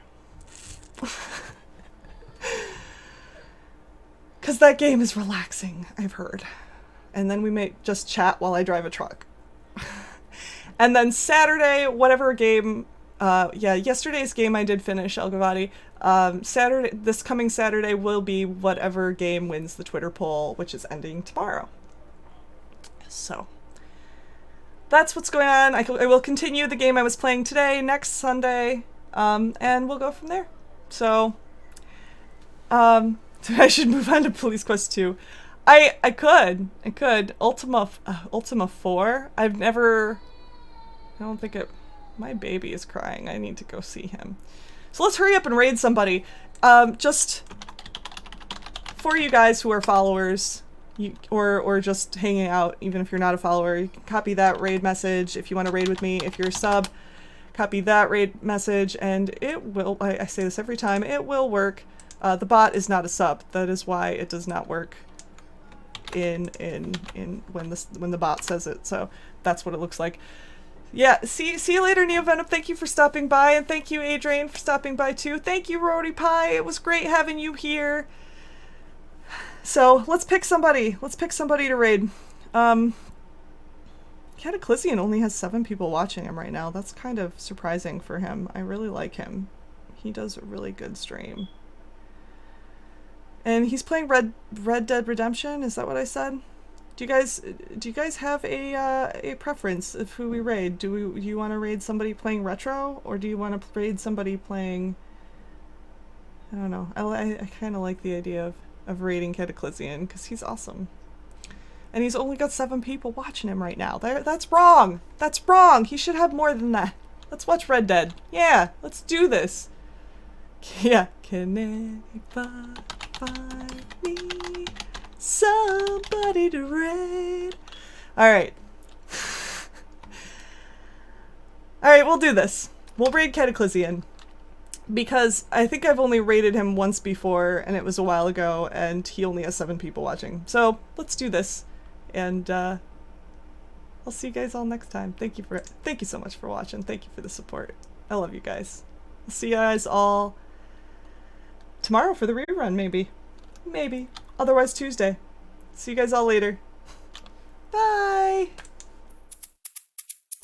Because that game is relaxing, I've heard. And then we may just chat while I drive a truck. And then Saturday, whatever game, yesterday's game I did finish, Algavati. This coming Saturday will be whatever game wins the Twitter poll, which is ending tomorrow. So, that's what's going on. I will continue the game I was playing today, next Sunday, and we'll go from there. So, I should move on to Police Quest 2. I could. Ultima 4. I don't think it. My baby is crying. I need to go see him. So let's hurry up and raid somebody. Just for you guys who are followers, or just hanging out, even if you're not a follower, you can copy that raid message if you want to raid with me. If you're a sub, copy that raid message, and it will. I say this every time. It will work. The bot is not a sub. That is why it does not work in when the bot says it. So that's what it looks like. Yeah, see you later, Neovenom. Thank you for stopping by, and thank you, Adrian, for stopping by too. Thank you, Rody Pie. It was great having you here. So let's pick somebody. Let's pick somebody to raid. Cataclysmian only has 7 people watching him right now. That's kind of surprising for him. I really like him. He does a really good stream. And he's playing Red Dead Redemption. Is that what I said? Do you guys have a preference of who we raid? Do you want to raid somebody playing retro, or do you want to raid somebody playing? I don't know. I kind of like the idea of raiding Cataclysmian because he's awesome. And he's only got 7 people watching him right now. That's wrong. That's wrong. He should have more than that. Let's watch Red Dead. Yeah, let's do this. Yeah. Can anybody find me somebody to raid? Alright. Alright, we'll do this. We'll raid Cataclysmian. Because I think I've only raided him once before, and it was a while ago, and he only has 7 people watching. So, let's do this. And, I'll see you guys all next time. Thank you so much for watching. Thank you for the support. I love you guys. I'll see you guys all tomorrow for the rerun, maybe. Maybe. Otherwise Tuesday. See you guys all later. Bye!